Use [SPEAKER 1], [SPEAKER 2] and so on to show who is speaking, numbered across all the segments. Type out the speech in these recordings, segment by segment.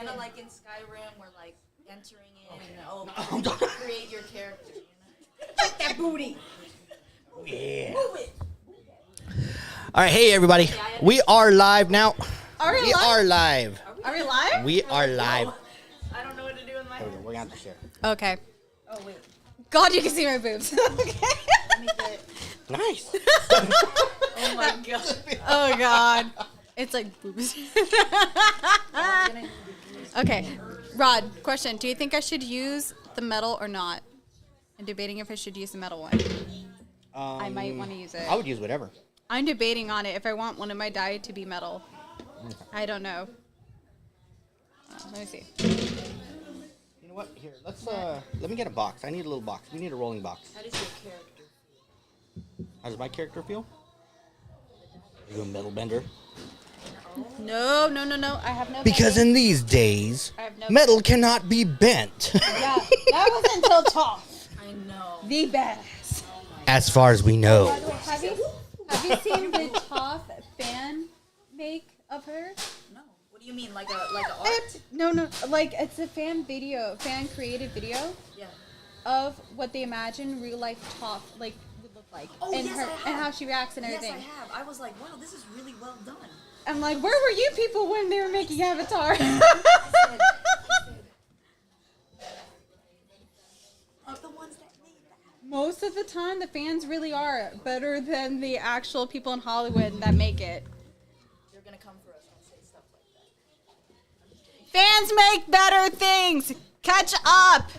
[SPEAKER 1] Kind of like in Skyrim, we're like entering in and create your character. You know? Check that booty.
[SPEAKER 2] Yeah.
[SPEAKER 1] Move it.
[SPEAKER 2] All right, hey everybody, we are live now.
[SPEAKER 3] Are we
[SPEAKER 2] We
[SPEAKER 3] live?
[SPEAKER 2] are live.
[SPEAKER 3] Are we live?
[SPEAKER 2] We are live.
[SPEAKER 1] I don't know what to do with my hands.
[SPEAKER 2] We're gonna have to share.
[SPEAKER 3] Okay.
[SPEAKER 1] Oh, wait.
[SPEAKER 3] God, you can see my boobs. Okay.
[SPEAKER 1] Let me get...
[SPEAKER 2] Nice.
[SPEAKER 1] Oh, my God.
[SPEAKER 3] Oh, God. It's like boobs. Okay. Rod, question. Do you think I should use the metal or not? I'm debating if I should use the metal one. I might want to use it.
[SPEAKER 2] I would use whatever.
[SPEAKER 3] I'm debating on it if I want one of my die to be metal. I don't know. Let me see.
[SPEAKER 2] You know what? Here, let me get a box. I need a little box. We need a rolling box.
[SPEAKER 1] How does your character feel?
[SPEAKER 2] How does my character feel? Are you a metal bender?
[SPEAKER 3] No. I have no
[SPEAKER 2] Because
[SPEAKER 3] metal.
[SPEAKER 2] in these days,
[SPEAKER 3] I have no
[SPEAKER 2] metal cannot be bent.
[SPEAKER 3] Yeah, that was until Toff.
[SPEAKER 1] I know.
[SPEAKER 3] The badass.
[SPEAKER 2] As far as we know.
[SPEAKER 3] By the way, have you seen the Toff fan make of her?
[SPEAKER 1] No. What do you mean? Like a art?
[SPEAKER 3] No. Like it's a fan created video
[SPEAKER 1] Yeah.
[SPEAKER 3] of what they imagine real life Toff like would look like,
[SPEAKER 1] Oh,
[SPEAKER 3] and
[SPEAKER 1] yes,
[SPEAKER 3] her
[SPEAKER 1] I have.
[SPEAKER 3] and how she reacts and
[SPEAKER 1] Yes,
[SPEAKER 3] everything.
[SPEAKER 1] I have. I was like, wow, this is really well done.
[SPEAKER 3] I'm like, where were you people when they were making Avatar?
[SPEAKER 1] Of the ones that made that.
[SPEAKER 3] Most of the time, the fans really are better than the actual people in Hollywood that make it.
[SPEAKER 1] They're going to come for us and say stuff like that.
[SPEAKER 3] Fans make better things. Catch up.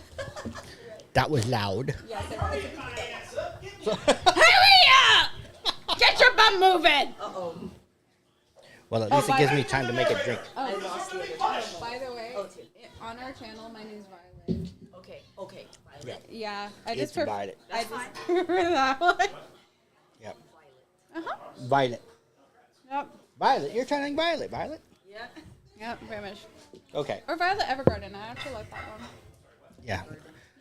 [SPEAKER 2] That was loud.
[SPEAKER 3] Yes, it was. Hurry up! Get your bum moving.
[SPEAKER 1] Uh-oh.
[SPEAKER 2] Well, at least it gives me time to make a drink.
[SPEAKER 1] I lost the other time.
[SPEAKER 3] By the way,
[SPEAKER 1] Oh, two.
[SPEAKER 3] on our channel, my name's Violet.
[SPEAKER 1] Okay. Violet.
[SPEAKER 3] Yeah, I
[SPEAKER 2] It's
[SPEAKER 3] just
[SPEAKER 2] Violet.
[SPEAKER 3] I
[SPEAKER 1] That's
[SPEAKER 3] just
[SPEAKER 1] fine.
[SPEAKER 3] prefer that one.
[SPEAKER 2] Yep.
[SPEAKER 3] Uh-huh.
[SPEAKER 2] Violet.
[SPEAKER 3] Yep.
[SPEAKER 2] Violet. You're trying to Violet. Violet?
[SPEAKER 1] Yeah.
[SPEAKER 3] Yep, very much.
[SPEAKER 2] Okay.
[SPEAKER 3] Or Violet Evergarden. I actually like that one.
[SPEAKER 2] Yeah.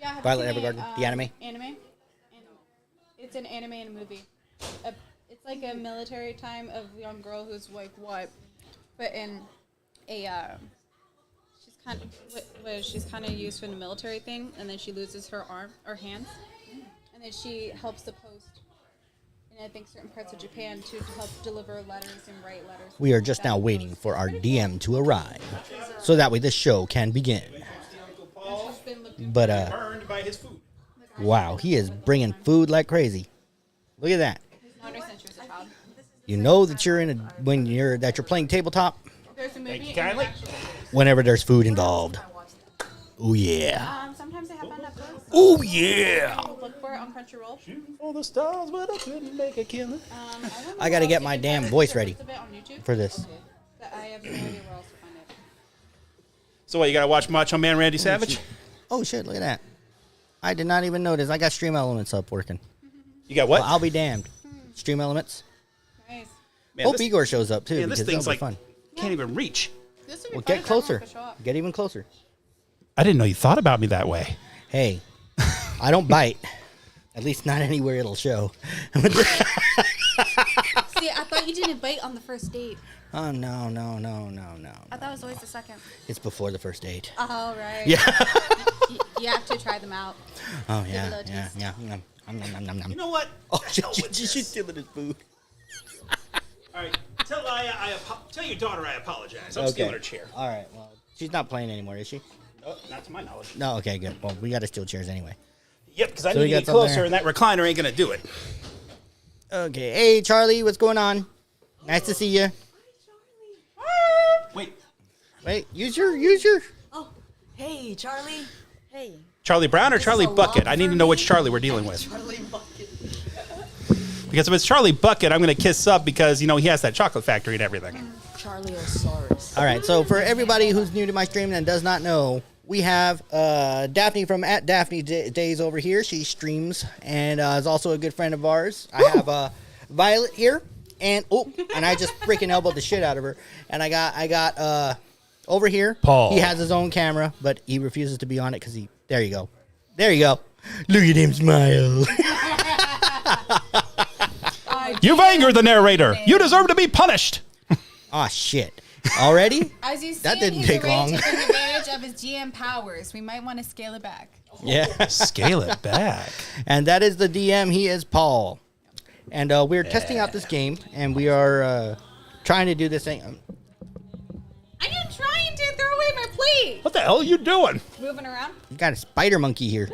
[SPEAKER 3] Yeah, have you
[SPEAKER 2] Violet
[SPEAKER 3] seen
[SPEAKER 2] Evergarden, the anime?
[SPEAKER 3] Anime. It's an anime and a movie. It's like a military time of a young girl who's like what, but in a she's kind of used for the military thing, and then she loses her arm or hands, and then she helps the post in I think certain parts of Japan to help deliver letters and write letters.
[SPEAKER 2] We are just now waiting for our DM to arrive, so that way the show can begin. But
[SPEAKER 4] Burned by his food.
[SPEAKER 2] wow, he is bringing food like crazy. Look at that.
[SPEAKER 3] child.
[SPEAKER 2] You know that you're that you're playing tabletop
[SPEAKER 3] There's a movie.
[SPEAKER 4] Thank you kindly.
[SPEAKER 2] whenever there's food involved. Oh yeah.
[SPEAKER 3] Sometimes they have on Netflix.
[SPEAKER 2] Oh yeah.
[SPEAKER 3] Look for it on Crunchyroll.
[SPEAKER 4] For the stars, but I couldn't make a killing.
[SPEAKER 2] I gotta get my damn voice ready
[SPEAKER 3] It's a bit on YouTube.
[SPEAKER 2] for this.
[SPEAKER 3] But I have no idea where else to find it.
[SPEAKER 4] So what, you gotta watch Macho Man Randy Savage?
[SPEAKER 2] Oh shit! Look at that. I did not even notice. I got Stream Elements up working.
[SPEAKER 4] You got what?
[SPEAKER 2] Well, I'll be damned. Stream Elements.
[SPEAKER 3] Nice.
[SPEAKER 4] Man,
[SPEAKER 2] Hope
[SPEAKER 4] this,
[SPEAKER 2] Igor shows up too.
[SPEAKER 4] man, this
[SPEAKER 2] because
[SPEAKER 4] thing's
[SPEAKER 2] that'll be
[SPEAKER 4] like,
[SPEAKER 2] fun.
[SPEAKER 4] can't even reach.
[SPEAKER 3] This would be
[SPEAKER 2] Well,
[SPEAKER 3] fun
[SPEAKER 2] get
[SPEAKER 3] if everyone
[SPEAKER 2] closer.
[SPEAKER 3] could show up.
[SPEAKER 2] Get even closer.
[SPEAKER 4] I didn't know you thought about me that way.
[SPEAKER 2] Hey, I don't bite. At least not anywhere it'll show.
[SPEAKER 3] See, I thought you didn't bite on the first date.
[SPEAKER 2] Oh no.
[SPEAKER 3] I thought it was always the second.
[SPEAKER 2] It's before the first date.
[SPEAKER 3] Oh, right.
[SPEAKER 2] Yeah.
[SPEAKER 3] You have to try them out.
[SPEAKER 2] Oh
[SPEAKER 3] Give it a
[SPEAKER 2] yeah.
[SPEAKER 3] little taste.
[SPEAKER 2] Nom, nom, nom.
[SPEAKER 4] You know what?
[SPEAKER 2] Oh,
[SPEAKER 4] Hell with this.
[SPEAKER 2] she's stealing his food.
[SPEAKER 4] All right, tell your daughter I apologize. I'm stealing her chair.
[SPEAKER 2] All right. Well, she's not playing anymore, is she?
[SPEAKER 4] Oh, not to my knowledge.
[SPEAKER 2] No. Okay. Good. Well, we got to steal chairs anyway.
[SPEAKER 4] Yep, because I
[SPEAKER 2] So
[SPEAKER 4] need
[SPEAKER 2] we
[SPEAKER 4] to
[SPEAKER 2] got
[SPEAKER 4] get
[SPEAKER 2] something
[SPEAKER 4] closer,
[SPEAKER 2] there.
[SPEAKER 4] and that recliner ain't gonna do it.
[SPEAKER 2] Okay. Hey, Charlie. What's going on? Nice to see you.
[SPEAKER 4] Wait,
[SPEAKER 2] Wait. Use your.
[SPEAKER 1] Oh, hey, Charlie. Hey.
[SPEAKER 4] Charlie Brown or
[SPEAKER 1] This is
[SPEAKER 4] Charlie
[SPEAKER 1] a
[SPEAKER 4] Bucket?
[SPEAKER 1] lot
[SPEAKER 4] I need
[SPEAKER 1] for
[SPEAKER 4] to know which
[SPEAKER 1] me.
[SPEAKER 4] Charlie we're dealing with.
[SPEAKER 1] Charlie Bucket.
[SPEAKER 4] Because if it's Charlie Bucket, I'm gonna kiss up because he has that chocolate factory and everything.
[SPEAKER 1] Charlie Osaurus.
[SPEAKER 2] All right. So for everybody who's new to my stream and does not know, we have Daphne from at Daphne Days over here. She streams and is also a good friend of ours. I have Violet here, and I just freaking elbowed the shit out of her. And I got over here.
[SPEAKER 4] Paul.
[SPEAKER 2] He has his own camera, but he refuses to be on it because he. There you go. Look at him smile.
[SPEAKER 4] You've angered the narrator. You deserve to be punished.
[SPEAKER 2] Oh shit. Already?
[SPEAKER 3] As you see,
[SPEAKER 2] That didn't
[SPEAKER 3] he's
[SPEAKER 2] take long.
[SPEAKER 3] already taking advantage of his GM powers. We might want to scale it back.
[SPEAKER 2] Yeah.
[SPEAKER 4] Scale it back.
[SPEAKER 2] And that is the DM. He is Paul. And we're testing out this game, and we are trying to do this thing.
[SPEAKER 3] I am trying to throw away my plate.
[SPEAKER 4] What the hell are you doing?
[SPEAKER 3] Moving around.
[SPEAKER 2] You got a spider monkey here.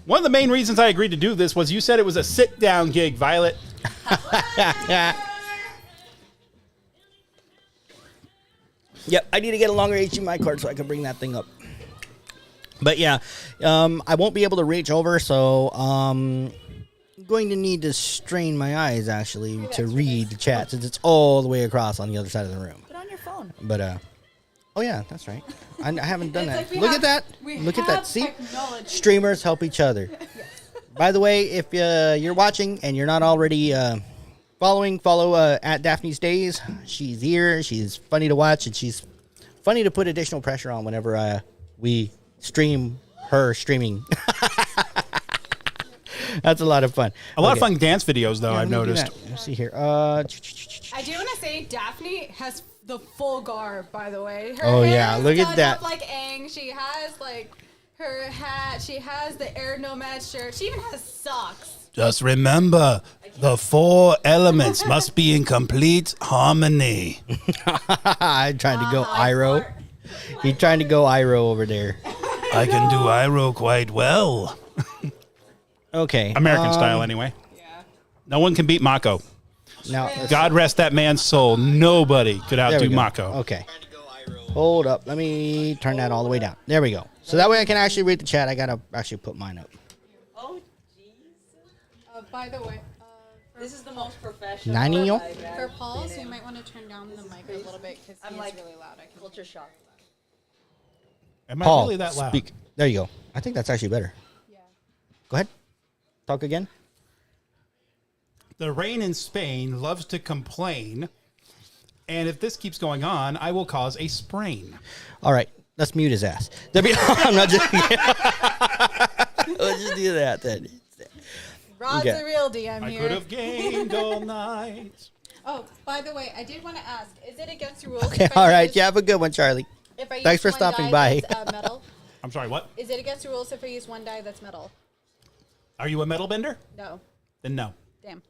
[SPEAKER 4] One of the main reasons I agreed to do this was you said it was a sit-down gig, Violet.
[SPEAKER 2] Yep, I need to get a longer HDMI cord so I can bring that thing up. But yeah, I won't be able to reach over, so I'm going to need to strain my eyes, actually, to read the chat, since it's all the way across on the other side of the room.
[SPEAKER 1] Put on your phone.
[SPEAKER 2] But, oh yeah, that's right. I haven't done
[SPEAKER 3] It's
[SPEAKER 2] that.
[SPEAKER 3] like
[SPEAKER 2] Look at that. Look at that. See?
[SPEAKER 3] Technology.
[SPEAKER 2] Streamers help each other. By the way, if you're watching and you're not already follow at Daphne's Days. She's here. She's funny to watch, and she's funny to put additional pressure on whenever we stream her streaming. That's a lot of fun.
[SPEAKER 4] A lot of fun dance videos, though,
[SPEAKER 2] Yeah,
[SPEAKER 4] I've
[SPEAKER 2] let me do
[SPEAKER 4] noticed.
[SPEAKER 2] that. Let's see here.
[SPEAKER 3] I do want to say Daphne has the full garb, by the way. Her
[SPEAKER 2] Oh,
[SPEAKER 3] hair
[SPEAKER 2] yeah,
[SPEAKER 3] is
[SPEAKER 2] look at
[SPEAKER 3] done
[SPEAKER 2] that.
[SPEAKER 3] up like Aang. She has like her hat. She has the Air Nomad shirt. She even has socks.
[SPEAKER 4] Just remember, the 4 elements must be in complete harmony.
[SPEAKER 2] I'm trying to go Iroh. He's trying to go Iroh over there.
[SPEAKER 4] I can do Iroh quite well.
[SPEAKER 2] Okay.
[SPEAKER 4] American style, anyway.
[SPEAKER 3] Yeah.
[SPEAKER 4] No one can beat Mako.
[SPEAKER 2] Now,
[SPEAKER 4] God rest that man's soul. Nobody could
[SPEAKER 2] there we
[SPEAKER 4] outdo
[SPEAKER 2] go.
[SPEAKER 4] Mako.
[SPEAKER 2] Okay. Hold up. Let me turn that all the way down. There we go. So that way I can actually read the chat. I got to actually put mine up.
[SPEAKER 1] Oh, jeez.
[SPEAKER 3] By the way,
[SPEAKER 1] This is the most professional.
[SPEAKER 2] Nani yo?
[SPEAKER 1] I've
[SPEAKER 3] for
[SPEAKER 1] ever
[SPEAKER 3] Paul, so
[SPEAKER 1] been
[SPEAKER 3] you
[SPEAKER 1] in.
[SPEAKER 3] might want to turn down the mic a little bit because
[SPEAKER 1] I'm
[SPEAKER 3] he's
[SPEAKER 1] like
[SPEAKER 3] really loud. I can.
[SPEAKER 1] culture shock.
[SPEAKER 4] Am I
[SPEAKER 2] Paul,
[SPEAKER 4] really that loud?
[SPEAKER 2] speak. There you go. I think that's actually better.
[SPEAKER 3] Yeah.
[SPEAKER 2] Go ahead. Talk again.
[SPEAKER 4] The rain in Spain loves to complain. And if this keeps going on, I will cause a sprain.
[SPEAKER 2] All right. Let's mute his ass. I'm not joking. Let's just do that then.
[SPEAKER 3] Rod's
[SPEAKER 2] Okay.
[SPEAKER 3] a real DM
[SPEAKER 4] I
[SPEAKER 3] here.
[SPEAKER 4] could have gamed all night.
[SPEAKER 3] Oh, by the way, I did want to ask: is it against the rules?
[SPEAKER 2] Okay.
[SPEAKER 3] if I
[SPEAKER 2] All right.
[SPEAKER 3] use-
[SPEAKER 2] You have a good one, Charlie.
[SPEAKER 3] If I use
[SPEAKER 2] Thanks for
[SPEAKER 3] one
[SPEAKER 2] stopping
[SPEAKER 3] die
[SPEAKER 2] by.
[SPEAKER 3] That's, metal.
[SPEAKER 4] I'm sorry, what?
[SPEAKER 3] Is it against the rules if I use one die that's metal?
[SPEAKER 4] Are you a metal bender?
[SPEAKER 3] No.
[SPEAKER 4] Then no.
[SPEAKER 3] Damn.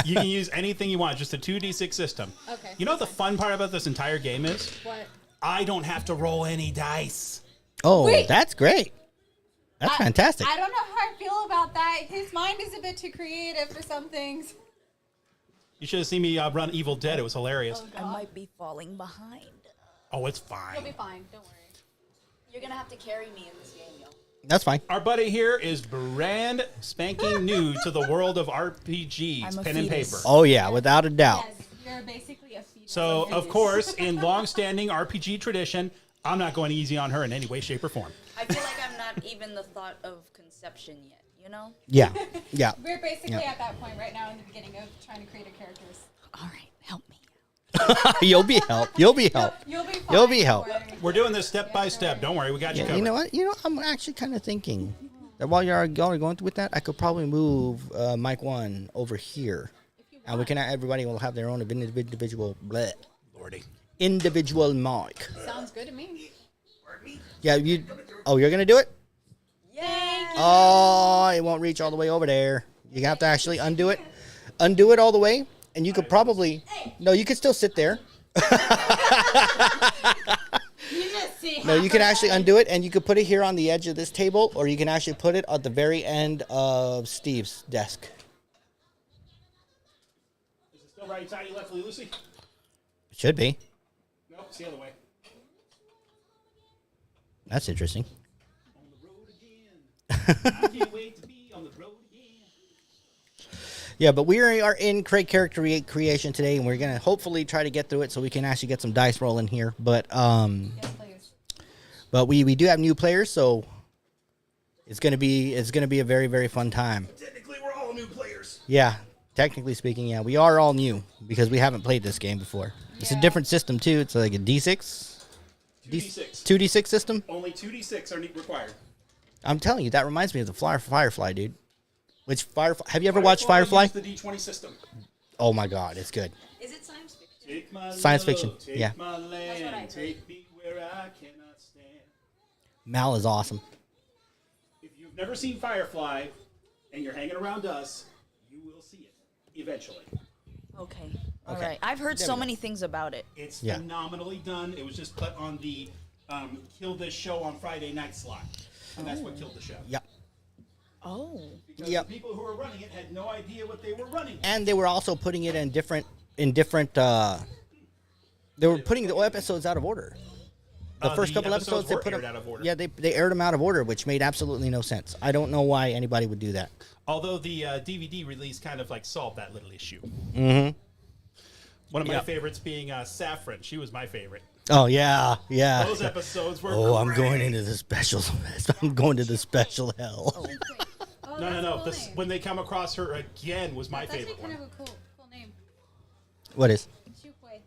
[SPEAKER 4] You can use anything you want, just a 2d6 system.
[SPEAKER 3] Okay.
[SPEAKER 4] You know what the fun part about this entire game is?
[SPEAKER 3] What?
[SPEAKER 4] I don't have to roll any dice.
[SPEAKER 2] Oh,
[SPEAKER 3] Wait.
[SPEAKER 2] that's great. That's fantastic.
[SPEAKER 3] I don't know how I feel about that. His mind is a bit too creative for some things.
[SPEAKER 4] You should have seen me run Evil Dead. It was hilarious.
[SPEAKER 1] I might be falling behind.
[SPEAKER 4] Oh, it's
[SPEAKER 3] You'll be
[SPEAKER 4] fine.
[SPEAKER 3] fine. Don't worry.
[SPEAKER 1] You're gonna have to carry me in this game, yo.
[SPEAKER 2] That's fine.
[SPEAKER 4] Our buddy here is brand spanking new to the world of RPGs,
[SPEAKER 1] I'm a
[SPEAKER 4] pen and
[SPEAKER 1] fetus.
[SPEAKER 4] paper.
[SPEAKER 2] Oh yeah, without a doubt.
[SPEAKER 3] Yes, you're basically a fetus.
[SPEAKER 4] So, of course, in long-standing RPG tradition, I'm not going easy on her in any way, shape, or form.
[SPEAKER 1] I feel like I'm not even the thought of conception yet, you know?
[SPEAKER 2] Yeah. Yeah.
[SPEAKER 3] We're basically
[SPEAKER 2] Yeah.
[SPEAKER 3] at that point right now in the beginning of trying to create a characters.
[SPEAKER 1] All right, help me.
[SPEAKER 2] You'll be helped. You'll be helped.
[SPEAKER 3] You'll be fine.
[SPEAKER 2] You'll be
[SPEAKER 3] don't
[SPEAKER 2] helped.
[SPEAKER 3] worry.
[SPEAKER 4] We're doing this step by step. Don't worry, we got you
[SPEAKER 2] Yeah,
[SPEAKER 4] covered.
[SPEAKER 2] you know what? I'm actually kind of thinking that while y'all are going through with that, I could probably move Mike 1 over here. And we can everybody will have their own individual
[SPEAKER 4] Lordy.
[SPEAKER 2] individual mic.
[SPEAKER 3] Sounds good to me.
[SPEAKER 2] Yeah, you're going to do it?
[SPEAKER 1] Yay!
[SPEAKER 2] Oh, it won't reach all the way over there. You have to actually undo it. Undo it all the way, and you could probably... No, you could still sit there.
[SPEAKER 3] You just see.
[SPEAKER 2] No, you can actually undo it, and you could put it here on the edge of this table, or you can actually put it at the very end of Steve's desk.
[SPEAKER 4] Is it still right side, left, Lucy?
[SPEAKER 2] Should be.
[SPEAKER 4] Nope, it's the other way.
[SPEAKER 2] That's interesting.
[SPEAKER 4] On the road again. I can't wait to be on the road again.
[SPEAKER 2] Yeah, but we are in character creation today, and we're gonna hopefully try to get through it so we can actually get some dice rolling here. But
[SPEAKER 3] Yes, please.
[SPEAKER 2] we do have new players, so it's gonna be a very, very fun time.
[SPEAKER 4] Technically, we're all new players.
[SPEAKER 2] Yeah, technically speaking, yeah, we are all new because we haven't played this game before. It's a
[SPEAKER 3] Yeah.
[SPEAKER 2] different system too. It's like a D6,
[SPEAKER 4] 2d6.
[SPEAKER 2] 2D6 system.
[SPEAKER 4] Only 2d6 are required.
[SPEAKER 2] I'm telling you, that reminds me of the Firefly, dude. Which Firefly? Have you ever watched Firefly?
[SPEAKER 4] Use the d20 system.
[SPEAKER 2] Oh my God, it's good.
[SPEAKER 1] Is it science fiction?
[SPEAKER 4] Take my
[SPEAKER 2] Science
[SPEAKER 4] love,
[SPEAKER 2] fiction,
[SPEAKER 4] take
[SPEAKER 2] yeah.
[SPEAKER 4] my
[SPEAKER 1] That's what I
[SPEAKER 4] land,
[SPEAKER 1] heard.
[SPEAKER 4] take me where I cannot stand.
[SPEAKER 2] Mal is awesome.
[SPEAKER 4] If you've never seen Firefly and you're hanging around us, you will see it eventually.
[SPEAKER 1] Okay. All
[SPEAKER 2] Okay.
[SPEAKER 1] right. I've heard
[SPEAKER 2] There
[SPEAKER 1] so
[SPEAKER 2] we go.
[SPEAKER 1] many things about it.
[SPEAKER 4] It's
[SPEAKER 2] Yeah.
[SPEAKER 4] phenomenally done. It was just put on the Kill This Show on Friday night slot. And that's what killed the show.
[SPEAKER 2] Yep.
[SPEAKER 1] Oh.
[SPEAKER 4] Because
[SPEAKER 2] Yep.
[SPEAKER 4] the people who were running it had no idea what they were running.
[SPEAKER 2] And they were also putting it in different. They were putting the episodes out of order. The first couple episodes they
[SPEAKER 4] were
[SPEAKER 2] put
[SPEAKER 4] aired
[SPEAKER 2] them
[SPEAKER 4] out of order.
[SPEAKER 2] Yeah, they aired them out of order, which made absolutely no sense. I don't know why anybody would do that.
[SPEAKER 4] Although the DVD release kind of like solved that little issue.
[SPEAKER 2] Mm-hmm.
[SPEAKER 4] One of my
[SPEAKER 2] Yep.
[SPEAKER 4] favorites being Saffron. She was my favorite.
[SPEAKER 2] Oh yeah, yeah.
[SPEAKER 4] Those episodes were
[SPEAKER 2] Oh, I'm
[SPEAKER 4] great.
[SPEAKER 2] going into the special. I'm going to the special hell.
[SPEAKER 3] Oh,
[SPEAKER 4] No. This, when they come across her again was my
[SPEAKER 3] That's actually
[SPEAKER 4] favorite
[SPEAKER 3] kind
[SPEAKER 4] one.
[SPEAKER 3] of a cool name.
[SPEAKER 2] What is?
[SPEAKER 3] Shuhui.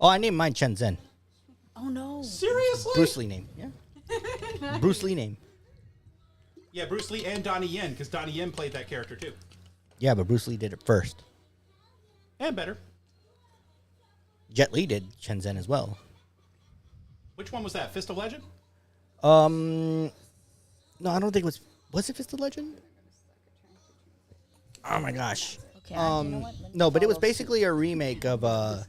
[SPEAKER 2] Oh, I named mine Chen Zhen.
[SPEAKER 1] Oh no.
[SPEAKER 4] Seriously?
[SPEAKER 2] Bruce Lee name. Yeah. Bruce Lee name.
[SPEAKER 4] Yeah, Bruce Lee and Donnie Yen, because Donnie Yen played that character too.
[SPEAKER 2] Yeah, but Bruce Lee did it first.
[SPEAKER 4] And better.
[SPEAKER 2] Jet Li did Chen Zhen as well.
[SPEAKER 4] Which one was that? Fist of Legend?
[SPEAKER 2] No, I don't think it was. Was it Fist of Legend? Oh my gosh.
[SPEAKER 1] Okay. You know what? Let me
[SPEAKER 2] No, but it was
[SPEAKER 1] follow
[SPEAKER 2] basically a remake of
[SPEAKER 3] Oh,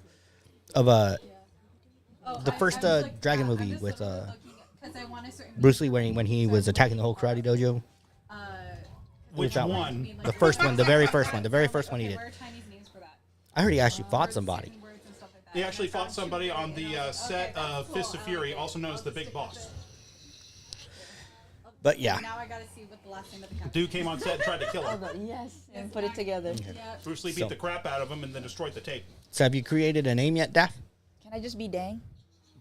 [SPEAKER 2] The first,
[SPEAKER 3] I was
[SPEAKER 2] Dragon
[SPEAKER 3] I'm
[SPEAKER 2] movie
[SPEAKER 3] just
[SPEAKER 2] with,
[SPEAKER 3] looking because I want a certain
[SPEAKER 2] Bruce Lee when he was attacking the whole karate dojo.
[SPEAKER 4] Which
[SPEAKER 2] that
[SPEAKER 4] one?
[SPEAKER 2] The first one, the very first one he did.
[SPEAKER 3] Where are Chinese names for that?
[SPEAKER 2] I heard he actually fought somebody.
[SPEAKER 3] Certain words and stuff like that.
[SPEAKER 4] He
[SPEAKER 3] And
[SPEAKER 4] actually
[SPEAKER 3] I
[SPEAKER 4] fought
[SPEAKER 3] found
[SPEAKER 4] somebody
[SPEAKER 3] Shuhui,
[SPEAKER 4] on
[SPEAKER 3] and I
[SPEAKER 4] the
[SPEAKER 3] was like,
[SPEAKER 4] set
[SPEAKER 3] okay,
[SPEAKER 4] of
[SPEAKER 3] that's
[SPEAKER 4] Fist of
[SPEAKER 3] cool.
[SPEAKER 4] Fury,
[SPEAKER 3] Okay,
[SPEAKER 4] also known as
[SPEAKER 3] I'll
[SPEAKER 4] the
[SPEAKER 3] just
[SPEAKER 4] Big
[SPEAKER 3] stick
[SPEAKER 4] Boss.
[SPEAKER 3] with it.
[SPEAKER 2] But yeah,
[SPEAKER 3] Now I gotta see what the last name of the country.
[SPEAKER 4] Dude came on set and tried to kill him.
[SPEAKER 1] Yes. And put it together.
[SPEAKER 3] Yeah.
[SPEAKER 4] Bruce Lee beat
[SPEAKER 2] So-
[SPEAKER 4] the crap out of him and then destroyed the tape.
[SPEAKER 2] so have you created a name yet, Daph?
[SPEAKER 1] Can I just be Dang?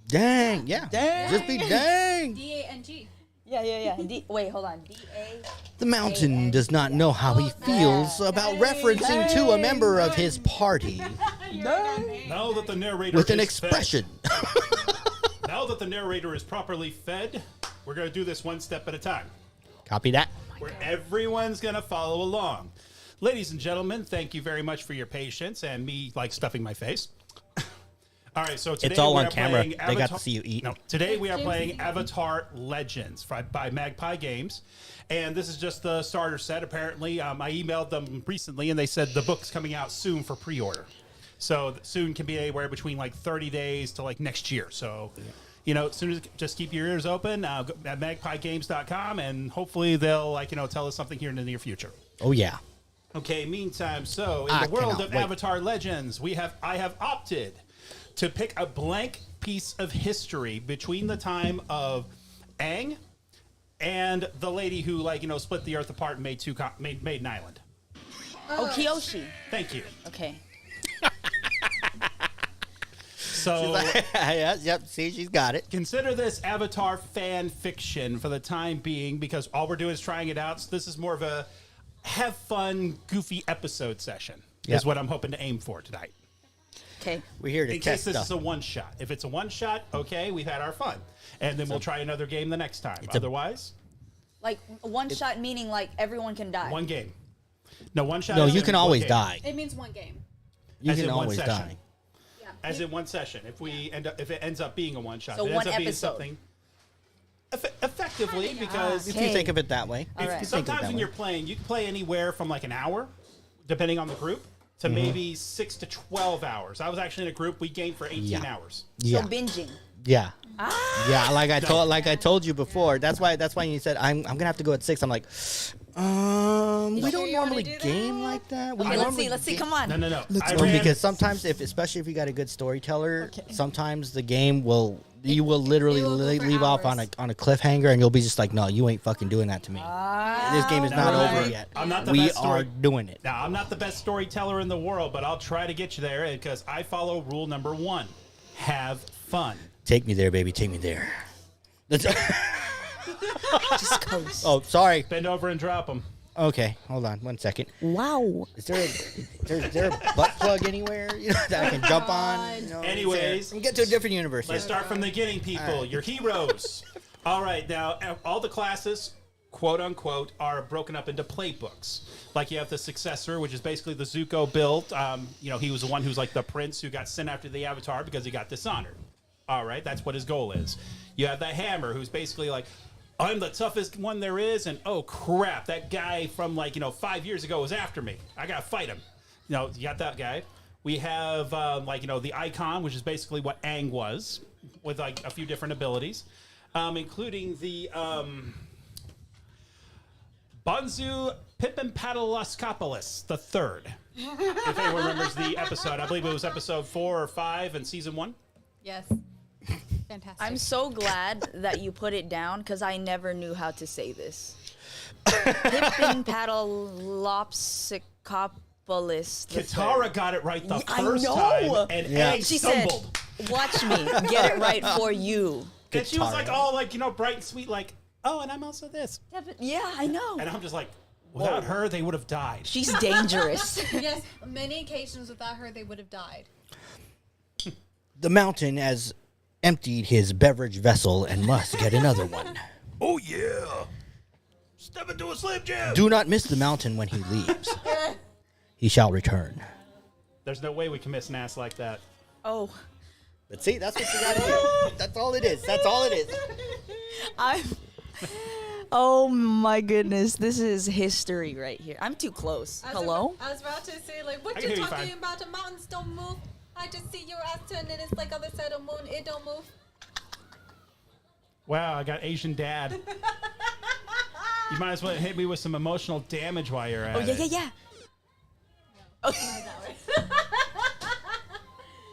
[SPEAKER 2] Dang, yeah.
[SPEAKER 1] Dang.
[SPEAKER 2] Just be dang.
[SPEAKER 3] DANG.
[SPEAKER 1] Yeah. Wait, hold on. D-A.
[SPEAKER 2] The mountain does not know how he feels about referencing to a member of his party
[SPEAKER 4] Now that the narrator
[SPEAKER 2] with an
[SPEAKER 4] is
[SPEAKER 2] expression.
[SPEAKER 4] fed, now that the narrator is properly fed, we're going to do this one step at a time,
[SPEAKER 2] Copy that.
[SPEAKER 4] where everyone's going to follow along. Ladies and gentlemen, thank you very much for your patience and me like stuffing my face. All right, so today
[SPEAKER 2] It's all
[SPEAKER 4] we
[SPEAKER 2] on
[SPEAKER 4] are
[SPEAKER 2] camera.
[SPEAKER 4] playing
[SPEAKER 2] They got to see you eat.
[SPEAKER 4] No, today we are playing Avatar Legends by Magpie Games, and this is just the starter set. Apparently, I emailed them recently, and they said the book's coming out soon for pre-order. So soon can be anywhere between like 30 days to like next year. So, you know, as soon as just keep your ears open go at magpiegames.com, and hopefully they'll tell us something here in the near future.
[SPEAKER 2] Oh yeah.
[SPEAKER 4] Okay, meantime, so in
[SPEAKER 2] I
[SPEAKER 4] the world
[SPEAKER 2] cannot
[SPEAKER 4] of
[SPEAKER 2] wait.
[SPEAKER 4] Avatar Legends, I have opted to pick a blank piece of history between the time of Aang and the lady who split the earth apart and made an island.
[SPEAKER 1] Oh, Kyoshi.
[SPEAKER 4] Thank you.
[SPEAKER 1] Okay.
[SPEAKER 4] So
[SPEAKER 2] Yeah, yep. See, she's got it.
[SPEAKER 4] consider this Avatar fan fiction for the time being, because all we're doing is trying it out. So this is more of a have fun, goofy episode session.
[SPEAKER 2] Yep.
[SPEAKER 4] Is what I'm hoping to aim for tonight.
[SPEAKER 1] Okay.
[SPEAKER 2] We're here to
[SPEAKER 4] In case
[SPEAKER 2] test
[SPEAKER 4] this
[SPEAKER 2] stuff.
[SPEAKER 4] is a one shot. If it's a one shot, okay, we've had our fun, and then we'll try another game the next time. Otherwise,
[SPEAKER 1] Like one shot meaning like everyone can die.
[SPEAKER 4] one game. No, one shot.
[SPEAKER 2] No,
[SPEAKER 4] as
[SPEAKER 2] you
[SPEAKER 4] in
[SPEAKER 2] can
[SPEAKER 4] one
[SPEAKER 2] always
[SPEAKER 4] game.
[SPEAKER 2] die.
[SPEAKER 3] It means one game.
[SPEAKER 2] You
[SPEAKER 4] As
[SPEAKER 2] can
[SPEAKER 4] in one
[SPEAKER 2] always
[SPEAKER 4] session.
[SPEAKER 2] die.
[SPEAKER 3] Yeah.
[SPEAKER 4] As in one session. If it ends up being a one shot,
[SPEAKER 1] So
[SPEAKER 4] it
[SPEAKER 1] one
[SPEAKER 4] ends up being
[SPEAKER 1] episode.
[SPEAKER 4] something effectively, because
[SPEAKER 2] If you think of it that way.
[SPEAKER 1] All right.
[SPEAKER 2] Think of it
[SPEAKER 4] sometimes
[SPEAKER 2] that
[SPEAKER 4] when
[SPEAKER 2] way.
[SPEAKER 4] you're playing, you can play anywhere from like an hour, depending on the group, to maybe 6 to 12 hours. I was actually in a group we gamed for 18
[SPEAKER 2] Yeah.
[SPEAKER 4] hours.
[SPEAKER 2] Yeah.
[SPEAKER 1] So binging.
[SPEAKER 2] Yeah.
[SPEAKER 1] Ah.
[SPEAKER 2] Yeah, like I told you before. That's why you said I'm gonna have to go at 6. I'm like, we
[SPEAKER 3] sure
[SPEAKER 2] don't
[SPEAKER 3] you wanna
[SPEAKER 2] normally
[SPEAKER 3] do that?
[SPEAKER 2] game like that. We
[SPEAKER 1] Okay,
[SPEAKER 2] normally
[SPEAKER 1] let's see.
[SPEAKER 2] game-
[SPEAKER 1] Come on.
[SPEAKER 4] No.
[SPEAKER 2] Because sometimes, especially if you got a good storyteller, sometimes the game you will literally
[SPEAKER 3] It will go for
[SPEAKER 2] leave off on
[SPEAKER 3] hours.
[SPEAKER 2] a cliffhanger, and you'll be just like, no, you ain't fucking doing that to me. This game is not
[SPEAKER 4] remember,
[SPEAKER 2] over yet.
[SPEAKER 4] I'm not the
[SPEAKER 2] We
[SPEAKER 4] best
[SPEAKER 2] are
[SPEAKER 4] story-
[SPEAKER 2] doing it.
[SPEAKER 4] Now, I'm not the best storyteller in the world, but I'll try to get you there because I follow rule number 1: have fun.
[SPEAKER 2] Take me there, baby. Take me there.
[SPEAKER 1] Just coast.
[SPEAKER 2] Oh, sorry.
[SPEAKER 4] Bend over and drop them.
[SPEAKER 2] Okay, hold on 1 second.
[SPEAKER 1] Wow.
[SPEAKER 2] Is there a butt plug anywhere that I can jump on?
[SPEAKER 4] Anyways,
[SPEAKER 2] and get to a different universe.
[SPEAKER 4] Let's
[SPEAKER 2] here.
[SPEAKER 4] start from the beginning, people. Your heroes. All right, now all the classes, quote unquote, are broken up into playbooks. Like you have the successor, which is basically the Zuko build. He was the one who's like the prince who got sent after the Avatar because he got dishonored. All right, that's what his goal is. You have the Hammer, who's basically like, I'm the toughest one there is, and oh crap, that guy from 5 years ago was after me. I gotta fight him. You got that guy. We have the Icon, which is basically what Aang was, with like a few different abilities, including the Bonzu Pipimpataloskopoulos the Third. If anyone remembers the episode, I believe it was episode 4 or 5 in season 1.
[SPEAKER 3] Yes. Fantastic.
[SPEAKER 1] I'm so glad that you put it down because I never knew how to say this. Pipimpataloskopoulos.
[SPEAKER 4] Katara got it right the first time, and Aang
[SPEAKER 1] She
[SPEAKER 4] stumbled.
[SPEAKER 1] said, "Watch me get it right for you."
[SPEAKER 4] And she was like all bright and sweet, like, oh, and I'm also this.
[SPEAKER 1] Yeah, I know.
[SPEAKER 4] And I'm just like, without her, they would have died.
[SPEAKER 1] She's dangerous.
[SPEAKER 3] Yes, many occasions without her, they would have died.
[SPEAKER 2] The mountain has emptied his beverage vessel and must get another one.
[SPEAKER 4] Oh, yeah. Step into a Slim Jim.
[SPEAKER 2] Do not miss the mountain when he leaves. He shall return.
[SPEAKER 4] There's no way we can miss an ass like that.
[SPEAKER 1] Oh,
[SPEAKER 2] But see, that's what you gotta do. That's all it is. That's all it is.
[SPEAKER 1] oh my goodness, this is history right here. I'm too close. Hello?
[SPEAKER 3] I was about to say, like, what
[SPEAKER 4] I
[SPEAKER 3] you
[SPEAKER 4] can hear you
[SPEAKER 3] talking
[SPEAKER 4] fine.
[SPEAKER 3] about? The mountains don't move. I just see your ass turn and it's like other side of the moon. It don't move.
[SPEAKER 4] Wow, I got Asian dad. You might as well hit me with some emotional damage while you're at
[SPEAKER 1] Oh,
[SPEAKER 4] it.
[SPEAKER 1] yeah.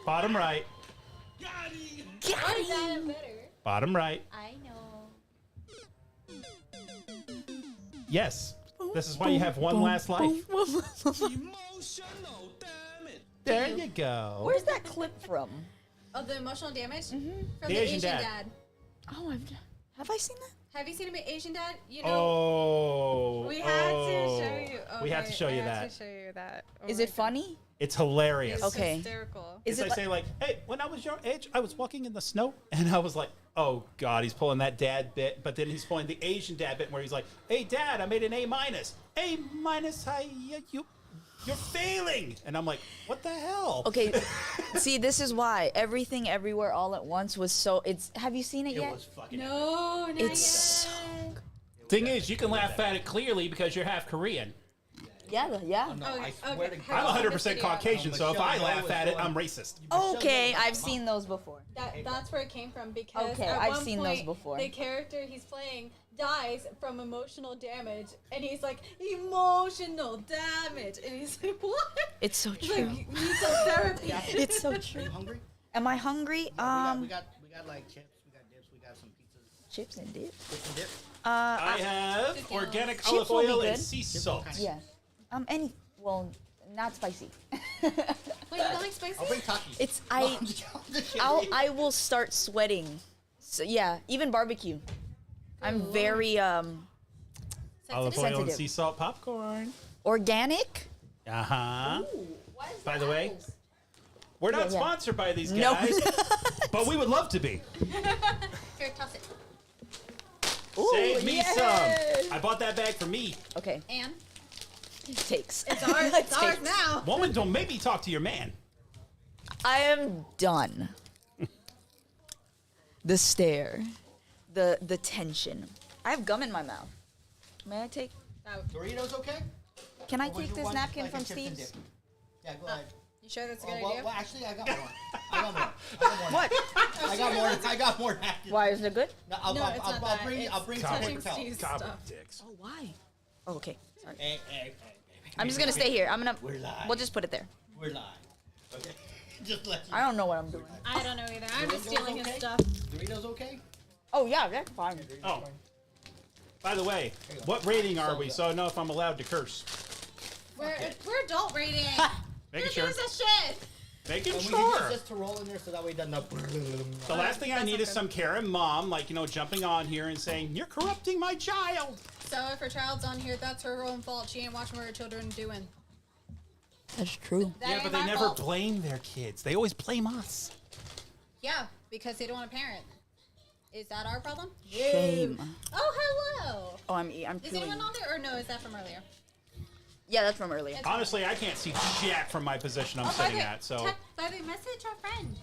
[SPEAKER 4] Bottom right. Bottom right.
[SPEAKER 3] I know.
[SPEAKER 4] Yes. This is why you have one last life. There you go.
[SPEAKER 1] Where's that clip from?
[SPEAKER 3] Oh, the emotional damage? From
[SPEAKER 4] The
[SPEAKER 3] the
[SPEAKER 4] Asian
[SPEAKER 3] Asian
[SPEAKER 4] dad.
[SPEAKER 3] dad.
[SPEAKER 1] Oh, have I seen that?
[SPEAKER 3] Have you seen him in Asian Dad? You know,
[SPEAKER 4] Oh.
[SPEAKER 3] we had to show you.
[SPEAKER 4] We have to show you
[SPEAKER 3] I had
[SPEAKER 4] that.
[SPEAKER 3] to show you that. Oh
[SPEAKER 1] Is
[SPEAKER 3] my
[SPEAKER 1] it funny?
[SPEAKER 4] It's hilarious.
[SPEAKER 3] God. It's
[SPEAKER 1] Okay.
[SPEAKER 3] hysterical.
[SPEAKER 1] Is
[SPEAKER 4] It's
[SPEAKER 1] it
[SPEAKER 4] like
[SPEAKER 1] like,
[SPEAKER 4] saying like, hey, when I was your age, I was walking in the snow, and I was like, oh god, he's pulling that dad bit, but then he's pulling the Asian dad bit where he's like, hey dad, I made an A minus. A minus, you're failing, and I'm like, what the hell?
[SPEAKER 1] okay, see, this is why Everything Everywhere All at Once was so. Have you seen it
[SPEAKER 2] It
[SPEAKER 1] yet?
[SPEAKER 2] was fucking.
[SPEAKER 3] No, not
[SPEAKER 1] It's
[SPEAKER 3] yet.
[SPEAKER 4] Thing is, you can laugh at it clearly because you're half Korean.
[SPEAKER 1] Yeah.
[SPEAKER 2] No, I swear to
[SPEAKER 3] okay.
[SPEAKER 4] I'm
[SPEAKER 2] God.
[SPEAKER 4] 100% Caucasian, so if I laugh at it, I'm racist.
[SPEAKER 1] Okay, I've seen those before.
[SPEAKER 3] That's where it came from because
[SPEAKER 1] Okay,
[SPEAKER 3] at
[SPEAKER 1] I've
[SPEAKER 3] one
[SPEAKER 1] seen those
[SPEAKER 3] point,
[SPEAKER 1] before.
[SPEAKER 3] The character he's playing dies from emotional damage, and he's like, emotional damage, and he's like, what?
[SPEAKER 1] It's so
[SPEAKER 3] He's
[SPEAKER 1] true.
[SPEAKER 3] like, you need some therapy.
[SPEAKER 1] It's so true.
[SPEAKER 2] You hungry?
[SPEAKER 1] Am I hungry?
[SPEAKER 2] We got like chips, we got dips, we got some pizzas.
[SPEAKER 1] Chips and dip.
[SPEAKER 2] Chips and dip.
[SPEAKER 4] I have organic
[SPEAKER 1] Chips
[SPEAKER 4] olive
[SPEAKER 1] will be
[SPEAKER 4] oil and
[SPEAKER 1] good.
[SPEAKER 4] sea salt.
[SPEAKER 1] Yeah. Not spicy.
[SPEAKER 3] Wait, you don't like spicy?
[SPEAKER 2] I'll bring Takis.
[SPEAKER 1] It's
[SPEAKER 2] I'm
[SPEAKER 1] I will start sweating. So yeah, even barbecue. I'm very
[SPEAKER 4] Olive oil and
[SPEAKER 1] Sensitive.
[SPEAKER 4] sea salt popcorn.
[SPEAKER 1] organic.
[SPEAKER 4] Uh-huh. By the way, we're not
[SPEAKER 1] Yeah.
[SPEAKER 4] sponsored by these
[SPEAKER 1] No.
[SPEAKER 4] guys, but we would love to be.
[SPEAKER 3] Here, toss it.
[SPEAKER 1] Ooh,
[SPEAKER 4] Save me
[SPEAKER 1] yes.
[SPEAKER 4] some. I bought that bag for me.
[SPEAKER 1] Okay,
[SPEAKER 3] And
[SPEAKER 1] takes.
[SPEAKER 3] it's ours. It's ours now.
[SPEAKER 4] Woman, don't make me talk to your man.
[SPEAKER 1] I am done. The stare, the tension. I have gum in my mouth. May I take?
[SPEAKER 2] Doritos okay?
[SPEAKER 1] Can I
[SPEAKER 2] Or would
[SPEAKER 1] take
[SPEAKER 2] you
[SPEAKER 1] this
[SPEAKER 2] want,
[SPEAKER 1] napkin
[SPEAKER 2] like, a
[SPEAKER 1] from
[SPEAKER 2] chips and
[SPEAKER 1] Steve's?
[SPEAKER 2] dip? Yeah, go ahead.
[SPEAKER 3] You sure that's a good
[SPEAKER 2] Well,
[SPEAKER 3] idea?
[SPEAKER 2] actually, I got more.
[SPEAKER 1] What?
[SPEAKER 2] I got more napkins.
[SPEAKER 1] Why is it good?
[SPEAKER 2] No,
[SPEAKER 3] No, it's not that.
[SPEAKER 2] I'll bring
[SPEAKER 3] It's
[SPEAKER 2] some
[SPEAKER 3] touching
[SPEAKER 2] paper towels.
[SPEAKER 3] Steve's
[SPEAKER 4] Cobble
[SPEAKER 3] stuff.
[SPEAKER 4] dicks.
[SPEAKER 1] Oh, why? Oh, okay. Sorry.
[SPEAKER 2] Hey.
[SPEAKER 1] I'm just gonna stay here.
[SPEAKER 2] We're live.
[SPEAKER 1] We'll just put it there.
[SPEAKER 2] We're live. Okay. Just let you
[SPEAKER 1] I don't know what I'm doing.
[SPEAKER 3] I don't know either. I'm just
[SPEAKER 2] Doritos
[SPEAKER 3] stealing his
[SPEAKER 2] okay?
[SPEAKER 3] stuff.
[SPEAKER 2] Doritos okay?
[SPEAKER 1] Oh yeah, that's fine.
[SPEAKER 4] Oh. By the way, what rating are we? So I know if I'm allowed to curse.
[SPEAKER 3] We're adult rating.
[SPEAKER 4] Making
[SPEAKER 3] Who
[SPEAKER 4] sure.
[SPEAKER 3] gives a shit?
[SPEAKER 4] Making
[SPEAKER 2] And we
[SPEAKER 4] sure.
[SPEAKER 2] can just to roll in there so that way it doesn't.
[SPEAKER 4] The last thing I need is some Karen mom, like, jumping on here and saying, you're corrupting my child.
[SPEAKER 3] So if her child's on here, that's her own fault. She ain't watching what her children are doing.
[SPEAKER 1] That's true.
[SPEAKER 3] That
[SPEAKER 4] Yeah,
[SPEAKER 3] ain't
[SPEAKER 4] but they
[SPEAKER 3] my
[SPEAKER 4] never
[SPEAKER 3] fault.
[SPEAKER 4] blame their kids. They always blame us.
[SPEAKER 3] Yeah, because they don't want to parent. Is that our problem?
[SPEAKER 5] Shame.
[SPEAKER 3] Oh, hello.
[SPEAKER 5] Oh, I'm
[SPEAKER 3] Is
[SPEAKER 5] chewing.
[SPEAKER 3] anyone on there, or no? Is that from earlier?
[SPEAKER 5] Yeah, that's from earlier.
[SPEAKER 4] Honestly, I can't see jack from my position I'm sitting at. So,
[SPEAKER 3] By the way, message our friend,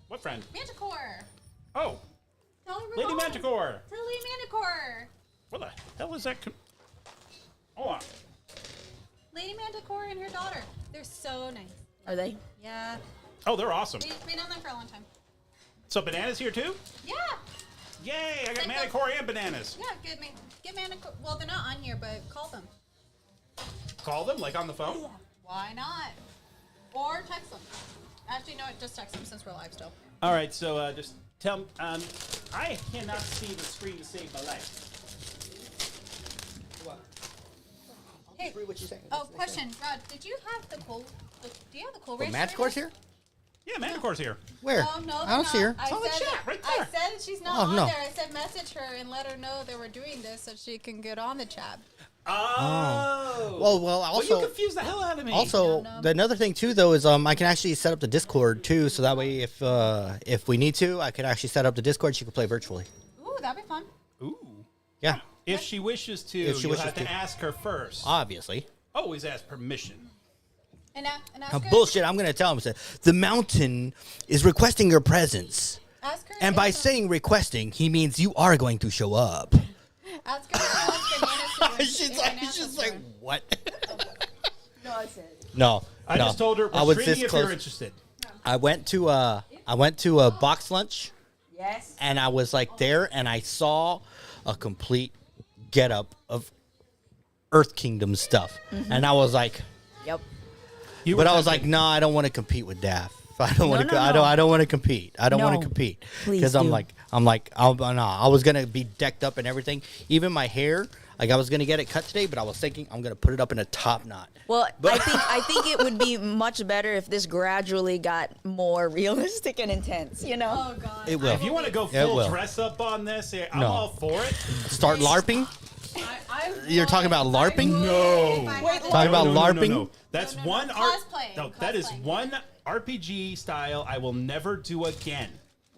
[SPEAKER 4] what friend?
[SPEAKER 3] Manticore.
[SPEAKER 4] Oh,
[SPEAKER 3] Tell her we're
[SPEAKER 4] Lady
[SPEAKER 3] calling.
[SPEAKER 4] Manticore.
[SPEAKER 3] Tell Lady Manticore.
[SPEAKER 4] What the hell is that? Hold on.
[SPEAKER 3] Lady Manticore and her daughter. They're so nice.
[SPEAKER 5] Are they?
[SPEAKER 3] Yeah.
[SPEAKER 4] Oh, they're awesome.
[SPEAKER 3] We've been on them for a long time.
[SPEAKER 4] So bananas here too?
[SPEAKER 3] Yeah.
[SPEAKER 4] Yay! I got
[SPEAKER 3] Like
[SPEAKER 4] Manticore and bananas.
[SPEAKER 3] Yeah, get Manticore. Well, they're not on here, but call them.
[SPEAKER 4] Call them like on the phone.
[SPEAKER 3] Why not? Or text them. Actually, no, just text them since we're live still.
[SPEAKER 4] All right, so just tell me. I cannot see the screen to save my life.
[SPEAKER 3] Hey.
[SPEAKER 2] What you saying?
[SPEAKER 3] Oh, question, Rod. Did you have the cool? Do you have the cool race?
[SPEAKER 2] Manticore's here?
[SPEAKER 4] Yeah, Manticore's here.
[SPEAKER 2] Where?
[SPEAKER 3] Oh no,
[SPEAKER 2] I don't see her.
[SPEAKER 3] I
[SPEAKER 4] It's on the
[SPEAKER 3] said
[SPEAKER 4] chat, right
[SPEAKER 3] I
[SPEAKER 4] there.
[SPEAKER 3] said she's not
[SPEAKER 2] Oh,
[SPEAKER 3] on
[SPEAKER 2] no.
[SPEAKER 3] there. I said message her and let her know that we're doing this so she can get on the chat.
[SPEAKER 4] Oh.
[SPEAKER 2] Well, also,
[SPEAKER 4] you confused the hell out of me.
[SPEAKER 2] also, another thing too, though, is I can actually set up the Discord too, so that way, if we need to, I could actually set up the Discord. She could play virtually.
[SPEAKER 3] Ooh, that'd be fun.
[SPEAKER 4] Ooh.
[SPEAKER 2] Yeah,
[SPEAKER 4] If she wishes to,
[SPEAKER 2] If she
[SPEAKER 4] you'll
[SPEAKER 2] wishes
[SPEAKER 4] have to
[SPEAKER 2] to.
[SPEAKER 4] ask her first.
[SPEAKER 2] obviously.
[SPEAKER 4] Always ask permission.
[SPEAKER 3] And ask her.
[SPEAKER 2] Bullshit. I'm gonna tell him. The mountain is requesting your presence,
[SPEAKER 3] Ask her.
[SPEAKER 2] and by
[SPEAKER 3] if,
[SPEAKER 2] saying requesting, he means you are going to show up.
[SPEAKER 3] ask her if she wants bananas to
[SPEAKER 2] She's
[SPEAKER 3] win
[SPEAKER 2] like,
[SPEAKER 3] bananas
[SPEAKER 2] she's
[SPEAKER 3] to
[SPEAKER 2] like,
[SPEAKER 3] win.
[SPEAKER 2] what?
[SPEAKER 5] No, I said.
[SPEAKER 2] No,
[SPEAKER 4] I
[SPEAKER 2] no.
[SPEAKER 4] just told her
[SPEAKER 2] I
[SPEAKER 4] we're
[SPEAKER 2] was
[SPEAKER 4] treating
[SPEAKER 2] this
[SPEAKER 4] if you're
[SPEAKER 2] close.
[SPEAKER 4] interested.
[SPEAKER 2] I went to a box lunch,
[SPEAKER 5] Yes.
[SPEAKER 2] and I was like there, and I saw a complete getup of Earth Kingdom stuff, and I was like,
[SPEAKER 5] Yep.
[SPEAKER 4] You
[SPEAKER 2] but
[SPEAKER 4] were
[SPEAKER 2] I was like,
[SPEAKER 4] tempted.
[SPEAKER 2] no, I don't want to compete with Daff. I don't want to.
[SPEAKER 5] no,
[SPEAKER 2] I don't want to compete. I don't want
[SPEAKER 5] No.
[SPEAKER 2] to compete
[SPEAKER 5] Please
[SPEAKER 2] because I'm
[SPEAKER 5] do.
[SPEAKER 2] like, no, I was gonna be decked up and everything. Even my hair, like I was gonna get it cut today, but I was thinking I'm gonna put it up in a top knot.
[SPEAKER 5] Well,
[SPEAKER 2] But-
[SPEAKER 5] I think it would be much better if this gradually got more realistic and intense. You know.
[SPEAKER 3] Oh God.
[SPEAKER 2] It will.
[SPEAKER 4] If you want to go
[SPEAKER 2] Yeah, it
[SPEAKER 4] full
[SPEAKER 2] will.
[SPEAKER 4] dress up on this, I'm
[SPEAKER 2] No.
[SPEAKER 4] all for it.
[SPEAKER 2] Start LARPing.
[SPEAKER 3] I
[SPEAKER 2] You're talking about LARPing?
[SPEAKER 4] No.
[SPEAKER 2] Talking about
[SPEAKER 4] No,
[SPEAKER 2] LARPing.
[SPEAKER 4] no. That's
[SPEAKER 3] No, no, no.
[SPEAKER 4] one art.
[SPEAKER 3] Cosplaying,
[SPEAKER 4] No, that is
[SPEAKER 3] cosplaying.
[SPEAKER 4] one RPG style I will never do again.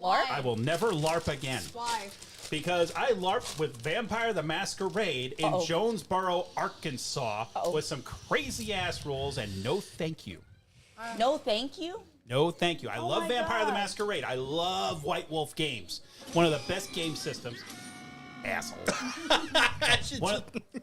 [SPEAKER 3] LARP.
[SPEAKER 4] I will never LARP again
[SPEAKER 3] Why?
[SPEAKER 4] because I LARPed with Vampire the Masquerade in Jonesboro, Arkansas, with some crazy ass rules, and no thank you.
[SPEAKER 5] No, thank you.
[SPEAKER 4] No, thank you. I love
[SPEAKER 5] my
[SPEAKER 4] Vampire the
[SPEAKER 5] God.
[SPEAKER 4] Masquerade. I love White Wolf games. One of the best game systems. Asshole.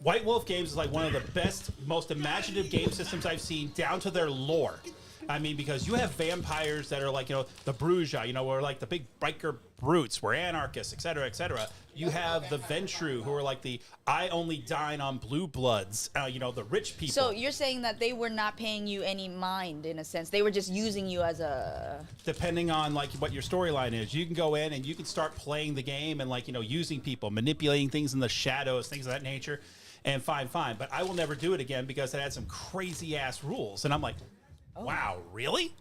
[SPEAKER 4] White Wolf games is like one of the best, most imaginative game systems I've seen, down to their lore. I mean, because you have vampires that are like, the Bruja, or like the big biker brutes, we're anarchists, et cetera, et cetera. You have the Ventru, who are like the I only dine on blue bloods, the rich people.
[SPEAKER 5] So you're saying that they were not paying you any mind in a sense. They were just using you as a.
[SPEAKER 4] Depending on like what your storyline is, you can go in and you can start playing the game and like using people, manipulating things in the shadows, things of that nature, and fine. But I will never do it again because it had some crazy ass rules, and I'm like, wow, really?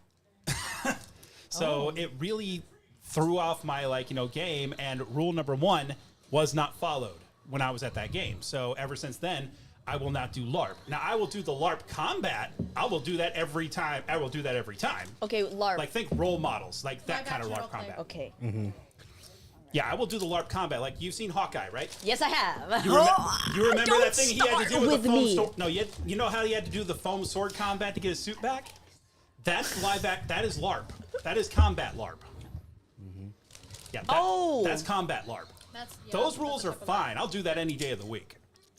[SPEAKER 4] So it really threw off my game, and rule number 1 was not followed when I was at that game. So ever since then, I will not do LARP. Now I will do the LARP combat. I will do that every time.
[SPEAKER 5] Okay, LARP.
[SPEAKER 4] Like think role models, like that
[SPEAKER 3] I
[SPEAKER 4] kind of
[SPEAKER 3] got you,
[SPEAKER 4] LARP
[SPEAKER 3] role play.
[SPEAKER 4] combat.
[SPEAKER 5] Okay.
[SPEAKER 4] Yeah, I will do the LARP combat. Like you've seen Hawkeye, right?
[SPEAKER 5] Yes, I have.
[SPEAKER 4] You remember
[SPEAKER 5] Don't
[SPEAKER 4] that thing he had to do
[SPEAKER 5] start
[SPEAKER 4] with the
[SPEAKER 5] with
[SPEAKER 4] foam
[SPEAKER 5] me.
[SPEAKER 4] sword? No, you know how he had to do the foam sword combat to get his suit back? That's live back. That is LARP. That is combat LARP. Yeah. That's combat LARP.
[SPEAKER 3] That's, yeah,
[SPEAKER 4] Those
[SPEAKER 3] that's
[SPEAKER 4] rules
[SPEAKER 3] the
[SPEAKER 4] are
[SPEAKER 3] type of
[SPEAKER 4] fine. I'll do that any day of the week.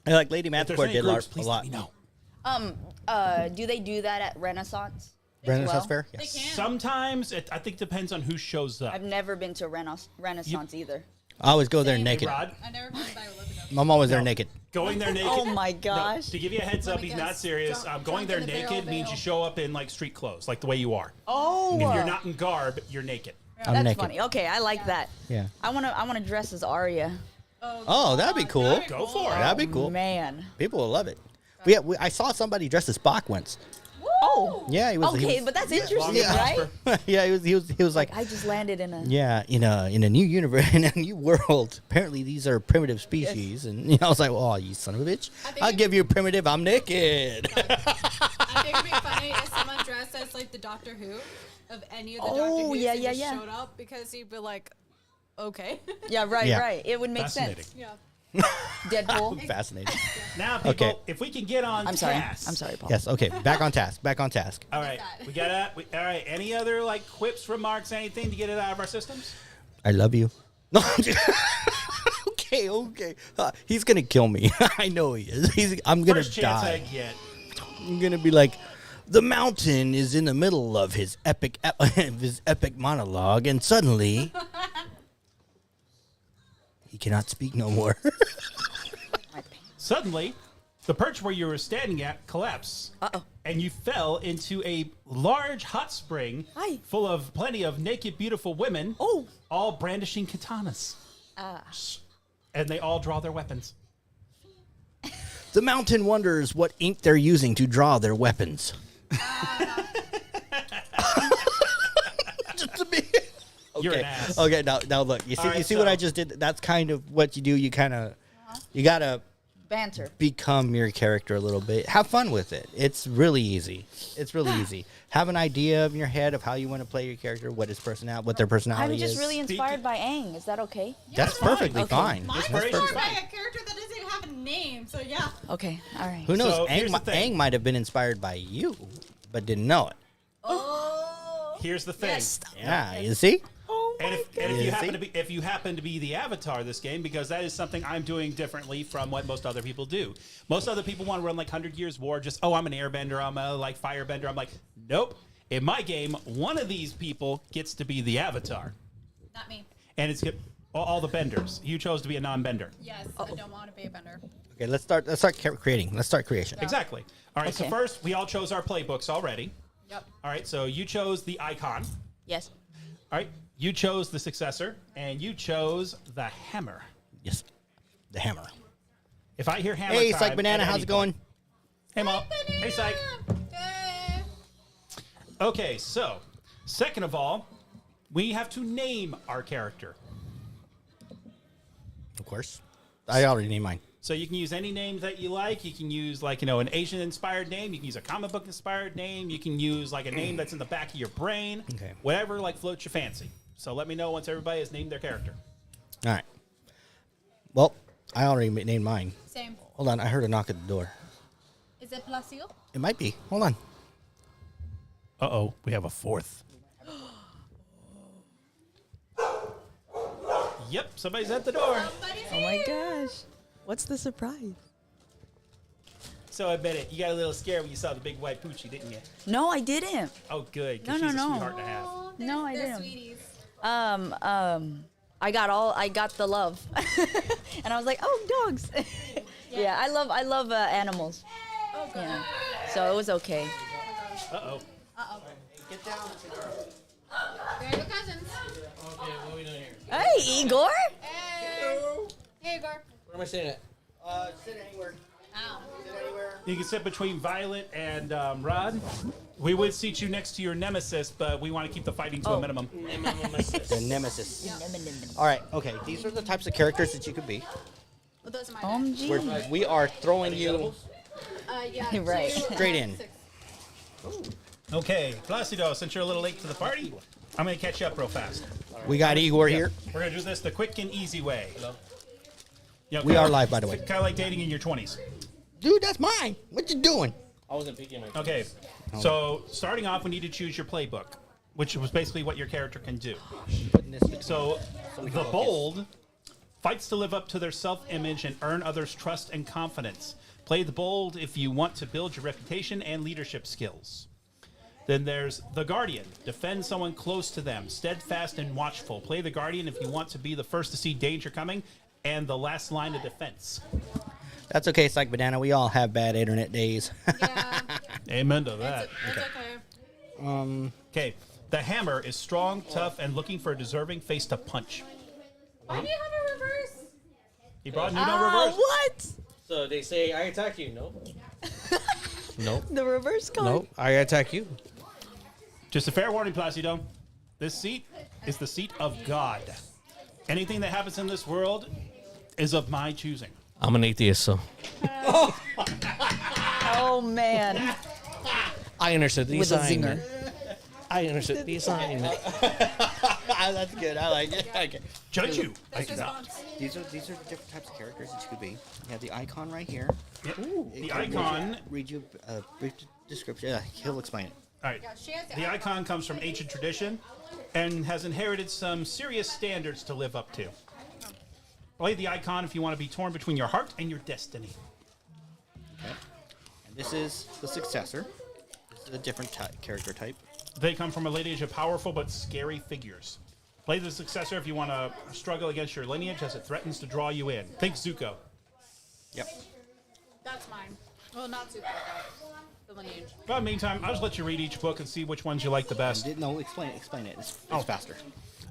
[SPEAKER 2] And like Lady
[SPEAKER 4] If there's
[SPEAKER 2] Manticore
[SPEAKER 4] any
[SPEAKER 2] did
[SPEAKER 4] groups,
[SPEAKER 2] LARP a
[SPEAKER 4] please
[SPEAKER 2] lot.
[SPEAKER 4] let me know.
[SPEAKER 5] Do they do that at Renaissance?
[SPEAKER 2] Renaissance
[SPEAKER 5] well?
[SPEAKER 2] Fair.
[SPEAKER 3] They
[SPEAKER 2] Yes.
[SPEAKER 3] can.
[SPEAKER 4] Sometimes I think depends on who shows up.
[SPEAKER 5] I've never been to Renaissance either.
[SPEAKER 2] I always go there
[SPEAKER 3] Same.
[SPEAKER 2] naked.
[SPEAKER 4] Rod,
[SPEAKER 3] I never been by Olympic.
[SPEAKER 2] My mom was there
[SPEAKER 4] No.
[SPEAKER 2] naked.
[SPEAKER 4] going there naked.
[SPEAKER 5] Oh my
[SPEAKER 4] No,
[SPEAKER 5] gosh.
[SPEAKER 4] to give you a heads up,
[SPEAKER 3] me
[SPEAKER 4] he's not
[SPEAKER 3] guess.
[SPEAKER 4] serious.
[SPEAKER 3] Drunk-
[SPEAKER 4] Going
[SPEAKER 3] drunk
[SPEAKER 4] there
[SPEAKER 3] in the barrel
[SPEAKER 4] naked means you
[SPEAKER 3] veil.
[SPEAKER 4] show up in like street clothes, like the way you are.
[SPEAKER 5] Oh,
[SPEAKER 4] If you're not in garb, you're naked.
[SPEAKER 2] I'm
[SPEAKER 5] that's
[SPEAKER 2] naked.
[SPEAKER 5] funny. Okay, I like that.
[SPEAKER 2] Yeah.
[SPEAKER 5] I wanna dress as Arya.
[SPEAKER 2] Oh, that'd be cool.
[SPEAKER 4] Go for it.
[SPEAKER 2] That'd be cool.
[SPEAKER 5] Man.
[SPEAKER 2] People will love it. I saw somebody dressed as Spock once.
[SPEAKER 5] Oh.
[SPEAKER 2] Yeah, he was.
[SPEAKER 5] Okay,
[SPEAKER 2] he
[SPEAKER 5] but that's
[SPEAKER 4] Long
[SPEAKER 5] interesting,
[SPEAKER 4] and
[SPEAKER 5] right?
[SPEAKER 4] prosper.
[SPEAKER 2] yeah, he was like,
[SPEAKER 5] I just landed in a.
[SPEAKER 2] yeah, in a new universe, in a new world. Apparently, these are primitive species, and I was like, oh, you son of a bitch!
[SPEAKER 3] I think
[SPEAKER 2] I'll
[SPEAKER 3] it-
[SPEAKER 2] give you primitive. I'm naked.
[SPEAKER 3] I think it'd be funny if someone dressed as like the Doctor Who of any of the Doctor
[SPEAKER 5] Oh,
[SPEAKER 3] Who's
[SPEAKER 5] yeah,
[SPEAKER 3] and
[SPEAKER 5] yeah,
[SPEAKER 3] just
[SPEAKER 5] yeah.
[SPEAKER 3] showed up because he'd be like, okay.
[SPEAKER 5] Yeah, right,
[SPEAKER 2] Yeah.
[SPEAKER 5] right. It would make
[SPEAKER 4] Fascinating.
[SPEAKER 5] sense.
[SPEAKER 3] Yeah.
[SPEAKER 5] Deadpool.
[SPEAKER 2] Fascinating.
[SPEAKER 4] Now, people,
[SPEAKER 2] Okay.
[SPEAKER 4] if we can get on
[SPEAKER 5] I'm sorry.
[SPEAKER 4] task.
[SPEAKER 5] I'm sorry, Paul.
[SPEAKER 2] Yes. Okay. Back on task. Back on task.
[SPEAKER 4] All right, we got all right. Any other like quips, remarks, anything to get it out of our systems?
[SPEAKER 2] I love you. No. Okay. He's gonna kill me. I know he is. I'm gonna
[SPEAKER 4] First chance I
[SPEAKER 2] die.
[SPEAKER 4] get.
[SPEAKER 2] I'm gonna be like, the mountain is in the middle of his epic monologue, and suddenly he cannot speak no more.
[SPEAKER 4] Suddenly, the perch where you were standing at collapsed.
[SPEAKER 5] Uh-oh.
[SPEAKER 4] And you fell into a large hot spring
[SPEAKER 5] Hi.
[SPEAKER 4] full of plenty of naked, beautiful women,
[SPEAKER 5] Oh.
[SPEAKER 4] all brandishing katanas. And they all draw their weapons.
[SPEAKER 2] The mountain wonders what ink they're using to draw their weapons. Just to be.
[SPEAKER 4] You're an
[SPEAKER 2] Okay.
[SPEAKER 4] ass.
[SPEAKER 2] Okay. Now look. You see.
[SPEAKER 4] All right,
[SPEAKER 2] you see what
[SPEAKER 4] so-
[SPEAKER 2] I just did. That's kind of what you do. You kind of. You gotta
[SPEAKER 5] Banter.
[SPEAKER 2] become your character a little bit. Have fun with it. It's really easy. It's really easy. Have an idea in your head of how you want to play your character, what his personality, what their personality
[SPEAKER 5] I'm just
[SPEAKER 2] is.
[SPEAKER 5] really inspired by Aang. Is that okay?
[SPEAKER 2] That's perfectly
[SPEAKER 5] Okay.
[SPEAKER 2] fine.
[SPEAKER 3] Mine's
[SPEAKER 2] That's
[SPEAKER 4] Inspiration's
[SPEAKER 3] inspired
[SPEAKER 2] perfect.
[SPEAKER 3] by
[SPEAKER 4] fine.
[SPEAKER 3] a character that doesn't even have a name, so yeah.
[SPEAKER 5] Okay. All right.
[SPEAKER 2] Who knows?
[SPEAKER 4] So, here's the thing.
[SPEAKER 2] Aang might have been inspired by you, but didn't know it.
[SPEAKER 3] Oh.
[SPEAKER 4] Here's the thing.
[SPEAKER 5] Yes.
[SPEAKER 2] Yeah, you see?
[SPEAKER 4] And if
[SPEAKER 2] You
[SPEAKER 4] you happen
[SPEAKER 2] see?
[SPEAKER 4] to be the avatar this game, because that is something I'm doing differently from what most other people do. Most other people want to run like 100 Years War, just I'm an airbender, I'm a like firebender. I'm like, nope. In my game, one of these people gets to be the avatar,
[SPEAKER 3] Not me.
[SPEAKER 4] and it's all the benders. You chose to be a non-bender.
[SPEAKER 3] Yes, I don't want to be a bender.
[SPEAKER 2] Okay, let's start creating. Let's start creation.
[SPEAKER 4] Exactly. All right. So
[SPEAKER 5] Okay.
[SPEAKER 4] first, we all chose our playbooks already.
[SPEAKER 3] Yep.
[SPEAKER 4] All right. So you chose the icon.
[SPEAKER 5] Yes.
[SPEAKER 4] All right. You chose the successor, and you chose the hammer.
[SPEAKER 2] Yes. The hammer.
[SPEAKER 4] If I hear hammer,
[SPEAKER 2] Hey,
[SPEAKER 4] time
[SPEAKER 2] Psych Banana,
[SPEAKER 4] at
[SPEAKER 2] how's
[SPEAKER 4] any
[SPEAKER 2] it going?
[SPEAKER 4] point- Hey, Mom. Hey, Psych.
[SPEAKER 3] Hey.
[SPEAKER 4] Okay, so second of all, we have to name our character.
[SPEAKER 2] Of course. I already named mine.
[SPEAKER 4] So you can use any name that you like. You can use an Asian-inspired name. You can use a comic book-inspired name. You can use like a name that's in the back of your brain.
[SPEAKER 2] Okay.
[SPEAKER 4] Whatever floats your fancy. So let me know once everybody has named their character.
[SPEAKER 2] All right. Well, I already named mine.
[SPEAKER 3] Same.
[SPEAKER 2] Hold on, I heard a knock at the door.
[SPEAKER 3] Is it Placio?
[SPEAKER 2] It might be. Hold on.
[SPEAKER 4] Uh-oh, we have a fourth. Yep, somebody's at the door.
[SPEAKER 5] Oh my gosh. What's the surprise?
[SPEAKER 4] So I bet you got a little scared when you saw the big white poochie, didn't you?
[SPEAKER 5] No, I didn't.
[SPEAKER 4] Oh, good. 'Cause
[SPEAKER 5] No,
[SPEAKER 4] she's
[SPEAKER 5] no,
[SPEAKER 4] a
[SPEAKER 5] no.
[SPEAKER 4] sweetheart to have.
[SPEAKER 5] No, I
[SPEAKER 3] They're
[SPEAKER 5] didn't.
[SPEAKER 3] sweeties.
[SPEAKER 5] I got the love, and I was like, oh, dogs. Yeah, I love animals.
[SPEAKER 3] Oh, God.
[SPEAKER 5] Yeah, so it was okay.
[SPEAKER 4] Uh-oh.
[SPEAKER 3] Uh-oh.
[SPEAKER 2] Get down.
[SPEAKER 3] They're your cousins.
[SPEAKER 6] Okay, what are we doing here?
[SPEAKER 5] Hey, Igor.
[SPEAKER 3] Hey. Hey, Igor.
[SPEAKER 6] Where am I sitting at?
[SPEAKER 2] Sit anywhere.
[SPEAKER 3] Ow.
[SPEAKER 2] Sit anywhere.
[SPEAKER 4] You can sit between Violet and Rod. We would seat you next to your nemesis, but we want to keep the fighting to a minimum.
[SPEAKER 2] The nemesis. All right. Okay. These are the types of characters that you could be.
[SPEAKER 3] Well, those are my
[SPEAKER 5] OMG.
[SPEAKER 2] We are throwing you
[SPEAKER 3] yeah.
[SPEAKER 5] Right.
[SPEAKER 2] straight in.
[SPEAKER 3] 6.
[SPEAKER 4] Okay, Placido, since you're a little late to the party, I'm going to catch you up real fast.
[SPEAKER 2] We got Igor here.
[SPEAKER 4] We're going to do this the quick and easy way.
[SPEAKER 6] Hello?
[SPEAKER 4] You know,
[SPEAKER 2] We are live, by the way.
[SPEAKER 4] Kind of like dating in your 20s.
[SPEAKER 2] Dude, that's mine. What you doing?
[SPEAKER 6] I wasn't peeking my
[SPEAKER 4] Okay, so starting off, we need to choose your playbook, which was basically what your character can do. So the bold fights to live up to their self-image and earn others' trust and confidence. Play the bold if you want to build your reputation and leadership skills. Then there's the Guardian. Defend someone close to them, steadfast and watchful. Play the Guardian if you want to be the first to see danger coming and the last line of defense.
[SPEAKER 2] That's okay, Psych Banana. We all have bad internet days.
[SPEAKER 3] Yeah.
[SPEAKER 4] Amen to that.
[SPEAKER 3] It's okay.
[SPEAKER 4] Okay, the Hammer is strong, tough, and looking for a deserving face to punch.
[SPEAKER 3] Why do you have a reverse?
[SPEAKER 4] He brought Nuno
[SPEAKER 5] Ah,
[SPEAKER 4] reverse.
[SPEAKER 5] what?
[SPEAKER 6] So they say, I attack you. No.
[SPEAKER 2] Nope.
[SPEAKER 5] The reverse card.
[SPEAKER 2] Nope. I attack you.
[SPEAKER 4] Just a fair warning, Placido. This seat is the seat of God. Anything that happens in this world is of my choosing.
[SPEAKER 6] I'm an atheist, so.
[SPEAKER 5] Oh man.
[SPEAKER 6] I understood the
[SPEAKER 5] With a
[SPEAKER 6] assignment.
[SPEAKER 5] zinger.
[SPEAKER 6] I understood the assignment.
[SPEAKER 2] That's good. I like it. Okay.
[SPEAKER 4] Joju.
[SPEAKER 3] That's response.
[SPEAKER 2] These are the different types of characters that you could be. You have the icon right here.
[SPEAKER 4] Yep.
[SPEAKER 2] It
[SPEAKER 4] The
[SPEAKER 2] can
[SPEAKER 4] icon.
[SPEAKER 2] read you a brief description. He'll explain it.
[SPEAKER 4] All right.
[SPEAKER 3] Yeah, she has
[SPEAKER 4] The icon comes from ancient tradition and has inherited some serious standards to live up to. Play the icon if you want to be torn between your heart and your destiny.
[SPEAKER 2] Okay. And this is the successor. This is a different character type.
[SPEAKER 4] They come from a lineage of powerful but scary figures. Play the successor if you want to struggle against your lineage as it threatens to draw you in. Think Zuko.
[SPEAKER 2] Yep.
[SPEAKER 3] That's mine. Well, not super. The lineage.
[SPEAKER 4] But in the meantime, I'll just let you read each book and see which ones you like the best.
[SPEAKER 2] No, explain it. It's
[SPEAKER 4] Oh.
[SPEAKER 2] faster.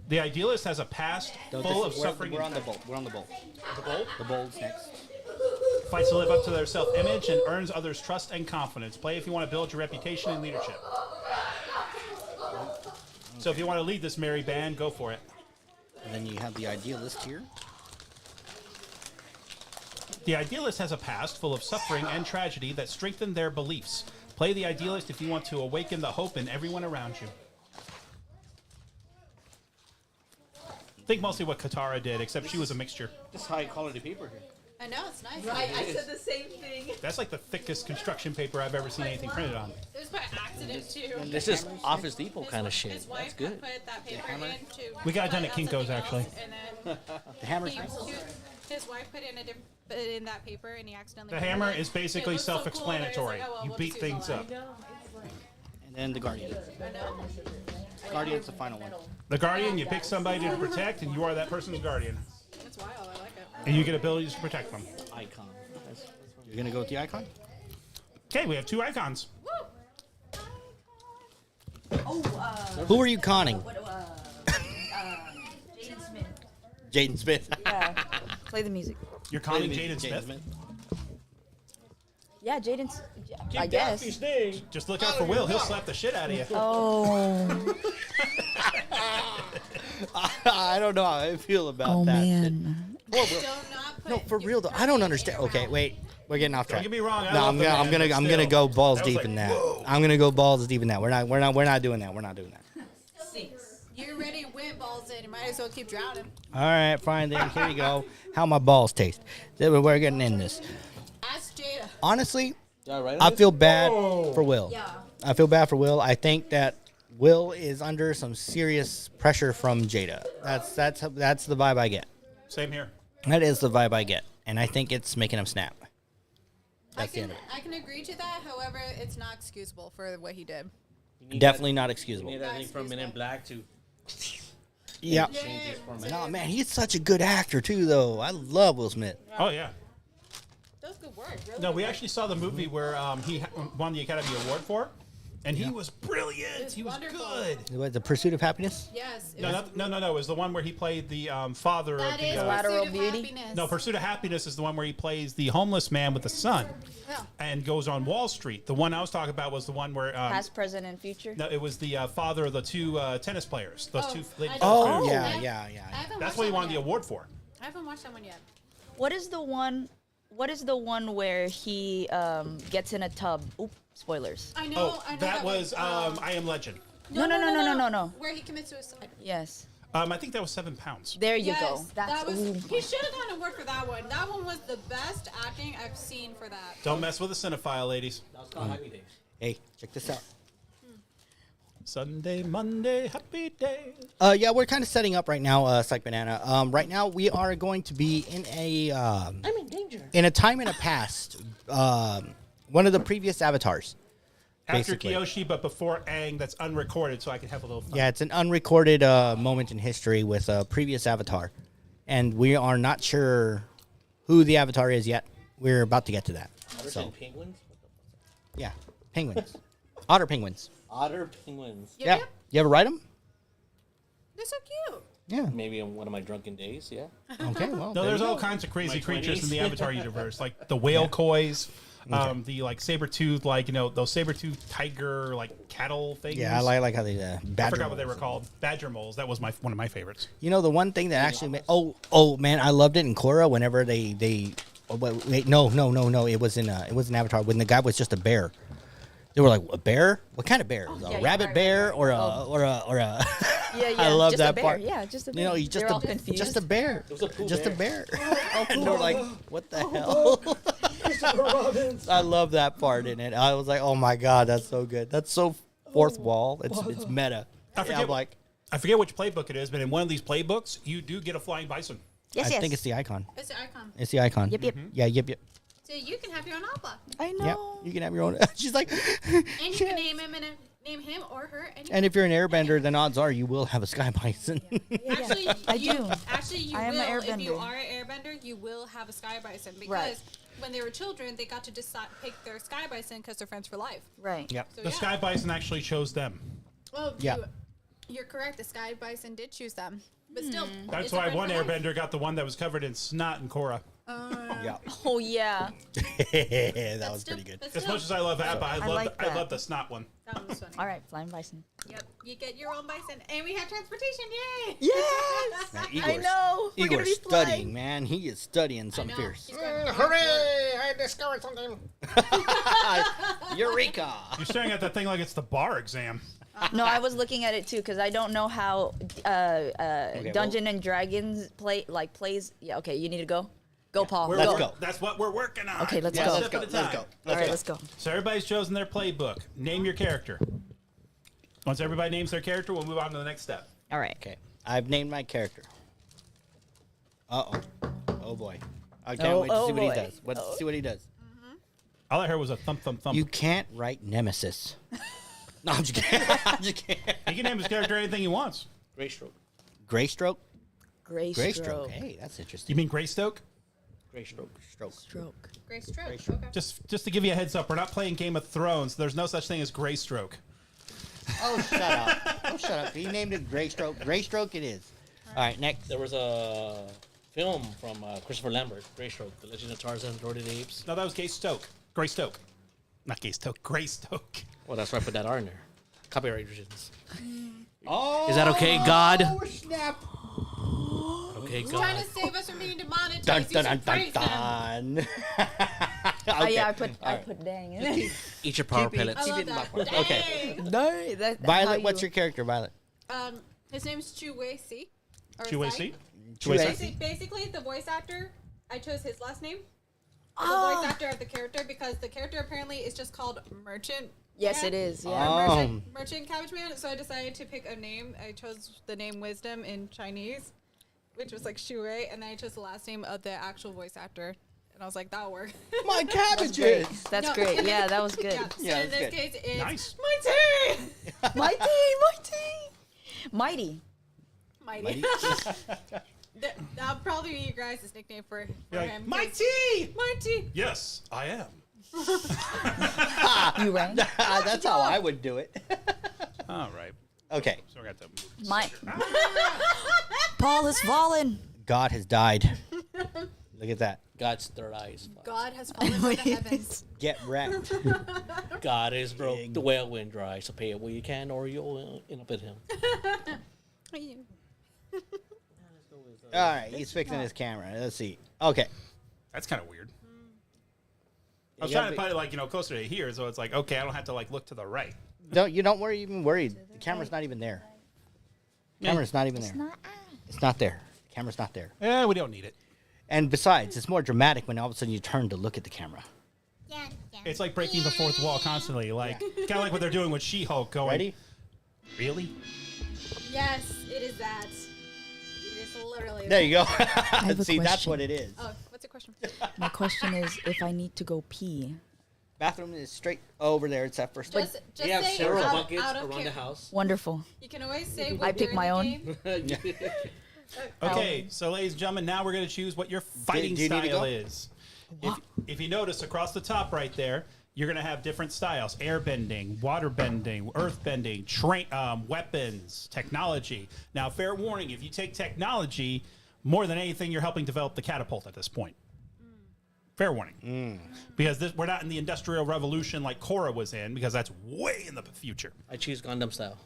[SPEAKER 4] The Idealist has a past full of suffering
[SPEAKER 2] We're
[SPEAKER 4] and
[SPEAKER 2] on the bolt. We're on the bolt.
[SPEAKER 4] The bold
[SPEAKER 2] The bolt's next.
[SPEAKER 4] fights to live up to their self-image and earns others' trust and confidence. Play if you want to build your reputation and leadership. So if you want to lead this merry band, go for it.
[SPEAKER 2] And then you have the idealist here.
[SPEAKER 4] The Idealist has a past full of suffering and tragedy that strengthen their beliefs. Play the Idealist if you want to awaken the hope in everyone around you. Think mostly what Katara did, except she was a mixture.
[SPEAKER 6] This high quality paper here.
[SPEAKER 3] I know, it's nice.
[SPEAKER 5] I said the same thing.
[SPEAKER 4] That's like the thickest construction paper I've ever seen anything printed on.
[SPEAKER 3] It was by accident, too.
[SPEAKER 6] This is Office Depot kind of shit.
[SPEAKER 3] His
[SPEAKER 6] That's
[SPEAKER 3] wife
[SPEAKER 6] good.
[SPEAKER 3] put that paper in to.
[SPEAKER 4] We got it done at
[SPEAKER 3] find out
[SPEAKER 4] Kinko's,
[SPEAKER 3] something
[SPEAKER 4] actually.
[SPEAKER 3] else, And then
[SPEAKER 2] The hammer's
[SPEAKER 3] he,
[SPEAKER 2] nice.
[SPEAKER 3] his wife put in that paper, and he accidentally.
[SPEAKER 4] The
[SPEAKER 3] put it
[SPEAKER 4] hammer
[SPEAKER 3] in.
[SPEAKER 4] is basically
[SPEAKER 3] It looks so cool, and
[SPEAKER 4] self-explanatory.
[SPEAKER 3] he's like, oh, well,
[SPEAKER 4] You
[SPEAKER 3] we'll
[SPEAKER 4] beat
[SPEAKER 3] just use
[SPEAKER 4] things
[SPEAKER 3] all
[SPEAKER 4] up.
[SPEAKER 3] that.
[SPEAKER 2] And then the guardian.
[SPEAKER 3] I know.
[SPEAKER 2] Guardian's the final one.
[SPEAKER 4] The Guardian, you pick somebody to protect, and you are that person's guardian.
[SPEAKER 3] It's wild. I like it.
[SPEAKER 4] And you get abilities to protect them.
[SPEAKER 2] Icon. You're gonna go with the icon?
[SPEAKER 4] Okay, we have two icons.
[SPEAKER 5] Oh,
[SPEAKER 2] Who are you conning?
[SPEAKER 5] Jaden Smith.
[SPEAKER 2] Jaden Smith.
[SPEAKER 5] Yeah. Play the music.
[SPEAKER 4] You're conning Jaden Smith.
[SPEAKER 5] Yeah, Jaden's. I
[SPEAKER 6] Keep
[SPEAKER 5] guess.
[SPEAKER 6] Daffy's name.
[SPEAKER 4] Just look out for Will. He'll slap the shit out of you.
[SPEAKER 5] Oh.
[SPEAKER 2] I don't know how I feel about that.
[SPEAKER 5] man.
[SPEAKER 3] Do not put
[SPEAKER 2] No, for
[SPEAKER 3] your
[SPEAKER 2] real though. I don't
[SPEAKER 3] hand
[SPEAKER 2] understand.
[SPEAKER 3] in your
[SPEAKER 2] Okay,
[SPEAKER 3] mouth.
[SPEAKER 2] wait. We're getting off track.
[SPEAKER 4] Don't get me wrong. I
[SPEAKER 2] No,
[SPEAKER 4] love
[SPEAKER 2] I'm
[SPEAKER 4] the
[SPEAKER 2] gonna, I'm
[SPEAKER 4] man,
[SPEAKER 2] gonna,
[SPEAKER 4] but
[SPEAKER 2] I'm gonna
[SPEAKER 4] still.
[SPEAKER 2] go balls
[SPEAKER 4] That was
[SPEAKER 2] deep
[SPEAKER 4] like,
[SPEAKER 2] in that.
[SPEAKER 4] whoa.
[SPEAKER 2] I'm gonna go balls deep in that. We're not doing that. We're not doing that.
[SPEAKER 3] You already went balls in. You might as well keep drowning.
[SPEAKER 2] All right, fine then. Here you go. How my balls taste. Then we're getting in this.
[SPEAKER 3] Ask Jada.
[SPEAKER 2] Honestly,
[SPEAKER 6] All right.
[SPEAKER 2] I feel bad for Will.
[SPEAKER 5] Yeah.
[SPEAKER 2] I feel bad for Will. I think that Will is under some serious pressure from Jada. That's the vibe I get.
[SPEAKER 4] Same here.
[SPEAKER 2] That is the vibe I get, and I think it's making him snap. That's the end of it.
[SPEAKER 3] I can agree to that. However, it's not excusable for what he did.
[SPEAKER 2] Definitely not
[SPEAKER 6] You
[SPEAKER 2] excusable.
[SPEAKER 6] need that thing from Men in Black to
[SPEAKER 2] Yeah.
[SPEAKER 6] change his format.
[SPEAKER 2] No, man, he's such a good actor too, though. I love Will Smith.
[SPEAKER 4] Oh, yeah.
[SPEAKER 3] That was good work. Really
[SPEAKER 4] No,
[SPEAKER 3] good
[SPEAKER 4] we
[SPEAKER 3] work.
[SPEAKER 4] actually saw the movie where he won the Academy Award for, and he was brilliant.
[SPEAKER 3] It's
[SPEAKER 4] He was
[SPEAKER 3] wonderful.
[SPEAKER 4] good.
[SPEAKER 2] What, The Pursuit of Happiness?
[SPEAKER 3] Yes. It
[SPEAKER 4] No,
[SPEAKER 3] was,
[SPEAKER 4] no. It was the one where he played the father
[SPEAKER 3] that
[SPEAKER 4] of the.
[SPEAKER 3] is
[SPEAKER 5] Collateral
[SPEAKER 3] Pursuit of
[SPEAKER 5] Beauty?
[SPEAKER 3] Happiness.
[SPEAKER 4] No, Pursuit of Happiness is the one where he plays the homeless man with the son,
[SPEAKER 3] Yeah.
[SPEAKER 4] and goes on Wall Street. The one I was talking about was the one where.
[SPEAKER 5] Past, present, and future.
[SPEAKER 4] No, it was the father of the two tennis players. Those
[SPEAKER 3] Oh,
[SPEAKER 4] two
[SPEAKER 3] I
[SPEAKER 4] ladies.
[SPEAKER 3] know.
[SPEAKER 2] Oh,
[SPEAKER 3] Oh.
[SPEAKER 2] yeah.
[SPEAKER 3] I haven't
[SPEAKER 4] That's
[SPEAKER 3] watched
[SPEAKER 4] what he
[SPEAKER 3] that
[SPEAKER 4] won
[SPEAKER 3] one
[SPEAKER 4] the
[SPEAKER 3] yet.
[SPEAKER 4] award for.
[SPEAKER 3] I haven't watched that one yet.
[SPEAKER 5] What is the one? What is the one where he gets in a tub? Oop, spoilers.
[SPEAKER 3] I know.
[SPEAKER 4] Oh,
[SPEAKER 3] I know
[SPEAKER 4] that
[SPEAKER 3] one.
[SPEAKER 4] was I Am Legend.
[SPEAKER 5] No.
[SPEAKER 3] Where he commits suicide.
[SPEAKER 5] Yes.
[SPEAKER 4] I think that was 7 pounds.
[SPEAKER 5] There you
[SPEAKER 3] Yes,
[SPEAKER 5] go.
[SPEAKER 3] that was.
[SPEAKER 5] ooh.
[SPEAKER 3] He should have gone to work for that one. That one was the best acting I've seen for that.
[SPEAKER 4] Don't mess with a cinephile, ladies.
[SPEAKER 6] That was called Happy Days.
[SPEAKER 2] Hey, check this out.
[SPEAKER 4] Sunday, Monday, happy day.
[SPEAKER 2] Yeah, we're kind of setting up right now, Psych Banana. Right now, we are going to be in a
[SPEAKER 6] I'm in danger.
[SPEAKER 2] in a time in a past. One of the previous avatars.
[SPEAKER 4] After
[SPEAKER 2] Basically.
[SPEAKER 4] Kyoshi, but before Aang, that's unrecorded, so I can have a little fun.
[SPEAKER 2] Yeah, it's an unrecorded moment in history with a previous avatar, and we are not sure who the avatar is yet. We're about to get to that.
[SPEAKER 6] Otter
[SPEAKER 2] So,
[SPEAKER 6] penguins?
[SPEAKER 2] yeah, penguins, otter penguins.
[SPEAKER 6] Otter penguins.
[SPEAKER 2] Yeah, you ever ride them?
[SPEAKER 3] They're so cute.
[SPEAKER 2] Yeah.
[SPEAKER 6] Maybe on one of my drunken days, yeah.
[SPEAKER 2] Okay. Well,
[SPEAKER 4] No,
[SPEAKER 2] there
[SPEAKER 4] there's
[SPEAKER 2] you
[SPEAKER 4] all
[SPEAKER 2] go.
[SPEAKER 4] kinds of crazy
[SPEAKER 6] My
[SPEAKER 4] creatures
[SPEAKER 6] 20s.
[SPEAKER 4] in the Avatar universe, like the whale kois, the like saber-toothed, like those saber-toothed tiger like cattle things.
[SPEAKER 2] Yeah, I like how they
[SPEAKER 4] I
[SPEAKER 2] badger.
[SPEAKER 4] forgot what they were
[SPEAKER 2] moles.
[SPEAKER 4] called. Badger moles. That was one of my favorites.
[SPEAKER 2] You know, the one thing that actually made, oh man, I loved it in Korra whenever they oh, wait, no, it was in Avatar when the guy was just a bear. They were like, a bear? What kind of bear?
[SPEAKER 5] yeah,
[SPEAKER 2] A
[SPEAKER 5] yeah,
[SPEAKER 2] rabbit
[SPEAKER 5] right,
[SPEAKER 2] bear
[SPEAKER 5] right,
[SPEAKER 2] or
[SPEAKER 5] right.
[SPEAKER 2] a
[SPEAKER 5] Yeah,
[SPEAKER 2] I love
[SPEAKER 5] just
[SPEAKER 2] that
[SPEAKER 5] a bear.
[SPEAKER 2] part.
[SPEAKER 5] Yeah, just a bear.
[SPEAKER 2] You know, he's
[SPEAKER 5] They're all confused.
[SPEAKER 2] just a bear.
[SPEAKER 6] It was a Pooh
[SPEAKER 2] Just a
[SPEAKER 6] bear.
[SPEAKER 2] bear. And they're like, what the hell? I love that part in it. I was like, oh my god, that's so good. That's so fourth wall. It's meta.
[SPEAKER 4] I forget,
[SPEAKER 2] I'm like,
[SPEAKER 4] I forget which playbook it is, but in one of these playbooks, you do get a flying bison.
[SPEAKER 5] Yes,
[SPEAKER 2] I
[SPEAKER 5] yes.
[SPEAKER 2] think it's the icon.
[SPEAKER 3] It's the icon.
[SPEAKER 2] It's the icon.
[SPEAKER 5] Yep, yep.
[SPEAKER 2] Yeah, yep.
[SPEAKER 3] So you can have your own outlaw.
[SPEAKER 5] I
[SPEAKER 2] Yep.
[SPEAKER 5] know.
[SPEAKER 2] You can have your own. She's like,
[SPEAKER 3] And you can name him or her.
[SPEAKER 2] and if you're an airbender, then odds are you will have a sky bison.
[SPEAKER 3] Actually,
[SPEAKER 5] I do.
[SPEAKER 3] Actually, you
[SPEAKER 5] I am
[SPEAKER 3] will.
[SPEAKER 5] an
[SPEAKER 3] If you
[SPEAKER 5] airbender.
[SPEAKER 3] are an airbender, you will have a sky bison because
[SPEAKER 5] Right.
[SPEAKER 3] when they were children, they got to decide pick their sky bison because they're friends for life.
[SPEAKER 5] Right.
[SPEAKER 2] Yep.
[SPEAKER 3] So,
[SPEAKER 4] The sky bison actually chose them.
[SPEAKER 3] Well,
[SPEAKER 2] Yeah.
[SPEAKER 3] you're correct. The sky bison did choose them, but still,
[SPEAKER 4] That's
[SPEAKER 3] it's a
[SPEAKER 4] why
[SPEAKER 3] friend
[SPEAKER 4] one
[SPEAKER 3] for life.
[SPEAKER 4] airbender got the one that was covered in snot and Korra.
[SPEAKER 2] Yeah.
[SPEAKER 5] Oh yeah.
[SPEAKER 2] That was
[SPEAKER 3] Still-
[SPEAKER 2] pretty good.
[SPEAKER 3] but
[SPEAKER 4] As
[SPEAKER 3] still,
[SPEAKER 4] much as I love that, but I
[SPEAKER 5] like that.
[SPEAKER 4] love the snot one.
[SPEAKER 3] that one was funny.
[SPEAKER 5] All right, flying bison.
[SPEAKER 3] Yep, you get your own bison, and we have transportation. Yay!
[SPEAKER 5] Yes.
[SPEAKER 2] Man,
[SPEAKER 5] I know. We're gonna
[SPEAKER 2] Igor's
[SPEAKER 5] be
[SPEAKER 2] studying,
[SPEAKER 5] flying.
[SPEAKER 2] man. He is studying
[SPEAKER 3] I
[SPEAKER 2] something
[SPEAKER 3] know.
[SPEAKER 2] fierce.
[SPEAKER 3] He's going to
[SPEAKER 2] Hooray! I discovered something. Eureka!
[SPEAKER 4] You're staring at that thing like it's the bar exam.
[SPEAKER 5] No, I was looking at it too because I don't know how
[SPEAKER 2] well-
[SPEAKER 5] Dungeon and Dragons plays. Yeah. Okay, you need to go. Go, Paul.
[SPEAKER 2] Let's
[SPEAKER 5] go.
[SPEAKER 2] go.
[SPEAKER 4] That's what we're working on.
[SPEAKER 5] Okay, let's
[SPEAKER 2] Yeah,
[SPEAKER 5] go.
[SPEAKER 2] let's
[SPEAKER 4] Step
[SPEAKER 2] go.
[SPEAKER 4] at a
[SPEAKER 2] Let's
[SPEAKER 4] time.
[SPEAKER 2] go.
[SPEAKER 5] All right, let's go.
[SPEAKER 4] So everybody's chosen their playbook. Name your character. Once everybody names their character, we'll move on to the next step.
[SPEAKER 5] All right.
[SPEAKER 2] Okay, I've named my character. Uh-oh. Oh, boy. I can't
[SPEAKER 5] Oh,
[SPEAKER 2] wait to see
[SPEAKER 5] oh,
[SPEAKER 2] what he
[SPEAKER 5] boy.
[SPEAKER 2] does. Let's see what he does.
[SPEAKER 4] All I heard was a thump, thump, thump.
[SPEAKER 2] You can't write Nemesis. No, I'm just kidding. I'm just kidding.
[SPEAKER 4] He can name his character anything he wants.
[SPEAKER 6] Gray stroke.
[SPEAKER 2] Graystroke?
[SPEAKER 5] Gray
[SPEAKER 2] Graystroke.
[SPEAKER 5] stroke.
[SPEAKER 2] Hey, that's
[SPEAKER 4] You
[SPEAKER 2] interesting.
[SPEAKER 4] mean Greystoke?
[SPEAKER 6] Gray stroke.
[SPEAKER 2] Stroke.
[SPEAKER 5] Stroke.
[SPEAKER 3] Gray stroke.
[SPEAKER 2] Gray stroke.
[SPEAKER 3] Okay.
[SPEAKER 4] Just to give you a heads up, we're not playing Game of Thrones. There's no such thing as Greystroke.
[SPEAKER 2] Oh, shut up. Oh, shut up. He named it Graystroke. Graystroke it is. All right, next.
[SPEAKER 6] There was a film from Christopher Lambert, Gray Stroke, The Legend of Tarzan, Lord of the Apes.
[SPEAKER 4] No, that was Greystoke. Greystoke. Not Greystoke. Greystoke.
[SPEAKER 6] Well, that's why I put that R in there. Copyright reasons.
[SPEAKER 2] Oh,
[SPEAKER 6] Is that okay, God?
[SPEAKER 2] snap.
[SPEAKER 6] Okay,
[SPEAKER 3] He's
[SPEAKER 6] God.
[SPEAKER 3] trying to save us from being demonetized.
[SPEAKER 2] Dun,
[SPEAKER 3] You
[SPEAKER 2] dun,
[SPEAKER 3] should
[SPEAKER 2] dun,
[SPEAKER 3] praise him.
[SPEAKER 2] dun.
[SPEAKER 5] Oh
[SPEAKER 2] Okay.
[SPEAKER 5] yeah, I
[SPEAKER 2] All right.
[SPEAKER 5] put dang in it.
[SPEAKER 6] Eat your power
[SPEAKER 2] Keep it-
[SPEAKER 6] pellets.
[SPEAKER 3] I
[SPEAKER 2] keep
[SPEAKER 3] love
[SPEAKER 2] it in my
[SPEAKER 3] that.
[SPEAKER 2] part. Okay.
[SPEAKER 3] Dang.
[SPEAKER 5] No, that's how
[SPEAKER 2] Violet,
[SPEAKER 5] you-
[SPEAKER 2] what's your character, Violet?
[SPEAKER 3] His name's Chu Wei Si. or
[SPEAKER 4] Chu-Wei
[SPEAKER 3] Sai.
[SPEAKER 4] Si?
[SPEAKER 2] Chu-Wei
[SPEAKER 4] Chu-Wei
[SPEAKER 2] Si.
[SPEAKER 4] Si?
[SPEAKER 3] Basically, the voice actor, I chose his last name. The
[SPEAKER 5] Oh.
[SPEAKER 3] voice actor of the character, because the character apparently is just called Merchant.
[SPEAKER 5] Yes,
[SPEAKER 3] Man.
[SPEAKER 5] it is.
[SPEAKER 3] Or
[SPEAKER 5] Yeah.
[SPEAKER 2] Oh.
[SPEAKER 3] Merchant Cabbage Man. So I decided to pick a name. I chose the name Wisdom in Chinese, which was like Shu Wei, and then I chose the last name of the actual voice actor. And I was like, that'll work.
[SPEAKER 2] My cabbages.
[SPEAKER 5] That's
[SPEAKER 3] No.
[SPEAKER 5] great. Yeah, that was good.
[SPEAKER 3] Yeah, so
[SPEAKER 2] Yeah,
[SPEAKER 3] in
[SPEAKER 2] that's
[SPEAKER 3] this
[SPEAKER 2] good.
[SPEAKER 3] case, it's
[SPEAKER 4] Nice.
[SPEAKER 3] Mighty!
[SPEAKER 5] Mighty.
[SPEAKER 3] Mighty. That'll probably be your guys' nickname for
[SPEAKER 4] You're
[SPEAKER 3] him.
[SPEAKER 4] like, Mighty!
[SPEAKER 3] Mighty!
[SPEAKER 4] Yes, I am.
[SPEAKER 5] You rang.
[SPEAKER 2] That's how I would do it.
[SPEAKER 4] All right.
[SPEAKER 2] Okay.
[SPEAKER 4] So I got to move.
[SPEAKER 5] My Paul has fallen.
[SPEAKER 2] God has died. Look at that.
[SPEAKER 6] God's third eyes.
[SPEAKER 3] God has fallen from the heavens.
[SPEAKER 2] Get wrecked.
[SPEAKER 6] God is broke. The well went dry. So pay it where you can, or you'll end up at him.
[SPEAKER 2] All right, he's fixing his camera. Let's see. Okay.
[SPEAKER 4] That's kind of weird. I was
[SPEAKER 2] You gotta
[SPEAKER 4] trying to put it like, closer to here, so it's like, okay, I don't have to like look to the right.
[SPEAKER 2] Don't worry. Even worried. The camera's not even there. Camera's not even there. It's not there. The camera's not there.
[SPEAKER 4] Yeah, we don't need it.
[SPEAKER 2] And besides, it's more dramatic when all of a sudden you turn to look at the camera.
[SPEAKER 4] It's like breaking the fourth wall constantly, like kind of like what they're doing with She-Hulk. Going,
[SPEAKER 2] Ready?
[SPEAKER 4] Really?
[SPEAKER 3] Yes, it is that. It is literally
[SPEAKER 2] There you go.
[SPEAKER 5] have a
[SPEAKER 2] See, that's
[SPEAKER 5] question.
[SPEAKER 2] what it is.
[SPEAKER 3] Oh, what's the question?
[SPEAKER 5] My question is, if I need to go pee.
[SPEAKER 2] Bathroom is straight over there. It's that first.
[SPEAKER 3] Just
[SPEAKER 6] We have
[SPEAKER 3] say
[SPEAKER 6] several
[SPEAKER 3] out,
[SPEAKER 6] buckets
[SPEAKER 3] out of
[SPEAKER 6] around the
[SPEAKER 3] care.
[SPEAKER 6] house.
[SPEAKER 5] Wonderful.
[SPEAKER 3] You can always say
[SPEAKER 5] I pick my own.
[SPEAKER 4] Okay, so ladies and gentlemen, now we're going to choose what your fighting
[SPEAKER 2] do you need to
[SPEAKER 4] style
[SPEAKER 2] go?
[SPEAKER 4] is. If you notice across the top right there, you're going to have different styles: airbending, waterbending, earthbending, weapons, technology. Now, fair warning: if you take technology, more than anything, you're helping develop the catapult at this point. Fair warning, because we're not in the Industrial Revolution like Korra was in, because that's way in the future.
[SPEAKER 6] I choose Gundam style.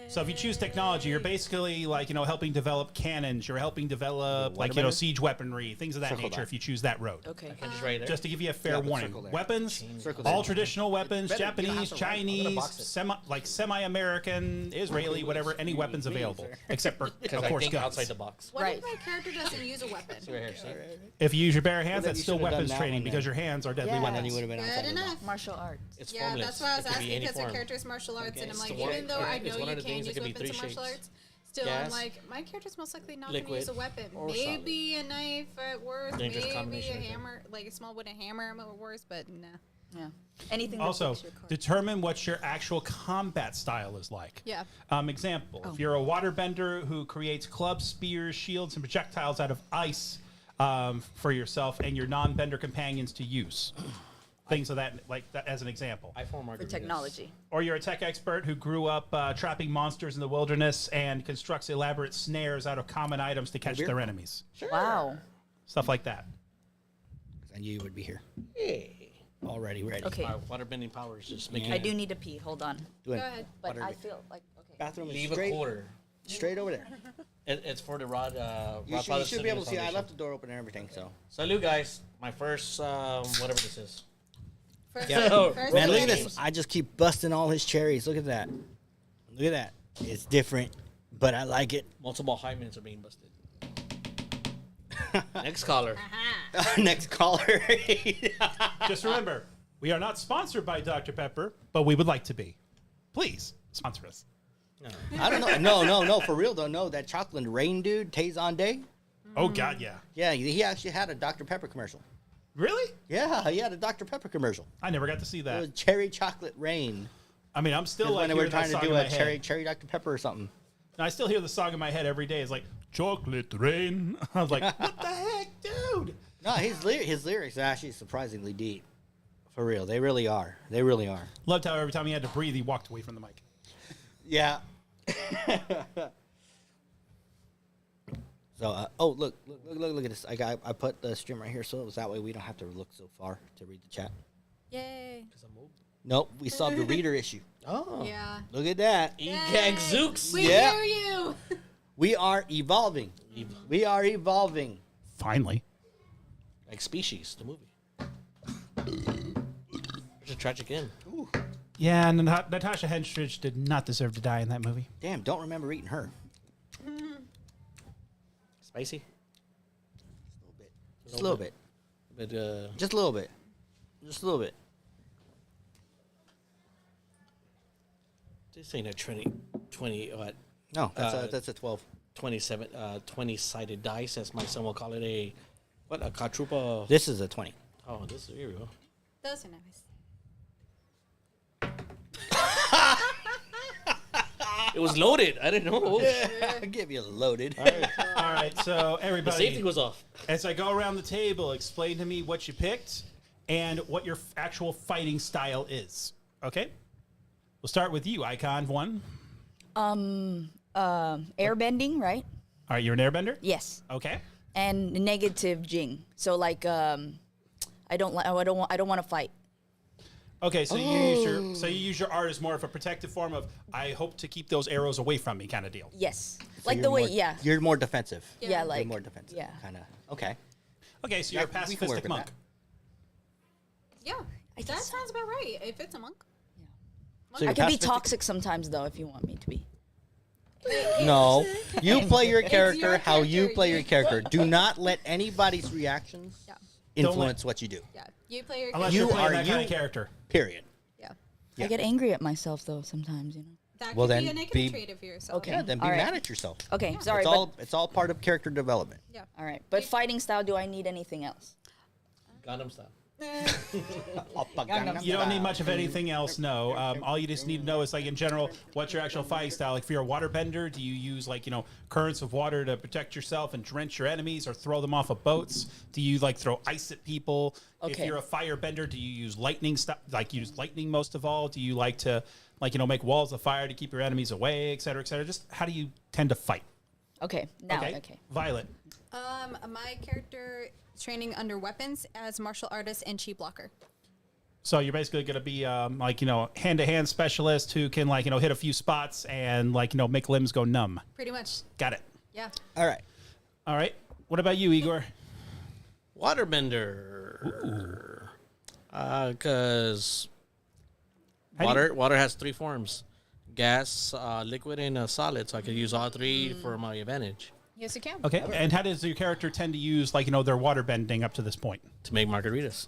[SPEAKER 4] So if you choose technology, you're basically like, helping develop cannons. You're helping develop like, siege weaponry, things of that
[SPEAKER 2] Circle
[SPEAKER 4] nature
[SPEAKER 2] that.
[SPEAKER 4] if you choose that road.
[SPEAKER 5] Okay.
[SPEAKER 6] I can just write there.
[SPEAKER 4] Just to give you a fair
[SPEAKER 2] Yeah, but
[SPEAKER 4] warning.
[SPEAKER 2] circle there.
[SPEAKER 4] Weapons,
[SPEAKER 2] Circle
[SPEAKER 4] all
[SPEAKER 2] there.
[SPEAKER 4] traditional weapons,
[SPEAKER 2] Better, you don't
[SPEAKER 4] Japanese,
[SPEAKER 2] have to write. I'm gonna
[SPEAKER 4] Chinese,
[SPEAKER 2] box it.
[SPEAKER 4] semi-American, Israeli, whatever, any weapons available. Except for,
[SPEAKER 6] Because
[SPEAKER 4] of
[SPEAKER 6] I
[SPEAKER 4] course,
[SPEAKER 6] think
[SPEAKER 4] guns.
[SPEAKER 6] outside the box.
[SPEAKER 3] What
[SPEAKER 5] Right.
[SPEAKER 3] if my character doesn't use a weapon?
[SPEAKER 6] See right here, see?
[SPEAKER 4] If you use your bare hands,
[SPEAKER 2] Well, then
[SPEAKER 4] that's
[SPEAKER 2] you
[SPEAKER 4] still
[SPEAKER 2] should've done
[SPEAKER 4] weapons
[SPEAKER 2] that
[SPEAKER 4] training
[SPEAKER 2] one
[SPEAKER 4] because
[SPEAKER 2] then.
[SPEAKER 4] your hands are deadly
[SPEAKER 5] Yeah.
[SPEAKER 2] And then
[SPEAKER 4] weapons.
[SPEAKER 2] you would have been
[SPEAKER 3] Good
[SPEAKER 2] outside the box.
[SPEAKER 3] enough.
[SPEAKER 5] Martial arts.
[SPEAKER 6] It's
[SPEAKER 3] Yeah,
[SPEAKER 6] formless.
[SPEAKER 3] that's why I was
[SPEAKER 6] It could be
[SPEAKER 3] asking
[SPEAKER 6] any
[SPEAKER 3] because the
[SPEAKER 6] form.
[SPEAKER 3] character's martial arts, and I'm
[SPEAKER 6] It's
[SPEAKER 3] like,
[SPEAKER 6] the one-
[SPEAKER 3] even though I
[SPEAKER 6] it's
[SPEAKER 3] know
[SPEAKER 6] one
[SPEAKER 3] you
[SPEAKER 6] of the
[SPEAKER 3] can
[SPEAKER 6] things
[SPEAKER 3] use
[SPEAKER 6] that could be
[SPEAKER 3] weapons in
[SPEAKER 6] three
[SPEAKER 3] martial
[SPEAKER 6] shapes.
[SPEAKER 3] arts, still I'm
[SPEAKER 6] Gas,
[SPEAKER 3] like, my character's most likely not going to
[SPEAKER 6] liquid,
[SPEAKER 3] use a weapon.
[SPEAKER 6] or
[SPEAKER 3] Maybe a knife at worst,
[SPEAKER 6] Dangerous
[SPEAKER 3] maybe a
[SPEAKER 6] combination, I think.
[SPEAKER 3] hammer, like a small wooden hammer at worst, but nah.
[SPEAKER 5] Yeah. Anything that
[SPEAKER 4] Also,
[SPEAKER 5] fits your car.
[SPEAKER 4] determine what your actual combat style is like.
[SPEAKER 3] Yeah.
[SPEAKER 4] Example, if you're a waterbender who creates clubs, spears, shields, and projectiles out of ice for yourself and your non-bender companions to use. Things of that, like that as an example.
[SPEAKER 6] I form
[SPEAKER 5] For
[SPEAKER 6] margaritas.
[SPEAKER 5] technology.
[SPEAKER 4] Or you're a tech expert who grew up trapping monsters in the wilderness and constructs elaborate snares out of common items to catch
[SPEAKER 2] beer?
[SPEAKER 4] their enemies.
[SPEAKER 5] Wow.
[SPEAKER 4] Stuff like that.
[SPEAKER 2] I knew you would be here.
[SPEAKER 6] Hey.
[SPEAKER 2] Already ready.
[SPEAKER 5] Okay.
[SPEAKER 6] My waterbending powers just make
[SPEAKER 5] I
[SPEAKER 6] it.
[SPEAKER 5] do need to pee. Hold on.
[SPEAKER 2] Doing
[SPEAKER 3] Go ahead.
[SPEAKER 5] But
[SPEAKER 2] water-
[SPEAKER 5] I feel like, okay.
[SPEAKER 2] bathroom is
[SPEAKER 6] Leave
[SPEAKER 2] straight,
[SPEAKER 6] a quarter.
[SPEAKER 2] straight over there.
[SPEAKER 6] It's for the Rod.
[SPEAKER 2] You
[SPEAKER 6] Rod
[SPEAKER 2] should
[SPEAKER 6] Brothers
[SPEAKER 2] be able to see. I
[SPEAKER 6] Foundation.
[SPEAKER 2] left the door open and everything. So
[SPEAKER 6] Salute, guys. My first, whatever this is.
[SPEAKER 3] First,
[SPEAKER 2] Yeah.
[SPEAKER 3] first
[SPEAKER 2] man, look at
[SPEAKER 3] game.
[SPEAKER 2] this. I just keep busting all his cherries. Look at that. Look at that. It's different, but I like it.
[SPEAKER 6] Multiple hymens are being busted. Next caller.
[SPEAKER 2] Next caller.
[SPEAKER 4] Just remember, we are not sponsored by Dr. Pepper, but we would like to be. Please sponsor us.
[SPEAKER 6] No.
[SPEAKER 2] I don't know. No. For real though. No, that chocolate rain dude, Tazon Day.
[SPEAKER 4] Oh God, yeah.
[SPEAKER 2] Yeah, he actually had a Dr. Pepper commercial.
[SPEAKER 4] Really?
[SPEAKER 2] Yeah, he had a Dr. Pepper commercial.
[SPEAKER 4] I never got to see
[SPEAKER 2] It was
[SPEAKER 4] that.
[SPEAKER 2] cherry chocolate rain.
[SPEAKER 4] I mean, I'm still
[SPEAKER 2] Because
[SPEAKER 4] like
[SPEAKER 2] when they were
[SPEAKER 4] hearing that
[SPEAKER 2] trying to
[SPEAKER 4] song
[SPEAKER 2] do
[SPEAKER 4] in
[SPEAKER 2] a
[SPEAKER 4] my head.
[SPEAKER 2] cherry Dr. Pepper or something.
[SPEAKER 4] And I still hear the song in my head every day. It's like chocolate rain. I was like, what the heck, dude?
[SPEAKER 2] No, his lyrics are actually surprisingly deep. For real, they really are. They really are.
[SPEAKER 4] Loved how every time he had to breathe, he walked away from the mic.
[SPEAKER 2] Yeah. So, look at this. I put the stream right here, so it was that way we don't have to look so far to read the chat.
[SPEAKER 3] Yay.
[SPEAKER 2] Nope, we solved the reader issue.
[SPEAKER 6] Oh.
[SPEAKER 3] Yeah.
[SPEAKER 2] Look at that.
[SPEAKER 6] E-Gang Zooks.
[SPEAKER 3] We
[SPEAKER 2] Yeah.
[SPEAKER 3] hear you.
[SPEAKER 2] We are evolving. We are evolving.
[SPEAKER 4] Finally.
[SPEAKER 6] Like Species, the movie. There's a tragic end.
[SPEAKER 4] Yeah, and Natasha Henstridge did not deserve to die in that movie.
[SPEAKER 2] Damn, don't remember eating her.
[SPEAKER 6] Spicy.
[SPEAKER 2] Just a little bit.
[SPEAKER 6] But
[SPEAKER 2] Just a little bit. Just a little bit.
[SPEAKER 6] this ain't a 20 what?
[SPEAKER 2] No, that's a 12.
[SPEAKER 6] 20-sided dice, as my son will call it. A quadruple.
[SPEAKER 2] This is a 20.
[SPEAKER 6] Oh, this here we go.
[SPEAKER 3] Those are nice.
[SPEAKER 6] It was loaded. I didn't know.
[SPEAKER 2] I'll give you loaded.
[SPEAKER 4] All right, so
[SPEAKER 6] The
[SPEAKER 4] everybody,
[SPEAKER 6] safety was off.
[SPEAKER 4] as I go around the table, explain to me what you picked and what your actual fighting style is. Okay? We'll start with you, Icon 1.
[SPEAKER 5] Airbending, right?
[SPEAKER 4] All right, you're an airbender?
[SPEAKER 5] Yes.
[SPEAKER 4] Okay.
[SPEAKER 5] And negative Jing. So like, I don't want to fight.
[SPEAKER 4] Okay, so you use your art as more of a protective form of I hope to keep those arrows away from me kind of deal.
[SPEAKER 5] Yes.
[SPEAKER 2] So
[SPEAKER 5] Like
[SPEAKER 2] you're
[SPEAKER 5] the way,
[SPEAKER 2] more-
[SPEAKER 5] yeah.
[SPEAKER 2] You're more defensive.
[SPEAKER 5] Yeah, like.
[SPEAKER 2] You're more defensive.
[SPEAKER 5] Yeah.
[SPEAKER 2] Kind of. Okay.
[SPEAKER 4] Okay, so you're a
[SPEAKER 2] Yeah, we can work
[SPEAKER 4] pacifistic
[SPEAKER 2] with
[SPEAKER 4] monk.
[SPEAKER 2] that.
[SPEAKER 3] Yeah. That
[SPEAKER 5] guess so.
[SPEAKER 3] sounds about right. If it's a monk.
[SPEAKER 2] So you're
[SPEAKER 5] I can be
[SPEAKER 2] pacifistic?
[SPEAKER 5] toxic sometimes though if you want me to be.
[SPEAKER 2] No, you play your character
[SPEAKER 3] your
[SPEAKER 2] how you
[SPEAKER 3] character.
[SPEAKER 2] play your character. Do not let anybody's reactions
[SPEAKER 3] Yeah.
[SPEAKER 2] influence what you do.
[SPEAKER 3] Yeah. You play your
[SPEAKER 4] Unless
[SPEAKER 3] character.
[SPEAKER 4] you're
[SPEAKER 2] You
[SPEAKER 4] playing
[SPEAKER 2] are
[SPEAKER 4] that kind of
[SPEAKER 2] you.
[SPEAKER 4] character.
[SPEAKER 2] Period.
[SPEAKER 3] Yeah.
[SPEAKER 2] Yeah.
[SPEAKER 5] I get angry at myself though sometimes, you know.
[SPEAKER 3] That
[SPEAKER 2] Well,
[SPEAKER 3] could
[SPEAKER 2] then
[SPEAKER 3] be a negative
[SPEAKER 2] be-
[SPEAKER 3] trait for yourself.
[SPEAKER 5] Okay.
[SPEAKER 2] Yeah, then be
[SPEAKER 5] All right.
[SPEAKER 2] mad at yourself.
[SPEAKER 5] Okay, sorry,
[SPEAKER 2] It's all part of character development.
[SPEAKER 3] Yeah.
[SPEAKER 5] all right. But fighting style, do I need anything else?
[SPEAKER 6] Gundam style.
[SPEAKER 4] You don't need much of anything else, no. All you just need to know is, like, in general, what's your actual fighting style? Like, if you're a waterbender, do you use, like, currents of water to protect yourself and drench your enemies or throw them off of boats? Do you, like, throw ice at people? If
[SPEAKER 5] Okay.
[SPEAKER 4] you're a firebender, do you use lightning stuff? Like, use lightning most of all? Do you like to, like, make walls of fire to keep your enemies away, et cetera, et cetera? Just how do you tend to fight?
[SPEAKER 5] Okay, now, okay.
[SPEAKER 4] Violet.
[SPEAKER 3] My character training under weapons as martial artist and chi blocker.
[SPEAKER 4] So you're basically going to be like, hand-to-hand specialist who can like, hit a few spots and like, make limbs go numb.
[SPEAKER 3] Pretty much.
[SPEAKER 4] Got it.
[SPEAKER 3] Yeah.
[SPEAKER 2] All right.
[SPEAKER 4] All right. What about you, Igor?
[SPEAKER 6] Waterbender. Because
[SPEAKER 4] How do you-
[SPEAKER 6] water has 3 forms: gas, liquid, and solid. So I could use all 3 for my advantage
[SPEAKER 3] Yes, you can.
[SPEAKER 4] Okay. And how does your character tend to use like, their water bending up to this point?
[SPEAKER 6] to make margaritas.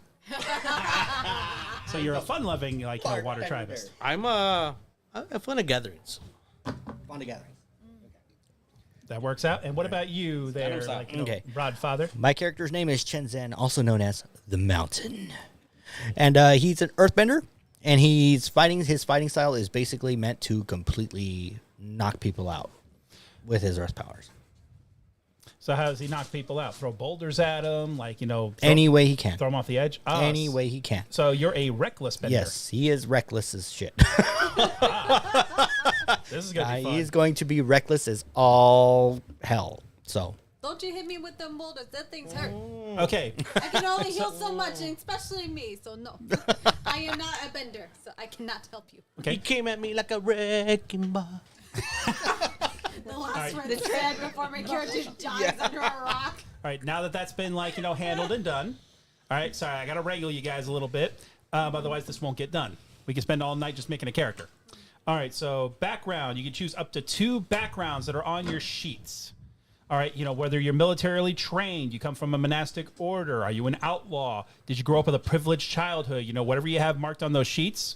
[SPEAKER 4] So you're a fun-loving like, water tribist.
[SPEAKER 6] I'm I have fun at gatherings.
[SPEAKER 2] Fun together.
[SPEAKER 4] That works out. And what about you there, like,
[SPEAKER 2] Okay.
[SPEAKER 4] Broadfather?
[SPEAKER 2] My character's name is Shenzhen, also known as the Mountain, and he's an Earthbender. And his fighting style is basically meant to completely knock people out with his Earth powers.
[SPEAKER 4] So how does he knock people out? Throw boulders at them, like,
[SPEAKER 2] Any way he can.
[SPEAKER 4] throw them off the edge? Ah,
[SPEAKER 2] Any way he can.
[SPEAKER 4] So you're a reckless bender.
[SPEAKER 2] Yes, he is reckless as shit.
[SPEAKER 4] This is going to be fun.
[SPEAKER 2] He is going to be reckless as all hell. So,
[SPEAKER 3] Don't you hit me with them boulders. That thing's hurt.
[SPEAKER 4] Okay.
[SPEAKER 3] I can only heal so much, and especially me. So no, I am not a bender, so I cannot help you.
[SPEAKER 4] Okay.
[SPEAKER 6] He came at me like a wrecking ball.
[SPEAKER 3] The last word said before my character dies under a rock.
[SPEAKER 4] All right. Now that that's been like, handled and done. All right. Sorry, I got to wrangle you guys a little bit. Otherwise, this won't get done. We can spend all night just making a character. All right. So background, you can choose up to 2 backgrounds that are on your sheets. All right, whether you're militarily trained, you come from a monastic order, are you an outlaw? Did you grow up with a privileged childhood? Whatever you have marked on those sheets,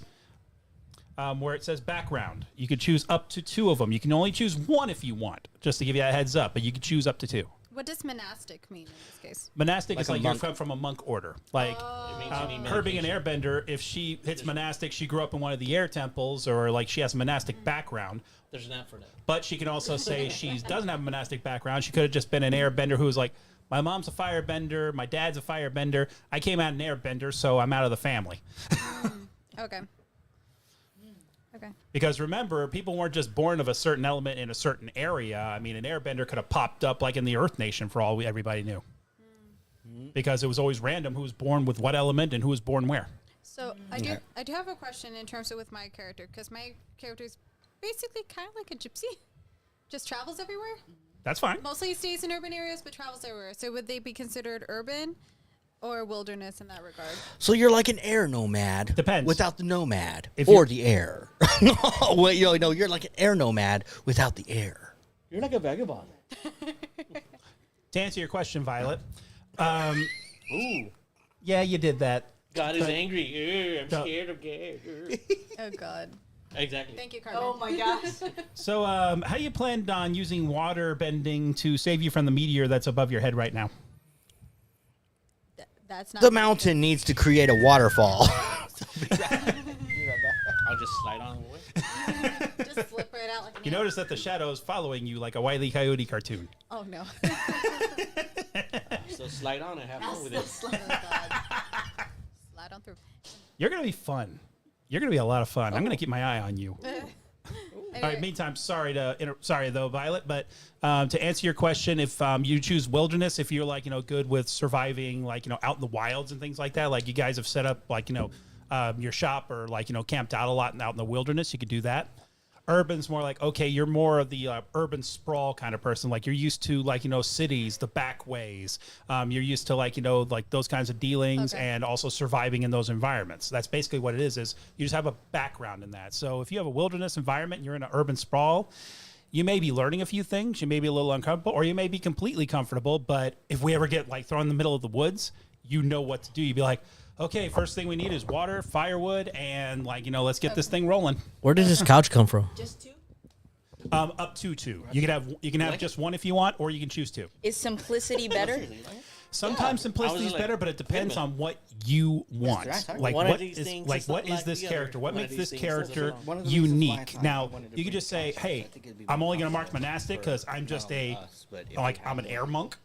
[SPEAKER 4] where it says background, you could choose up to 2 of them. You can only choose 1 if you want, just to give you a heads up, but you can choose up to 2.
[SPEAKER 3] What does monastic mean in this case?
[SPEAKER 4] Monastic
[SPEAKER 2] Like
[SPEAKER 4] is
[SPEAKER 2] a
[SPEAKER 4] like you're
[SPEAKER 2] monk.
[SPEAKER 4] from a monk order. Like her being an airbender, if she hits monastic, she grew up in one of the air temples, or like she has a monastic background.
[SPEAKER 6] There's an app for that.
[SPEAKER 4] But she can also say she doesn't have a monastic background. She could have just been an airbender who was like, my mom's a firebender, my dad's a firebender. I came out an airbender, so I'm out of the family.
[SPEAKER 3] Okay. Okay.
[SPEAKER 4] Because remember, people weren't just born of a certain element in a certain area. I mean, an airbender could have popped up like in the Earth Nation for all everybody knew. Because it was always random who was born with what element and who was born where.
[SPEAKER 3] So I do have a question in terms of with my character, because my character is basically kind of like a gypsy, just travels everywhere.
[SPEAKER 4] That's fine.
[SPEAKER 3] Mostly stays in urban areas, but travels everywhere. So would they be considered urban or wilderness in that regard?
[SPEAKER 2] so you're like an air nomad.
[SPEAKER 4] Depends.
[SPEAKER 2] Without the nomad.
[SPEAKER 4] If
[SPEAKER 2] Or
[SPEAKER 4] you're-
[SPEAKER 2] the air. Well, you're like an air nomad without the air.
[SPEAKER 6] You're like a vagabond.
[SPEAKER 4] To answer your question, Violet,
[SPEAKER 6] Ooh.
[SPEAKER 4] yeah, you did that.
[SPEAKER 6] God is angry. Ew, I'm
[SPEAKER 4] Don't-
[SPEAKER 6] scared of gay.
[SPEAKER 3] Oh God!
[SPEAKER 6] Exactly.
[SPEAKER 3] Thank you, Carmen.
[SPEAKER 1] Oh my gosh.
[SPEAKER 4] So how you planned on using water bending to save you from the meteor that's above your head right now?
[SPEAKER 3] That's not
[SPEAKER 2] The mountain needs to create a waterfall.
[SPEAKER 6] I'll just slide on away.
[SPEAKER 3] Just slip right out like.
[SPEAKER 4] You notice that the shadow is following you like a Wile E. Coyote cartoon.
[SPEAKER 3] Oh no!
[SPEAKER 6] So slide on and have fun with it.
[SPEAKER 3] Slide on through.
[SPEAKER 4] You're going to be fun. You're going to be a lot of fun. I'm going to keep my eye on you. All right. Meantime, sorry though, Violet, but to answer your question, if you choose wilderness, if you're like good with surviving, like out in the wilds and things like that, like you guys have set up like your shop or like camped out a lot and out in the wilderness, you could do that. Urban's more like, okay, you're more of the urban sprawl kind of person. Like you're used to like, cities, the back ways. You're used to like, like those kinds of dealings and also surviving in those environments. That's basically what it is you just have a background in that. So if you have a wilderness environment and you're in an urban sprawl, you may be learning a few things. You may be a little uncomfortable or you may be completely comfortable. But if we ever get like thrown in the middle of the woods, you know what to do. You'd be like, okay, first thing we need is water, firewood, and like, let's get this thing rolling.
[SPEAKER 6] Where did this couch come from?
[SPEAKER 1] Just 2?
[SPEAKER 4] Up to 2. You can have just 1 if you want, or you can choose 2.
[SPEAKER 5] Is simplicity better?
[SPEAKER 4] Sometimes simplicity is
[SPEAKER 6] like,
[SPEAKER 4] better, but it depends
[SPEAKER 6] wait a minute.
[SPEAKER 4] on what you want.
[SPEAKER 2] Like,
[SPEAKER 6] one of
[SPEAKER 4] what
[SPEAKER 6] these
[SPEAKER 4] is
[SPEAKER 6] things
[SPEAKER 4] like
[SPEAKER 6] is
[SPEAKER 4] what
[SPEAKER 6] not
[SPEAKER 4] is
[SPEAKER 6] like
[SPEAKER 4] this
[SPEAKER 6] the other.
[SPEAKER 4] character? What
[SPEAKER 6] One of
[SPEAKER 4] makes
[SPEAKER 6] these
[SPEAKER 4] this
[SPEAKER 6] things doesn't
[SPEAKER 4] character
[SPEAKER 6] belong.
[SPEAKER 2] One of the reasons why I
[SPEAKER 4] unique?
[SPEAKER 2] thought I
[SPEAKER 4] Now
[SPEAKER 2] wanted to
[SPEAKER 4] you could
[SPEAKER 2] bring
[SPEAKER 4] just say,
[SPEAKER 2] couches,
[SPEAKER 4] "Hey,
[SPEAKER 2] I think it'd be
[SPEAKER 4] I'm
[SPEAKER 2] more
[SPEAKER 4] only going to mark
[SPEAKER 2] comfortable
[SPEAKER 4] monastic
[SPEAKER 2] for,
[SPEAKER 4] because I'm just a
[SPEAKER 2] us, but if
[SPEAKER 4] like
[SPEAKER 2] we
[SPEAKER 4] I'm an
[SPEAKER 2] had
[SPEAKER 4] air monk."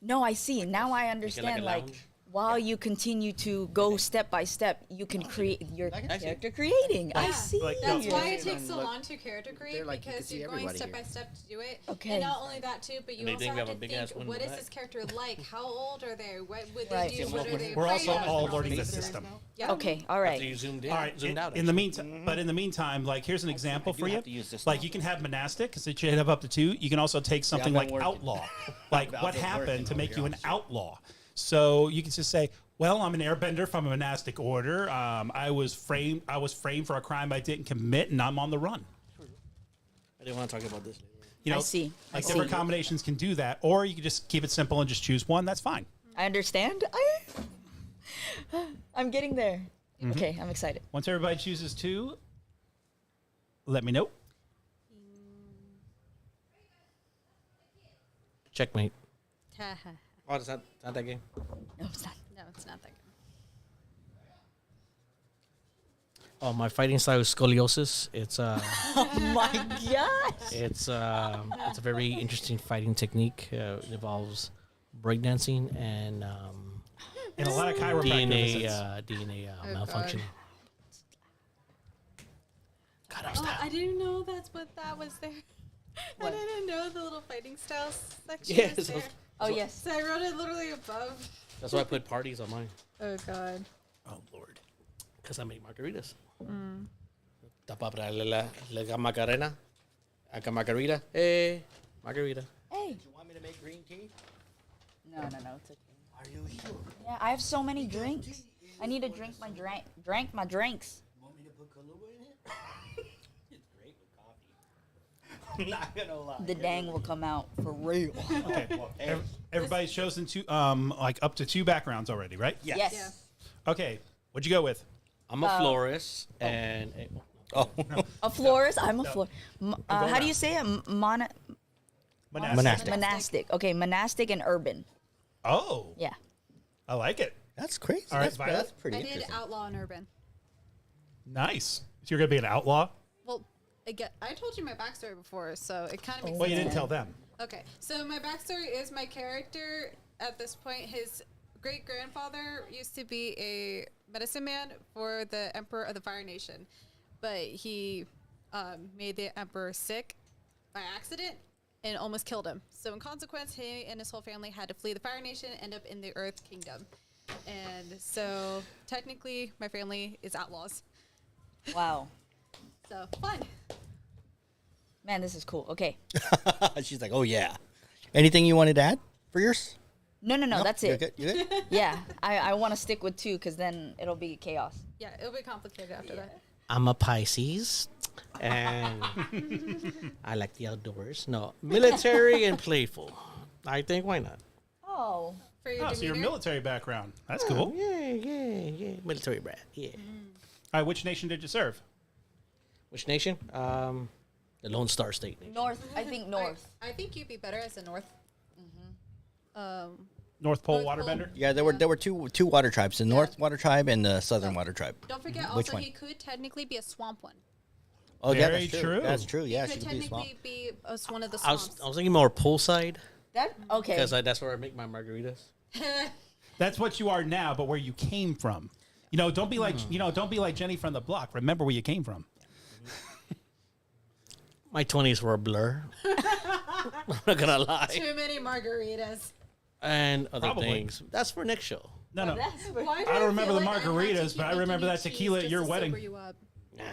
[SPEAKER 5] No, I see. Now I
[SPEAKER 6] Make it
[SPEAKER 5] understand.
[SPEAKER 6] a
[SPEAKER 5] Like,
[SPEAKER 6] lounge.
[SPEAKER 5] while you continue to go step by step, you can create your character creating. I see.
[SPEAKER 4] Like,
[SPEAKER 3] That's
[SPEAKER 4] no.
[SPEAKER 3] why it takes so long to character create,
[SPEAKER 2] They're like, you can
[SPEAKER 3] because
[SPEAKER 2] see
[SPEAKER 3] you're going
[SPEAKER 2] everybody
[SPEAKER 3] step
[SPEAKER 2] here.
[SPEAKER 3] by step to do it.
[SPEAKER 5] Okay.
[SPEAKER 3] And not only that too, but you
[SPEAKER 6] And they
[SPEAKER 3] also
[SPEAKER 6] think we
[SPEAKER 3] have
[SPEAKER 6] have
[SPEAKER 3] to
[SPEAKER 6] a big-ass
[SPEAKER 3] think,
[SPEAKER 6] one in
[SPEAKER 3] what
[SPEAKER 6] the
[SPEAKER 3] is
[SPEAKER 6] back.
[SPEAKER 3] this character like? How old are they? What would
[SPEAKER 5] Right.
[SPEAKER 3] they do? What are they
[SPEAKER 4] We're also
[SPEAKER 3] afraid of?
[SPEAKER 4] all learning the system.
[SPEAKER 3] Yeah.
[SPEAKER 5] Okay, all
[SPEAKER 6] After
[SPEAKER 5] right.
[SPEAKER 6] you zoomed in,
[SPEAKER 4] All right.
[SPEAKER 6] zoomed out.
[SPEAKER 4] In the meantime, but in the meantime, like here's an example
[SPEAKER 7] do
[SPEAKER 4] for you.
[SPEAKER 7] have to use this
[SPEAKER 4] Like
[SPEAKER 7] now.
[SPEAKER 4] you can have monastic, because you have up to 2. You can also take something
[SPEAKER 7] been
[SPEAKER 4] like
[SPEAKER 7] working.
[SPEAKER 4] outlaw. Like
[SPEAKER 7] I've
[SPEAKER 4] what
[SPEAKER 7] been
[SPEAKER 4] happened
[SPEAKER 7] working
[SPEAKER 4] to
[SPEAKER 7] over
[SPEAKER 4] make
[SPEAKER 7] here
[SPEAKER 4] you
[SPEAKER 7] on
[SPEAKER 4] an outlaw? So you can just say, well, I'm an airbender from a monastic order. I was framed for a crime I didn't commit, and I'm on the run.
[SPEAKER 6] I didn't want to talk about this later.
[SPEAKER 4] You know,
[SPEAKER 5] I see.
[SPEAKER 4] Like
[SPEAKER 5] I
[SPEAKER 4] different
[SPEAKER 5] see.
[SPEAKER 4] combinations can do that, or you can just keep it simple and just choose one. That's fine.
[SPEAKER 5] I understand. I'm getting there. Okay, I'm excited.
[SPEAKER 4] Once everybody chooses 2, let me know.
[SPEAKER 6] Checkmate.
[SPEAKER 3] no,
[SPEAKER 6] Oh, it's not that game.
[SPEAKER 5] No, it's not.
[SPEAKER 3] it's not that good.
[SPEAKER 6] Oh, my fighting style is scoliosis. It's
[SPEAKER 5] Oh my gosh.
[SPEAKER 6] it's a very interesting fighting technique. It involves breakdancing and
[SPEAKER 4] And a lot of chiropractor visits.
[SPEAKER 6] DNA
[SPEAKER 3] Oh,
[SPEAKER 6] malfunction. God, I'm
[SPEAKER 3] Oh,
[SPEAKER 6] stabbed.
[SPEAKER 3] I didn't know that's what that was there.
[SPEAKER 5] What?
[SPEAKER 3] I didn't know the little fighting styles section
[SPEAKER 6] Yeah,
[SPEAKER 3] was
[SPEAKER 6] so-
[SPEAKER 3] there.
[SPEAKER 5] Oh yes.
[SPEAKER 3] So I wrote it literally above.
[SPEAKER 6] That's why I put parties on mine.
[SPEAKER 3] Oh God.
[SPEAKER 4] Oh Lord.
[SPEAKER 6] Because I make margaritas. Tapa para la macarena. Acá margarita. Hey, margarita.
[SPEAKER 5] Hey.
[SPEAKER 2] You want me to make green tea?
[SPEAKER 5] No, it's okay.
[SPEAKER 2] Are you sure?
[SPEAKER 5] Yeah, I have so many drinks. I need to drink my drank my drinks.
[SPEAKER 2] Want me to put Kahlua in it? It's great with coffee. I'm not gonna lie.
[SPEAKER 5] The dang will come out for real.
[SPEAKER 4] Okay. Everybody's chosen 2, like up to 2 backgrounds already, right?
[SPEAKER 5] Yes.
[SPEAKER 3] Yeah.
[SPEAKER 4] Okay. What'd you go with?
[SPEAKER 6] I'm a florist and
[SPEAKER 2] Oh,
[SPEAKER 5] A florist. I'm a florist. How do you say it?
[SPEAKER 4] Monastic.
[SPEAKER 2] Monastic.
[SPEAKER 5] Monastic. Okay, monastic and urban.
[SPEAKER 4] Oh,
[SPEAKER 5] Yeah.
[SPEAKER 4] I like it.
[SPEAKER 2] that's crazy.
[SPEAKER 4] All right,
[SPEAKER 2] that's,
[SPEAKER 4] Violet?
[SPEAKER 2] that's pretty
[SPEAKER 3] I did
[SPEAKER 2] interesting.
[SPEAKER 3] outlaw and urban.
[SPEAKER 4] Nice. So you're gonna be an outlaw?
[SPEAKER 3] Well, I told you my backstory before, so it kind of makes
[SPEAKER 4] Well, you
[SPEAKER 3] sense.
[SPEAKER 4] didn't tell them.
[SPEAKER 3] Okay, so my backstory is my character at this point, his great grandfather used to be a medicine man for the Emperor of the Fire Nation, but he made the Emperor sick by accident and almost killed him. So in consequence, he and his whole family had to flee the Fire Nation and end up in the Earth Kingdom. And so technically, my family is outlaws.
[SPEAKER 5] Wow.
[SPEAKER 3] So fun.
[SPEAKER 5] Man, this is cool. Okay.
[SPEAKER 2] She's like, oh yeah. Anything you wanted to add for yours?
[SPEAKER 5] No, that's
[SPEAKER 2] You're
[SPEAKER 5] it.
[SPEAKER 2] good? You good?
[SPEAKER 5] Yeah, I want to stick with 2 because then it'll be chaos.
[SPEAKER 3] Yeah, it'll be complicated after that.
[SPEAKER 6] I'm a Pisces, and I like the outdoors. No, military and playful. I think why not?
[SPEAKER 5] Oh.
[SPEAKER 3] For your
[SPEAKER 4] Oh, so your
[SPEAKER 3] demeanor,
[SPEAKER 4] military background. That's cool.
[SPEAKER 6] Yeah. Military brat. Yeah.
[SPEAKER 4] All right, which nation did you serve?
[SPEAKER 6] Which nation? The Lone Star State nation.
[SPEAKER 5] North. I think north.
[SPEAKER 3] I think you'd be better as a North.
[SPEAKER 4] North Pole
[SPEAKER 3] North Pole.
[SPEAKER 4] Waterbender?
[SPEAKER 2] Yeah, there were two water tribes: the North Water Tribe and the Southern Water Tribe.
[SPEAKER 3] Don't forget,
[SPEAKER 2] Which
[SPEAKER 3] also
[SPEAKER 2] one?
[SPEAKER 3] he could technically be a swamp one.
[SPEAKER 2] Oh yeah,
[SPEAKER 4] Very
[SPEAKER 2] that's
[SPEAKER 4] true.
[SPEAKER 2] That's true. Yeah,
[SPEAKER 3] He
[SPEAKER 2] she
[SPEAKER 3] could
[SPEAKER 2] could be a swamp.
[SPEAKER 3] technically be one of the
[SPEAKER 6] I
[SPEAKER 3] swamps.
[SPEAKER 6] was thinking more poolside
[SPEAKER 5] That okay.
[SPEAKER 6] because that's where I make my margaritas.
[SPEAKER 4] That's what you are now, but where you came from. You know, don't be like don't be like Jenny from the block. Remember where you came from.
[SPEAKER 6] My 20s were a blur. I'm not gonna lie.
[SPEAKER 3] Too many margaritas.
[SPEAKER 6] And other
[SPEAKER 4] Probably.
[SPEAKER 6] things. That's for next show.
[SPEAKER 4] No.
[SPEAKER 5] That's
[SPEAKER 3] Why do
[SPEAKER 4] I don't
[SPEAKER 3] feel
[SPEAKER 4] remember the
[SPEAKER 3] like I have to
[SPEAKER 4] margaritas,
[SPEAKER 3] keep
[SPEAKER 4] but I
[SPEAKER 3] making
[SPEAKER 4] remember
[SPEAKER 3] you
[SPEAKER 4] that
[SPEAKER 3] cheese
[SPEAKER 4] tequila at
[SPEAKER 3] just
[SPEAKER 4] your
[SPEAKER 3] to
[SPEAKER 4] wedding.
[SPEAKER 3] sober you up?
[SPEAKER 6] Nah,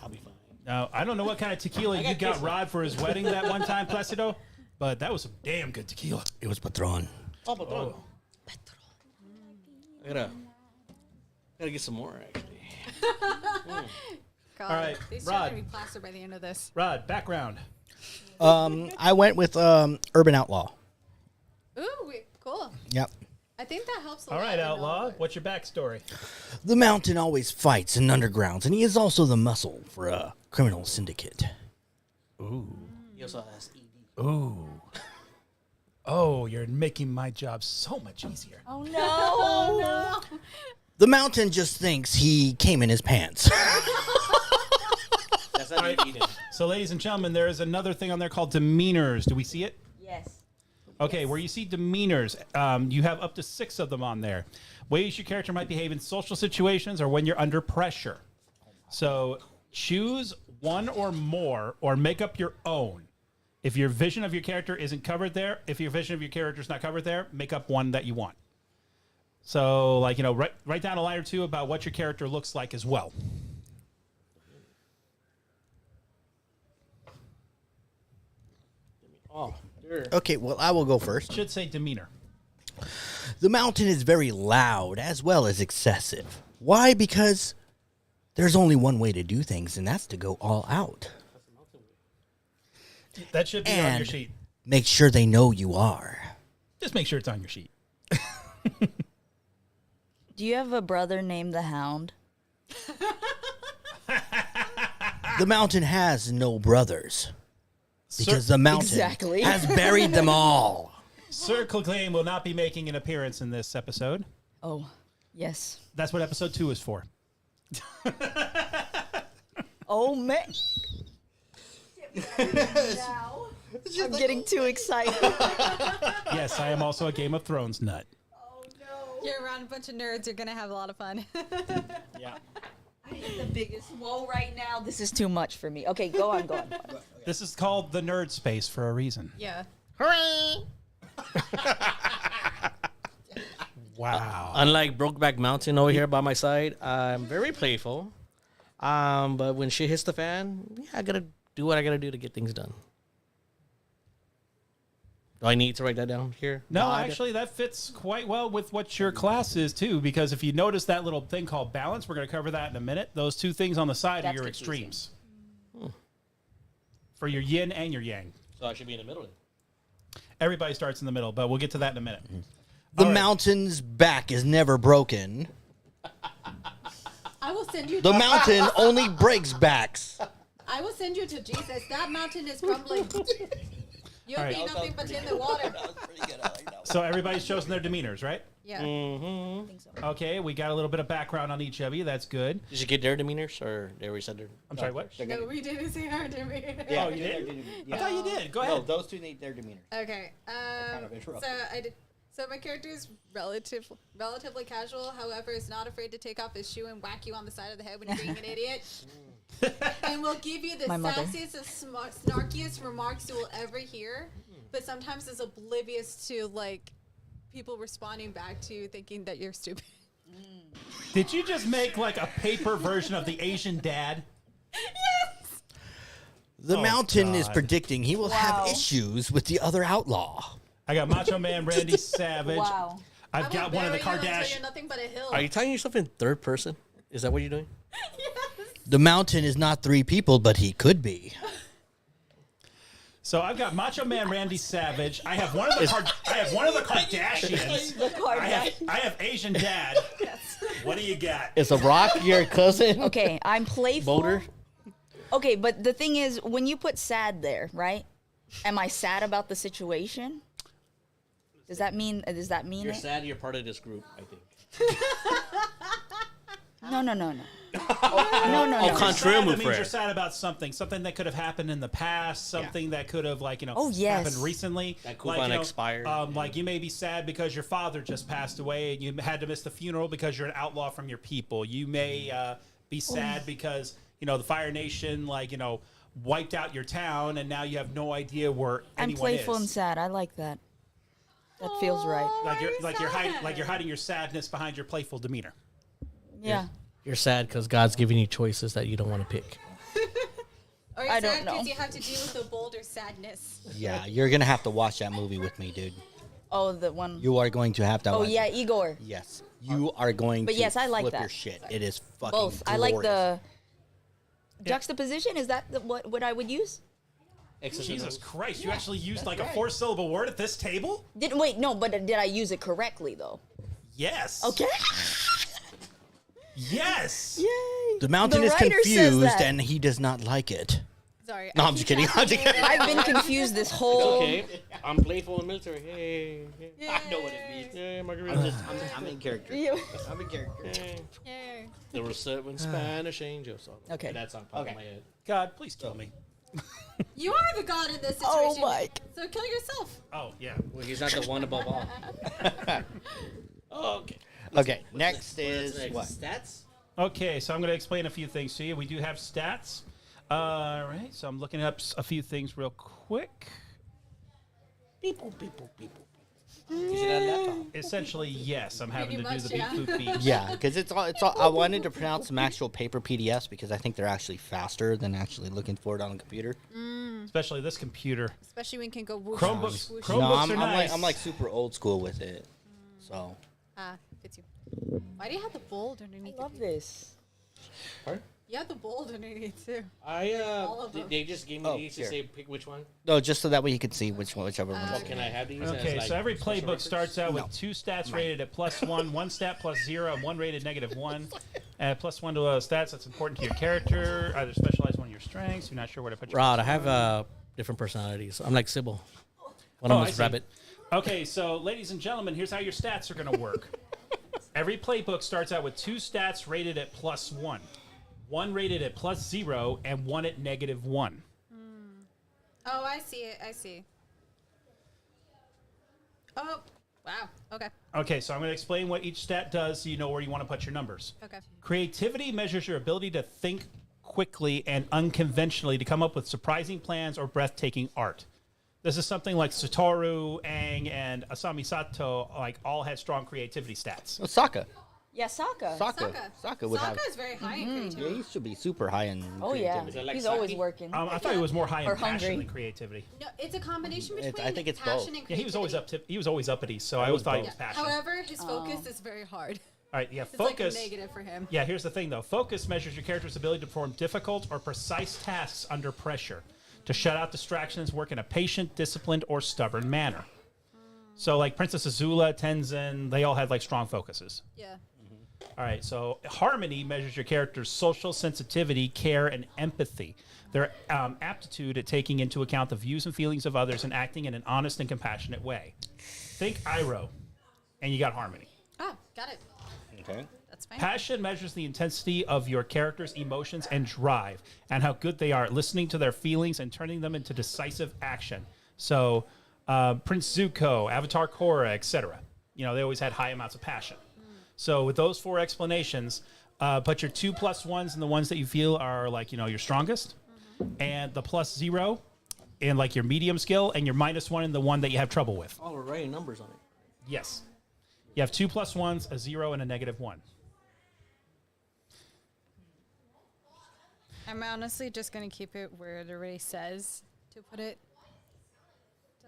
[SPEAKER 6] I'll be fine.
[SPEAKER 4] No, I don't know what kind of tequila you got Rod for his wedding that one time, Placido, but that was some damn good tequila.
[SPEAKER 2] It was Patron.
[SPEAKER 6] Oh, Patron. I gotta get some more actually.
[SPEAKER 3] God,
[SPEAKER 4] All right,
[SPEAKER 3] these
[SPEAKER 4] Rod.
[SPEAKER 3] are gonna be plastered by the end of this.
[SPEAKER 4] Rod, background.
[SPEAKER 2] I went with Urban Outlaw.
[SPEAKER 3] Ooh, cool.
[SPEAKER 2] Yep.
[SPEAKER 3] I think that helps a
[SPEAKER 4] All
[SPEAKER 3] lot.
[SPEAKER 4] right,
[SPEAKER 3] you know,
[SPEAKER 4] Outlaw,
[SPEAKER 3] but-
[SPEAKER 4] what's your backstory?
[SPEAKER 2] The Mountain always fights in undergrounds, and he is also the muscle for a criminal syndicate.
[SPEAKER 6] He also has ED.
[SPEAKER 4] Ooh. Oh, you're making my job so much easier.
[SPEAKER 5] Oh no.
[SPEAKER 2] The Mountain just thinks he came in his pants.
[SPEAKER 6] That's not ED.
[SPEAKER 4] So, ladies and gentlemen, there is another thing on there called Demeanors. Do we see it?
[SPEAKER 5] Yes.
[SPEAKER 4] Okay, where you see demeanors, you have up to 6 of them on there. Ways your character might behave in social situations or when you're under pressure. So choose one or more or make up your own. If your vision of your character isn't covered there, if your vision of your character is not covered there, make up one that you want. So, like, write down a line or two about what your character looks like as well.
[SPEAKER 6] Oh, there.
[SPEAKER 2] Okay, well, I will go first.
[SPEAKER 4] Should say demeanor.
[SPEAKER 2] The mountain is very loud as well as excessive. Why? Because there's only one way to do things, and that's to go all out.
[SPEAKER 4] That should be on your
[SPEAKER 2] And
[SPEAKER 4] sheet.
[SPEAKER 2] make sure they know you are.
[SPEAKER 4] Just make sure it's on your sheet.
[SPEAKER 5] Do you have a brother named the Hound?
[SPEAKER 2] The mountain has no brothers. Because the mountain
[SPEAKER 5] Exactly.
[SPEAKER 2] has buried them all.
[SPEAKER 4] Sir Claim will not be making an appearance in this episode.
[SPEAKER 5] Oh, yes.
[SPEAKER 4] That's what episode 2 is for.
[SPEAKER 5] Oh, man. I'm getting too excited.
[SPEAKER 4] Yes, I am also a Game of Thrones nut.
[SPEAKER 3] You're around a bunch of nerds. You're gonna have a lot of fun.
[SPEAKER 2] Yeah.
[SPEAKER 5] I hit the biggest whoa right now. This is too much for me. Okay, go on, go on.
[SPEAKER 4] This is called the nerd space for a reason.
[SPEAKER 3] Yeah.
[SPEAKER 4] Wow.
[SPEAKER 6] Unlike Brokeback Mountain over here by my side, I'm very playful. But when shit hits the fan, I gotta do what I gotta do to get things done. Do I need to write that down here?
[SPEAKER 4] No, actually, that fits quite well with what your class is, too, because if you notice that little thing called balance, we're going to cover that in a minute. Those 2 things on the side
[SPEAKER 5] That's
[SPEAKER 4] are your
[SPEAKER 5] confusing.
[SPEAKER 4] extremes. For your yin and your yang.
[SPEAKER 6] So I should be in the middle then.
[SPEAKER 4] Everybody starts in the middle, but we'll get to that in a minute.
[SPEAKER 2] The
[SPEAKER 4] All right.
[SPEAKER 2] mountain's back is never broken.
[SPEAKER 1] I will send you.
[SPEAKER 2] The mountain only breaks backs.
[SPEAKER 1] I will send you to Jesus. That mountain is crumbling. You'll
[SPEAKER 4] All right.
[SPEAKER 1] be nothing but in the water.
[SPEAKER 4] So everybody's chosen their demeanors, right?
[SPEAKER 3] Yeah.
[SPEAKER 5] I think so.
[SPEAKER 4] Okay, we got a little bit of background on each of you. That's good.
[SPEAKER 6] Did you get their demeanors, or they already said their?
[SPEAKER 4] I'm sorry, what?
[SPEAKER 3] No, we didn't say our demeanor.
[SPEAKER 2] Yeah,
[SPEAKER 4] Oh, you did? I thought you did. Go ahead.
[SPEAKER 2] those 2 need their demeanor.
[SPEAKER 3] Okay.
[SPEAKER 2] kind of interrupted.
[SPEAKER 3] So I did. So my character is relatively casual. However, is not afraid to take off his shoe and whack you on the side of the head when you're being an idiot. And will give you the
[SPEAKER 5] My mother.
[SPEAKER 3] sassiest and snarkiest remarks you will ever hear. But sometimes is oblivious to like people responding back to you thinking that you're stupid.
[SPEAKER 4] Did you just make like a paper version of the Asian dad?
[SPEAKER 2] The
[SPEAKER 4] Oh,
[SPEAKER 2] mountain is
[SPEAKER 4] God.
[SPEAKER 2] predicting he will have
[SPEAKER 5] Wow.
[SPEAKER 2] issues with the other outlaw.
[SPEAKER 4] I got Macho Man Randy Savage.
[SPEAKER 5] Wow.
[SPEAKER 4] I've got one of the
[SPEAKER 3] Bury you until
[SPEAKER 4] Kardashians.
[SPEAKER 3] you're nothing but a hill.
[SPEAKER 6] Are you telling yourself in third person? Is that what you're doing?
[SPEAKER 2] The mountain is not 3 people, but he could be.
[SPEAKER 4] So I've got Macho Man Randy Savage. I have one of the Kardashians. I have Asian Dad. What do you got?
[SPEAKER 6] Is a rock your cousin?
[SPEAKER 5] Okay, I'm playful.
[SPEAKER 6] Boulder?
[SPEAKER 5] Okay, but the thing is, when you put sad there, right? Am I sad about the situation? Does that mean
[SPEAKER 6] You're
[SPEAKER 5] it?
[SPEAKER 6] sad you're part of this group, I think.
[SPEAKER 5] No. No.
[SPEAKER 6] Oh,
[SPEAKER 4] Sad,
[SPEAKER 6] contraire,
[SPEAKER 4] that
[SPEAKER 6] mon
[SPEAKER 4] means
[SPEAKER 6] frère.
[SPEAKER 4] you're sad about something that could have happened in the past, something that could have, like,
[SPEAKER 5] Oh, yes.
[SPEAKER 4] happened recently.
[SPEAKER 6] That coupon expired.
[SPEAKER 4] Like, you may be sad because your father just passed away and you had to miss the funeral because you're an outlaw from your people. You may be sad because, the Fire Nation, wiped out your town and now you have no idea where
[SPEAKER 5] I'm
[SPEAKER 4] anyone
[SPEAKER 5] playful
[SPEAKER 4] is.
[SPEAKER 5] and sad. I like that. That feels right.
[SPEAKER 4] You're hiding your sadness behind your playful demeanor.
[SPEAKER 5] Yeah.
[SPEAKER 6] You're sad because God's giving you choices that you don't want to pick.
[SPEAKER 3] Or you're
[SPEAKER 5] I don't
[SPEAKER 3] sad
[SPEAKER 5] know.
[SPEAKER 3] because you have to deal with the bolder sadness.
[SPEAKER 2] Yeah, you're going to have to watch that movie with me, dude.
[SPEAKER 5] Oh, the one.
[SPEAKER 2] You are going to have to
[SPEAKER 5] Oh
[SPEAKER 2] watch
[SPEAKER 5] yeah,
[SPEAKER 2] it.
[SPEAKER 5] Igor.
[SPEAKER 2] Yes. You are going
[SPEAKER 5] But
[SPEAKER 2] to
[SPEAKER 5] yes, I like
[SPEAKER 2] flip
[SPEAKER 5] that.
[SPEAKER 2] your shit. It is fucking
[SPEAKER 5] Both. I like
[SPEAKER 2] glorious.
[SPEAKER 5] the juxtaposition. Is that what I would use?
[SPEAKER 4] Jesus Christ, you actually used like a 4-syllable word at this table?
[SPEAKER 5] But did I use it correctly though?
[SPEAKER 4] Yes.
[SPEAKER 5] Okay.
[SPEAKER 4] Yes.
[SPEAKER 5] Yay.
[SPEAKER 2] The mountain
[SPEAKER 5] The
[SPEAKER 2] is
[SPEAKER 5] writer says
[SPEAKER 2] confused
[SPEAKER 5] that.
[SPEAKER 2] and he does not like it.
[SPEAKER 3] Sorry.
[SPEAKER 2] No, I'm just kidding. I'm just kidding.
[SPEAKER 5] I've been confused this whole.
[SPEAKER 6] Okay, I'm playful and military. Hey.
[SPEAKER 2] I know what it means.
[SPEAKER 6] Yeah, margarita.
[SPEAKER 2] I'm in character.
[SPEAKER 5] You-
[SPEAKER 2] I'm in character.
[SPEAKER 3] Yay.
[SPEAKER 6] There were 7 Spanish angels.
[SPEAKER 5] Okay.
[SPEAKER 6] That song popped in my head.
[SPEAKER 4] God, please kill me.
[SPEAKER 3] You are the god in this situation.
[SPEAKER 5] Oh, Mike.
[SPEAKER 3] So kill yourself.
[SPEAKER 4] Oh, yeah.
[SPEAKER 6] Well, he's not the one above all. Oh, okay.
[SPEAKER 2] Okay, next is
[SPEAKER 6] What's next?
[SPEAKER 2] what?
[SPEAKER 6] Stats?
[SPEAKER 4] Okay, so I'm going to explain a few things to you. We do have stats. All right, so I'm looking up a few things real quick.
[SPEAKER 6] People. Is it on laptop?
[SPEAKER 4] Essentially, yes, I'm having to
[SPEAKER 3] Pretty
[SPEAKER 4] do the
[SPEAKER 3] much,
[SPEAKER 4] beep boop beep.
[SPEAKER 2] Yeah, because it's all. I wanted to pronounce some actual paper PDFs because I think they're actually faster than actually looking for it on a computer.
[SPEAKER 4] Especially this computer.
[SPEAKER 3] Especially when you can go whoosh,
[SPEAKER 4] Chromebooks-
[SPEAKER 3] whoosh, whoosh.
[SPEAKER 4] Chrome-
[SPEAKER 2] No,
[SPEAKER 4] Chromebooks are nice.
[SPEAKER 2] I'm like super old school with it. So
[SPEAKER 3] Ah, fits you. Why do you have the bold underneath?
[SPEAKER 5] I love
[SPEAKER 3] it?
[SPEAKER 5] this.
[SPEAKER 3] You have the bold underneath too.
[SPEAKER 6] All
[SPEAKER 3] of them.
[SPEAKER 6] they just gave me
[SPEAKER 2] Oh,
[SPEAKER 6] these to
[SPEAKER 2] here.
[SPEAKER 6] say pick which one.
[SPEAKER 2] no, just so that way you can see whichever one.
[SPEAKER 6] Well, can I have these?
[SPEAKER 4] Okay,
[SPEAKER 6] as, like,
[SPEAKER 4] so every
[SPEAKER 6] special
[SPEAKER 4] playbook
[SPEAKER 6] reference?
[SPEAKER 4] starts out with
[SPEAKER 2] No.
[SPEAKER 4] 2 stats rated at +1, 1 stat +0, and 1 rated -1. Add +1 to stats that's important to your character. Either specialize one of your strengths. You're not sure where to put your
[SPEAKER 6] Rod, I have different personalities. I'm like Sybil. One
[SPEAKER 4] Oh,
[SPEAKER 6] of
[SPEAKER 4] I
[SPEAKER 6] them is
[SPEAKER 4] see.
[SPEAKER 6] Rabbit.
[SPEAKER 4] Okay, so ladies and gentlemen, here's how your stats are going to work. Every playbook starts out with 2 stats rated at +1, 1 rated at +0, and 1 at -1.
[SPEAKER 3] Oh, I see it. I see. Oh, wow. Okay.
[SPEAKER 4] Okay, so I'm going to explain what each stat does so you know where you want to put your numbers.
[SPEAKER 3] Okay.
[SPEAKER 4] Creativity measures your ability to think quickly and unconventionally to come up with surprising plans or breathtaking art. This is something like Satoru, Aang, and Asami Sato, like all had strong creativity stats.
[SPEAKER 2] Oh, Sokka.
[SPEAKER 5] Yeah, Sokka.
[SPEAKER 2] Sokka would have.
[SPEAKER 3] Sokka is very high in
[SPEAKER 2] Yeah,
[SPEAKER 3] creativity.
[SPEAKER 2] he should be super high in
[SPEAKER 5] Oh yeah,
[SPEAKER 2] creativity.
[SPEAKER 6] that like
[SPEAKER 5] he's always
[SPEAKER 6] Saki?
[SPEAKER 5] working.
[SPEAKER 4] I thought he was more high in
[SPEAKER 5] Or
[SPEAKER 4] passion
[SPEAKER 5] hungry.
[SPEAKER 4] than creativity.
[SPEAKER 3] No, it's a combination
[SPEAKER 2] It's-
[SPEAKER 3] between
[SPEAKER 2] I think it's
[SPEAKER 3] passion
[SPEAKER 2] both.
[SPEAKER 3] and creativity.
[SPEAKER 4] Yeah, he was always he was always uppity, so I always thought he was
[SPEAKER 2] both.
[SPEAKER 4] passion.
[SPEAKER 3] However, his focus is very hard.
[SPEAKER 4] All right, yeah,
[SPEAKER 3] It's
[SPEAKER 4] focus.
[SPEAKER 3] like a negative for him.
[SPEAKER 4] Yeah, here's the thing though. Focus measures your character's ability to perform difficult or precise tasks under pressure, to shut out distractions, work in a patient, disciplined, or stubborn manner. So like Princess Azula, Tenzin, they all had like strong focuses.
[SPEAKER 3] Yeah.
[SPEAKER 4] All right, so harmony measures your character's social sensitivity, care, and empathy. Their aptitude at taking into account the views and feelings of others and acting in an honest and compassionate way. Think Iroh, and you got harmony.
[SPEAKER 3] Oh, got it.
[SPEAKER 2] Okay.
[SPEAKER 3] That's fine.
[SPEAKER 4] Passion measures the intensity of your character's emotions and drive, and how good they are at listening to their feelings and turning them into decisive action. So, Prince Zuko, Avatar Korra, etc. You know, they always had high amounts of passion. So, with those 4 explanations, put your 2 +1s in the ones that you feel are like your strongest, and the +0 in like your medium skill, and your -1 in the one that you have trouble with.
[SPEAKER 6] Oh, we're writing numbers on it.
[SPEAKER 4] Yes. You have 2 +1s, a 0, and a -1.
[SPEAKER 3] I'm honestly just gonna keep it where it already says to put it. So,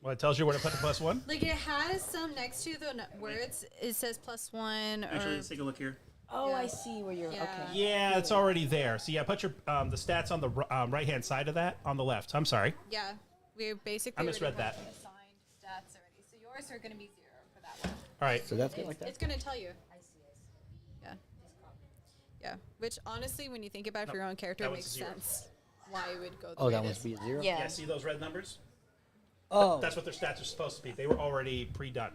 [SPEAKER 4] Well, it tells you where to put the +1.
[SPEAKER 3] like it has some next to the words. It says +1 or
[SPEAKER 4] Actually, let's take a look here.
[SPEAKER 5] Oh,
[SPEAKER 3] Yeah.
[SPEAKER 5] I see where you're.
[SPEAKER 3] Yeah.
[SPEAKER 5] Okay.
[SPEAKER 4] Yeah, it's already there. So yeah, put your the stats on the right-hand side of that on the left. I'm sorry.
[SPEAKER 3] yeah. We basically
[SPEAKER 4] I misread
[SPEAKER 3] already have
[SPEAKER 4] that.
[SPEAKER 3] the assigned stats already. So yours are gonna be 0 for that one.
[SPEAKER 4] All right.
[SPEAKER 2] So that's good like that.
[SPEAKER 3] It's gonna tell you. Yeah. Yeah. Which honestly, when you think about it for your own character,
[SPEAKER 4] that
[SPEAKER 3] it
[SPEAKER 4] was
[SPEAKER 3] makes
[SPEAKER 4] 0.
[SPEAKER 3] sense why it would go. The
[SPEAKER 2] Oh,
[SPEAKER 3] way
[SPEAKER 2] that
[SPEAKER 3] it
[SPEAKER 2] must
[SPEAKER 3] is.
[SPEAKER 2] be a 0.
[SPEAKER 5] Yeah.
[SPEAKER 4] Yeah, see those red numbers?
[SPEAKER 2] Oh.
[SPEAKER 4] That's what their stats are supposed to be. They were already pre-done.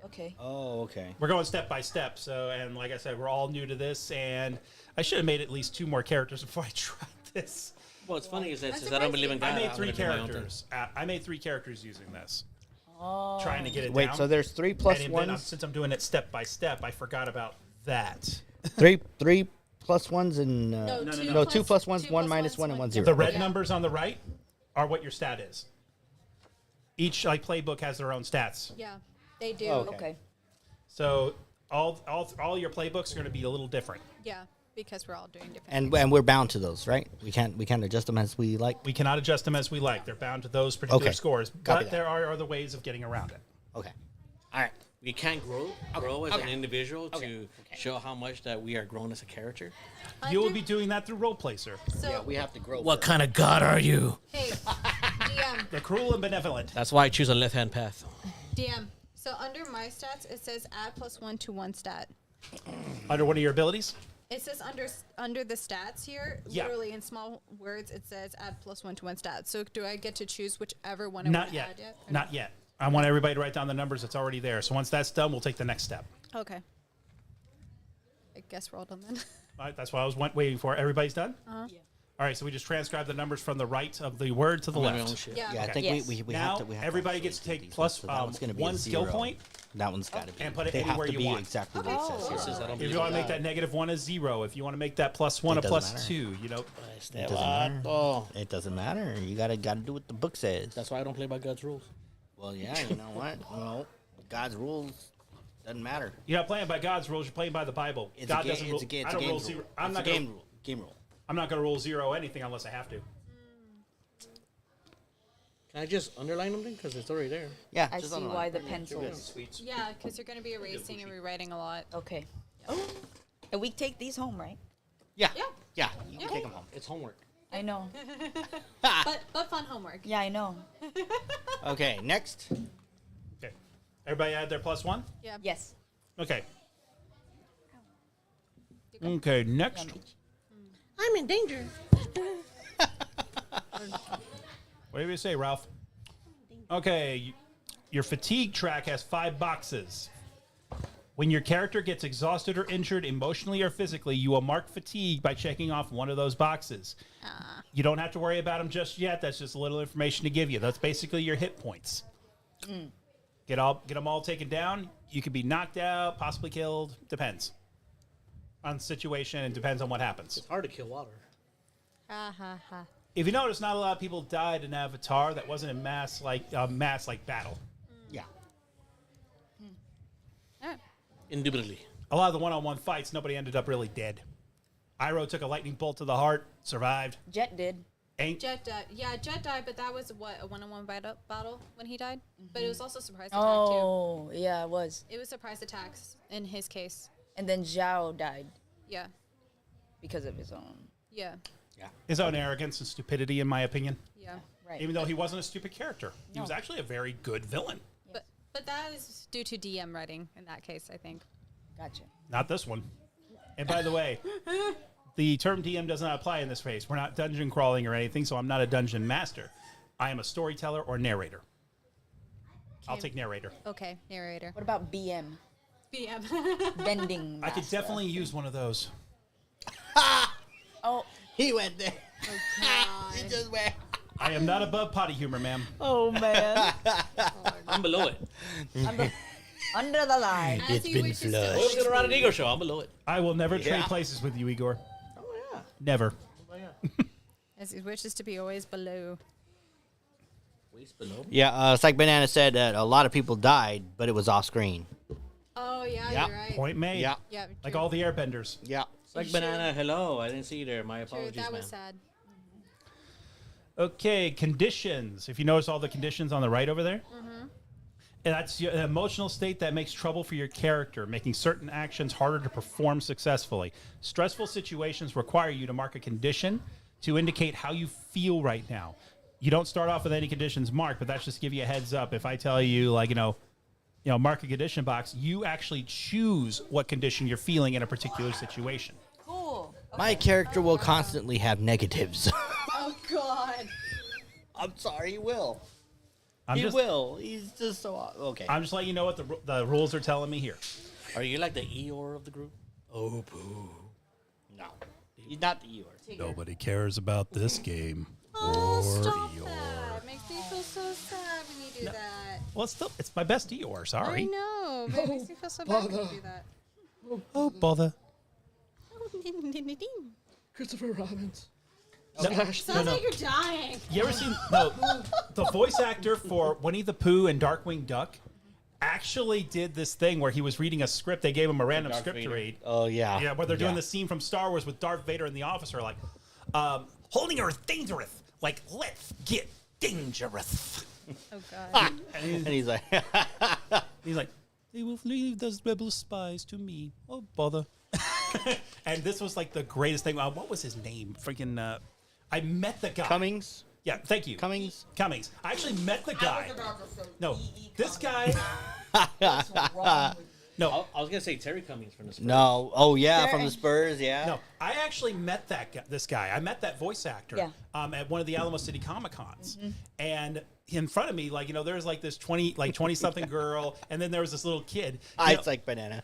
[SPEAKER 5] Okay.
[SPEAKER 2] Oh, okay.
[SPEAKER 4] We're going step by step. So, and like I said, we're all new to this, and I should have made at least 2 more characters before I tried this.
[SPEAKER 6] Well, it's funny is that
[SPEAKER 3] That's
[SPEAKER 6] since I don't believe in God,
[SPEAKER 4] I made
[SPEAKER 6] I'm
[SPEAKER 4] 3
[SPEAKER 6] gonna do my own thing.
[SPEAKER 4] characters. I made 3 characters using this,
[SPEAKER 5] Oh.
[SPEAKER 4] trying to get it
[SPEAKER 2] Wait,
[SPEAKER 4] down.
[SPEAKER 2] so there's 3
[SPEAKER 4] And then
[SPEAKER 2] +1s,
[SPEAKER 4] since I'm doing it step by step, I forgot about that.
[SPEAKER 2] 3 +1s, and
[SPEAKER 3] No,
[SPEAKER 4] no,
[SPEAKER 3] two
[SPEAKER 4] no.
[SPEAKER 2] no,
[SPEAKER 3] plus-
[SPEAKER 2] 2 +1s,
[SPEAKER 3] two
[SPEAKER 2] 1
[SPEAKER 3] plus
[SPEAKER 2] -1, and 1
[SPEAKER 3] 1.
[SPEAKER 2] 0.
[SPEAKER 4] The red
[SPEAKER 3] Yeah.
[SPEAKER 4] numbers on the right are what your stat is. Each like playbook has their own stats.
[SPEAKER 3] Yeah, they do.
[SPEAKER 2] Oh, okay.
[SPEAKER 5] Okay.
[SPEAKER 4] So all your playbooks are going to be a little different.
[SPEAKER 3] Yeah, because we're all doing different.
[SPEAKER 2] And we're bound to those, right? We can't adjust them as we like.
[SPEAKER 4] We cannot adjust them as we like. They're bound to those particular
[SPEAKER 2] Okay.
[SPEAKER 4] scores.
[SPEAKER 2] Copy
[SPEAKER 4] But
[SPEAKER 2] that.
[SPEAKER 4] there are other ways of getting around it.
[SPEAKER 2] Okay. All right.
[SPEAKER 6] We can't grow as an
[SPEAKER 2] okay.
[SPEAKER 6] individual to show how much that we are grown as a character.
[SPEAKER 4] You will be doing that through roleplay, sir.
[SPEAKER 3] So,
[SPEAKER 2] Yeah, we have to grow.
[SPEAKER 6] What
[SPEAKER 2] first.
[SPEAKER 6] kind of god are you?
[SPEAKER 3] hey, DM,
[SPEAKER 4] The cruel and benevolent.
[SPEAKER 6] That's why I choose a left-hand path.
[SPEAKER 3] DM. So under my stats, it says add +1 to 1 stat.
[SPEAKER 4] Under one of your abilities?
[SPEAKER 3] It says under the stats here,
[SPEAKER 4] Yeah.
[SPEAKER 3] literally in small words, it says add +1 to 1 stat. So do I get to choose whichever one I
[SPEAKER 4] Not
[SPEAKER 3] want to
[SPEAKER 4] yet.
[SPEAKER 3] add yet? Or
[SPEAKER 4] Not yet. I want everybody to write down the numbers that's already there. So once that's done, we'll take the next step.
[SPEAKER 3] no? Okay. I guess we're all done then.
[SPEAKER 4] All right, that's what I was waiting for. Everybody's done?
[SPEAKER 3] Uh-huh.
[SPEAKER 5] Yeah.
[SPEAKER 4] All right, so we just transcribe the numbers from the right of the word to the
[SPEAKER 6] I'm on my own
[SPEAKER 4] left.
[SPEAKER 6] shit.
[SPEAKER 3] Yeah.
[SPEAKER 2] Yeah, I
[SPEAKER 4] Okay.
[SPEAKER 2] think
[SPEAKER 5] Yes.
[SPEAKER 2] we
[SPEAKER 4] Now,
[SPEAKER 2] have to. We have
[SPEAKER 4] everybody
[SPEAKER 2] to
[SPEAKER 4] gets to
[SPEAKER 2] actually
[SPEAKER 4] take
[SPEAKER 2] do these.
[SPEAKER 4] plus,
[SPEAKER 2] So that one's gonna be
[SPEAKER 4] one
[SPEAKER 2] a
[SPEAKER 4] skill
[SPEAKER 2] 0.
[SPEAKER 4] point.
[SPEAKER 2] That one's got to be.
[SPEAKER 4] And put it
[SPEAKER 2] they have
[SPEAKER 4] anywhere
[SPEAKER 2] to
[SPEAKER 4] you
[SPEAKER 2] be
[SPEAKER 4] want.
[SPEAKER 2] exactly what it says here.
[SPEAKER 6] Says I don't
[SPEAKER 4] If
[SPEAKER 6] believe
[SPEAKER 4] you want to
[SPEAKER 6] in
[SPEAKER 4] make that -1 a 0, if you want to make that +1 a
[SPEAKER 2] It doesn't matter.
[SPEAKER 4] +2, you know.
[SPEAKER 6] Este
[SPEAKER 2] It doesn't matter.
[SPEAKER 6] vato.
[SPEAKER 2] It doesn't matter. You gotta do what the book says.
[SPEAKER 6] That's why I don't play by God's rules.
[SPEAKER 2] Well, yeah, you know what? Well, God's rules doesn't matter.
[SPEAKER 4] You're not playing by God's rules. You're playing by the Bible.
[SPEAKER 2] It's
[SPEAKER 4] God
[SPEAKER 2] a
[SPEAKER 4] doesn't
[SPEAKER 2] game.
[SPEAKER 4] rule.
[SPEAKER 2] It's a
[SPEAKER 4] I
[SPEAKER 2] game
[SPEAKER 4] don't roll
[SPEAKER 2] rule.
[SPEAKER 4] zero. I'm
[SPEAKER 2] It's
[SPEAKER 4] not
[SPEAKER 2] a
[SPEAKER 4] gonna.
[SPEAKER 2] game rule. Game rule.
[SPEAKER 4] I'm not going to roll 0 anything unless I have to.
[SPEAKER 6] Can I just underline them then? Because it's already there.
[SPEAKER 2] Yeah.
[SPEAKER 5] I
[SPEAKER 2] just
[SPEAKER 5] see
[SPEAKER 2] underline
[SPEAKER 5] why
[SPEAKER 2] it.
[SPEAKER 5] the pencils.
[SPEAKER 3] Yeah, because you're going to be erasing and rewriting a lot.
[SPEAKER 5] Okay. And we take these home, right?
[SPEAKER 2] Yeah.
[SPEAKER 3] Yeah.
[SPEAKER 2] Yeah. You can take them home.
[SPEAKER 6] It's homework.
[SPEAKER 5] I know.
[SPEAKER 3] But fun homework.
[SPEAKER 5] Yeah, I know.
[SPEAKER 2] Okay. Next.
[SPEAKER 4] Okay. Everybody add their +1?
[SPEAKER 3] Yeah.
[SPEAKER 5] Yes.
[SPEAKER 4] Okay. Okay, next.
[SPEAKER 6] I'm in danger.
[SPEAKER 4] What do you say, Ralph? Okay, your fatigue track has 5 boxes. When your character gets exhausted or injured emotionally or physically, you will mark fatigue by checking off one of those boxes. You don't have to worry about them just yet. That's just a little information to give you. That's basically your hit points. Get them all taken down. You could be knocked out, possibly killed. Depends on the situation and depends on what happens.
[SPEAKER 6] It's hard to kill water.
[SPEAKER 3] Ha ha ha.
[SPEAKER 4] If you notice, not a lot of people died in Avatar. That wasn't a mass like battle.
[SPEAKER 2] Yeah.
[SPEAKER 3] Alright.
[SPEAKER 6] Indubitably.
[SPEAKER 4] A lot of the one-on-one fights, nobody ended up really dead. Iroh took a lightning bolt to the heart, survived.
[SPEAKER 5] Jet did.
[SPEAKER 4] Ain't
[SPEAKER 3] Jet died. Yeah, Jet died, but that was what, a one-on-one battle when he died? But it was also surprise attack too.
[SPEAKER 5] Oh, yeah, it was.
[SPEAKER 3] It was surprise attacks in his case.
[SPEAKER 5] And then Zhao died
[SPEAKER 3] Yeah.
[SPEAKER 5] because of his own.
[SPEAKER 3] Yeah.
[SPEAKER 4] his own arrogance and stupidity, in my opinion.
[SPEAKER 3] Yeah.
[SPEAKER 5] Right.
[SPEAKER 4] Even though he wasn't a stupid character, he
[SPEAKER 5] No.
[SPEAKER 4] was actually a very good villain.
[SPEAKER 3] But that is due to DM writing in that case, I think.
[SPEAKER 5] Gotcha.
[SPEAKER 4] Not this one. And by the way, the term DM does not apply in this phase. We're not dungeon crawling or anything, so I'm not a dungeon master. I am a storyteller or narrator. I'll take narrator.
[SPEAKER 3] Okay, narrator.
[SPEAKER 5] What about BM?
[SPEAKER 3] BM.
[SPEAKER 5] Bending.
[SPEAKER 4] I could
[SPEAKER 5] master.
[SPEAKER 4] definitely use one of those.
[SPEAKER 5] Oh.
[SPEAKER 2] He went there.
[SPEAKER 3] God.
[SPEAKER 2] He just went.
[SPEAKER 4] I am not above potty humor, ma'am.
[SPEAKER 5] Oh man.
[SPEAKER 6] I'm below it.
[SPEAKER 5] Under the line.
[SPEAKER 3] As
[SPEAKER 2] It's
[SPEAKER 3] he
[SPEAKER 2] been
[SPEAKER 3] wishes to
[SPEAKER 2] flushed.
[SPEAKER 6] We're gonna run an Igor show. I'm below it.
[SPEAKER 4] I will never trade
[SPEAKER 2] Yeah.
[SPEAKER 4] places with you, Igor.
[SPEAKER 6] Oh yeah.
[SPEAKER 4] Never.
[SPEAKER 6] Oh yeah.
[SPEAKER 3] As he wishes to be always below.
[SPEAKER 6] Waist below.
[SPEAKER 2] Yeah, it's like Banana said that a lot of people died, but it was off screen.
[SPEAKER 3] Oh yeah,
[SPEAKER 2] Yeah.
[SPEAKER 3] you're right.
[SPEAKER 4] Point made.
[SPEAKER 2] Yeah.
[SPEAKER 3] Yeah.
[SPEAKER 4] Like
[SPEAKER 3] true.
[SPEAKER 4] all the airbenders.
[SPEAKER 2] Yeah.
[SPEAKER 6] It's like
[SPEAKER 3] Sure.
[SPEAKER 6] banana. Hello, I didn't see you there. My
[SPEAKER 3] True,
[SPEAKER 6] apologies,
[SPEAKER 3] that
[SPEAKER 6] man.
[SPEAKER 3] was sad.
[SPEAKER 4] Okay, conditions. If you notice all the conditions on the right over there, and that's an emotional state that makes trouble for your character, making certain actions harder to perform successfully. Stressful situations require you to mark a condition to indicate how you feel right now. You don't start off with any conditions marked, but that's just to give you a heads up. If I tell you, like, mark a condition box, you actually choose what condition you're feeling in a particular situation.
[SPEAKER 5] Cool.
[SPEAKER 2] My character will constantly have negatives.
[SPEAKER 3] Oh God.
[SPEAKER 2] I'm sorry, he will.
[SPEAKER 4] I'm
[SPEAKER 2] He
[SPEAKER 4] just,
[SPEAKER 2] will. He's just so okay.
[SPEAKER 4] I'm just letting you know what the rules are telling me here.
[SPEAKER 6] Are you like the Eeyore of the group?
[SPEAKER 2] Oh, boo. No. He's not the Eeyore.
[SPEAKER 4] Nobody cares about this game.
[SPEAKER 3] Oh, stop that. It makes me feel so sad when you do that.
[SPEAKER 4] Well, it's my best Eeyore. Sorry.
[SPEAKER 3] I know, but it makes me feel so bad when you do that.
[SPEAKER 4] Oh, bother.
[SPEAKER 6] Christopher Robbins.
[SPEAKER 3] Sounds like you're dying.
[SPEAKER 4] You ever seen the voice actor for Winnie the Pooh and Darkwing Duck actually did this thing where he was reading a script. They gave him a random
[SPEAKER 6] Darth
[SPEAKER 4] script to
[SPEAKER 6] Vader.
[SPEAKER 4] read.
[SPEAKER 2] Oh, yeah.
[SPEAKER 4] Yeah, where they're doing the scene from Star Wars with Darth Vader and the officer, like, holding Earth dangerous. Like, let's get dangerous.
[SPEAKER 3] Oh God.
[SPEAKER 2] And he's like,
[SPEAKER 4] He's like, they will leave those rebel spies to me. Oh, bother. And this was like the greatest thing. What was his name? Freaking, I met the guy.
[SPEAKER 2] Cummings?
[SPEAKER 4] Yeah, thank you.
[SPEAKER 2] Cummings?
[SPEAKER 4] Cummings. I actually met the guy. No, this guy. No,
[SPEAKER 6] I was gonna say Terry Cummings from the Spurs.
[SPEAKER 2] No. Oh, yeah, from the Spurs, yeah.
[SPEAKER 4] no. I actually met this guy. I met that voice actor
[SPEAKER 5] Yeah.
[SPEAKER 4] at one of the Alamo City Comic Cons, and in front of me, like, there's like this 20 something girl, and then there was this little kid.
[SPEAKER 2] It's like Banana.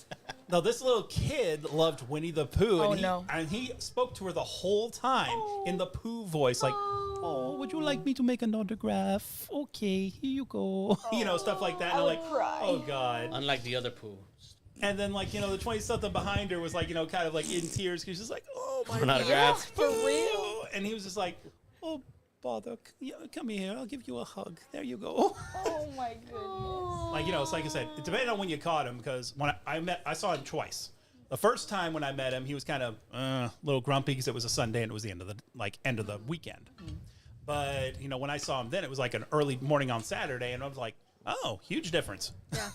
[SPEAKER 4] No, this little kid loved Winnie the Pooh,
[SPEAKER 5] Oh,
[SPEAKER 4] and
[SPEAKER 5] no.
[SPEAKER 4] he spoke to her the whole time in the Pooh voice, like, "Oh, would you like me to make an autograph? Okay, here you go." You know, stuff like that. And I'm like, "Oh God!"
[SPEAKER 6] Unlike the other poo.
[SPEAKER 4] And then, like, you know, the 20-something behind her was like, you know, kind of like in tears because she's like, "Oh my
[SPEAKER 6] For an
[SPEAKER 4] God,
[SPEAKER 6] autograph?
[SPEAKER 4] for real?" And he was just like, "Oh, bother, come here, I'll give you a hug. There you go."
[SPEAKER 5] Oh my goodness.
[SPEAKER 4] Like, you know, it's like I said, it depended on when you caught him, because when I saw him twice. The first time when I met him, he was kind of a little grumpy because it was a Sunday and it was the end of the weekend. But, you know, when I saw him then, it was like an early morning on Saturday, and I was like, oh, huge difference.
[SPEAKER 3] Yeah.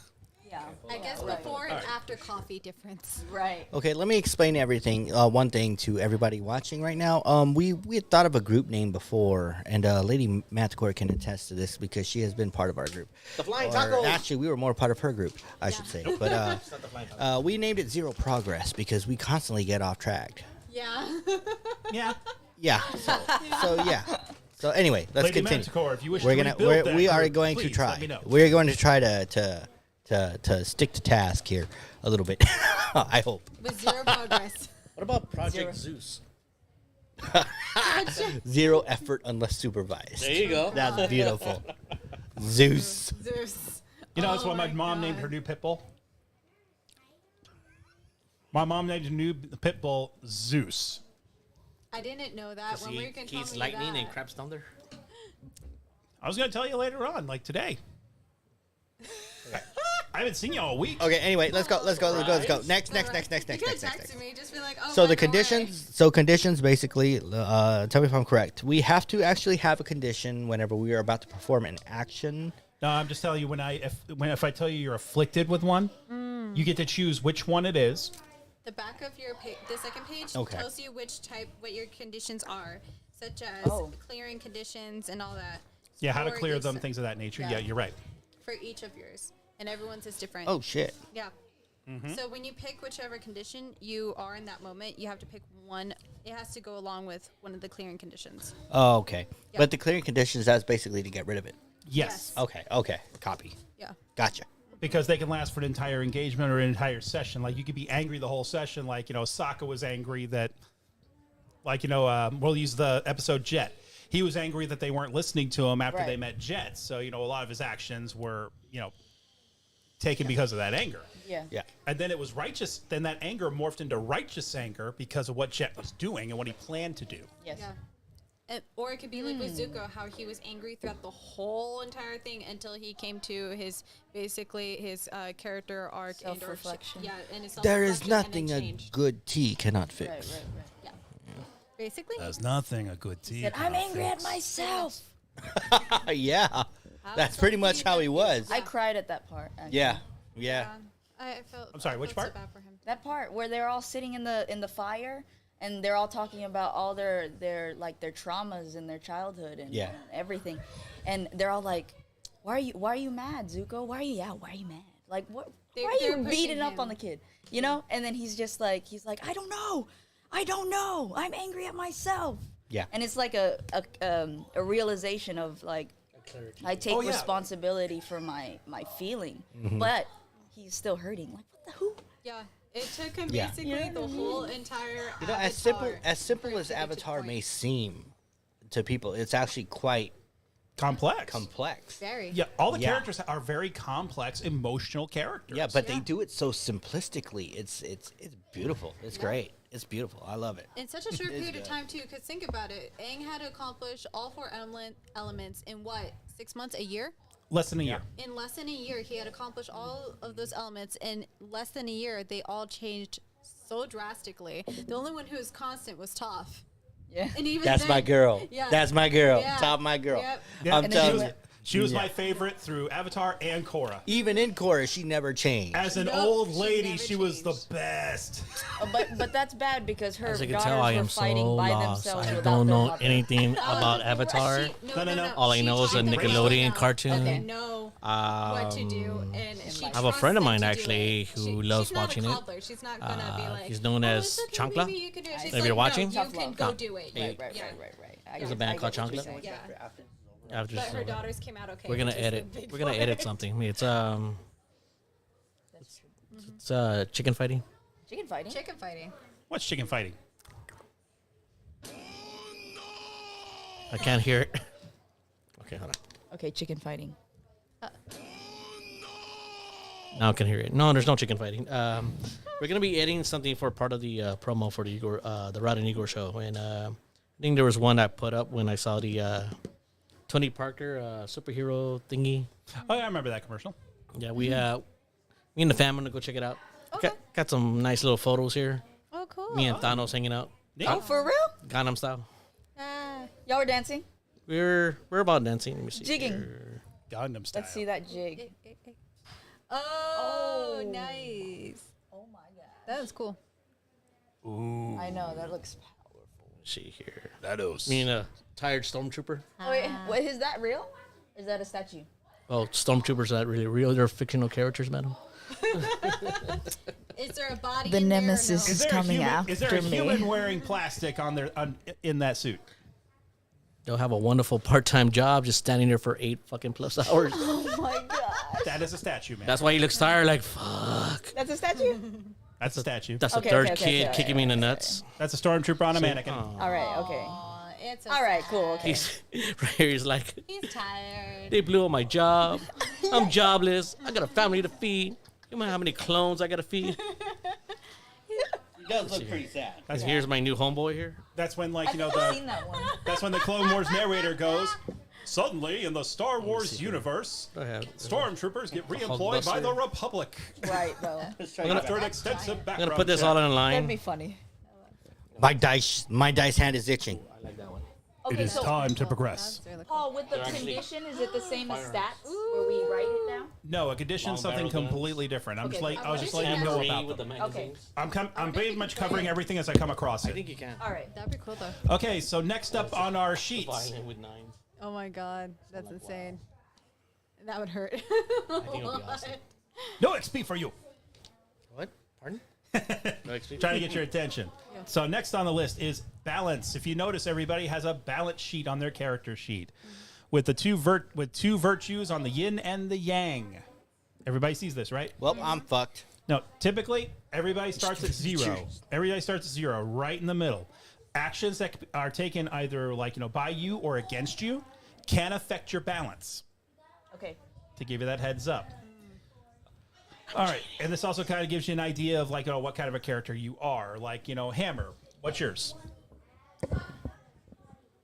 [SPEAKER 5] Yeah.
[SPEAKER 3] I guess before and after coffee difference.
[SPEAKER 5] Right.
[SPEAKER 2] Okay, let me explain everything. One thing to everybody watching right now. We had thought of a group name before, and Lady Manticore can attest to this because she has been part of our group.
[SPEAKER 6] The Flying
[SPEAKER 2] Or
[SPEAKER 6] Taco.
[SPEAKER 2] actually, we were more part of her group, I should say. But we named it Zero Progress because we constantly get off track.
[SPEAKER 3] Yeah.
[SPEAKER 4] Yeah.
[SPEAKER 2] Yeah. So yeah. So anyway, let's
[SPEAKER 4] Lady
[SPEAKER 2] continue.
[SPEAKER 4] Manticore, if you wish
[SPEAKER 2] We're
[SPEAKER 4] to
[SPEAKER 2] gonna
[SPEAKER 4] rebuild that
[SPEAKER 2] we are
[SPEAKER 4] group,
[SPEAKER 2] going to
[SPEAKER 4] please
[SPEAKER 2] try.
[SPEAKER 4] let me know.
[SPEAKER 2] We're going to try to stick to task here a little bit. I hope.
[SPEAKER 3] With zero progress.
[SPEAKER 6] What about Project
[SPEAKER 5] Zero.
[SPEAKER 6] Zeus?
[SPEAKER 2] Zero effort unless supervised.
[SPEAKER 6] There you go.
[SPEAKER 2] That's beautiful. Zeus.
[SPEAKER 3] Zeus.
[SPEAKER 4] You know, that's
[SPEAKER 3] Oh
[SPEAKER 4] why my
[SPEAKER 3] my
[SPEAKER 4] mom named
[SPEAKER 3] God.
[SPEAKER 4] her new pit bull. My mom named her new pit bull Zeus.
[SPEAKER 3] I didn't know that. When we can tell
[SPEAKER 6] Keith's
[SPEAKER 3] me
[SPEAKER 6] Lightning
[SPEAKER 3] that.
[SPEAKER 6] and Crab's Thunder.
[SPEAKER 4] I was going to tell you later on, like today. I haven't seen you all week.
[SPEAKER 2] Okay. Anyway, let's go. Next.
[SPEAKER 3] You could text me, just be like, oh,
[SPEAKER 2] So
[SPEAKER 3] by
[SPEAKER 2] the
[SPEAKER 3] way.
[SPEAKER 2] conditions. So conditions basically. Tell me if I'm correct. We have to actually have a condition whenever we are about to perform an action.
[SPEAKER 4] No, I'm just telling you if I tell you you're afflicted with one, you get to choose which one it is.
[SPEAKER 3] The back of your the second page
[SPEAKER 2] Okay.
[SPEAKER 3] tells you what your conditions are, such as
[SPEAKER 5] Oh.
[SPEAKER 3] clearing conditions and all that.
[SPEAKER 4] Yeah, how to
[SPEAKER 3] For
[SPEAKER 4] clear
[SPEAKER 3] each
[SPEAKER 4] them,
[SPEAKER 3] se-
[SPEAKER 4] things of that nature.
[SPEAKER 3] Yeah.
[SPEAKER 4] Yeah, you're right.
[SPEAKER 3] For each of yours, and everyone's is different.
[SPEAKER 2] Oh shit.
[SPEAKER 3] Yeah. So when you pick whichever condition you are in that moment, you have to pick one. It has to go along with one of the clearing conditions.
[SPEAKER 2] Oh, okay.
[SPEAKER 3] Yeah.
[SPEAKER 2] But the clearing conditions, that's basically to get rid of it.
[SPEAKER 4] Yes.
[SPEAKER 2] Okay. Okay. Copy.
[SPEAKER 3] Yeah.
[SPEAKER 2] Gotcha.
[SPEAKER 4] Because they can last for an entire engagement or an entire session. Like, you could be angry the whole session. Like, you know, Sokka was angry that, like, you know, we'll use the episode Jet. He was angry that they weren't listening to him after
[SPEAKER 5] Right.
[SPEAKER 4] they met Jet. So, you know, a lot of his actions were, you know, taken because of that anger.
[SPEAKER 5] Yeah.
[SPEAKER 2] Yeah.
[SPEAKER 4] And then it was righteous. Then that anger morphed into righteous anger because of what Jet was doing and what he planned to do.
[SPEAKER 5] Yes.
[SPEAKER 3] Yeah. Or it could be like with Zuko, how he was angry throughout the whole entire thing until he came to his character arc and or
[SPEAKER 5] Self-reflection.
[SPEAKER 3] Yeah, and his
[SPEAKER 2] There is
[SPEAKER 3] self-reflection, and
[SPEAKER 2] nothing
[SPEAKER 3] then
[SPEAKER 2] a
[SPEAKER 3] changed.
[SPEAKER 2] good tea cannot fix.
[SPEAKER 5] Right.
[SPEAKER 3] Yeah. Basically.
[SPEAKER 4] There's nothing a good tea.
[SPEAKER 5] I'm angry at myself.
[SPEAKER 2] Yeah. That's pretty much how he was.
[SPEAKER 5] I cried at that part. actually.
[SPEAKER 2] Yeah. Yeah.
[SPEAKER 3] I felt.
[SPEAKER 4] I'm sorry,
[SPEAKER 3] I
[SPEAKER 4] which
[SPEAKER 3] felt
[SPEAKER 4] part?
[SPEAKER 3] So bad for him.
[SPEAKER 5] That part where they're all sitting in the fire and they're all talking about all their traumas in their childhood and,
[SPEAKER 2] Yeah.
[SPEAKER 5] and everything, and they're all like, "Why are you mad, Zuko? Why are you mad? Like what?
[SPEAKER 3] They-
[SPEAKER 5] why are
[SPEAKER 3] they're
[SPEAKER 5] you
[SPEAKER 3] pushing
[SPEAKER 5] beating up
[SPEAKER 3] him.
[SPEAKER 5] on the kid? You know?" And then he's like, "I don't know. I'm angry at myself."
[SPEAKER 2] Yeah.
[SPEAKER 5] And it's like a realization of like, I take
[SPEAKER 4] Oh, yeah.
[SPEAKER 5] responsibility for my feeling, but he's still hurting. Like what the who?
[SPEAKER 3] Yeah. It took him
[SPEAKER 2] Yeah.
[SPEAKER 3] basically
[SPEAKER 5] Yeah.
[SPEAKER 3] the whole entire.
[SPEAKER 2] You know, as simple as Avatar may seem to people, it's actually quite
[SPEAKER 4] Complex.
[SPEAKER 2] complex.
[SPEAKER 3] Very.
[SPEAKER 4] Yeah, all the
[SPEAKER 2] Yeah.
[SPEAKER 4] characters are very complex, emotional characters.
[SPEAKER 2] Yeah, but they
[SPEAKER 3] Yeah.
[SPEAKER 2] do it so simplistically. It's beautiful. It's great. It's beautiful. I love it.
[SPEAKER 3] In such a short
[SPEAKER 2] It's
[SPEAKER 3] period of
[SPEAKER 2] good.
[SPEAKER 3] time, too, because think about it. Aang had to accomplish all four elements in what? 6 months? A year?
[SPEAKER 4] Less than a year.
[SPEAKER 3] In less than a year, he had accomplished all of those elements. In less than a year, they all changed so drastically. The only one who was constant was Toph.
[SPEAKER 5] Yeah.
[SPEAKER 3] And even
[SPEAKER 2] That's
[SPEAKER 3] then,
[SPEAKER 2] my girl.
[SPEAKER 3] Yeah.
[SPEAKER 2] That's my girl.
[SPEAKER 3] Yeah.
[SPEAKER 2] Top my girl.
[SPEAKER 3] Yep.
[SPEAKER 4] Yeah,
[SPEAKER 2] I'm
[SPEAKER 5] And then
[SPEAKER 2] telling
[SPEAKER 5] she
[SPEAKER 2] you.
[SPEAKER 4] She was
[SPEAKER 2] Yeah.
[SPEAKER 4] my favorite through Avatar and Korra.
[SPEAKER 2] Even in chorus, she never changed.
[SPEAKER 4] As an
[SPEAKER 3] Nope,
[SPEAKER 4] old
[SPEAKER 3] she
[SPEAKER 4] lady,
[SPEAKER 3] never
[SPEAKER 4] she was the
[SPEAKER 3] changed.
[SPEAKER 4] best.
[SPEAKER 5] But that's bad because her
[SPEAKER 6] As you
[SPEAKER 5] daughters
[SPEAKER 6] can tell, I
[SPEAKER 5] were
[SPEAKER 6] am so
[SPEAKER 5] fighting by
[SPEAKER 6] lost.
[SPEAKER 5] themselves
[SPEAKER 6] I
[SPEAKER 5] without
[SPEAKER 6] don't
[SPEAKER 5] their
[SPEAKER 6] know
[SPEAKER 5] mother.
[SPEAKER 6] anything about Avatar.
[SPEAKER 4] No.
[SPEAKER 6] All I
[SPEAKER 3] She
[SPEAKER 6] know is a
[SPEAKER 3] taught them
[SPEAKER 6] Nickelodeon
[SPEAKER 3] how
[SPEAKER 6] cartoon.
[SPEAKER 3] to know what to do, and she
[SPEAKER 6] I have a friend of
[SPEAKER 3] trusts
[SPEAKER 6] mine
[SPEAKER 3] them to do
[SPEAKER 6] actually
[SPEAKER 3] it.
[SPEAKER 6] who loves
[SPEAKER 3] she's not
[SPEAKER 6] watching
[SPEAKER 3] a
[SPEAKER 6] it.
[SPEAKER 3] cobbler. She's not gonna be like.
[SPEAKER 6] He's known
[SPEAKER 3] "Oh,
[SPEAKER 6] as
[SPEAKER 3] it's okay,
[SPEAKER 6] Chancla.
[SPEAKER 3] baby, you can do it." She's
[SPEAKER 6] Have you
[SPEAKER 3] like,
[SPEAKER 6] watching?
[SPEAKER 3] No, you
[SPEAKER 5] Tough
[SPEAKER 3] can
[SPEAKER 5] love.
[SPEAKER 3] go
[SPEAKER 6] No.
[SPEAKER 3] do it.
[SPEAKER 5] Right.
[SPEAKER 3] Yeah.
[SPEAKER 6] There's a band called Chancla.
[SPEAKER 3] Yeah.
[SPEAKER 6] After
[SPEAKER 3] But her daughters came out okay.
[SPEAKER 6] we're gonna
[SPEAKER 3] which is a
[SPEAKER 6] edit.
[SPEAKER 3] big
[SPEAKER 6] We're gonna
[SPEAKER 3] part.
[SPEAKER 6] edit something. It's It's chicken fighting.
[SPEAKER 5] Chicken fighting.
[SPEAKER 3] Chicken fighting.
[SPEAKER 4] What's chicken fighting?
[SPEAKER 6] I can't hear it. Okay, hold on.
[SPEAKER 5] Okay, chicken fighting.
[SPEAKER 6] Now I can hear it. No, there's no chicken fighting. We're gonna be editing something for part of the promo for the Igor, the Rod and Igor show, and I think there was one I put up when I saw the Tony Parker superhero thingy.
[SPEAKER 4] Oh, yeah, I remember that commercial.
[SPEAKER 6] Yeah, me and the fam gonna go check it out.
[SPEAKER 5] Okay.
[SPEAKER 6] Got some nice little photos here.
[SPEAKER 3] Oh, cool.
[SPEAKER 6] Me and Thanos hanging out,
[SPEAKER 5] Oh, for real?
[SPEAKER 6] Gangnam style.
[SPEAKER 5] Y'all were dancing?
[SPEAKER 6] We're about dancing. Let me see.
[SPEAKER 5] Jigging.
[SPEAKER 6] here.
[SPEAKER 4] Gundam style.
[SPEAKER 5] Let's see that jig.
[SPEAKER 3] Oh, nice.
[SPEAKER 5] Oh my god.
[SPEAKER 3] That was cool.
[SPEAKER 4] Ooh,
[SPEAKER 5] I know, that looks powerful.
[SPEAKER 6] Let's see here.
[SPEAKER 4] that is.
[SPEAKER 6] Me and a tired stormtrooper.
[SPEAKER 5] Oh, wait, what, is that real? Or is that a statue?
[SPEAKER 6] Oh, stormtroopers are not really real. They're fictional characters, madam.
[SPEAKER 3] Is there a body
[SPEAKER 5] The
[SPEAKER 3] in there or
[SPEAKER 5] nemesis
[SPEAKER 3] no?
[SPEAKER 5] is coming
[SPEAKER 4] Is there a
[SPEAKER 5] after me.
[SPEAKER 4] human wearing plastic in that suit?
[SPEAKER 6] They'll have a wonderful part-time job just standing there for 8 fucking plus hours.
[SPEAKER 5] Oh my god.
[SPEAKER 4] That is a statue, man.
[SPEAKER 6] That's why he looks tired. Like fuck.
[SPEAKER 5] That's a statue?
[SPEAKER 4] That's a statue.
[SPEAKER 6] That's
[SPEAKER 5] Okay,
[SPEAKER 6] the third
[SPEAKER 5] okay, okay,
[SPEAKER 6] kid
[SPEAKER 5] okay,
[SPEAKER 6] kicking me in the nuts.
[SPEAKER 4] That's a stormtrooper on a mannequin.
[SPEAKER 5] All right, okay.
[SPEAKER 3] Aw, it's so
[SPEAKER 5] All right,
[SPEAKER 3] sad.
[SPEAKER 5] cool, okay.
[SPEAKER 6] He's right here. He's like,
[SPEAKER 3] He's tired.
[SPEAKER 6] they blew up my job. I'm jobless. I got a family to feed. You know how many clones I got to feed?
[SPEAKER 2] He does look pretty sad.
[SPEAKER 6] And here's my new homeboy here.
[SPEAKER 4] That's when, like,
[SPEAKER 5] I've
[SPEAKER 4] you know,
[SPEAKER 5] never seen that one.
[SPEAKER 4] that's when the Clone Wars narrator goes. Suddenly, in the Star Wars universe,
[SPEAKER 6] Go ahead.
[SPEAKER 4] stormtroopers get reemployed by
[SPEAKER 6] Hulkbuster.
[SPEAKER 4] the Republic
[SPEAKER 5] Right, bro.
[SPEAKER 4] after an extensive
[SPEAKER 6] I'm
[SPEAKER 4] background
[SPEAKER 6] gonna put this
[SPEAKER 4] check.
[SPEAKER 6] all
[SPEAKER 5] That'd
[SPEAKER 6] online.
[SPEAKER 5] be funny.
[SPEAKER 2] My dice hand is itching.
[SPEAKER 6] I like that one.
[SPEAKER 5] Okay,
[SPEAKER 4] It is
[SPEAKER 5] so
[SPEAKER 4] time to progress.
[SPEAKER 3] That's really cool.
[SPEAKER 5] Paul, with the
[SPEAKER 6] They're actually
[SPEAKER 5] condition, is it the same as
[SPEAKER 6] firearms.
[SPEAKER 5] stats where we write it down?
[SPEAKER 4] No, a condition
[SPEAKER 6] Long
[SPEAKER 4] is something
[SPEAKER 6] barrel guns.
[SPEAKER 4] completely different. I'm
[SPEAKER 5] Okay,
[SPEAKER 4] just like I was just
[SPEAKER 3] what
[SPEAKER 4] letting you
[SPEAKER 3] is
[SPEAKER 4] know
[SPEAKER 3] it?
[SPEAKER 4] about
[SPEAKER 6] with the
[SPEAKER 4] them.
[SPEAKER 6] magazines.
[SPEAKER 4] I'm pretty much covering everything as I come across
[SPEAKER 6] I
[SPEAKER 4] it.
[SPEAKER 6] think you can.
[SPEAKER 5] All right.
[SPEAKER 3] That'd be cool though.
[SPEAKER 4] Okay, so next up on our sheets,
[SPEAKER 6] Violent with 9s.
[SPEAKER 3] Oh my god, that's insane. That would hurt.
[SPEAKER 6] I think it'll be awesome.
[SPEAKER 4] no XP for you.
[SPEAKER 6] What? Pardon? No XP?
[SPEAKER 4] Trying to get your attention. So next on the list is balance. If you notice, everybody has a balance sheet on their character sheet with the two virtues on the yin and the yang. Everybody sees this, right?
[SPEAKER 2] Well, I'm fucked.
[SPEAKER 4] No, typically everybody starts at 0. Everybody starts at 0, right in the middle. Actions that are taken either by you or against you can affect your balance.
[SPEAKER 5] Okay.
[SPEAKER 4] To give you that heads up. All right, and this also kind of gives you an idea of what kind of a character you are. Hammer, what's yours?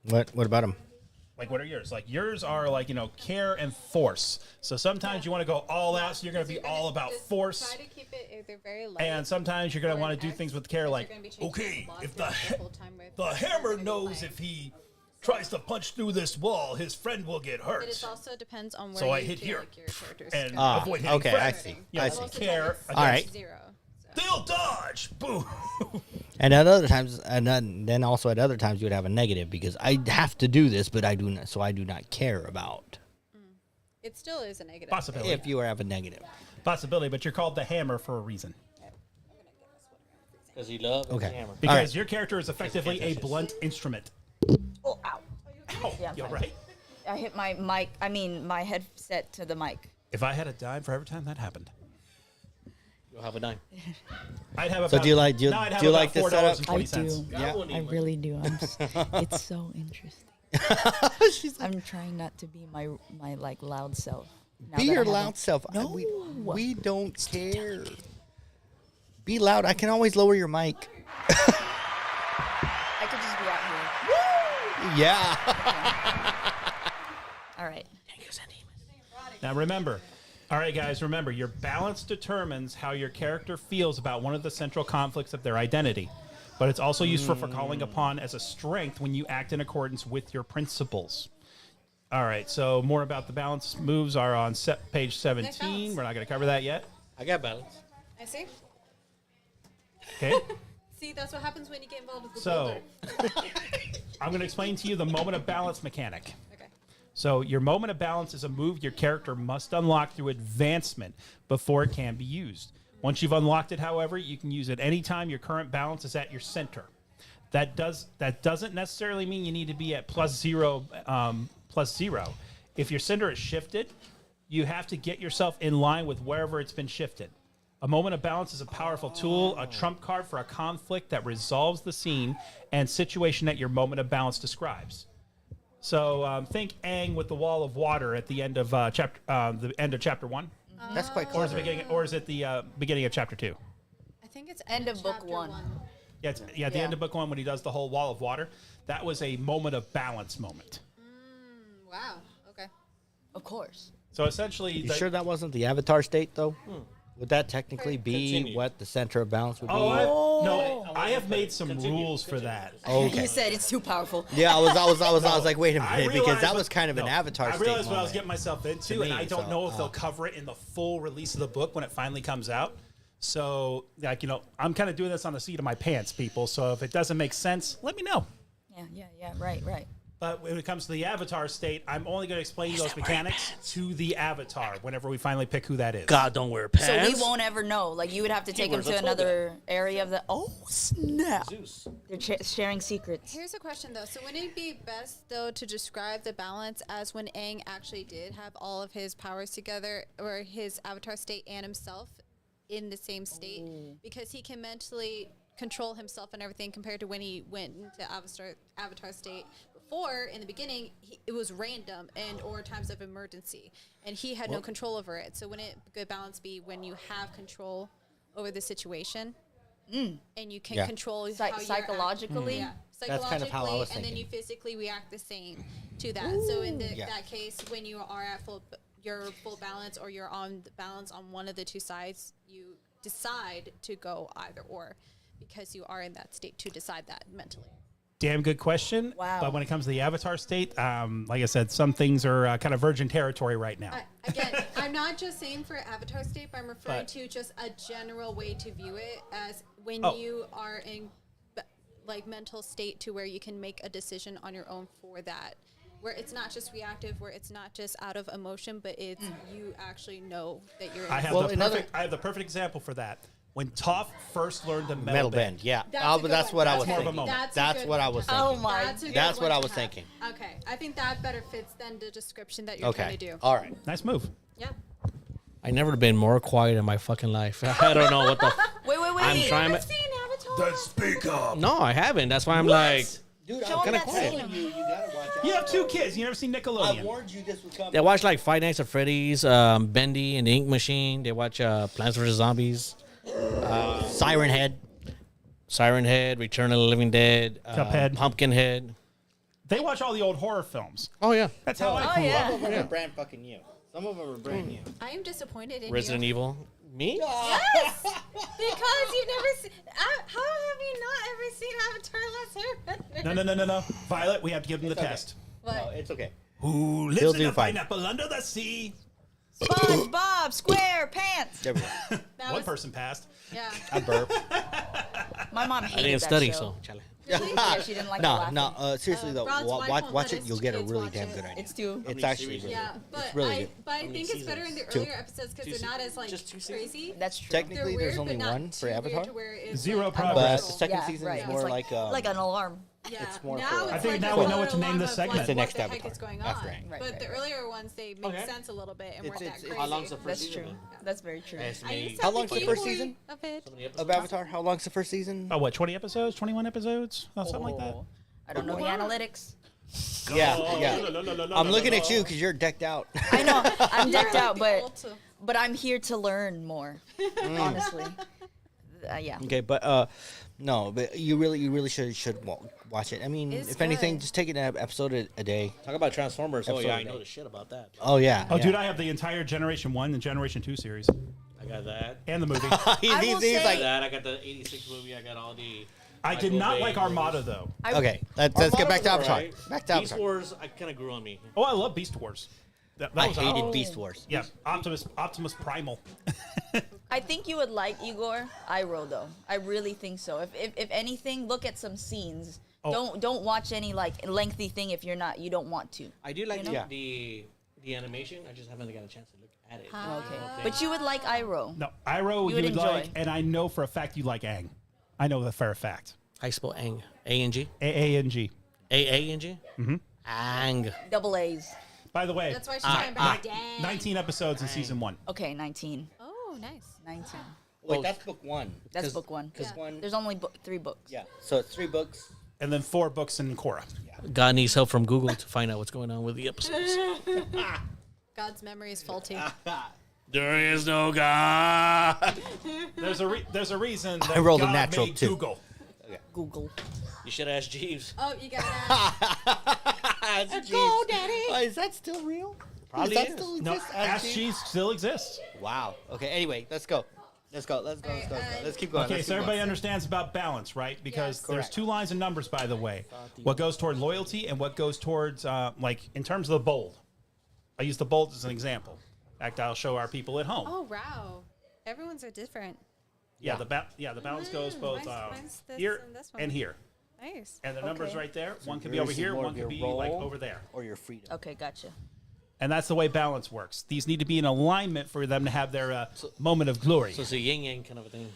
[SPEAKER 2] What about him?
[SPEAKER 4] What are yours? Yours are care and force. So sometimes you want to go all out, so you're going to be all about force.
[SPEAKER 3] Try to keep it either very light.
[SPEAKER 4] And sometimes you're going to
[SPEAKER 3] or
[SPEAKER 4] want
[SPEAKER 3] an
[SPEAKER 4] to do
[SPEAKER 3] X,
[SPEAKER 4] things with care,
[SPEAKER 3] because you're gonna be changing
[SPEAKER 4] okay,
[SPEAKER 3] the
[SPEAKER 4] if
[SPEAKER 3] block the whole time with-
[SPEAKER 4] the hammer
[SPEAKER 3] it's
[SPEAKER 4] knows
[SPEAKER 3] light.
[SPEAKER 4] if he tries to punch through this wall, his friend will get hurt.
[SPEAKER 3] But it also depends on where
[SPEAKER 4] So
[SPEAKER 3] you
[SPEAKER 4] I hit
[SPEAKER 3] feel
[SPEAKER 4] here.
[SPEAKER 3] like your character's
[SPEAKER 4] And
[SPEAKER 3] gonna
[SPEAKER 4] avoid
[SPEAKER 3] be.
[SPEAKER 4] hitting
[SPEAKER 2] okay,
[SPEAKER 4] friends.
[SPEAKER 2] I see.
[SPEAKER 4] Yeah,
[SPEAKER 2] I
[SPEAKER 3] Most
[SPEAKER 2] see.
[SPEAKER 3] of the
[SPEAKER 4] care.
[SPEAKER 3] time it's
[SPEAKER 2] All right.
[SPEAKER 3] 0.
[SPEAKER 4] They'll dodge. Boo.
[SPEAKER 2] And at other times, then also at other times, you would have a negative because I have to do this, but I do not. So I do not care about
[SPEAKER 3] It still is a negative.
[SPEAKER 4] Possibility.
[SPEAKER 2] if you have a negative.
[SPEAKER 4] Possibility, but you're called the hammer for a reason.
[SPEAKER 6] Because he loves
[SPEAKER 2] Okay.
[SPEAKER 6] the hammer.
[SPEAKER 4] Because
[SPEAKER 2] right.
[SPEAKER 4] your character is effectively a blunt instrument.
[SPEAKER 5] Oh, ow.
[SPEAKER 4] Oh,
[SPEAKER 5] Yeah,
[SPEAKER 4] you all
[SPEAKER 5] fine.
[SPEAKER 4] right?
[SPEAKER 5] I hit my mic. I mean, my headset to the mic.
[SPEAKER 4] If I had a dime for every time that happened,
[SPEAKER 6] You'll have a 9.
[SPEAKER 4] I'd have about.
[SPEAKER 2] So do you like- do you-
[SPEAKER 4] now I'd have
[SPEAKER 2] do you
[SPEAKER 4] about
[SPEAKER 2] like this setup?
[SPEAKER 4] $4.20.
[SPEAKER 2] Yeah.
[SPEAKER 5] I really do. It's so interesting. I'm trying not to be my loud self. now
[SPEAKER 2] Be
[SPEAKER 5] that I
[SPEAKER 2] your
[SPEAKER 5] have a-
[SPEAKER 2] loud self.
[SPEAKER 5] No.
[SPEAKER 2] We don't care. Be loud. I can always lower your mic.
[SPEAKER 5] I could just be out here.
[SPEAKER 2] Yeah.
[SPEAKER 5] All right.
[SPEAKER 4] Now remember, all right, guys, remember, your balance determines how your character feels about one of the central conflicts of their identity. But it's also useful for calling upon as a strength when you act in accordance with your principles. All right, so more about the balance moves are on page 17.
[SPEAKER 3] balance.
[SPEAKER 4] We're not going to cover that yet.
[SPEAKER 6] I got balance.
[SPEAKER 3] I see.
[SPEAKER 4] Okay.
[SPEAKER 3] See, that's what happens when you get involved with the
[SPEAKER 4] So
[SPEAKER 3] boulder.
[SPEAKER 4] I'm going to explain to you the moment of balance mechanic.
[SPEAKER 3] Okay.
[SPEAKER 4] So your moment of balance is a move your character must unlock through advancement before it can be used. Once you've unlocked it, however, you can use it anytime your current balance is at your center. That doesn't necessarily mean you need to be at plus zero. If your center is shifted, you have to get yourself in line with wherever it's been shifted. A moment of balance is a powerful tool, a trump card for a conflict that resolves the scene and situation that your moment of balance describes. So think Aang with the wall of water at the end of chapter 1,
[SPEAKER 2] That's quite
[SPEAKER 4] or is
[SPEAKER 2] clever.
[SPEAKER 4] it the beginning of chapter 2?
[SPEAKER 3] I think it's
[SPEAKER 5] End of book
[SPEAKER 3] chapter
[SPEAKER 5] 1.
[SPEAKER 4] Yeah, at the
[SPEAKER 5] Yeah.
[SPEAKER 4] end of book 1 when he does the whole wall of water. That was a moment of balance moment.
[SPEAKER 3] Wow. Okay.
[SPEAKER 5] Of course.
[SPEAKER 4] So essentially,
[SPEAKER 2] You sure that wasn't the Avatar state, though? Would that technically be
[SPEAKER 6] Continue.
[SPEAKER 2] what the center of balance would be?
[SPEAKER 4] I have made some rules for that.
[SPEAKER 2] Okay.
[SPEAKER 5] You said it's too powerful.
[SPEAKER 2] Yeah, I was like, wait a
[SPEAKER 4] I
[SPEAKER 2] minute, because
[SPEAKER 4] realized
[SPEAKER 2] that
[SPEAKER 4] what-
[SPEAKER 2] was kind of an
[SPEAKER 4] no,
[SPEAKER 2] Avatar
[SPEAKER 4] I
[SPEAKER 2] state
[SPEAKER 4] realized what I was
[SPEAKER 2] moment.
[SPEAKER 4] getting myself into,
[SPEAKER 2] To
[SPEAKER 4] and
[SPEAKER 2] me,
[SPEAKER 4] I don't
[SPEAKER 2] so,
[SPEAKER 4] know if they'll cover it in the full release of the book when it finally comes out. So, like, I'm kind of doing this on the seat of my pants, people. So if it doesn't make sense, let me know.
[SPEAKER 5] Yeah. Right.
[SPEAKER 4] But when it comes to the Avatar state, I'm only going to explain those mechanics to the Avatar whenever we finally pick who that is.
[SPEAKER 6] God, don't wear
[SPEAKER 5] So
[SPEAKER 6] pants.
[SPEAKER 5] we won't ever know. Like you would have to take him
[SPEAKER 6] Keywords,
[SPEAKER 5] to
[SPEAKER 6] let's hold
[SPEAKER 5] another area of the. Oh snap!
[SPEAKER 6] Zeus.
[SPEAKER 5] They're sharing secrets.
[SPEAKER 3] Here's a question though. So wouldn't it be best though to describe the balance as when Aang actually did have all of his powers together, or his avatar state and himself in the same state, because he can mentally control himself and everything compared to when he went into avatar state before. In the beginning, it was random and or times of emergency, and he had no control over it. So wouldn't good balance be when you have control over the situation? And you can
[SPEAKER 2] Yeah.
[SPEAKER 3] control how you're
[SPEAKER 5] Psychologically.
[SPEAKER 3] Yeah,
[SPEAKER 2] That's kind of how I was
[SPEAKER 3] and then
[SPEAKER 2] thinking.
[SPEAKER 3] you physically react the same to that. So in
[SPEAKER 2] Yeah.
[SPEAKER 3] that case, when you are at your full balance, or you're on the balance on one of the two sides, you decide to go either or, because you are in that state to decide that mentally.
[SPEAKER 4] Damn good question.
[SPEAKER 5] Wow.
[SPEAKER 4] But when it comes to the Avatar state, like I said, some things are kind of virgin territory right now.
[SPEAKER 3] Again, I'm not just saying for avatar state, but I'm referring
[SPEAKER 4] But-
[SPEAKER 3] to just a general way to view it as when
[SPEAKER 4] Oh.
[SPEAKER 3] you are in like mental state to where you can make a decision on your own for that, where it's not just reactive, where it's not just out of emotion, but it's you actually know that you're in
[SPEAKER 4] I have
[SPEAKER 2] Well,
[SPEAKER 4] the
[SPEAKER 2] another-
[SPEAKER 4] perfect. I have the perfect example for that. When Toph first learned to
[SPEAKER 2] Metal bend, yeah.
[SPEAKER 3] That's
[SPEAKER 2] Oh,
[SPEAKER 3] a
[SPEAKER 2] but
[SPEAKER 3] good
[SPEAKER 2] that's
[SPEAKER 3] one.
[SPEAKER 2] what I
[SPEAKER 3] That's
[SPEAKER 2] was
[SPEAKER 4] more of a
[SPEAKER 2] thinking.
[SPEAKER 4] moment.
[SPEAKER 2] That's what I was thinking.
[SPEAKER 5] Oh my!
[SPEAKER 3] That's a good
[SPEAKER 2] That's
[SPEAKER 3] one
[SPEAKER 2] what I
[SPEAKER 3] to
[SPEAKER 2] was
[SPEAKER 3] have.
[SPEAKER 2] thinking.
[SPEAKER 3] Okay, I think that better fits than the description that you're
[SPEAKER 2] Okay.
[SPEAKER 3] trying to do.
[SPEAKER 2] All right.
[SPEAKER 4] Nice move.
[SPEAKER 3] Yeah.
[SPEAKER 6] I never been more quiet in my fucking life. I don't know what the.
[SPEAKER 5] Wait.
[SPEAKER 6] I'm trying.
[SPEAKER 3] Never seen Avatar?
[SPEAKER 4] Speak up.
[SPEAKER 6] No, I haven't. That's why I'm like.
[SPEAKER 2] Dude,
[SPEAKER 5] Show
[SPEAKER 2] I'm
[SPEAKER 5] him
[SPEAKER 2] kind of
[SPEAKER 5] that
[SPEAKER 2] telling
[SPEAKER 5] scene.
[SPEAKER 2] you gotta watch out.
[SPEAKER 4] You have two kids. You never seen
[SPEAKER 2] I
[SPEAKER 4] Nickelodeon.
[SPEAKER 2] warned you this would come.
[SPEAKER 6] They watch like Five Nights at Freddy's, Bendy and the Ink Machine. They watch Plants vs Zombies,
[SPEAKER 2] Siren Head.
[SPEAKER 6] Siren Head, Return of the Living Dead,
[SPEAKER 4] Cuphead.
[SPEAKER 6] Pumpkinhead.
[SPEAKER 4] They watch all the old horror films.
[SPEAKER 6] Oh yeah,
[SPEAKER 4] That's how I
[SPEAKER 5] Oh
[SPEAKER 4] grew
[SPEAKER 5] yeah.
[SPEAKER 4] up.
[SPEAKER 2] Some of them are brand fucking new. Some of them are brand new.
[SPEAKER 3] I am disappointed in
[SPEAKER 6] Resident
[SPEAKER 3] you.
[SPEAKER 6] Evil. Me?
[SPEAKER 3] Yes, because you've never seen. How have you not ever seen Avatar: Last Airbender?
[SPEAKER 4] No. Violet, we have to give them the
[SPEAKER 2] okay.
[SPEAKER 4] test.
[SPEAKER 3] What?
[SPEAKER 2] No, it's okay.
[SPEAKER 4] Who
[SPEAKER 2] He'll
[SPEAKER 4] lives in
[SPEAKER 2] do
[SPEAKER 4] a
[SPEAKER 2] fine.
[SPEAKER 4] pineapple under the sea?
[SPEAKER 5] SpongeBob SquarePants.
[SPEAKER 2] There we go.
[SPEAKER 3] That
[SPEAKER 4] One
[SPEAKER 3] was-
[SPEAKER 4] person passed.
[SPEAKER 3] Yeah.
[SPEAKER 2] I burp.
[SPEAKER 5] My mom
[SPEAKER 6] I
[SPEAKER 5] hated
[SPEAKER 6] didn't
[SPEAKER 5] that
[SPEAKER 6] study,
[SPEAKER 5] show.
[SPEAKER 6] so chale.
[SPEAKER 5] Yeah, she didn't like
[SPEAKER 2] No,
[SPEAKER 5] the
[SPEAKER 2] no.
[SPEAKER 5] laughing.
[SPEAKER 2] Seriously though,
[SPEAKER 3] Rod's wife
[SPEAKER 2] watch
[SPEAKER 3] won't
[SPEAKER 2] watch
[SPEAKER 3] let
[SPEAKER 2] it. You'll
[SPEAKER 3] his
[SPEAKER 2] get a
[SPEAKER 3] kids
[SPEAKER 2] really
[SPEAKER 3] watch
[SPEAKER 2] damn
[SPEAKER 3] it.
[SPEAKER 2] good idea.
[SPEAKER 5] It's too.
[SPEAKER 2] It's
[SPEAKER 6] many
[SPEAKER 2] actually
[SPEAKER 6] series
[SPEAKER 2] really
[SPEAKER 6] is
[SPEAKER 3] Yeah,
[SPEAKER 6] it?
[SPEAKER 3] but
[SPEAKER 2] really
[SPEAKER 3] I
[SPEAKER 2] good.
[SPEAKER 3] but I think it's better in the
[SPEAKER 2] Two.
[SPEAKER 3] earlier episodes because they're not as like
[SPEAKER 6] Just 2 seasons?
[SPEAKER 3] crazy.
[SPEAKER 5] That's true.
[SPEAKER 2] Technically,
[SPEAKER 3] They're
[SPEAKER 2] there's
[SPEAKER 3] weird,
[SPEAKER 2] only
[SPEAKER 3] but not
[SPEAKER 2] one
[SPEAKER 3] too
[SPEAKER 2] for
[SPEAKER 3] weird
[SPEAKER 2] Avatar.
[SPEAKER 3] to where it's
[SPEAKER 4] Zero
[SPEAKER 3] like
[SPEAKER 4] progress.
[SPEAKER 2] But
[SPEAKER 3] unnatural.
[SPEAKER 2] the second
[SPEAKER 5] Yeah,
[SPEAKER 2] season
[SPEAKER 5] right.
[SPEAKER 2] is
[SPEAKER 5] It's
[SPEAKER 2] more like
[SPEAKER 5] like an alarm.
[SPEAKER 3] Yeah.
[SPEAKER 2] it's more
[SPEAKER 3] now
[SPEAKER 2] for-
[SPEAKER 3] it's
[SPEAKER 2] I
[SPEAKER 4] think
[SPEAKER 3] like
[SPEAKER 4] now
[SPEAKER 3] a
[SPEAKER 4] we know
[SPEAKER 3] full
[SPEAKER 4] what to name
[SPEAKER 3] alarm
[SPEAKER 4] the
[SPEAKER 3] of,
[SPEAKER 4] segment.
[SPEAKER 3] like,
[SPEAKER 2] It's the
[SPEAKER 3] what
[SPEAKER 2] next
[SPEAKER 3] the heck
[SPEAKER 2] Avatar
[SPEAKER 3] is going
[SPEAKER 2] after
[SPEAKER 3] on.
[SPEAKER 2] Aang.
[SPEAKER 5] Right,
[SPEAKER 3] But
[SPEAKER 5] right,
[SPEAKER 3] the
[SPEAKER 5] right.
[SPEAKER 3] earlier ones they make
[SPEAKER 2] Okay.
[SPEAKER 3] sense a little bit and
[SPEAKER 2] It's-
[SPEAKER 3] weren't that
[SPEAKER 2] it's-
[SPEAKER 3] crazy.
[SPEAKER 6] How long's the first
[SPEAKER 5] That's
[SPEAKER 6] season?
[SPEAKER 5] true. That's very true.
[SPEAKER 3] I used to
[SPEAKER 2] How
[SPEAKER 3] have
[SPEAKER 2] long's the
[SPEAKER 3] Game
[SPEAKER 2] first
[SPEAKER 3] Boy
[SPEAKER 2] season
[SPEAKER 3] of it.
[SPEAKER 2] of Avatar? How long's the first season?
[SPEAKER 4] Oh, what? 20 episodes? 21 episodes? Oh, something like that.
[SPEAKER 5] Oh, I don't know the analytics.
[SPEAKER 2] Yeah. I'm looking at you because you're decked out.
[SPEAKER 5] I know I'm decked out,
[SPEAKER 3] The
[SPEAKER 5] but I'm here to learn more. Honestly, yeah.
[SPEAKER 2] Okay, but no, but you really should watch it. I mean,
[SPEAKER 3] It's
[SPEAKER 2] if anything,
[SPEAKER 3] good.
[SPEAKER 2] just take an episode a day.
[SPEAKER 6] Talk about Transformers. Oh
[SPEAKER 2] Episode
[SPEAKER 6] yeah, I
[SPEAKER 2] a
[SPEAKER 6] know
[SPEAKER 2] day.
[SPEAKER 6] the shit about that.
[SPEAKER 2] Oh yeah.
[SPEAKER 4] Oh,
[SPEAKER 2] yeah.
[SPEAKER 4] dude, I have the entire Generation 1 and Generation 2 series
[SPEAKER 6] I got that.
[SPEAKER 4] and the movie.
[SPEAKER 2] He's
[SPEAKER 5] will
[SPEAKER 2] he's
[SPEAKER 5] say-
[SPEAKER 2] like,
[SPEAKER 6] That I got the '86 movie. I got all the.
[SPEAKER 4] I did
[SPEAKER 6] Michael
[SPEAKER 4] not
[SPEAKER 6] Bay
[SPEAKER 4] like
[SPEAKER 6] movies.
[SPEAKER 4] Armada, though.
[SPEAKER 2] okay, let's get back to Avatar.
[SPEAKER 6] Alright.
[SPEAKER 2] Back to
[SPEAKER 6] Beast
[SPEAKER 2] Avatar.
[SPEAKER 6] Wars, I kind of grew on me.
[SPEAKER 4] Oh, I love Beast Wars. That
[SPEAKER 2] I
[SPEAKER 4] was
[SPEAKER 2] hated
[SPEAKER 4] awesome.
[SPEAKER 2] Beast Wars.
[SPEAKER 4] Yeah, Optimus Primal.
[SPEAKER 5] I think you would like Igor Iroh though. I really think so. If anything, look at some scenes.
[SPEAKER 4] Oh.
[SPEAKER 5] Don't watch any like lengthy thing if you don't want to.
[SPEAKER 6] I do like
[SPEAKER 5] You know?
[SPEAKER 6] the animation. I just haven't got a chance to look at it.
[SPEAKER 5] Okay, but you would like Iroh.
[SPEAKER 4] No, Iroh,
[SPEAKER 5] You
[SPEAKER 4] you
[SPEAKER 5] would
[SPEAKER 4] would like,
[SPEAKER 5] enjoy.
[SPEAKER 4] and I know for a fact you like Aang. I know the fair fact.
[SPEAKER 6] I spell Ang. A-N-G?
[SPEAKER 4] A-A-N-G.
[SPEAKER 6] A-A-N-G? Mm-hmm. Ang.
[SPEAKER 5] Double A's.
[SPEAKER 4] By the way,
[SPEAKER 3] That's why she's talking about dang.
[SPEAKER 4] 19 episodes in season 1.
[SPEAKER 5] Okay, 19.
[SPEAKER 3] Oh, nice.
[SPEAKER 5] 19.
[SPEAKER 2] Wait,
[SPEAKER 6] Oh,
[SPEAKER 2] that's book one.
[SPEAKER 5] That's book one.
[SPEAKER 2] Because one.
[SPEAKER 5] There's only 3 books.
[SPEAKER 2] Yeah. So it's 3 books.
[SPEAKER 4] And then 4 books in Korra.
[SPEAKER 6] God needs help from Google to find out what's going on with the episodes.
[SPEAKER 3] God's memory is faulty.
[SPEAKER 6] There is no God.
[SPEAKER 4] There's a reason that
[SPEAKER 2] I rolled a
[SPEAKER 4] God
[SPEAKER 2] natural
[SPEAKER 4] made
[SPEAKER 2] 2.
[SPEAKER 4] Google.
[SPEAKER 5] Google.
[SPEAKER 6] You should ask Jeeves.
[SPEAKER 3] Oh, you got that.
[SPEAKER 2] Go, Daddy. Is that still real?
[SPEAKER 6] Probably
[SPEAKER 2] Does that
[SPEAKER 6] is.
[SPEAKER 2] still
[SPEAKER 4] No,
[SPEAKER 2] exist?
[SPEAKER 4] Ask Jeeves still exists.
[SPEAKER 2] Wow. Okay. Anyway, let's go. Let's go. Let's keep going.
[SPEAKER 4] Okay,
[SPEAKER 2] Let's
[SPEAKER 4] so
[SPEAKER 2] keep
[SPEAKER 4] everybody
[SPEAKER 2] going.
[SPEAKER 4] understands about balance, right? Because
[SPEAKER 3] Yes.
[SPEAKER 4] there's
[SPEAKER 2] Correct.
[SPEAKER 4] 2 lines of numbers, by the way. What goes toward loyalty and what goes towards, like, in terms of the bold. I use the bold as an example. In fact, I'll show our people at home.
[SPEAKER 3] Oh, wow. Everyone's are different.
[SPEAKER 4] Yeah, the balance goes both
[SPEAKER 3] mine's this
[SPEAKER 4] here
[SPEAKER 3] and this one.
[SPEAKER 4] and here.
[SPEAKER 3] Nice.
[SPEAKER 4] And the numbers right there. One could be
[SPEAKER 2] Yours
[SPEAKER 4] over
[SPEAKER 2] is
[SPEAKER 4] here,
[SPEAKER 2] more
[SPEAKER 4] one
[SPEAKER 2] of your
[SPEAKER 4] could be like
[SPEAKER 2] role
[SPEAKER 4] over there.
[SPEAKER 2] or your freedom.
[SPEAKER 5] Okay, gotcha.
[SPEAKER 4] And that's the way balance works. These need to be in alignment for them to have their moment of glory.
[SPEAKER 6] So it's a yin yang kind of a thing.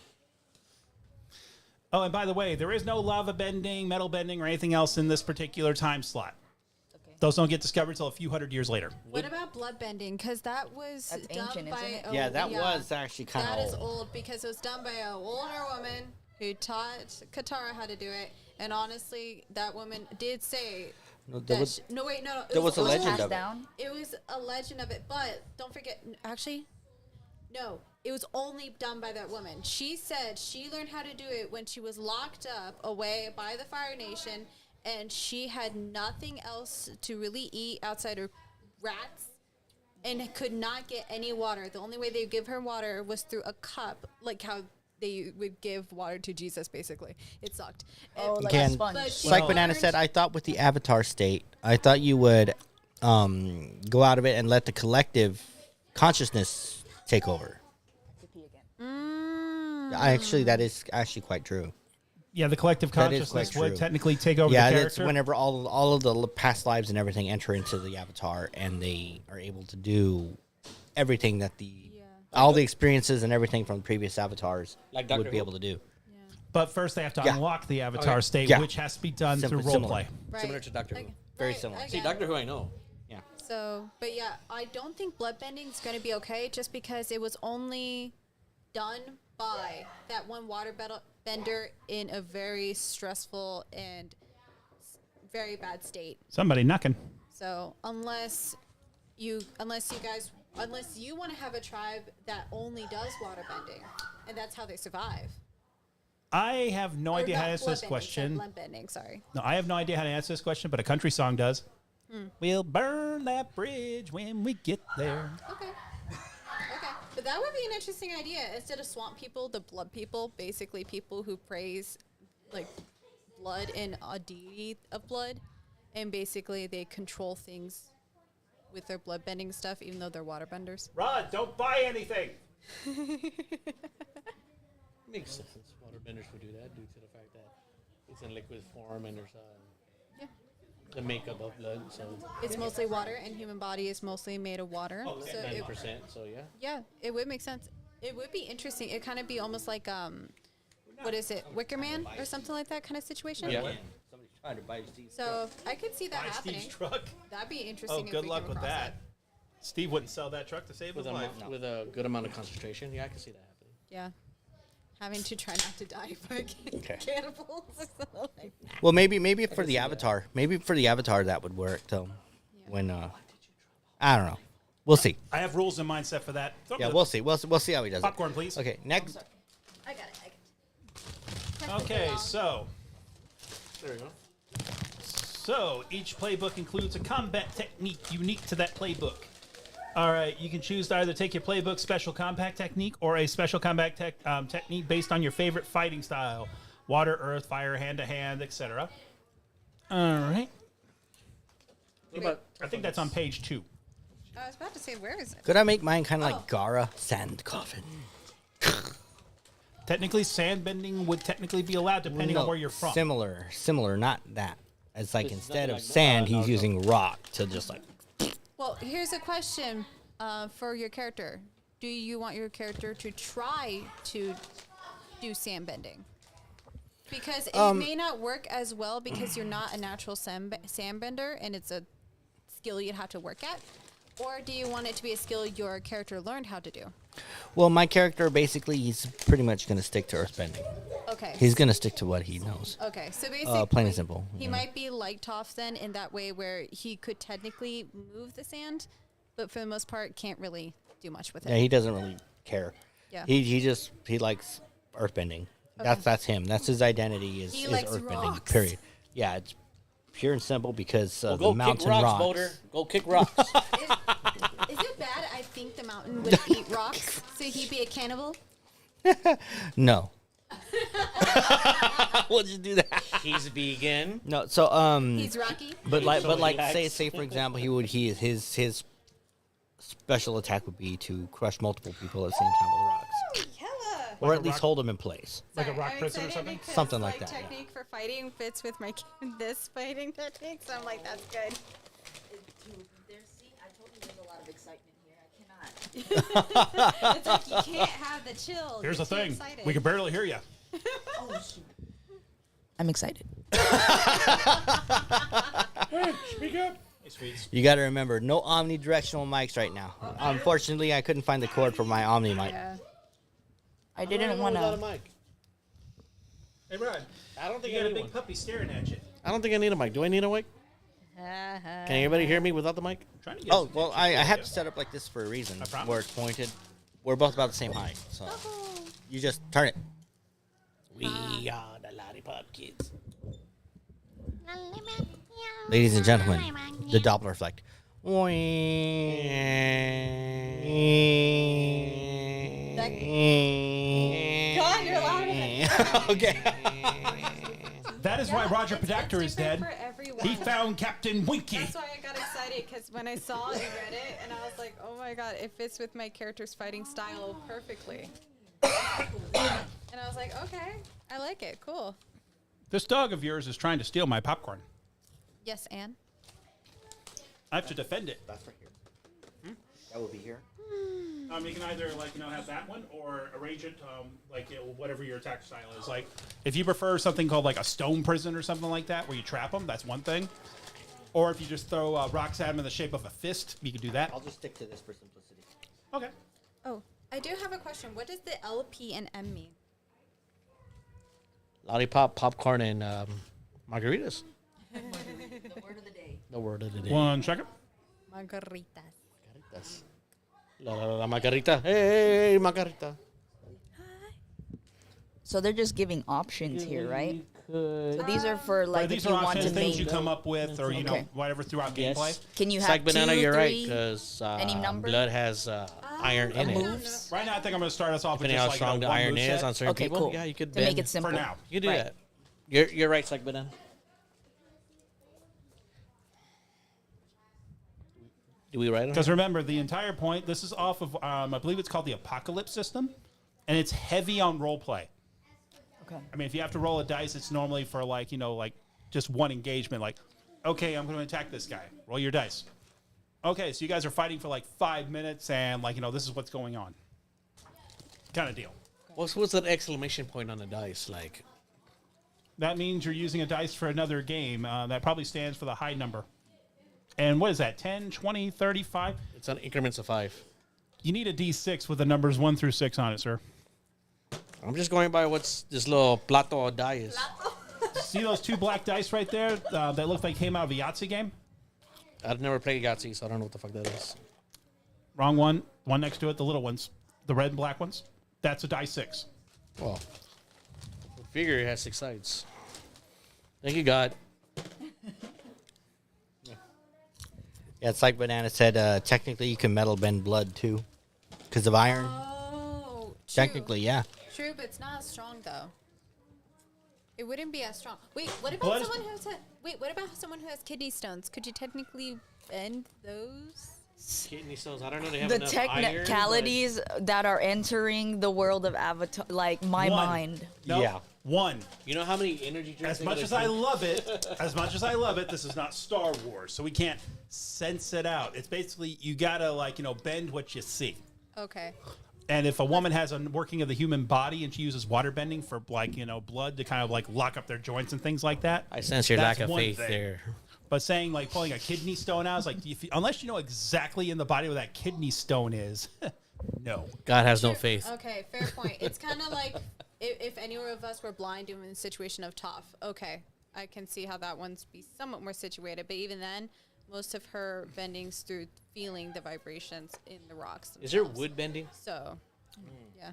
[SPEAKER 4] Oh, and by the way, there is no lava bending, metal bending, or anything else in this particular time slot.
[SPEAKER 5] Okay.
[SPEAKER 4] Those don't get discovered until a few hundred years later.
[SPEAKER 3] What about blood bending? Because that was
[SPEAKER 5] That's
[SPEAKER 3] done
[SPEAKER 5] ancient,
[SPEAKER 3] by
[SPEAKER 5] isn't it?
[SPEAKER 2] Yeah, that was actually kind
[SPEAKER 3] That
[SPEAKER 2] of
[SPEAKER 3] is
[SPEAKER 2] old.
[SPEAKER 3] old because it was done by an older woman who taught Katara how to do it. And honestly, that woman did say
[SPEAKER 2] No, there
[SPEAKER 3] that
[SPEAKER 2] was-
[SPEAKER 3] no, wait, no, no.
[SPEAKER 2] there was a
[SPEAKER 3] it
[SPEAKER 2] legend
[SPEAKER 5] Passed
[SPEAKER 2] of it.
[SPEAKER 5] down.
[SPEAKER 3] It was a legend of it, but don't forget. Actually, no, it was only done by that woman. She said she learned how to do it when she was locked up away by the Fire Nation, and she had nothing else to really eat outside of rats, and could not get any water. The only way they would give her water was through a cup, like how they would give water to Jesus. Basically, it sucked.
[SPEAKER 5] Oh,
[SPEAKER 3] And-
[SPEAKER 5] like
[SPEAKER 2] Again,
[SPEAKER 5] a sponge.
[SPEAKER 3] but she
[SPEAKER 2] Like
[SPEAKER 4] Well-
[SPEAKER 2] Banana
[SPEAKER 3] learned-
[SPEAKER 2] said, I thought with the Avatar state, I thought you would go out of it and let the collective consciousness take over. Actually, that is actually quite true.
[SPEAKER 4] Yeah, the collective
[SPEAKER 2] That is
[SPEAKER 4] consciousness
[SPEAKER 2] quite
[SPEAKER 4] would
[SPEAKER 2] true.
[SPEAKER 4] technically take over
[SPEAKER 2] Yeah,
[SPEAKER 4] the
[SPEAKER 2] that's
[SPEAKER 4] character.
[SPEAKER 2] whenever all of the past lives and everything enter into the Avatar, and they are able to do everything that all the experiences and everything from previous avatars
[SPEAKER 6] Like Doctor
[SPEAKER 2] would be
[SPEAKER 6] Who?
[SPEAKER 2] able to do.
[SPEAKER 4] But first, they have to
[SPEAKER 2] Yeah.
[SPEAKER 4] unlock the avatar
[SPEAKER 6] Okay.
[SPEAKER 4] state,
[SPEAKER 2] Yeah.
[SPEAKER 4] which has to be done
[SPEAKER 2] Similar-
[SPEAKER 4] through
[SPEAKER 2] similar.
[SPEAKER 4] roleplay.
[SPEAKER 3] Right.
[SPEAKER 6] Similar to Doctor Who.
[SPEAKER 3] Okay.
[SPEAKER 2] Very
[SPEAKER 3] Right,
[SPEAKER 2] similar.
[SPEAKER 3] I
[SPEAKER 6] See,
[SPEAKER 3] get
[SPEAKER 6] Doctor
[SPEAKER 3] it.
[SPEAKER 6] Who I know.
[SPEAKER 2] Yeah.
[SPEAKER 3] So, but yeah, I don't think bloodbending is going to be okay just because it was only done by that one waterbender in a very stressful and very bad state.
[SPEAKER 4] Somebody knocking.
[SPEAKER 3] So, unless you want to have a tribe that only does waterbending and that's how they survive.
[SPEAKER 4] I have no
[SPEAKER 3] Or
[SPEAKER 4] idea how
[SPEAKER 3] not
[SPEAKER 4] to answer this
[SPEAKER 3] bloodbending,
[SPEAKER 4] question.
[SPEAKER 3] Bloodbending, sorry.
[SPEAKER 4] No, I have no idea how to answer this question, but a country song does.
[SPEAKER 3] Hmm.
[SPEAKER 4] We'll burn that bridge when we get there.
[SPEAKER 3] Okay. Okay. But that would be an interesting idea. Instead of swamp people, the blood people, basically people who praise like blood and a deity of blood. And basically they control things with their blood bending stuff, even though they're waterbenders.
[SPEAKER 4] Rod, don't buy anything.
[SPEAKER 6] Makes sense. Waterbenders would do that due to the fact that it's in liquid form and there's
[SPEAKER 3] Yeah.
[SPEAKER 6] the makeup of blood. So
[SPEAKER 3] It's mostly water, and human body is mostly made of water.
[SPEAKER 6] oh,
[SPEAKER 3] So
[SPEAKER 6] 90%. So yeah.
[SPEAKER 3] yeah, it would make sense. It would be interesting. It kind of be almost like what is it, Wicker Man or something like that kind of situation.
[SPEAKER 6] Yeah.
[SPEAKER 2] Somebody's trying to buy Steve's
[SPEAKER 3] So I could see that
[SPEAKER 4] Buy
[SPEAKER 3] happening.
[SPEAKER 4] Steve's truck.
[SPEAKER 3] That'd be
[SPEAKER 4] Oh,
[SPEAKER 3] interesting. if
[SPEAKER 4] good
[SPEAKER 3] we
[SPEAKER 4] luck
[SPEAKER 3] came
[SPEAKER 4] with
[SPEAKER 3] across
[SPEAKER 4] that.
[SPEAKER 3] it.
[SPEAKER 4] Steve wouldn't sell that truck to save
[SPEAKER 6] With
[SPEAKER 4] his life.
[SPEAKER 6] with a good amount of concentration. Yeah, I can see that happening.
[SPEAKER 3] Yeah. Having to try not to die by cannibals or something like that.
[SPEAKER 2] Well, maybe for the Avatar, that would work though. When I don't know, we'll see.
[SPEAKER 4] I have rules in mind set for that. Throw me
[SPEAKER 2] Yeah,
[SPEAKER 4] the
[SPEAKER 2] we'll see. We'll see how he does
[SPEAKER 4] Popcorn,
[SPEAKER 2] it.
[SPEAKER 4] please.
[SPEAKER 2] Okay, next.
[SPEAKER 3] I got it.
[SPEAKER 4] Okay, so
[SPEAKER 6] There we go.
[SPEAKER 4] each playbook includes a combat technique unique to that playbook. All right, you can choose to either take your playbook special combat technique or a special combat technique based on your favorite fighting style: water, earth, fire, hand to hand, etc. All right,
[SPEAKER 6] What about?
[SPEAKER 4] I think that's on page 2.
[SPEAKER 3] I was about to say, where is it?
[SPEAKER 2] Could I make mine kind of
[SPEAKER 3] Oh.
[SPEAKER 2] like Gara sand coffin?
[SPEAKER 4] Technically, sandbending would technically be allowed depending on
[SPEAKER 2] No,
[SPEAKER 4] where you're from.
[SPEAKER 2] Similar, not that. It's like
[SPEAKER 6] It's
[SPEAKER 2] instead
[SPEAKER 6] nothing
[SPEAKER 2] of
[SPEAKER 6] like-
[SPEAKER 2] sand,
[SPEAKER 6] no,
[SPEAKER 2] he's
[SPEAKER 6] no.
[SPEAKER 2] using rock to just like.
[SPEAKER 3] Well, here's a question for your character. Do you want your character to try to do sandbending? Because it may not work as well because you're not a natural sandbender and it's a skill you'd have to work at. Or do you want it to be a skill your character learned how to do?
[SPEAKER 2] Well, my character basically he's pretty much going to stick to earthbending.
[SPEAKER 3] Okay.
[SPEAKER 2] He's going to stick to what he knows.
[SPEAKER 3] Okay, so basically,
[SPEAKER 2] Plain and simple.
[SPEAKER 3] he
[SPEAKER 2] yeah.
[SPEAKER 3] might be like Toph then in that way where he could technically move the sand, but for the most part can't really do much with it.
[SPEAKER 2] Yeah, he doesn't really care.
[SPEAKER 3] Yeah.
[SPEAKER 2] He likes earthbending. That's him. That's his identity is
[SPEAKER 3] He likes
[SPEAKER 2] earthbending.
[SPEAKER 3] rocks.
[SPEAKER 2] Period. Yeah, it's pure and simple because
[SPEAKER 6] Well,
[SPEAKER 2] the
[SPEAKER 6] go
[SPEAKER 2] mountain
[SPEAKER 6] kick rocks,
[SPEAKER 2] rocks.
[SPEAKER 6] Boulder. Go kick rocks.
[SPEAKER 3] Is it bad? I think the mountain would eat rocks, so he'd be a cannibal.
[SPEAKER 2] No. We'll just do that.
[SPEAKER 6] He's vegan.
[SPEAKER 2] No, so
[SPEAKER 3] He's Rocky.
[SPEAKER 2] but like
[SPEAKER 6] Relax.
[SPEAKER 2] say for example his special attack would be to crush multiple people at the same time with rocks,
[SPEAKER 3] Hella.
[SPEAKER 2] or
[SPEAKER 4] Like
[SPEAKER 2] at
[SPEAKER 4] a
[SPEAKER 2] least
[SPEAKER 4] rock-
[SPEAKER 2] hold them in place.
[SPEAKER 4] Like a
[SPEAKER 3] Sorry,
[SPEAKER 4] rock
[SPEAKER 3] I'm
[SPEAKER 4] prison or
[SPEAKER 3] excited
[SPEAKER 4] something?
[SPEAKER 3] because,
[SPEAKER 2] Something like that, yeah.
[SPEAKER 3] Technique for fighting fits with my this fighting technique, so I'm like, that's good.
[SPEAKER 1] See, I told you there's a lot of excitement here. I cannot.
[SPEAKER 3] It's like you can't have the chill.
[SPEAKER 4] Here's
[SPEAKER 3] You're
[SPEAKER 4] the
[SPEAKER 3] too
[SPEAKER 4] thing.
[SPEAKER 3] excited.
[SPEAKER 4] We can barely hear you.
[SPEAKER 1] Oh, shoot.
[SPEAKER 5] I'm excited.
[SPEAKER 4] Speak up. Hey, sweets.
[SPEAKER 2] You got to remember, no omnidirectional mics right now. Unfortunately, I couldn't find the cord for my omni mic.
[SPEAKER 3] Yeah.
[SPEAKER 5] I didn't want to.
[SPEAKER 6] mic.
[SPEAKER 4] Hey, Rod.
[SPEAKER 6] I don't think
[SPEAKER 4] You
[SPEAKER 6] I
[SPEAKER 4] got a
[SPEAKER 6] need
[SPEAKER 4] big
[SPEAKER 6] one.
[SPEAKER 4] puppy staring at you.
[SPEAKER 6] I don't think I need a mic. Do I need a mic? Can anybody hear me without the mic?
[SPEAKER 4] Trying to get
[SPEAKER 2] Oh
[SPEAKER 4] some
[SPEAKER 2] well,
[SPEAKER 4] attention
[SPEAKER 2] I
[SPEAKER 4] for
[SPEAKER 2] have
[SPEAKER 4] you.
[SPEAKER 2] to set up like this for a reason.
[SPEAKER 4] I promise.
[SPEAKER 2] Where it's pointed. We're both about the same height, so you just turn it.
[SPEAKER 6] We are the Lollipop Kids.
[SPEAKER 2] Ladies and gentlemen, the Doppler effect.
[SPEAKER 3] God, you're louder than
[SPEAKER 2] Okay.
[SPEAKER 4] That is why Roger
[SPEAKER 3] It's
[SPEAKER 4] Predactor is
[SPEAKER 3] different
[SPEAKER 4] dead.
[SPEAKER 3] for everyone.
[SPEAKER 4] He found Captain Winky.
[SPEAKER 3] That's why I got excited, because when I saw and read it, and I was like, oh my god, it fits with my character's fighting style perfectly. And I was like, okay, I like it, cool.
[SPEAKER 4] This dog of yours is trying to steal my popcorn.
[SPEAKER 3] Yes, Anne?
[SPEAKER 4] I have to defend it.
[SPEAKER 2] That's right here. That will be here.
[SPEAKER 4] You can either have that one or arrange it whatever your attack style is. Like if you prefer something called like a stone prison or something like that, where you trap them, that's one thing. Or if you just throw rocks at them in the shape of a fist, you can do that.
[SPEAKER 2] I'll just stick to this for simplicity.
[SPEAKER 4] Okay.
[SPEAKER 3] Oh, I do have a question. What does the L, P, and M mean?
[SPEAKER 6] Lollipop, popcorn, and margaritas.
[SPEAKER 1] The word of the day.
[SPEAKER 6] The word of the day.
[SPEAKER 4] 1 second.
[SPEAKER 3] Margaritas.
[SPEAKER 6] Margaritas. La margarita. Hey, margarita.
[SPEAKER 5] So they're just giving options here, right? So these are for
[SPEAKER 4] Right,
[SPEAKER 5] like
[SPEAKER 4] these
[SPEAKER 5] if
[SPEAKER 4] are
[SPEAKER 5] you want
[SPEAKER 4] options,
[SPEAKER 5] to
[SPEAKER 4] things you
[SPEAKER 5] make.
[SPEAKER 4] come up with, or
[SPEAKER 5] Okay.
[SPEAKER 4] whatever throughout
[SPEAKER 6] Yes.
[SPEAKER 4] gameplay.
[SPEAKER 5] Can you
[SPEAKER 6] It's
[SPEAKER 5] have
[SPEAKER 6] like banana,
[SPEAKER 5] 2,
[SPEAKER 6] you're right,
[SPEAKER 5] 3?
[SPEAKER 6] because
[SPEAKER 5] Any number?
[SPEAKER 6] blood has iron in it.
[SPEAKER 5] moves?
[SPEAKER 4] Right now, I think I'm going to start us off with
[SPEAKER 6] Depending
[SPEAKER 4] just
[SPEAKER 6] how
[SPEAKER 4] like
[SPEAKER 6] strong the
[SPEAKER 4] one
[SPEAKER 6] iron
[SPEAKER 4] moveset.
[SPEAKER 6] is on certain
[SPEAKER 5] Okay,
[SPEAKER 6] people,
[SPEAKER 5] cool.
[SPEAKER 6] yeah, you could
[SPEAKER 5] To make
[SPEAKER 6] bend.
[SPEAKER 5] it simple.
[SPEAKER 4] For now.
[SPEAKER 6] You can do
[SPEAKER 5] Right.
[SPEAKER 6] that. You're right, like banana. Do we write on
[SPEAKER 4] Because
[SPEAKER 6] it?
[SPEAKER 4] remember, the entire point, this is off of, I believe it's called the Apocalypse system, and it's heavy on role play.
[SPEAKER 5] Okay.
[SPEAKER 4] I mean, if you have to roll a dice, it's normally for like just one engagement. Like, okay, I'm going to attack this guy. Roll your dice. Okay, so you guys are fighting for like 5 minutes, and this is what's going on. Kind of deal.
[SPEAKER 6] What's that exclamation point on the dice? Like,
[SPEAKER 4] That means you're using a dice for another game. That probably stands for the high number. And what is that? 10, 20, 35?
[SPEAKER 6] it's on increments of 5.
[SPEAKER 4] You need a D6 with the numbers 1 through 6 on it, sir.
[SPEAKER 6] I'm just going by what's this little plato die is.
[SPEAKER 4] See those 2 black dice right there that look like came out of a Yahtzee game?
[SPEAKER 6] I've never played Yahtzee, so I don't know what the fuck that is.
[SPEAKER 4] Wrong one. One next to it, the little ones. The red and black ones. That's a die 6.
[SPEAKER 6] Well, figure it has 6 sides. Thank you, God.
[SPEAKER 2] Yeah, it's like Banana said. Technically, you can metal bend blood too, because of iron.
[SPEAKER 3] Oh, true.
[SPEAKER 2] Technically, yeah.
[SPEAKER 3] True, but it's not as strong though. It wouldn't be as strong. Wait, what about
[SPEAKER 4] Blood is-
[SPEAKER 3] someone who has what about someone who has kidney stones? Could you technically bend those?
[SPEAKER 6] Kidney stones. I don't know. They have
[SPEAKER 5] The
[SPEAKER 6] enough iron,
[SPEAKER 5] technicalities that are entering the world of Avatar, like my
[SPEAKER 4] One.
[SPEAKER 5] mind.
[SPEAKER 4] No,
[SPEAKER 2] Yeah.
[SPEAKER 4] 1.
[SPEAKER 6] but you know how many energy drinks?
[SPEAKER 4] As much as I love it, this is not Star Wars, so we can't sense it out. It's basically you gotta bend what you see.
[SPEAKER 3] Okay.
[SPEAKER 4] And if a woman has a working of the human body and she uses water bending for blood to kind of lock up their joints and things like that,
[SPEAKER 6] I sense your
[SPEAKER 4] that's
[SPEAKER 6] lack of
[SPEAKER 4] one
[SPEAKER 6] faith
[SPEAKER 4] thing.
[SPEAKER 6] there.
[SPEAKER 4] But saying like pulling a kidney stone out is like, unless you know exactly in the body where that kidney stone is, no.
[SPEAKER 6] God has no faith.
[SPEAKER 3] Okay, fair point. It's kind of like if any of us were blind and in the situation of Toph. Okay, I can see how that one's be somewhat more situated. But even then, most of her bending's through feeling the vibrations in the rocks themselves.
[SPEAKER 6] Is there wood bending?
[SPEAKER 3] So, yeah.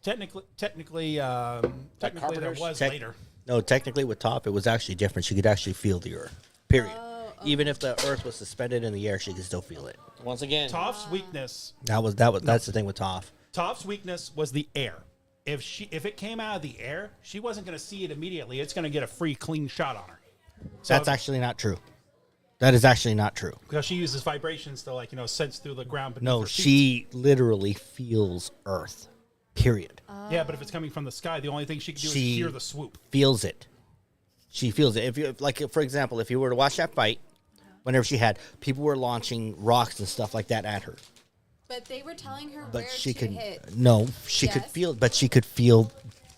[SPEAKER 4] Technically, there
[SPEAKER 6] carpenters?
[SPEAKER 4] was later.
[SPEAKER 2] No, technically with Toph, it was actually different. She could actually feel the earth. Period. Even if the earth was suspended in the air, she could still feel it.
[SPEAKER 6] Once again,
[SPEAKER 4] Toph's weakness.
[SPEAKER 2] That's the thing with Toph.
[SPEAKER 4] Toph's weakness was the air. If it came out of the air, she wasn't going to see it immediately. It's going to get a free, clean shot on her. So
[SPEAKER 2] That's actually not true. That is actually not true.
[SPEAKER 4] because she uses vibrations to sense through the ground beneath
[SPEAKER 2] No,
[SPEAKER 4] her feet.
[SPEAKER 2] she literally feels earth. Period.
[SPEAKER 4] Yeah, but if it's coming from the sky, the only thing she can do is
[SPEAKER 2] She-
[SPEAKER 4] hear the swoop.
[SPEAKER 2] Feels it. She feels it. If you for example, if you were to watch that fight, whenever she had, people were launching rocks and stuff like that at her.
[SPEAKER 3] But they were telling her
[SPEAKER 2] But
[SPEAKER 3] where
[SPEAKER 2] she
[SPEAKER 3] to
[SPEAKER 2] could
[SPEAKER 3] hit.
[SPEAKER 2] no, she could
[SPEAKER 3] Yes.
[SPEAKER 2] feel. But she could feel.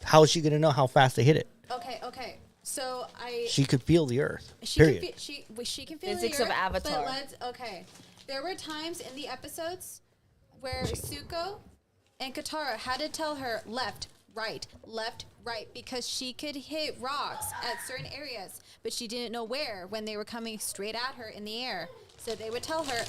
[SPEAKER 2] How is she going to know how fast they hit it?
[SPEAKER 3] Okay. So
[SPEAKER 2] She could feel the earth.
[SPEAKER 3] She
[SPEAKER 2] Period.
[SPEAKER 3] can she can feel
[SPEAKER 5] Physics
[SPEAKER 3] the
[SPEAKER 5] of
[SPEAKER 3] earth,
[SPEAKER 5] Avatar.
[SPEAKER 3] But there were times in the episodes where Zuko and Katara had to tell her left, right, because she could hit rocks at certain areas, but she didn't know where when they were coming straight at her in the air. So they would tell her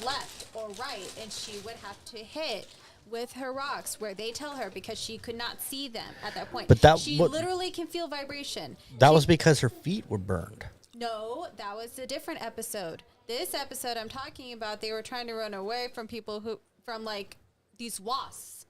[SPEAKER 3] left or right, and she would have to hit with her rocks where they tell her because she could not see them at that point.
[SPEAKER 2] But
[SPEAKER 3] she
[SPEAKER 2] what-
[SPEAKER 3] literally can feel vibration.
[SPEAKER 2] That
[SPEAKER 3] She-
[SPEAKER 2] was because her feet were burned.
[SPEAKER 3] No, that was a different episode. This episode I'm talking about, they were trying to run away from these wasps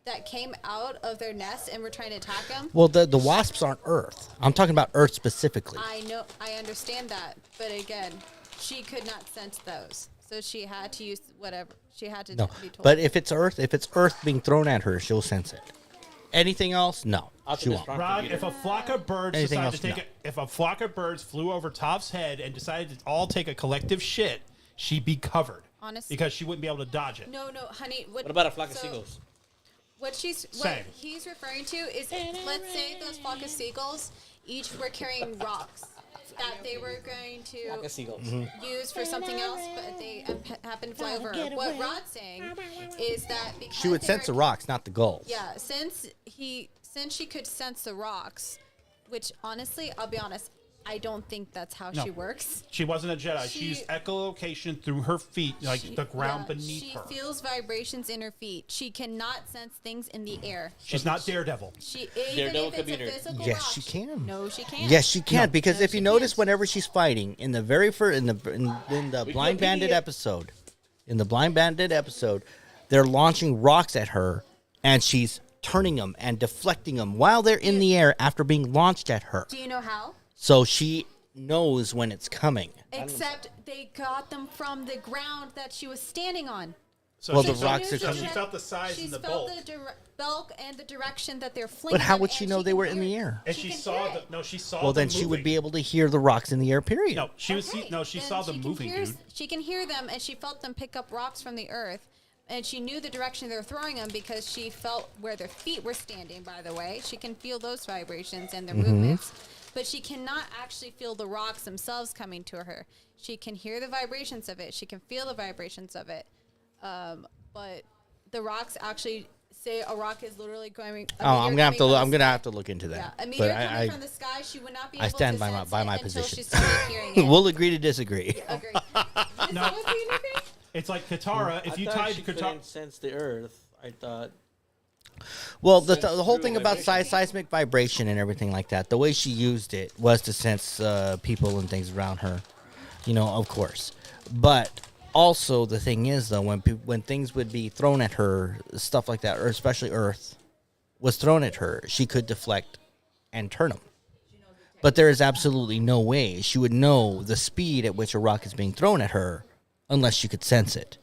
[SPEAKER 3] that came out of their nest and were trying to attack them.
[SPEAKER 2] Well, the wasps aren't earth. I'm talking about earth specifically.
[SPEAKER 3] I know, I understand that, but again, she could not sense those, so she had to use whatever she had to
[SPEAKER 2] No,
[SPEAKER 3] be told.
[SPEAKER 2] but if it's earth being thrown at her, she'll sense it. Anything else? No, she won't.
[SPEAKER 4] Rod, if a flock of birds
[SPEAKER 2] Anything
[SPEAKER 4] decided to
[SPEAKER 2] else?
[SPEAKER 4] take if a flock of birds flew over Toph's head and decided to all take a collective shit, she'd be covered.
[SPEAKER 3] Honestly,
[SPEAKER 4] Because she wouldn't be able to dodge it.
[SPEAKER 3] no, honey.
[SPEAKER 6] what about a flock of seagulls?
[SPEAKER 3] What
[SPEAKER 4] Same.
[SPEAKER 3] he's referring to is, let's say those flock of seagulls each were carrying rocks that they were going
[SPEAKER 6] Flock
[SPEAKER 3] to
[SPEAKER 6] of seagulls.
[SPEAKER 3] use for something else, but they happened to fly over. What Rod's saying is that because
[SPEAKER 2] She would
[SPEAKER 3] they
[SPEAKER 2] sense
[SPEAKER 3] were-
[SPEAKER 2] the rocks, not the gulls.
[SPEAKER 3] Yeah, since she could sense the rocks, which honestly, I'll be honest, I don't think that's how
[SPEAKER 4] No.
[SPEAKER 3] she works.
[SPEAKER 4] She wasn't a Jedi. She
[SPEAKER 3] She-
[SPEAKER 4] used echolocation through her feet, the ground beneath
[SPEAKER 3] she
[SPEAKER 4] her.
[SPEAKER 3] feels vibrations in her feet. She cannot sense things in the air.
[SPEAKER 4] She's not Daredevil.
[SPEAKER 3] Even
[SPEAKER 6] Daredevil
[SPEAKER 3] if
[SPEAKER 6] could
[SPEAKER 3] it's
[SPEAKER 6] be
[SPEAKER 3] a
[SPEAKER 6] her.
[SPEAKER 3] physical
[SPEAKER 2] Yes,
[SPEAKER 3] rock,
[SPEAKER 2] she can.
[SPEAKER 3] No, she can't.
[SPEAKER 2] Yes, she can because
[SPEAKER 3] No,
[SPEAKER 2] if you
[SPEAKER 3] she
[SPEAKER 2] notice,
[SPEAKER 3] can't.
[SPEAKER 2] whenever she's fighting in the very first in the Blind Bandit episode, they're launching rocks at her, and she's turning them and deflecting them while they're in the air after being launched at her.
[SPEAKER 3] Do you know how?
[SPEAKER 2] So she knows when it's coming.
[SPEAKER 3] Except they got them from the ground that she was standing on.
[SPEAKER 4] So
[SPEAKER 2] Well,
[SPEAKER 4] she
[SPEAKER 2] the
[SPEAKER 4] felt-
[SPEAKER 2] rocks are
[SPEAKER 4] so
[SPEAKER 2] coming-
[SPEAKER 4] she felt the size
[SPEAKER 3] She's
[SPEAKER 4] and the
[SPEAKER 3] felt
[SPEAKER 4] bulk.
[SPEAKER 3] the bulk and the direction that they're flinging.
[SPEAKER 2] But how
[SPEAKER 3] them,
[SPEAKER 2] would she
[SPEAKER 3] and
[SPEAKER 2] know they
[SPEAKER 3] can
[SPEAKER 2] were in
[SPEAKER 3] hear
[SPEAKER 2] the
[SPEAKER 3] it.
[SPEAKER 2] air?
[SPEAKER 4] And she
[SPEAKER 3] can
[SPEAKER 4] saw
[SPEAKER 3] hear
[SPEAKER 4] the
[SPEAKER 3] it.
[SPEAKER 4] no. She saw.
[SPEAKER 2] Well,
[SPEAKER 4] them
[SPEAKER 2] then she would
[SPEAKER 4] moving.
[SPEAKER 2] be able to hear the rocks in the air. Period.
[SPEAKER 4] No, she was.
[SPEAKER 3] Okay,
[SPEAKER 4] No, she
[SPEAKER 3] then
[SPEAKER 4] saw them
[SPEAKER 3] she can
[SPEAKER 4] moving,
[SPEAKER 3] hear,
[SPEAKER 4] dude.
[SPEAKER 3] She can hear them, and she felt them pick up rocks from the earth, and she knew the direction they were throwing them because she felt where their feet were standing. By the way, she can feel those vibrations and their movements, but she cannot actually feel the rocks themselves coming to her. She can hear the vibrations of it. She can feel the vibrations of it, but the rocks actually say a rock is literally going.
[SPEAKER 2] Oh, I'm gonna have to look into
[SPEAKER 3] Yeah,
[SPEAKER 2] that.
[SPEAKER 3] a meteor
[SPEAKER 2] But
[SPEAKER 3] coming from the sky, she would not be
[SPEAKER 2] I
[SPEAKER 3] able
[SPEAKER 2] stand
[SPEAKER 3] to
[SPEAKER 2] by my-
[SPEAKER 3] sense
[SPEAKER 2] by
[SPEAKER 3] it
[SPEAKER 2] my
[SPEAKER 3] until
[SPEAKER 2] position.
[SPEAKER 3] she started hearing it.
[SPEAKER 2] we'll agree to disagree.
[SPEAKER 3] Agree.
[SPEAKER 4] No.
[SPEAKER 3] So would you agree?
[SPEAKER 4] It's like Katara. If you tied
[SPEAKER 6] she
[SPEAKER 4] Katara,
[SPEAKER 6] couldn't sense the earth, I thought.
[SPEAKER 2] Well, the whole
[SPEAKER 6] through
[SPEAKER 2] thing about
[SPEAKER 6] vibration.
[SPEAKER 2] seismic vibration and everything like that, the way she used it was to sense people and things around her, of course. But also the thing is, though, when things would be thrown at her, stuff like that, or especially earth, was thrown at her, she could deflect and turn them. But there is absolutely no way she would know the speed at which a rock is being thrown at her unless she could sense it.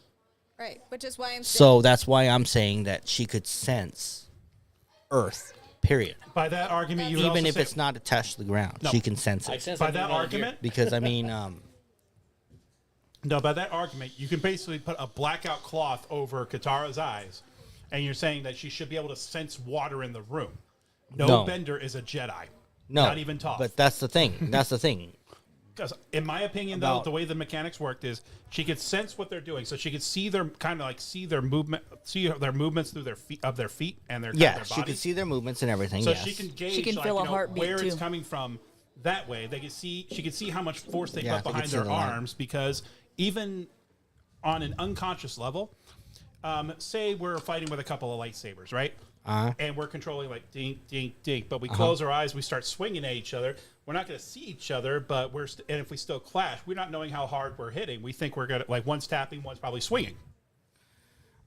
[SPEAKER 3] Right, which is why I'm saying.
[SPEAKER 2] So that's why I'm saying that she could sense earth, period.
[SPEAKER 4] by that argument, you would
[SPEAKER 2] Even
[SPEAKER 4] also
[SPEAKER 2] if
[SPEAKER 4] say,
[SPEAKER 2] it's not attached to the ground,
[SPEAKER 4] No.
[SPEAKER 2] she can sense
[SPEAKER 6] I
[SPEAKER 2] it.
[SPEAKER 6] sense
[SPEAKER 4] by
[SPEAKER 6] something
[SPEAKER 4] that
[SPEAKER 6] wrong
[SPEAKER 4] argument.
[SPEAKER 2] Because, I mean,
[SPEAKER 4] No, by that argument, you can basically put a blackout cloth over Katara's eyes, and you're saying that she should be able to sense water in the room. No,
[SPEAKER 2] No.
[SPEAKER 4] Bender is a Jedi.
[SPEAKER 2] no.
[SPEAKER 4] Not even Toph.
[SPEAKER 2] But that's the thing. That's the thing.
[SPEAKER 4] because in my opinion, though, the way the mechanics worked is she could sense what they're doing, so she could see their movements through their feet and their
[SPEAKER 2] Yeah,
[SPEAKER 4] their
[SPEAKER 2] she
[SPEAKER 4] bodies.
[SPEAKER 2] could see their movements and everything.
[SPEAKER 4] So
[SPEAKER 2] yes.
[SPEAKER 4] she can gauge.
[SPEAKER 5] She can feel a heartbeat,
[SPEAKER 4] where it's
[SPEAKER 5] too.
[SPEAKER 4] coming from. That way, they could see. She could see how much force they
[SPEAKER 2] Yeah,
[SPEAKER 4] put
[SPEAKER 2] they could
[SPEAKER 4] behind
[SPEAKER 2] see
[SPEAKER 4] their
[SPEAKER 2] the line.
[SPEAKER 4] arms because even on an unconscious level, say we're fighting with a couple of lightsabers, right? And we're controlling like dink, dink, dink, but we close our eyes, we start swinging at each other. We're not going to see each other, but and if we still clash, we're not knowing how hard we're hitting. We think we're gonna like one's tapping, one's probably swinging.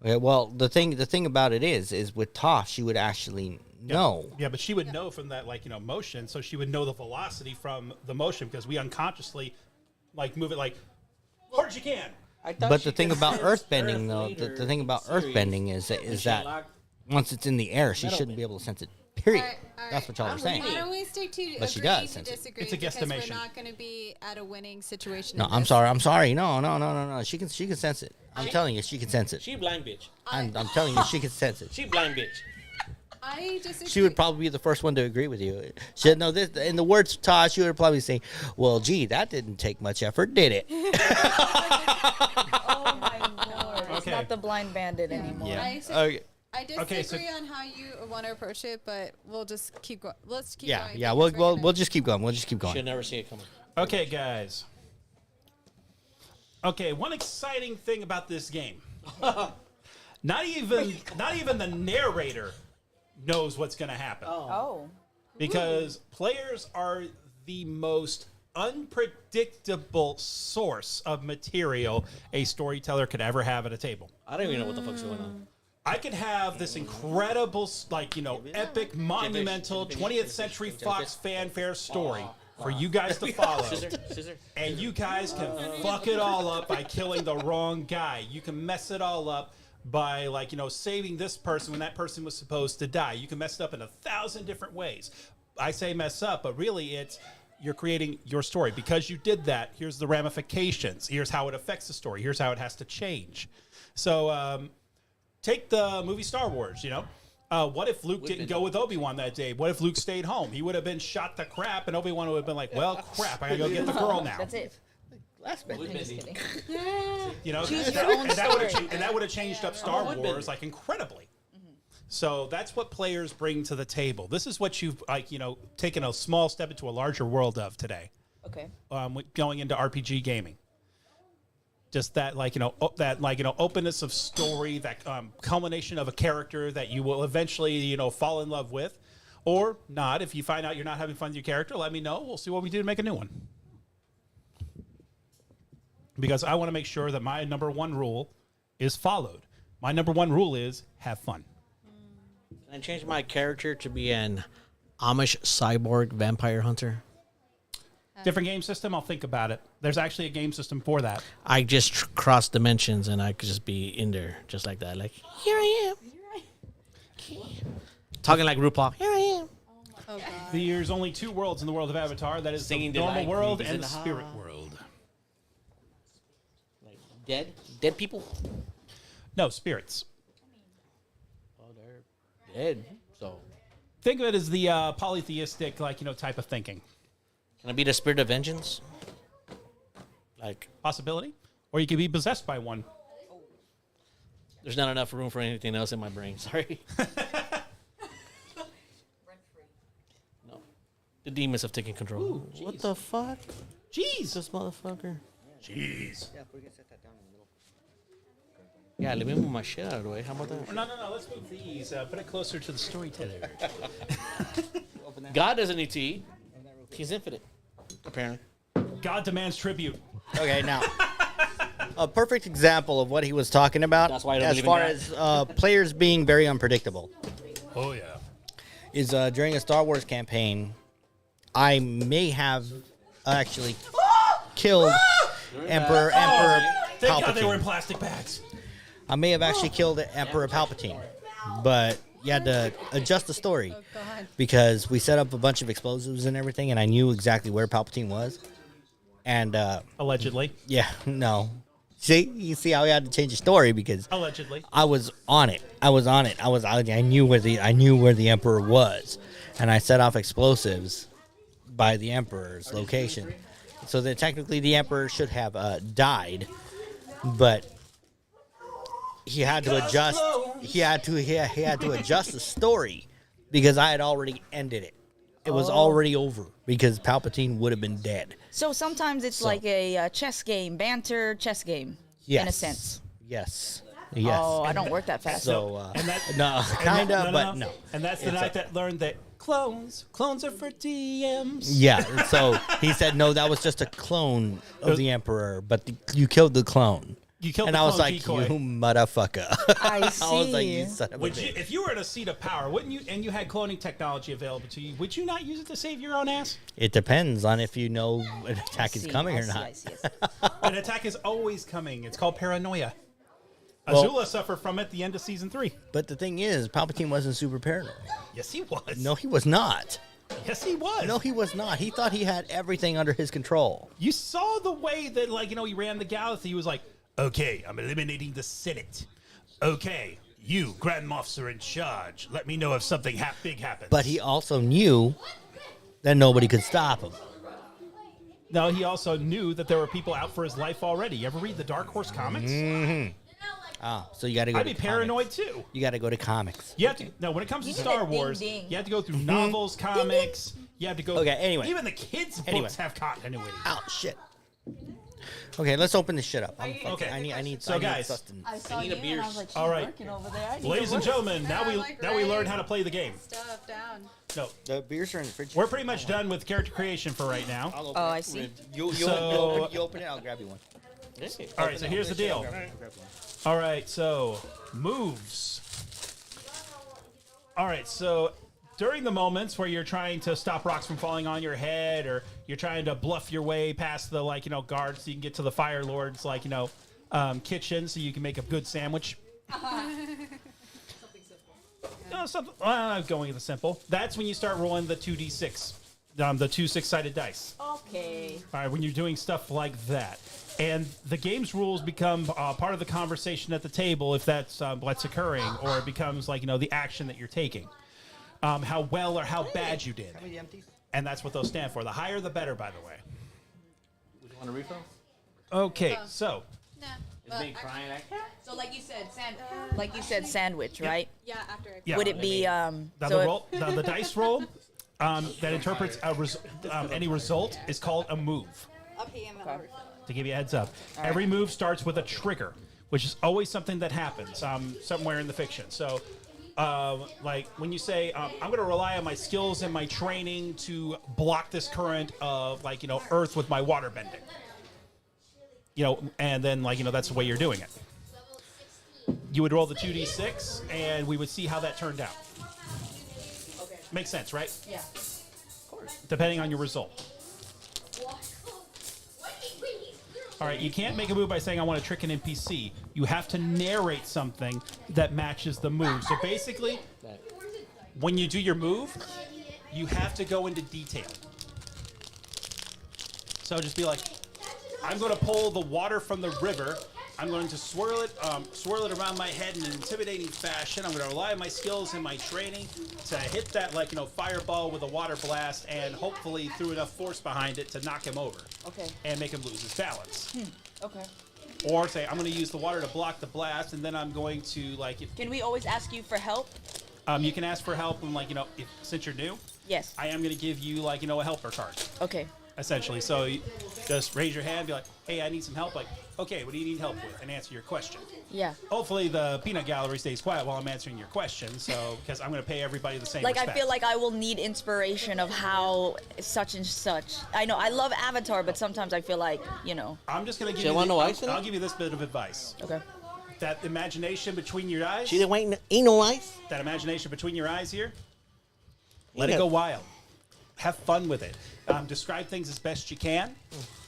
[SPEAKER 2] Yeah, well, the thing about it is with Toph, she would actually know.
[SPEAKER 4] Yeah, but she would know from that motion, so she would know the velocity from the motion because we unconsciously move it hard as you can.
[SPEAKER 2] But the thing about earthbending, though, the thing about earthbending is that once it's in the air, she shouldn't be able to sense it. Period.
[SPEAKER 3] All right.
[SPEAKER 2] That's what y'all are saying.
[SPEAKER 3] Why don't we stick to
[SPEAKER 2] But she
[SPEAKER 3] agreeing
[SPEAKER 2] does
[SPEAKER 3] to
[SPEAKER 2] sense it.
[SPEAKER 3] disagree?
[SPEAKER 4] It's a
[SPEAKER 3] because
[SPEAKER 4] guesstimation.
[SPEAKER 3] we're not going to be at a winning situation.
[SPEAKER 2] No,
[SPEAKER 3] in
[SPEAKER 2] I'm
[SPEAKER 3] this.
[SPEAKER 2] sorry. No. She can sense it. I'm telling you, she can sense it.
[SPEAKER 6] She blind bitch.
[SPEAKER 2] I'm telling you, she can sense it.
[SPEAKER 6] She blind bitch.
[SPEAKER 3] I disagree.
[SPEAKER 2] She would probably be the first one to agree with you. She no this in the words of Todd, she would probably say, "Well, gee, that didn't take much effort, did it?"
[SPEAKER 5] Oh my lord! It's
[SPEAKER 4] Okay.
[SPEAKER 5] not the blind bandit anymore.
[SPEAKER 2] Okay.
[SPEAKER 3] I disagree
[SPEAKER 4] Okay, so-
[SPEAKER 3] on how you want to approach it, but we'll just keep going. Let's keep
[SPEAKER 2] Yeah,
[SPEAKER 3] going.
[SPEAKER 2] yeah.
[SPEAKER 3] because we're
[SPEAKER 2] We'll
[SPEAKER 3] gonna-
[SPEAKER 2] just keep going. We'll just keep
[SPEAKER 6] She'll
[SPEAKER 2] going.
[SPEAKER 6] never see it coming.
[SPEAKER 4] Okay, guys. Okay, one exciting thing about this game. Not even the narrator knows what's going to happen.
[SPEAKER 5] Oh.
[SPEAKER 4] Because players are the most unpredictable source of material a storyteller could ever have at a table.
[SPEAKER 6] I don't even know what the fuck's going on.
[SPEAKER 4] I could have this incredible, epic, monumental 20th Century Fox fanfare story for you guys to follow.
[SPEAKER 6] Scissor.
[SPEAKER 4] And you guys can fuck it all up by killing the wrong guy. You can mess it all up by saving this person when that person was supposed to die. You can mess it up in 1,000 different ways. I say mess up, but really you're creating your story. Because you did that, here's the ramifications. Here's how it affects the story. Here's how it has to change. So take the movie Star Wars, what if Luke didn't go with Obi-Wan that day? What if Luke stayed home? He would have been shot to crap, and Obi-Wan would have been like, well, crap, I gotta go get the girl now.
[SPEAKER 5] That's it.
[SPEAKER 2] Last bit.
[SPEAKER 5] I'm just kidding. Choose your own story.
[SPEAKER 4] And that would have changed up Star Wars incredibly. So that's what players bring to the table. This is what you've taken a small step into a larger world of today.
[SPEAKER 5] Okay.
[SPEAKER 4] Going into RPG gaming. Just that openness of story, that culmination of a character that you will eventually fall in love with, or not. If you find out you're not having fun with your character, let me know. We'll see what we do to make a new one. Because I want to make sure that my number one rule is followed. My number one rule is have fun.
[SPEAKER 6] Can I change my character to be an Amish cyborg vampire hunter?
[SPEAKER 4] Different game system, I'll think about it. There's actually a game system for that.
[SPEAKER 6] I just cross dimensions and I could just be in there just like that. Like, here I am. Talking like RuPaul. Here I am.
[SPEAKER 3] Oh, God.
[SPEAKER 4] There's only two worlds in the world of Avatar. That is
[SPEAKER 6] Singing
[SPEAKER 4] the normal
[SPEAKER 6] delight,
[SPEAKER 4] world
[SPEAKER 6] movies
[SPEAKER 4] and
[SPEAKER 6] in
[SPEAKER 4] the
[SPEAKER 6] the
[SPEAKER 4] spirit
[SPEAKER 6] heart.
[SPEAKER 4] world.
[SPEAKER 6] Like dead people?
[SPEAKER 4] No, spirits.
[SPEAKER 6] Oh, they're dead. So,
[SPEAKER 4] Think of it as the polytheistic, type of thinking.
[SPEAKER 6] can I be the spirit of vengeance? Like,
[SPEAKER 4] Possibility. Or you could be possessed by one.
[SPEAKER 6] there's not enough room for anything else in my brain. Sorry. No. The demons have taken control. What the fuck?
[SPEAKER 4] Jeez.
[SPEAKER 6] This motherfucker.
[SPEAKER 4] Jeez.
[SPEAKER 6] Yeah, let me move my shit out of the way. How about that?
[SPEAKER 4] No. Let's move these. Put it closer to the storyteller.
[SPEAKER 6] God doesn't need to eat. He's infinite, apparently.
[SPEAKER 4] God demands tribute.
[SPEAKER 2] Okay, now a perfect example of what he was talking about,
[SPEAKER 6] That's why I don't
[SPEAKER 2] as
[SPEAKER 6] believe in
[SPEAKER 2] far
[SPEAKER 6] God.
[SPEAKER 2] as players being very unpredictable,
[SPEAKER 4] Oh, yeah.
[SPEAKER 2] is during a Star Wars campaign, I may have actually killed Emperor
[SPEAKER 4] Thank God they were in
[SPEAKER 2] Palpatine.
[SPEAKER 4] plastic bags.
[SPEAKER 2] I may have actually killed Emperor Palpatine, but you had to adjust the story
[SPEAKER 3] Oh, God.
[SPEAKER 2] because we set up a bunch of explosives and everything, and I knew exactly where Palpatine was. And
[SPEAKER 4] Allegedly.
[SPEAKER 2] yeah, no. See, you see how I had to change the story because
[SPEAKER 4] Allegedly.
[SPEAKER 2] I was on it. I knew where the Emperor was, and I set off explosives by the Emperor's location. So then technically the Emperor should have died, but he had to adjust. He had to adjust the story because I had already ended it. It was already over because Palpatine would have been dead.
[SPEAKER 5] So sometimes it's like a chess game, banter chess game, in a sense.
[SPEAKER 2] Yes. Yes.
[SPEAKER 5] Oh, I don't work that fast.
[SPEAKER 2] So,
[SPEAKER 4] And that,
[SPEAKER 2] no, kind of, but no.
[SPEAKER 4] And that's the night that learned that clones are for DMs.
[SPEAKER 2] Yeah, so he said, no, that was just a clone of the Emperor, but you killed the clone.
[SPEAKER 4] You killed
[SPEAKER 2] and
[SPEAKER 4] the
[SPEAKER 2] I was
[SPEAKER 4] clone
[SPEAKER 2] like,
[SPEAKER 4] decoy.
[SPEAKER 2] you motherfucker.
[SPEAKER 5] I see.
[SPEAKER 2] I was like, you son of a
[SPEAKER 4] Would you,
[SPEAKER 2] bitch.
[SPEAKER 4] if you were in a seat of power, wouldn't you? And you had cloning technology available to you, would you not use it to save your own ass?
[SPEAKER 2] It depends on if you know an attack is
[SPEAKER 5] See,
[SPEAKER 2] coming
[SPEAKER 5] I
[SPEAKER 2] or
[SPEAKER 5] see,
[SPEAKER 2] not.
[SPEAKER 5] I see.
[SPEAKER 4] An attack is always coming. It's called paranoia.
[SPEAKER 2] Well-
[SPEAKER 4] Azula suffered from it at the end of season 3.
[SPEAKER 2] But the thing is, Palpatine wasn't super paranoid.
[SPEAKER 4] Yes, he was.
[SPEAKER 2] No, he was not.
[SPEAKER 4] Yes, he was.
[SPEAKER 2] No, he was not. He thought he had everything under his control.
[SPEAKER 4] You saw the way that, like, he ran the galaxy. He was like, okay, I'm eliminating the Senate. Okay, you, Grand Moffs, are in charge. Let me know if something big happens.
[SPEAKER 2] But he also knew that nobody could stop him.
[SPEAKER 4] No, he also knew that there were people out for his life already. You ever read the Dark Horse comics?
[SPEAKER 2] Oh, so you got to go
[SPEAKER 4] I'd
[SPEAKER 2] to
[SPEAKER 4] be paranoid
[SPEAKER 2] comics.
[SPEAKER 4] too.
[SPEAKER 2] You got to go to comics.
[SPEAKER 4] You have to. No, when it comes to
[SPEAKER 5] You need
[SPEAKER 4] Star
[SPEAKER 5] a ding
[SPEAKER 4] Wars,
[SPEAKER 5] ding.
[SPEAKER 4] you have to go through novels, comics. You have to go.
[SPEAKER 2] Okay, anyway.
[SPEAKER 4] Even the kids' books
[SPEAKER 2] Anyway.
[SPEAKER 4] have continuity.
[SPEAKER 2] Oh, shit. Okay, let's open this shit up.
[SPEAKER 4] Okay.
[SPEAKER 2] I need
[SPEAKER 4] So, guys,
[SPEAKER 2] sustenance.
[SPEAKER 5] I saw
[SPEAKER 6] need a
[SPEAKER 5] you
[SPEAKER 6] beer.
[SPEAKER 5] and I was like, she's
[SPEAKER 4] All right.
[SPEAKER 5] working over there. I need
[SPEAKER 4] Ladies
[SPEAKER 5] to
[SPEAKER 4] and
[SPEAKER 5] work.
[SPEAKER 4] gentlemen, now
[SPEAKER 3] Yeah,
[SPEAKER 4] we
[SPEAKER 3] like
[SPEAKER 4] now we learn
[SPEAKER 3] writing
[SPEAKER 4] how to play the game.
[SPEAKER 3] Stuff down.
[SPEAKER 4] No,
[SPEAKER 2] The beers are in the fridge.
[SPEAKER 4] we're pretty much done with character creation for right now.
[SPEAKER 2] I'll open
[SPEAKER 5] Oh,
[SPEAKER 2] it.
[SPEAKER 5] I see.
[SPEAKER 2] You
[SPEAKER 4] So-
[SPEAKER 2] open it, I'll grab you one.
[SPEAKER 4] All right, so here's the deal. All right, so moves. All right, so during the moments where you're trying to stop rocks from falling on your head, or you're trying to bluff your way past the guards so you can get to the Fire Lord's kitchen so you can make a good sandwich. No, I'm going with the simple. That's when you start rolling the 2d6, the 2 6-sided dice.
[SPEAKER 5] Okay.
[SPEAKER 4] All right, when you're doing stuff like that. And the game's rules become part of the conversation at the table if that's what's occurring, or it becomes the action that you're taking. How well or how bad you did. And that's what those stand for. The higher, the better, by the way.
[SPEAKER 6] Would you want a refill?
[SPEAKER 4] Okay, so
[SPEAKER 3] Nah.
[SPEAKER 6] Is me crying?
[SPEAKER 1] So like you said,
[SPEAKER 5] Sandwich, right?
[SPEAKER 3] Yeah, after I
[SPEAKER 4] yeah.
[SPEAKER 5] Would it be
[SPEAKER 4] Now
[SPEAKER 5] so
[SPEAKER 4] the, roll, the dice roll that interprets any result is called a move. To give you a heads up. Every move starts with a trigger, which is always something that happens somewhere in the fiction. So, like when you say, I'm going to rely on my skills and my training to block this current of, Earth with my water bending. And then, that's the way you're doing it. You would roll the 2d6, and we would see how that turned out.
[SPEAKER 1] Okay.
[SPEAKER 4] Makes sense, right?
[SPEAKER 1] Yeah.
[SPEAKER 4] Depending on your result. All right, you can't make a move by saying I want to trick an NPC. You have to narrate something that matches the move. So basically, when you do your move, you have to go into detail. So just be like, I'm going to pull the water from the river. I'm going to swirl it around my head in an intimidating fashion. I'm going to rely on my skills and my training to hit that, fireball with a water blast, and hopefully through enough force behind it to knock him over.
[SPEAKER 5] Okay.
[SPEAKER 4] And make him lose his balance.
[SPEAKER 5] Okay.
[SPEAKER 4] Or say, I'm going to use the water to block the blast, and then I'm going to,
[SPEAKER 5] Can we always ask you for help?
[SPEAKER 4] you can ask for help, and, since you're new,
[SPEAKER 5] Yes.
[SPEAKER 4] I am going to give you, a helper card,
[SPEAKER 5] Okay.
[SPEAKER 4] essentially. So you just raise your hand, be like, hey, I need some help. Like, okay, what do you need help with? And answer your question.
[SPEAKER 5] Yeah.
[SPEAKER 4] Hopefully the peanut gallery stays quiet while I'm answering your question, so, because I'm going to pay everybody the same
[SPEAKER 5] Like
[SPEAKER 4] respect.
[SPEAKER 5] I feel like I will need inspiration of how such and such. I know I love Avatar, but sometimes I feel like
[SPEAKER 4] I'm just going to give
[SPEAKER 6] She
[SPEAKER 4] you
[SPEAKER 6] want no ice in
[SPEAKER 4] I'll
[SPEAKER 6] it?
[SPEAKER 4] give you this bit of advice.
[SPEAKER 5] Okay.
[SPEAKER 4] That imagination between your eyes,
[SPEAKER 6] She didn't wait. Ain't no ice.
[SPEAKER 4] that imagination between your eyes here, let
[SPEAKER 6] Yeah.
[SPEAKER 4] it go wild. Have fun with it. Describe things as best you can.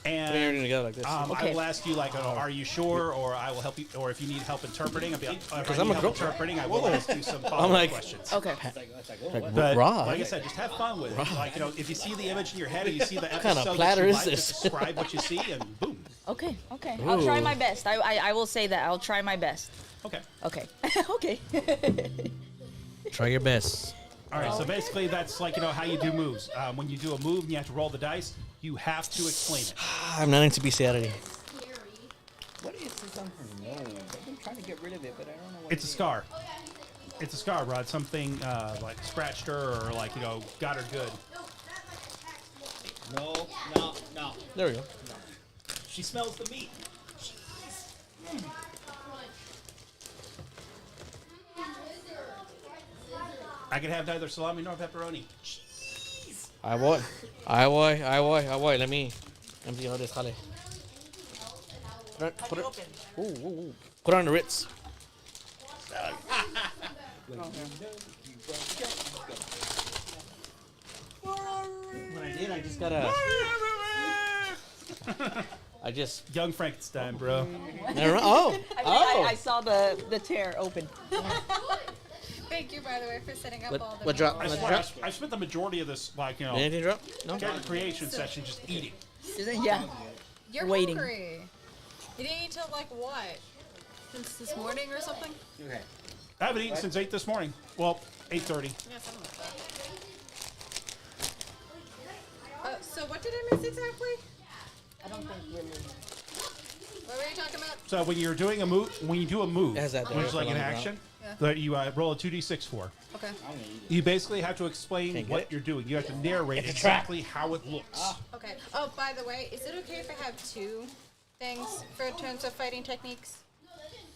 [SPEAKER 4] And
[SPEAKER 6] Put everything together like this.
[SPEAKER 4] I
[SPEAKER 5] Okay.
[SPEAKER 4] will ask you, are you sure? Or I will help you. Or if you need help interpreting, I'll be like, if I
[SPEAKER 6] I'm
[SPEAKER 4] need
[SPEAKER 6] a
[SPEAKER 4] help
[SPEAKER 6] girl.
[SPEAKER 4] interpreting, I will ask you some follow-up
[SPEAKER 6] like-
[SPEAKER 4] questions.
[SPEAKER 5] Okay.
[SPEAKER 4] But
[SPEAKER 6] Raw.
[SPEAKER 4] like I said, just have fun with it. If you see the image in your head or you see the
[SPEAKER 6] kind
[SPEAKER 4] episode
[SPEAKER 6] of
[SPEAKER 4] that
[SPEAKER 6] platter
[SPEAKER 4] you
[SPEAKER 6] is
[SPEAKER 4] like,
[SPEAKER 6] this?
[SPEAKER 4] just describe what you see and boom.
[SPEAKER 5] Okay. Okay. I'll try my best. I will say that I'll try my best.
[SPEAKER 4] Okay.
[SPEAKER 5] Okay. Okay.
[SPEAKER 6] Try your best.
[SPEAKER 4] All right, so basically that's how you do moves. When you do a move and you have to roll the dice, You have to explain it.
[SPEAKER 6] I'm not into bestiality.
[SPEAKER 2] What is this on her nose? I've been trying to get rid of it, but I don't know what
[SPEAKER 4] It's a scar. It's a scar, Rod. Something like scratched her or like, got her good.
[SPEAKER 2] No.
[SPEAKER 6] There we go.
[SPEAKER 2] She smells the meat.
[SPEAKER 4] I could have neither salami nor pepperoni.
[SPEAKER 6] I voy. Let me empty all this, jale. Put it. Ooh. Put it on the Ritz. When I did, I just gotta.
[SPEAKER 4] Young Frankenstein, bro.
[SPEAKER 5] I saw the tear open.
[SPEAKER 3] Thank you, by the way, for setting up all the.
[SPEAKER 6] What drop?
[SPEAKER 3] meals.
[SPEAKER 4] I spent the majority of this,
[SPEAKER 6] Anything drop? No.
[SPEAKER 4] character creation session just eating.
[SPEAKER 5] Yeah.
[SPEAKER 3] You're
[SPEAKER 5] Waiting.
[SPEAKER 3] hungry. You didn't eat till like what? Since this morning or something?
[SPEAKER 2] Okay.
[SPEAKER 4] I haven't eaten since 8 this morning. Well, 8:30.
[SPEAKER 3] Yeah, something like that. So what did I miss exactly?
[SPEAKER 5] I don't think really.
[SPEAKER 3] What were you talking about?
[SPEAKER 4] So when you're doing a move, when you do a move,
[SPEAKER 6] It has that
[SPEAKER 4] which is like an
[SPEAKER 6] there.
[SPEAKER 4] action,
[SPEAKER 3] Yeah.
[SPEAKER 4] that you roll a 2d6 for,
[SPEAKER 3] Okay.
[SPEAKER 4] you basically have to explain
[SPEAKER 6] Can't get
[SPEAKER 4] what
[SPEAKER 6] it.
[SPEAKER 4] you're doing. You have to narrate exactly how it looks.
[SPEAKER 3] Okay. Oh, by the way, is it okay if I have 2 things for terms of fighting techniques?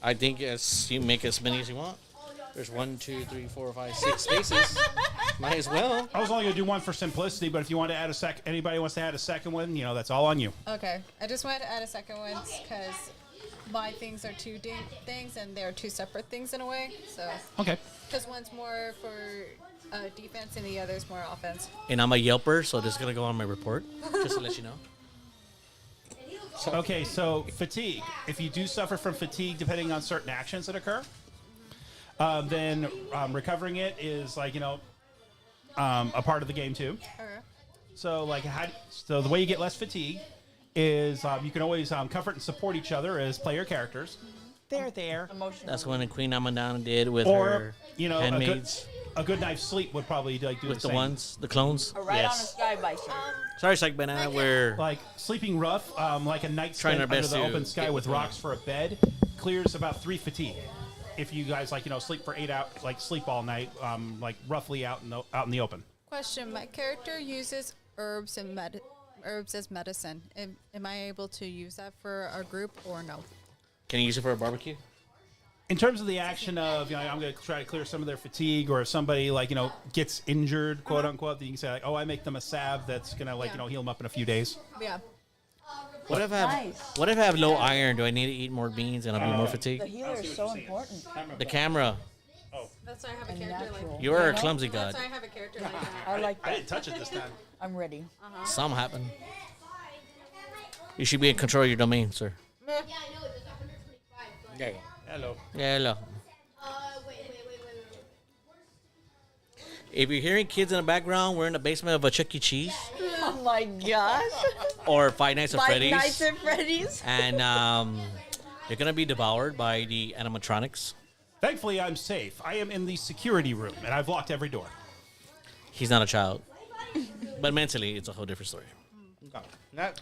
[SPEAKER 6] I think you make as many as you want. There's 1, 2, 3, 4, 5, 6 spaces. Might as well.
[SPEAKER 4] I was only gonna do one for simplicity, but if you want to add anybody wants to add a second one, that's all on you.
[SPEAKER 3] Okay. I just wanted to add a second one because my things are 2 things and they're 2 separate things in a way. So,
[SPEAKER 4] Okay.
[SPEAKER 3] because one's more for defense and the other's more offense.
[SPEAKER 6] And I'm a Yelper, so this is gonna go on my report, just to let you know.
[SPEAKER 4] Okay, so fatigue. If you do suffer from fatigue, depending on certain actions that occur, then recovering it is a part of the game too.
[SPEAKER 3] Okay.
[SPEAKER 4] So the way you get less fatigue is you can always comfort and support each other as player characters. They're there.
[SPEAKER 5] Emotional.
[SPEAKER 6] That's when Queen Amandana did with
[SPEAKER 4] Or
[SPEAKER 6] her handmaids,
[SPEAKER 4] a good night's sleep would probably do
[SPEAKER 6] with
[SPEAKER 4] the
[SPEAKER 6] the
[SPEAKER 4] same.
[SPEAKER 6] the clones.
[SPEAKER 5] A ride on a
[SPEAKER 6] Yes.
[SPEAKER 5] sky bison.
[SPEAKER 6] Sorry, Psych Banana. We're
[SPEAKER 4] Like sleeping rough, like a night
[SPEAKER 6] Trying
[SPEAKER 4] spent
[SPEAKER 6] our
[SPEAKER 4] under
[SPEAKER 6] best
[SPEAKER 4] the
[SPEAKER 6] to
[SPEAKER 4] open sky
[SPEAKER 6] get
[SPEAKER 4] with
[SPEAKER 6] with
[SPEAKER 4] rocks for a bed clears about 3 fatigue. If you guys sleep for 8 hours, sleep all night, roughly out in the open.
[SPEAKER 3] Question: my character uses herbs as medicine. Am I able to use that for our group or no?
[SPEAKER 6] Can you use it for a barbecue?
[SPEAKER 4] In terms of the action of, I'm going to try to clear some of their fatigue, or if somebody gets injured, quote unquote, then you can say I make them a salve that's going to heal them up in a few days.
[SPEAKER 3] Yeah.
[SPEAKER 6] What if I have
[SPEAKER 5] Nice.
[SPEAKER 6] What if I have low iron? Do I need to eat more beans and I'll be more
[SPEAKER 5] The
[SPEAKER 6] fatigued?
[SPEAKER 5] healer is so important.
[SPEAKER 6] The camera.
[SPEAKER 3] That's why I have a
[SPEAKER 5] And
[SPEAKER 3] character like
[SPEAKER 5] natural.
[SPEAKER 3] that.
[SPEAKER 6] You are a
[SPEAKER 5] know?
[SPEAKER 6] clumsy
[SPEAKER 3] That's
[SPEAKER 6] god.
[SPEAKER 3] why I have a character like that.
[SPEAKER 5] I like
[SPEAKER 4] I
[SPEAKER 5] that.
[SPEAKER 4] didn't touch it this time.
[SPEAKER 5] I'm ready.
[SPEAKER 6] Some happen. You should be in control of your domain, sir.
[SPEAKER 1] Yeah, I know it. It's 125. But,
[SPEAKER 6] Yeah.
[SPEAKER 4] Hello.
[SPEAKER 6] Yeah, hello.
[SPEAKER 1] wait.
[SPEAKER 6] If you're hearing kids in the background, we're in the basement of a Chuck E. Cheese
[SPEAKER 5] Oh my gosh.
[SPEAKER 6] or Five Nights at
[SPEAKER 5] Five
[SPEAKER 6] Freddy's.
[SPEAKER 5] Nights at Freddy's.
[SPEAKER 6] And they're gonna be devoured by the animatronics.
[SPEAKER 4] Thankfully, I'm safe. I am in the security room, and I've locked every door.
[SPEAKER 6] He's not a child, but mentally, it's a whole different story.
[SPEAKER 3] Yep.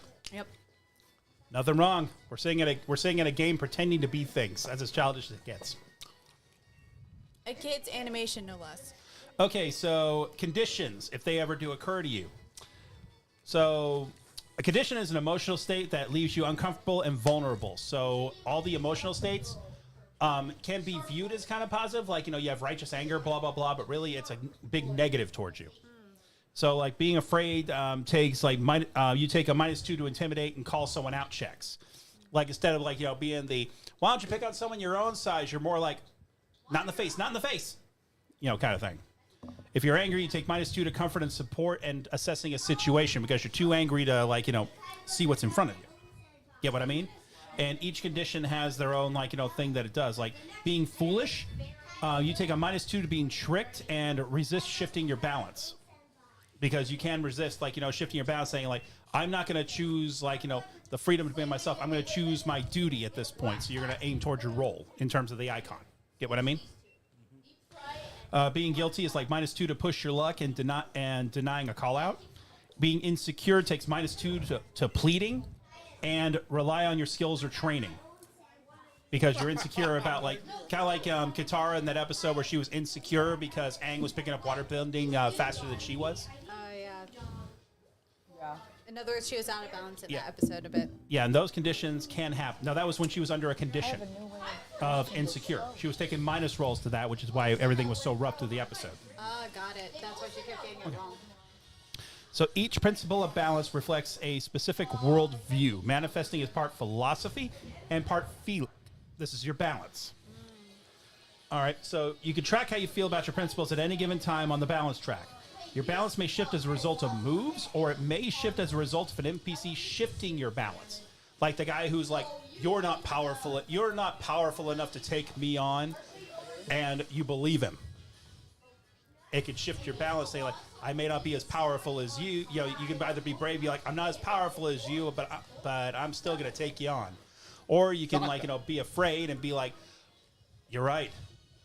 [SPEAKER 4] Nothing wrong. We're sitting in a game pretending to be things. That's as childish as it gets.
[SPEAKER 3] A kid's animation, no less.
[SPEAKER 4] Okay, so conditions, if they ever do occur to you. So a condition is an emotional state that leaves you uncomfortable and vulnerable. So all the emotional states can be viewed as kind of positive, you have righteous anger, blah blah blah, but really it's a big negative towards you. So being afraid takes you take a -2 to intimidate and call someone out checks. Instead of being why don't you pick on someone your own size, you're more not in the face, kind of thing. If you're angry, you take -2 to comfort and support and assessing a situation because you're too angry to see what's in front of you. Get what I mean? And each condition has their own thing that it does. Like being foolish, you take a -2 to being tricked and resist shifting your balance. Because you can resist shifting your balance, saying I'm not going to choose the freedom to be myself. I'm going to choose my duty at this point. So you're going to aim towards your role in terms of the icon. Get what I mean? Being guilty is -2 to push your luck and denying a call out. Being insecure takes -2 to pleading, and rely on your skills or training. Because you're insecure about, like, kind of like Katara in that episode where she was insecure because Aang was picking up waterbending faster than she was.
[SPEAKER 3] Oh, yeah.
[SPEAKER 5] Yeah.
[SPEAKER 3] In other words, she was out of balance in
[SPEAKER 4] Yeah.
[SPEAKER 3] that episode a bit.
[SPEAKER 4] Yeah, and those conditions can happen. Now, that was when she was under a condition of insecure. She was taking minus rolls to that, which is why everything was so rough through the episode.
[SPEAKER 3] Ah, got it. That's why she kept getting it wrong.
[SPEAKER 4] So each principle of balance reflects a specific worldview, manifesting as part philosophy and part feel. This is your balance. All right, so you can track how you feel about your principles at any given time on the balance track. Your balance may shift as a result of moves, or it may shift as a result of an NPC shifting your balance. Like the guy who's like, you're not powerful enough to take me on, and you believe him. It could shift your balance, say like, I may not be as powerful as you. You know, you can either be brave, be like, I'm not as powerful as you, but I'm still gonna take you on. Or you can, like, you know, be afraid and be like, you're right,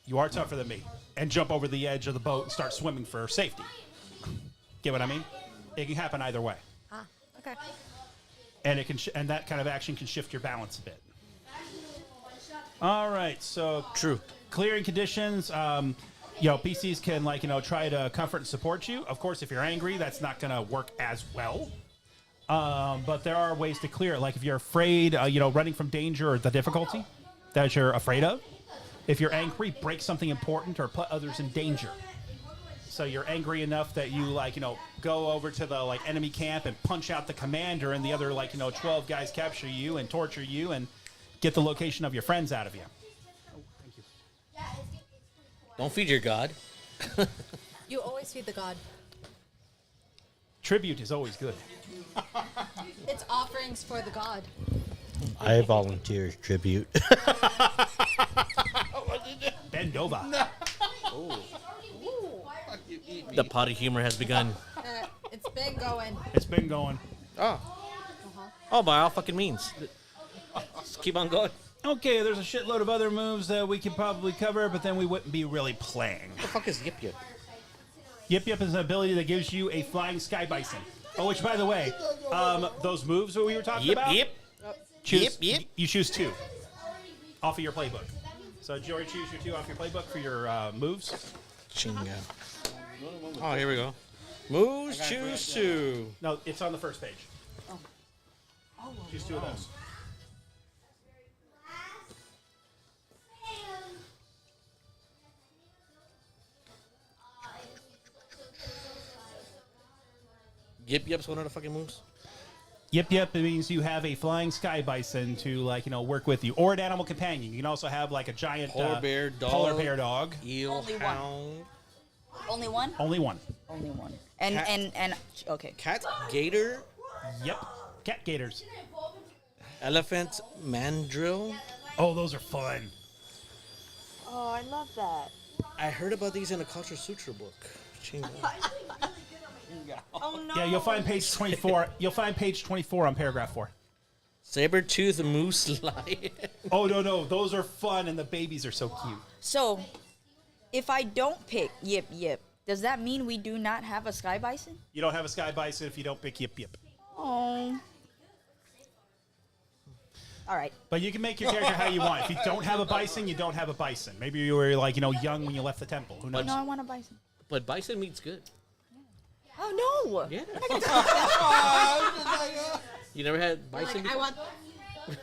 [SPEAKER 4] you are tougher than me, and jump over the edge of the boat and start swimming for safety. Get what I mean? It can happen either way.
[SPEAKER 1] Ah, okay.
[SPEAKER 4] And it can, and that kind of action can shift your balance a bit. All right, so
[SPEAKER 6] True.
[SPEAKER 4] clearing conditions. You know, PCs can, like, you know, try to comfort and support you. Of course, if you're angry, that's not going to work as well. But there are ways to clear it. Like if you're afraid, you know, running from danger or the difficulty that you're afraid of. If you're angry, break something important or put others in danger. So you're angry enough that you, like, you know, go over to the, like, enemy camp and punch out the commander, and the other, like, you know, 12 guys capture you and torture you and get the location of your friends out of you. Oh, thank you.
[SPEAKER 6] Don't feed your god.
[SPEAKER 1] You always feed the god.
[SPEAKER 4] Tribute is always good.
[SPEAKER 1] It's offerings for the god.
[SPEAKER 2] I volunteer tribute.
[SPEAKER 4] Bend over.
[SPEAKER 6] The potty humor has begun.
[SPEAKER 1] It's been going.
[SPEAKER 4] It's been going.
[SPEAKER 6] Oh, by all fucking means. Just keep on going.
[SPEAKER 4] Okay, there's a shitload of other moves that we could probably cover, but then we wouldn't be really playing.
[SPEAKER 6] What the fuck is Yip Yip?
[SPEAKER 4] Yip Yip is an ability that gives you a flying sky bison. Oh, which, by the way, those moves that we were talking
[SPEAKER 6] Yip
[SPEAKER 4] about,
[SPEAKER 6] Yip.
[SPEAKER 4] choose,
[SPEAKER 6] Yip, yip.
[SPEAKER 4] you choose 2 off of your playbook. So, did you already choose your 2 off your playbook for your moves?
[SPEAKER 6] Chinga. Oh, here we go. Moves, choose 2.
[SPEAKER 4] No, it's on the first page. Choose 2 of those.
[SPEAKER 6] Yip Yip's one of the fucking moves.
[SPEAKER 4] Yip Yip means you have a flying sky bison to, like, you know, work with you, or an animal companion. You can also have, like, a giant
[SPEAKER 6] Polar bear dog.
[SPEAKER 4] Polar bear dog.
[SPEAKER 6] Eel
[SPEAKER 5] Only one.
[SPEAKER 6] hound.
[SPEAKER 5] Only one?
[SPEAKER 4] Only one.
[SPEAKER 5] Only one. And
[SPEAKER 6] Cat.
[SPEAKER 5] and okay.
[SPEAKER 6] Cat, gator,
[SPEAKER 4] Yep. Cat gators.
[SPEAKER 6] elephant, mandrill.
[SPEAKER 4] Oh, those are fun.
[SPEAKER 5] Oh, I love that.
[SPEAKER 6] I heard about these in a Culture Sutra book. Chinga.
[SPEAKER 5] Oh no.
[SPEAKER 4] Yeah, you'll find page 24. You'll find page 24 on paragraph 4.
[SPEAKER 6] Saber-tooth moose lion.
[SPEAKER 4] Oh, no. Those are fun, and the babies are so cute.
[SPEAKER 5] So, if I don't pick Yip Yip, does that mean we do not have a sky bison?
[SPEAKER 4] You don't have a sky bison if you don't pick Yip Yip.
[SPEAKER 5] Oh. All right.
[SPEAKER 4] But you can make your character how you want. If you don't have a bison, you don't have a bison. Maybe you were, like, you know, young when you left the temple. Who knows?
[SPEAKER 5] No, I want a bison.
[SPEAKER 6] But bison meat's good.
[SPEAKER 5] Oh no.
[SPEAKER 6] Yeah. You never had bison?
[SPEAKER 1] Like, I want.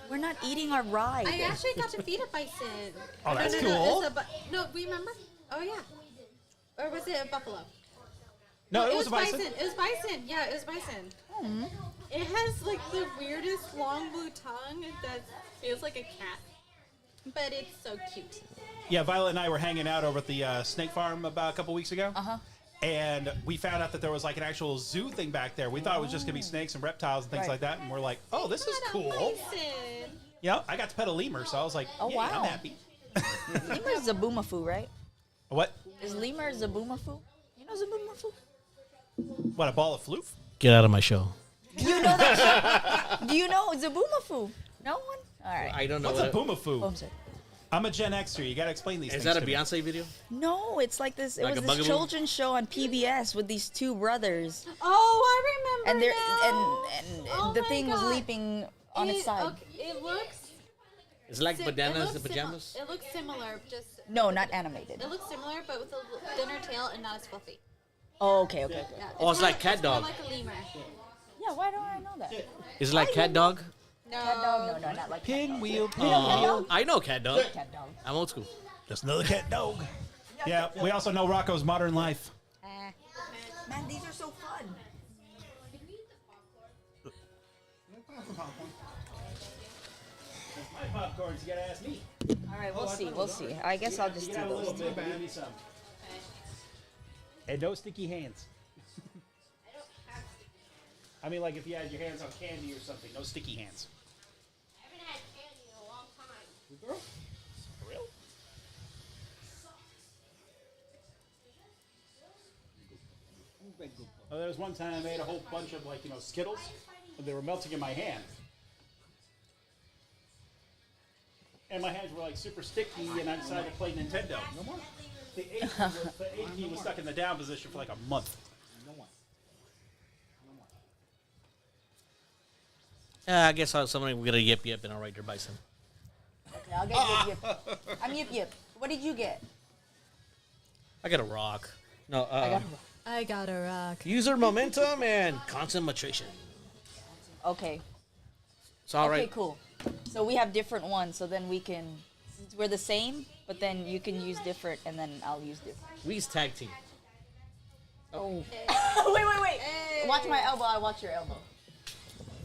[SPEAKER 5] We're not eating our ride.
[SPEAKER 1] I actually got to feed a bison.
[SPEAKER 4] Oh, that's
[SPEAKER 1] no,
[SPEAKER 4] cool.
[SPEAKER 1] No, remember? Oh yeah. Or was it a buffalo?
[SPEAKER 4] No, it was a bison.
[SPEAKER 1] It was bison. Yeah, it was bison. It has like the weirdest long blue tongue that feels like a cat, but it's so cute.
[SPEAKER 4] Yeah, Violet and I were hanging out over at the snake farm about a couple weeks ago.
[SPEAKER 5] Uh-huh.
[SPEAKER 4] And we found out that there was, like, an actual zoo thing back there. We thought it was just going to be snakes and reptiles and things
[SPEAKER 5] Right.
[SPEAKER 4] like that. And we're like, oh, this is
[SPEAKER 1] What a
[SPEAKER 4] cool.
[SPEAKER 1] bison.
[SPEAKER 4] You know, I got to pet a lemur, so I was like,
[SPEAKER 5] Oh,
[SPEAKER 4] yeah,
[SPEAKER 5] wow.
[SPEAKER 4] I'm happy.
[SPEAKER 5] Lemur is Zaboomafoo, right?
[SPEAKER 4] What?
[SPEAKER 5] Is lemur Zaboomafoo? You know Zaboomafoo?
[SPEAKER 4] What, a ball of floof?
[SPEAKER 6] Get out of my show.
[SPEAKER 5] Do you know that? Do you know Zaboomafoo? No one? All right.
[SPEAKER 6] I don't know
[SPEAKER 4] What's a
[SPEAKER 6] what
[SPEAKER 4] boomafoo?
[SPEAKER 5] Oh, I'm sorry.
[SPEAKER 4] I'm a Gen Xer. You got to explain these
[SPEAKER 6] Is
[SPEAKER 4] things.
[SPEAKER 6] that a
[SPEAKER 4] to me.
[SPEAKER 6] Beyonce video?
[SPEAKER 5] No, it's like this. It
[SPEAKER 6] Like
[SPEAKER 5] was
[SPEAKER 6] a
[SPEAKER 5] this
[SPEAKER 6] Bugaboo?
[SPEAKER 5] children's show on PBS with these two brothers,
[SPEAKER 1] Oh, I remember.
[SPEAKER 5] and they're
[SPEAKER 1] now.
[SPEAKER 5] and
[SPEAKER 1] Oh
[SPEAKER 5] the
[SPEAKER 1] my
[SPEAKER 5] thing was
[SPEAKER 1] God.
[SPEAKER 5] leaping on its side.
[SPEAKER 1] Okay, it looks.
[SPEAKER 6] Is it like
[SPEAKER 1] it
[SPEAKER 6] bananas
[SPEAKER 1] looks
[SPEAKER 6] and pajamas?
[SPEAKER 1] It looks similar, just.
[SPEAKER 5] No, not animated.
[SPEAKER 1] It looks similar, but with a thinner tail and not as fluffy.
[SPEAKER 5] Oh, okay, okay, okay.
[SPEAKER 1] Yeah,
[SPEAKER 6] Oh, it's
[SPEAKER 1] more-
[SPEAKER 6] like cat
[SPEAKER 1] more
[SPEAKER 6] dog.
[SPEAKER 1] like a lemur.
[SPEAKER 5] Yeah, why don't I know that?
[SPEAKER 6] Is it like cat dog?
[SPEAKER 1] No.
[SPEAKER 5] Cat dog? No, not like cat dog.
[SPEAKER 4] Pinwheel.
[SPEAKER 6] I know cat dog.
[SPEAKER 5] Cat dog.
[SPEAKER 6] I'm old school.
[SPEAKER 4] Just another cat dog. Yeah, we also know Rocco's Modern Life.
[SPEAKER 5] Man, these are so fun.
[SPEAKER 4] My popcorns, you gotta ask me.
[SPEAKER 5] All right, we'll see. We'll see. I guess I'll just do those two.
[SPEAKER 4] Give me some. And no sticky hands. I mean, like if you had your hands on candy or something, no sticky hands.
[SPEAKER 7] I haven't had candy in a long time.
[SPEAKER 4] For real? Oh, there was one time I made a whole bunch of Skittles, and they were melting in my hand. And my hands were like super sticky, and I decided to play Nintendo. No more. The A key was stuck in the down position for like a month.
[SPEAKER 6] I guess somebody will get a yip yip and I'll ride your bison.
[SPEAKER 5] Okay, I'll get Yip Yip. I'm Yip Yip. What did you get?
[SPEAKER 6] I got a rock. No,
[SPEAKER 1] I got a rock.
[SPEAKER 6] user momentum and concentration.
[SPEAKER 5] Okay.
[SPEAKER 6] It's all
[SPEAKER 5] Okay,
[SPEAKER 6] right.
[SPEAKER 5] cool. So we have different ones, so then we can. Since we're the same, but then you can use different, and then I'll use different.
[SPEAKER 6] We use tag team.
[SPEAKER 5] Oh. wait. Watch my elbow. I watch your elbow.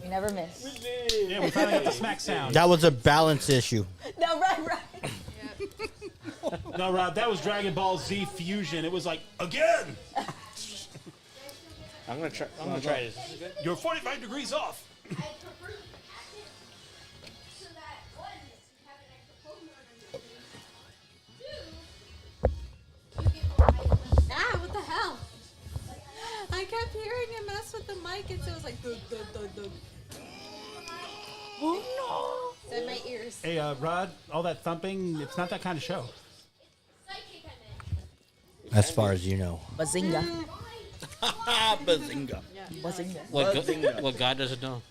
[SPEAKER 5] We never miss.
[SPEAKER 4] Yeah, we finally got the smack sound.
[SPEAKER 2] That was a balance issue.
[SPEAKER 5] No, right.
[SPEAKER 4] No, Rob, that was Dragon Ball Z Fusion. It was like, again!
[SPEAKER 6] I'm gonna try. I'm gonna try this. Is it good?
[SPEAKER 4] You're 45 degrees off.
[SPEAKER 7] I prefer so that one, you have an extra Pokemon on your team. Two, you get more items.
[SPEAKER 1] Ah, what the hell? I kept hearing it mess with the mic, and so it was like, dug, dug, dug, dug. Oh no! It's in my ears.
[SPEAKER 4] Hey, Rod, all that thumping, it's not that kind of show.
[SPEAKER 7] Psychic, I meant.
[SPEAKER 2] As far as you know.
[SPEAKER 5] Bazinga.
[SPEAKER 2] Bazinga.
[SPEAKER 5] Bazinga.
[SPEAKER 6] What God doesn't know.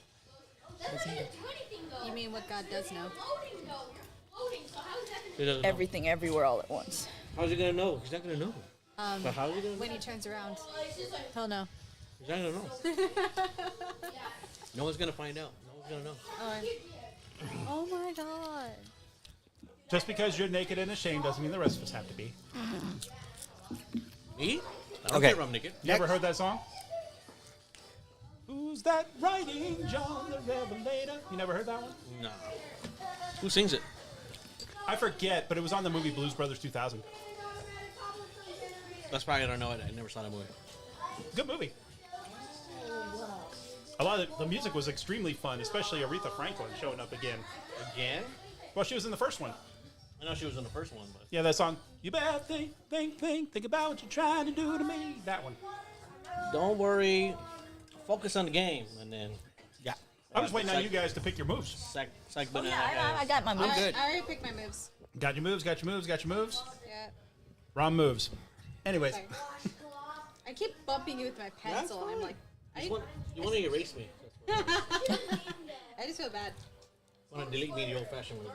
[SPEAKER 7] That doesn't do anything though.
[SPEAKER 1] You mean what God does know?
[SPEAKER 7] Floating though. You're floating, so how is that
[SPEAKER 6] He doesn't know.
[SPEAKER 5] Everything, everywhere, all at once.
[SPEAKER 6] How's he gonna know? He's not gonna know. But how's he gonna know?
[SPEAKER 1] When he turns around,
[SPEAKER 7] gonna? It's just like
[SPEAKER 1] he'll know.
[SPEAKER 6] He's not gonna know. No one's gonna find out. No one's gonna know.
[SPEAKER 1] Oh my God!
[SPEAKER 4] Just because you're naked and ashamed doesn't mean the rest of us have to be.
[SPEAKER 6] Me? I don't
[SPEAKER 2] Okay.
[SPEAKER 6] care if I'm naked.
[SPEAKER 4] Never heard that song? Who's that writing John the Revelator? You never heard that one?
[SPEAKER 6] No. Who sings it?
[SPEAKER 4] I forget, but it was on the movie Blues Brothers 2000.
[SPEAKER 6] That's probably I don't know it. I never saw that movie.
[SPEAKER 4] Good movie. A lot of the music was extremely fun, especially Aretha Franklin showing up again.
[SPEAKER 6] Again?
[SPEAKER 4] Well, she was in the first one.
[SPEAKER 6] I know she was in the first one, but
[SPEAKER 4] Yeah, that song. You better think about what you're trying to do to me. That one.
[SPEAKER 6] don't worry. Focus on the game, and then
[SPEAKER 2] Yeah.
[SPEAKER 4] I'm just waiting on you guys to pick your moves.
[SPEAKER 6] sack
[SPEAKER 5] Oh,
[SPEAKER 6] banana.
[SPEAKER 5] yeah, I got my move.
[SPEAKER 6] good.
[SPEAKER 1] I already picked my moves.
[SPEAKER 4] Got your moves, got your moves, got your moves.
[SPEAKER 1] Yeah.
[SPEAKER 4] Wrong moves. Anyways,
[SPEAKER 1] Sorry. I keep bumping you with my pencil, and I'm like,
[SPEAKER 6] You want to erase me?
[SPEAKER 1] I just feel bad.
[SPEAKER 6] Want to delete me the old-fashioned way?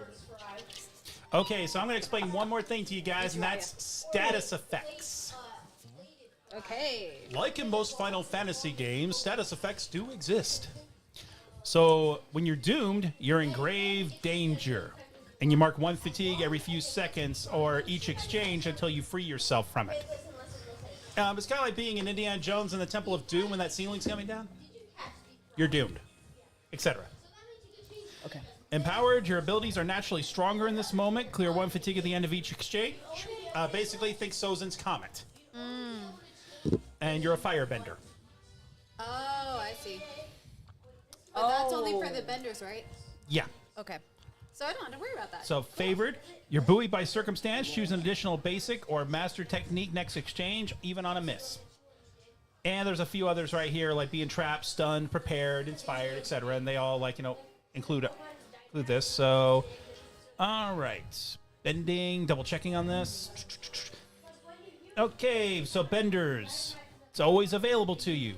[SPEAKER 4] okay, so I'm going to explain one more thing to you guys, and that's status effects.
[SPEAKER 1] Okay.
[SPEAKER 4] Like in most Final Fantasy games, status effects do exist. So when you're doomed, you're in grave danger. And you mark one fatigue every few seconds or each exchange until you free yourself from it. It's kind of like being in Indiana Jones in the Temple of Doom when that ceiling's coming down. You're doomed, etc.
[SPEAKER 5] Okay.
[SPEAKER 4] Empowered, your abilities are naturally stronger in this moment. Clear one fatigue at the end of each exchange. Basically, think Sozin's Comet. And you're a firebender.
[SPEAKER 1] Oh, I see. But that's only for the benders, right?
[SPEAKER 4] Yeah.
[SPEAKER 1] Okay. So I don't have to worry about that.
[SPEAKER 4] So favored, you're buoyed by circumstance. Choose an additional basic or master technique next exchange, even on a miss. And there's a few others right here, like being trapped, stunned, prepared, inspired, etc. And they all include this. So, all right. Bending, double checking on this. Okay, so benders. It's always available to you.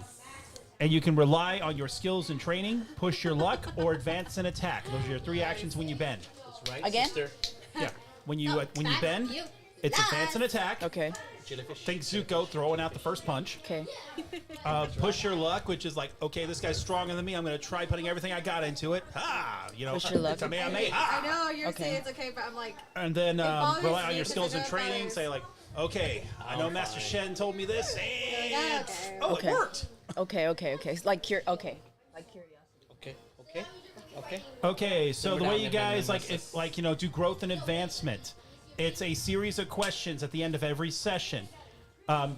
[SPEAKER 4] And you can rely on your skills and training, push your luck, or advance and attack. Those are your 3 actions when you bend.
[SPEAKER 6] That's right,
[SPEAKER 5] Again?
[SPEAKER 6] sister.
[SPEAKER 4] Yeah. When you bend, it's advance and attack.
[SPEAKER 5] Okay.
[SPEAKER 6] Jellyfish.
[SPEAKER 4] Think Zuko throwing out the first punch.
[SPEAKER 5] Okay.
[SPEAKER 4] Push your luck, which is like, okay, this guy's stronger than me. I'm going to try putting everything I got into it.
[SPEAKER 5] Push your luck.
[SPEAKER 4] It's a man,
[SPEAKER 3] I know you're
[SPEAKER 5] Okay.
[SPEAKER 3] saying it's okay, but I'm like,
[SPEAKER 4] And then
[SPEAKER 3] bothers
[SPEAKER 4] rely on
[SPEAKER 3] me
[SPEAKER 4] your
[SPEAKER 3] because
[SPEAKER 4] skills
[SPEAKER 3] I
[SPEAKER 4] and
[SPEAKER 3] know it
[SPEAKER 4] training.
[SPEAKER 3] bothers.
[SPEAKER 4] Say like, okay, I know Master Shen told me this, and
[SPEAKER 5] Okay.
[SPEAKER 4] it worked.
[SPEAKER 5] Okay. Like curiosity.
[SPEAKER 6] Okay.
[SPEAKER 4] Okay, so
[SPEAKER 6] we're
[SPEAKER 4] the way
[SPEAKER 6] down
[SPEAKER 4] you
[SPEAKER 6] there,
[SPEAKER 4] guys
[SPEAKER 6] then,
[SPEAKER 4] do growth and advancement. It's a series of questions at the end of every session.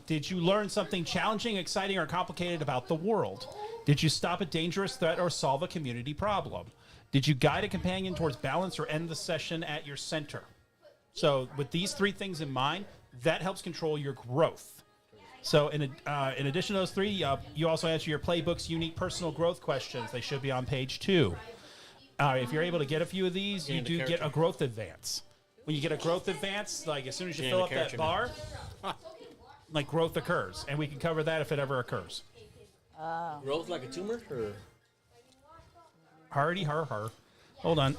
[SPEAKER 4] Did you learn something challenging, exciting, or complicated about the world? Did you stop a dangerous threat or solve a community problem? Did you guide a companion towards balance or end the session at your center? So with these 3 things in mind, that helps control your growth. So in addition to those 3, you also answer your playbook's unique personal growth questions. They should be on page 2. If you're able to get a few of these, you
[SPEAKER 6] Gain the
[SPEAKER 4] do get
[SPEAKER 6] character.
[SPEAKER 4] a growth advance. When you get a growth advance, like as soon as you
[SPEAKER 6] Gain
[SPEAKER 4] fill
[SPEAKER 6] the
[SPEAKER 4] up that
[SPEAKER 6] character
[SPEAKER 4] bar, like growth occurs, and we can cover that if it ever occurs.
[SPEAKER 6] Growth like a tumor, or
[SPEAKER 4] Hardy har har. Hold on.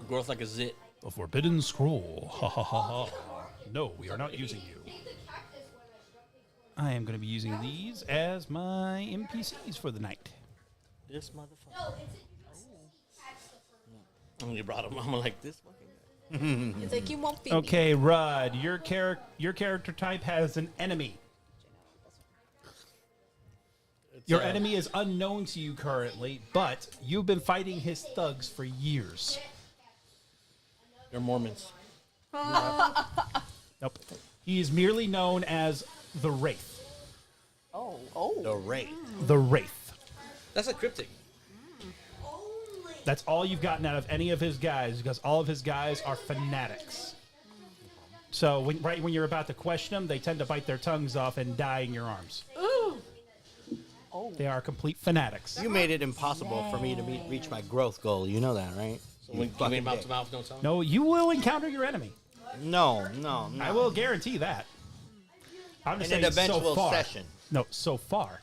[SPEAKER 6] growth like a zit?
[SPEAKER 4] The Forbidden Scroll. Ha ha ha ha. No, we are not using you. I am going to be using these as my NPCs for the night.
[SPEAKER 6] This motherfucker. When you brought him, I'm like this fucking guy.
[SPEAKER 1] It's like you won't feed me.
[SPEAKER 4] Okay, Rod, your character type has an enemy. Your enemy is unknown to you currently, but you've been fighting his thugs for years.
[SPEAKER 6] They're Mormons.
[SPEAKER 4] Nope. He is merely known as the Wraith.
[SPEAKER 2] The Wraith.
[SPEAKER 4] The Wraith.
[SPEAKER 6] That's a cryptic.
[SPEAKER 4] That's all you've gotten out of any of his guys, because all of his guys are fanatics. So when you're about to question them, they tend to bite their tongues off and die in your arms.
[SPEAKER 1] Ooh.
[SPEAKER 4] They are complete fanatics.
[SPEAKER 2] You made it impossible for me to reach my growth goal. You know that, right?
[SPEAKER 6] So when you mean mouth to mouth, don't tell him?
[SPEAKER 4] No, you will encounter your enemy.
[SPEAKER 2] No.
[SPEAKER 4] I will guarantee that. I'm just
[SPEAKER 2] In
[SPEAKER 4] saying
[SPEAKER 2] an eventual
[SPEAKER 4] so far.
[SPEAKER 2] session.
[SPEAKER 4] No, so far.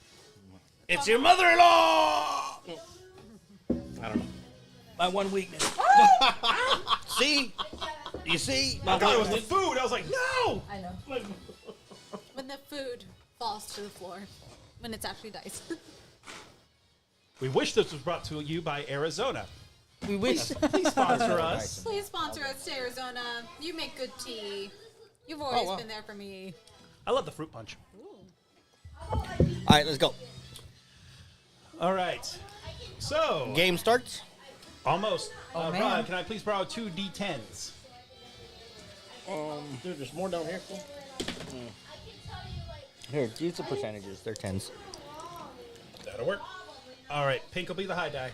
[SPEAKER 6] It's your mother-in-law! I don't know. My one weakness.
[SPEAKER 2] See? You see?
[SPEAKER 4] I thought it was the food. I was like, no!
[SPEAKER 1] I know. When the food falls to the floor, when it's actually dice.
[SPEAKER 4] We wish this was brought to you by Arizona.
[SPEAKER 5] We wish.
[SPEAKER 4] Please sponsor us.
[SPEAKER 3] please sponsor us to Arizona. You make good tea. You've always been there for me.
[SPEAKER 4] I love the fruit punch.
[SPEAKER 2] All right, let's go.
[SPEAKER 4] All right. So,
[SPEAKER 2] Game starts.
[SPEAKER 4] almost.
[SPEAKER 5] man.
[SPEAKER 4] Rod, can I please borrow 2 D10s?
[SPEAKER 6] Dude, there's more down here.
[SPEAKER 2] Here, use the percentages. They're 10s.
[SPEAKER 4] That'll work. All right, pink will be the high die.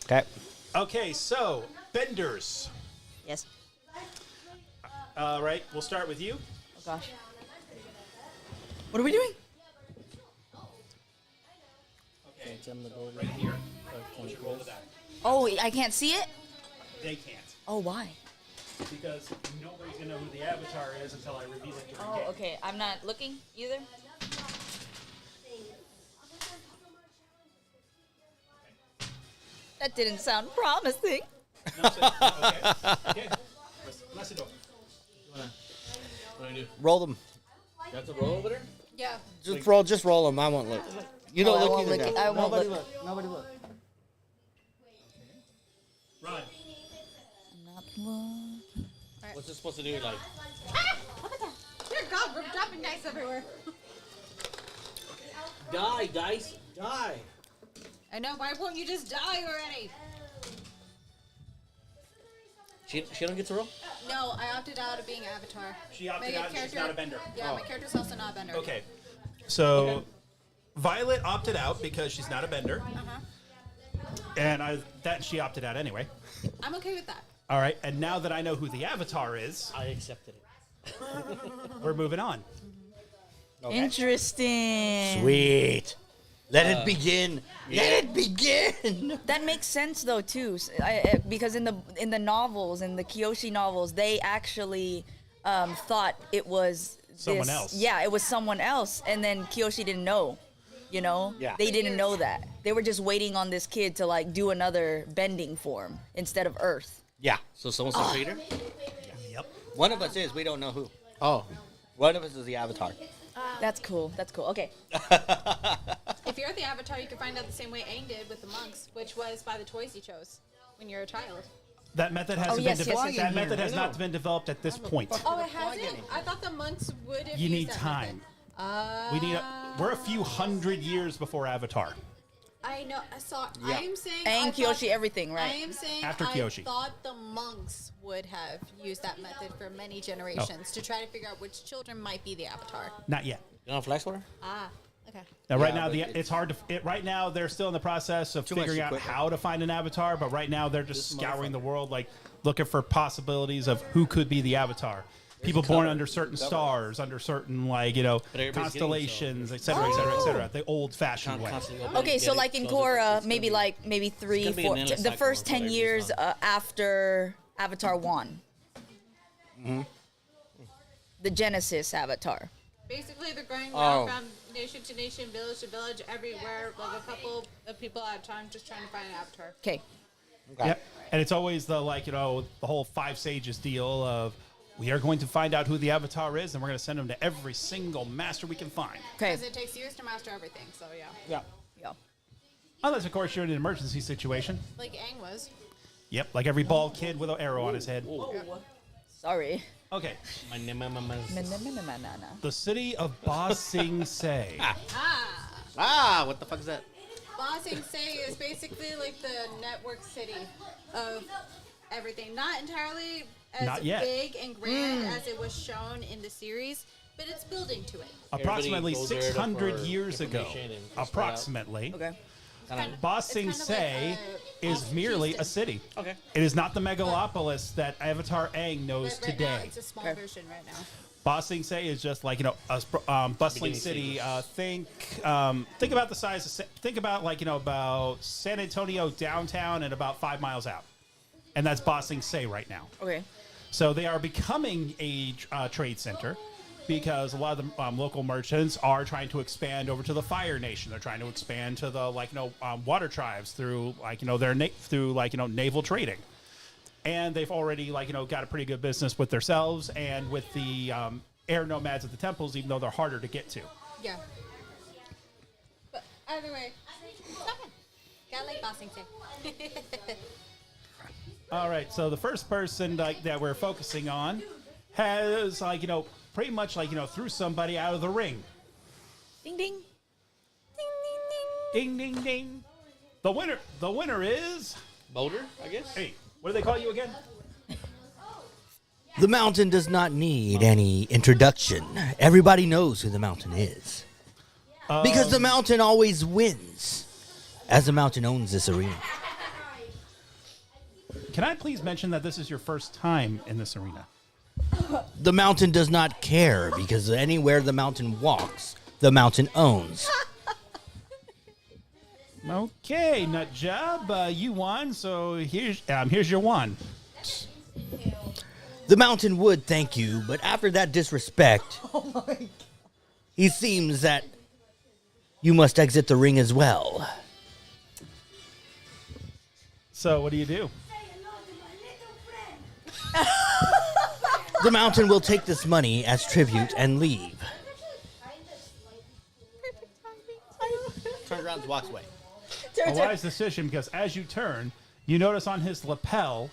[SPEAKER 2] Okay.
[SPEAKER 4] Okay, so, benders.
[SPEAKER 5] Yes.
[SPEAKER 4] All right, we'll start with you.
[SPEAKER 5] Oh gosh. What are we doing?
[SPEAKER 4] Okay, tell them to go right here. Once you roll the die.
[SPEAKER 5] Oh, I can't see it?
[SPEAKER 4] They can't,
[SPEAKER 5] Oh, why?
[SPEAKER 4] because nobody's going to know who the avatar is until I reveal it during
[SPEAKER 5] Oh,
[SPEAKER 4] game.
[SPEAKER 5] okay. I'm not looking either. That didn't sound promising.
[SPEAKER 4] Okay. Let's do it.
[SPEAKER 6] What do I do?
[SPEAKER 2] Roll them.
[SPEAKER 6] You have to roll over there?
[SPEAKER 3] Yeah.
[SPEAKER 2] Just roll them. I won't look. You don't
[SPEAKER 5] Oh, I
[SPEAKER 2] look
[SPEAKER 5] won't
[SPEAKER 2] either.
[SPEAKER 5] look.
[SPEAKER 2] now.
[SPEAKER 5] I won't
[SPEAKER 2] Nobody
[SPEAKER 5] look.
[SPEAKER 2] Nobody look.
[SPEAKER 4] Rod.
[SPEAKER 5] Not looking.
[SPEAKER 6] What's this supposed to do? Like,
[SPEAKER 3] Dear God, we're dropping dice everywhere.
[SPEAKER 6] die, dice, die.
[SPEAKER 3] I know. Why won't you just die already?
[SPEAKER 6] She don't get to roll?
[SPEAKER 3] No, I opted out of being Avatar.
[SPEAKER 4] She opted
[SPEAKER 3] My
[SPEAKER 4] out and she's
[SPEAKER 3] character-
[SPEAKER 4] not a bender.
[SPEAKER 3] Yeah, my character's also not a bender.
[SPEAKER 4] Okay. So, Violet opted out because she's not a bender. And she opted out anyway.
[SPEAKER 3] I'm okay with that.
[SPEAKER 4] All right, and now that I know who the avatar is,
[SPEAKER 6] I accepted it.
[SPEAKER 4] we're moving on.
[SPEAKER 5] Interesting.
[SPEAKER 2] Sweet. Let it begin. Let it begin.
[SPEAKER 5] That makes sense though too, because in the novels, in the Kyoshi novels, they actually thought it was
[SPEAKER 4] Someone else.
[SPEAKER 5] Yeah, it was someone else, and then Kyoshi didn't know. You know,
[SPEAKER 2] Yeah.
[SPEAKER 5] they didn't know that. They were just waiting on this kid to like do another bending form instead of Earth.
[SPEAKER 2] Yeah.
[SPEAKER 6] So someone's the creator?
[SPEAKER 4] Yep.
[SPEAKER 2] One of us is. We don't know who.
[SPEAKER 6] Oh.
[SPEAKER 2] One of us is the Avatar.
[SPEAKER 5] That's cool. That's cool. Okay.
[SPEAKER 1] If you're the Avatar, you can find out the same way Aang did with the monks, which was by the toys he chose when you're a child.
[SPEAKER 4] That method hasn't
[SPEAKER 5] yes,
[SPEAKER 4] been
[SPEAKER 5] yes,
[SPEAKER 4] developed.
[SPEAKER 5] yes,
[SPEAKER 4] That
[SPEAKER 5] yes.
[SPEAKER 4] method has not been developed at this point.
[SPEAKER 1] Oh, it hasn't? I thought the monks would have
[SPEAKER 4] You
[SPEAKER 1] used
[SPEAKER 4] need
[SPEAKER 1] that
[SPEAKER 4] time.
[SPEAKER 1] method.
[SPEAKER 4] We're a few hundred years before Avatar.
[SPEAKER 1] I know. I saw.
[SPEAKER 2] Yeah.
[SPEAKER 1] I am saying.
[SPEAKER 5] Aang,
[SPEAKER 1] I thought-
[SPEAKER 5] Kyoshi, everything,
[SPEAKER 1] I
[SPEAKER 5] right?
[SPEAKER 1] am saying.
[SPEAKER 4] After
[SPEAKER 1] I
[SPEAKER 4] Kyoshi.
[SPEAKER 1] thought the monks would have used that method for many generations to try to figure out which children might be the Avatar.
[SPEAKER 4] Not yet.
[SPEAKER 6] You know Flash Order?
[SPEAKER 1] Ah. Okay.
[SPEAKER 4] Now, right
[SPEAKER 2] Yeah,
[SPEAKER 4] now,
[SPEAKER 2] but
[SPEAKER 4] it's hard to. Right now, they're still in the process of
[SPEAKER 2] Too much
[SPEAKER 4] figuring out
[SPEAKER 2] equipment.
[SPEAKER 4] how to find an avatar. But right now, they're just
[SPEAKER 2] This
[SPEAKER 4] scouring the
[SPEAKER 2] motherfucker.
[SPEAKER 4] world, like looking for possibilities of who could be the avatar. People born
[SPEAKER 2] cover.
[SPEAKER 4] under certain
[SPEAKER 2] Cover.
[SPEAKER 4] stars, under certain
[SPEAKER 6] everybody's getting
[SPEAKER 4] constellations, et cetera, et cetera, et cetera. The old-fashioned way.
[SPEAKER 5] Okay, so like in Korra, maybe three,
[SPEAKER 6] gonna be
[SPEAKER 5] four,
[SPEAKER 6] an endless
[SPEAKER 5] the
[SPEAKER 6] cycle
[SPEAKER 5] first
[SPEAKER 6] of
[SPEAKER 5] 10
[SPEAKER 6] whatever
[SPEAKER 5] years
[SPEAKER 6] is on.
[SPEAKER 5] after Avatar 1. The Genesis Avatar.
[SPEAKER 1] Basically, they're going
[SPEAKER 2] Oh.
[SPEAKER 1] around from nation to nation, village to village, everywhere, like a couple of people at a time, just trying to find an Avatar.
[SPEAKER 5] Okay.
[SPEAKER 4] Yep. And it's always the the whole five sages deal of we are going to find out who the avatar is, and we're going to send them to every single master we can find.
[SPEAKER 5] Okay.
[SPEAKER 1] Because it takes years to master everything, so yeah.
[SPEAKER 2] Yeah.
[SPEAKER 5] Yeah.
[SPEAKER 4] Unless, of course, you're in an emergency situation.
[SPEAKER 1] Like Aang was.
[SPEAKER 4] Yep, like every bald kid with an arrow on his head.
[SPEAKER 5] Sorry.
[SPEAKER 4] Okay,
[SPEAKER 6] My name is.
[SPEAKER 5] Na-na-na-na-na-na.
[SPEAKER 4] the city of Ba Sing Se.
[SPEAKER 6] Ah, what the fuck is that?
[SPEAKER 1] Ba Sing Se is basically like the network city of everything. Not entirely as
[SPEAKER 4] Not yet.
[SPEAKER 1] big and grand as it was shown in the series, but it's building to it.
[SPEAKER 4] Approximately
[SPEAKER 6] Everybody goes there
[SPEAKER 4] 600
[SPEAKER 6] for
[SPEAKER 4] years ago,
[SPEAKER 6] information and spread out.
[SPEAKER 4] approximately,
[SPEAKER 5] Okay.
[SPEAKER 4] Ba Sing
[SPEAKER 1] It's kind
[SPEAKER 4] Se
[SPEAKER 1] of like,
[SPEAKER 4] is merely
[SPEAKER 1] Houston.
[SPEAKER 4] a city.
[SPEAKER 6] Okay.
[SPEAKER 4] It is not the megalopolis that Avatar Aang
[SPEAKER 1] But
[SPEAKER 4] knows
[SPEAKER 1] right now,
[SPEAKER 4] today.
[SPEAKER 1] it's a small
[SPEAKER 5] Okay.
[SPEAKER 1] version right now.
[SPEAKER 4] Ba Sing Se is just like a bustling
[SPEAKER 6] Beginning
[SPEAKER 4] city.
[SPEAKER 6] stages.
[SPEAKER 4] Think about the size of think about about San Antonio downtown and about 5 miles out, and that's Ba Sing Se right now.
[SPEAKER 5] Okay.
[SPEAKER 4] So they are becoming a trade center because a lot of the local merchants are trying to expand over to the Fire Nation. They're trying to expand to the water tribes through their naval trading. And they've already got a pretty good business with themselves and with the air nomads at the temples, even though they're harder to get to.
[SPEAKER 1] Yeah. But either way, it's not bad. Gotta like Ba Sing Se.
[SPEAKER 4] All right, so the first person that we're focusing on has pretty much threw somebody out of the ring.
[SPEAKER 5] Ding ding.
[SPEAKER 4] Ding ding ding. The winner is
[SPEAKER 6] Boulder, I guess.
[SPEAKER 4] hey, what do they call you again?
[SPEAKER 2] The mountain does not need any introduction. Everybody knows who the mountain is. Because the mountain always wins. As the mountain owns this arena.
[SPEAKER 4] Can I please mention that this is your first time in this arena?
[SPEAKER 2] The mountain does not care because anywhere the mountain walks, the mountain owns.
[SPEAKER 4] Okay, nut job, you won. So here's your wand.
[SPEAKER 2] The mountain would thank you, but after that disrespect, he seems that you must exit the ring as well.
[SPEAKER 4] So what do you do?
[SPEAKER 2] The mountain will take this money as tribute and leave. Turns around and walks away.
[SPEAKER 4] A wise decision, because as you turn, you notice on his lapel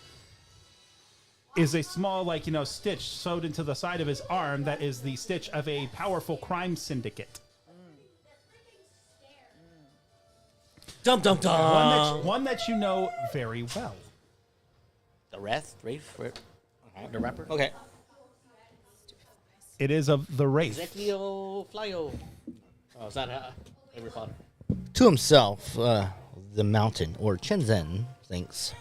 [SPEAKER 4] is a small, stitch sewed into the side of his arm that is the stitch of a powerful crime syndicate.
[SPEAKER 6] Dum dum dum.
[SPEAKER 4] One that you know very well.
[SPEAKER 6] The Wraith, the rapper. Okay.
[SPEAKER 4] It is of the Wraith.
[SPEAKER 6] Ezekiel Flyo. Oh, is that Harry Potter?
[SPEAKER 2] To himself, the mountain, or Shenzhen, thinks,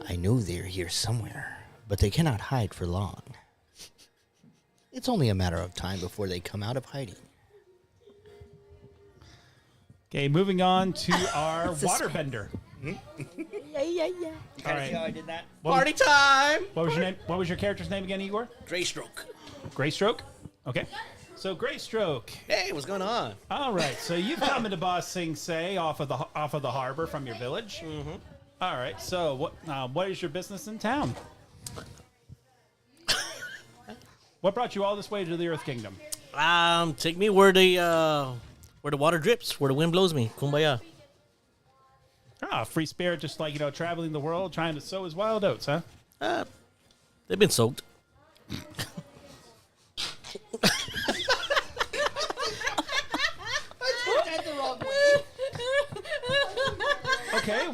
[SPEAKER 2] I know they're here somewhere, but they cannot hide for long. It's only a matter of time before they come out of hiding.
[SPEAKER 4] Okay, moving on to our waterbender.
[SPEAKER 5] Yeah.
[SPEAKER 4] All right.
[SPEAKER 2] See how I did that?
[SPEAKER 6] Party time!
[SPEAKER 4] What was your name? What was your character's name again, Igor?
[SPEAKER 6] Graystroke.
[SPEAKER 4] Graystroke. Okay. So Graystroke.
[SPEAKER 6] Hey, what's going on?
[SPEAKER 4] All right. So you've come into Ba Sing Se off of the harbor from your village. Mm-hmm. All right. So what is your business in town? What brought you all this way to the Earth Kingdom?
[SPEAKER 6] Take me where the water drips, where the wind blows me. Kumbaya.
[SPEAKER 4] Free spirit, just like, traveling the world, trying to sow his wild oats, huh?
[SPEAKER 6] They've been soaked.
[SPEAKER 4] Okay,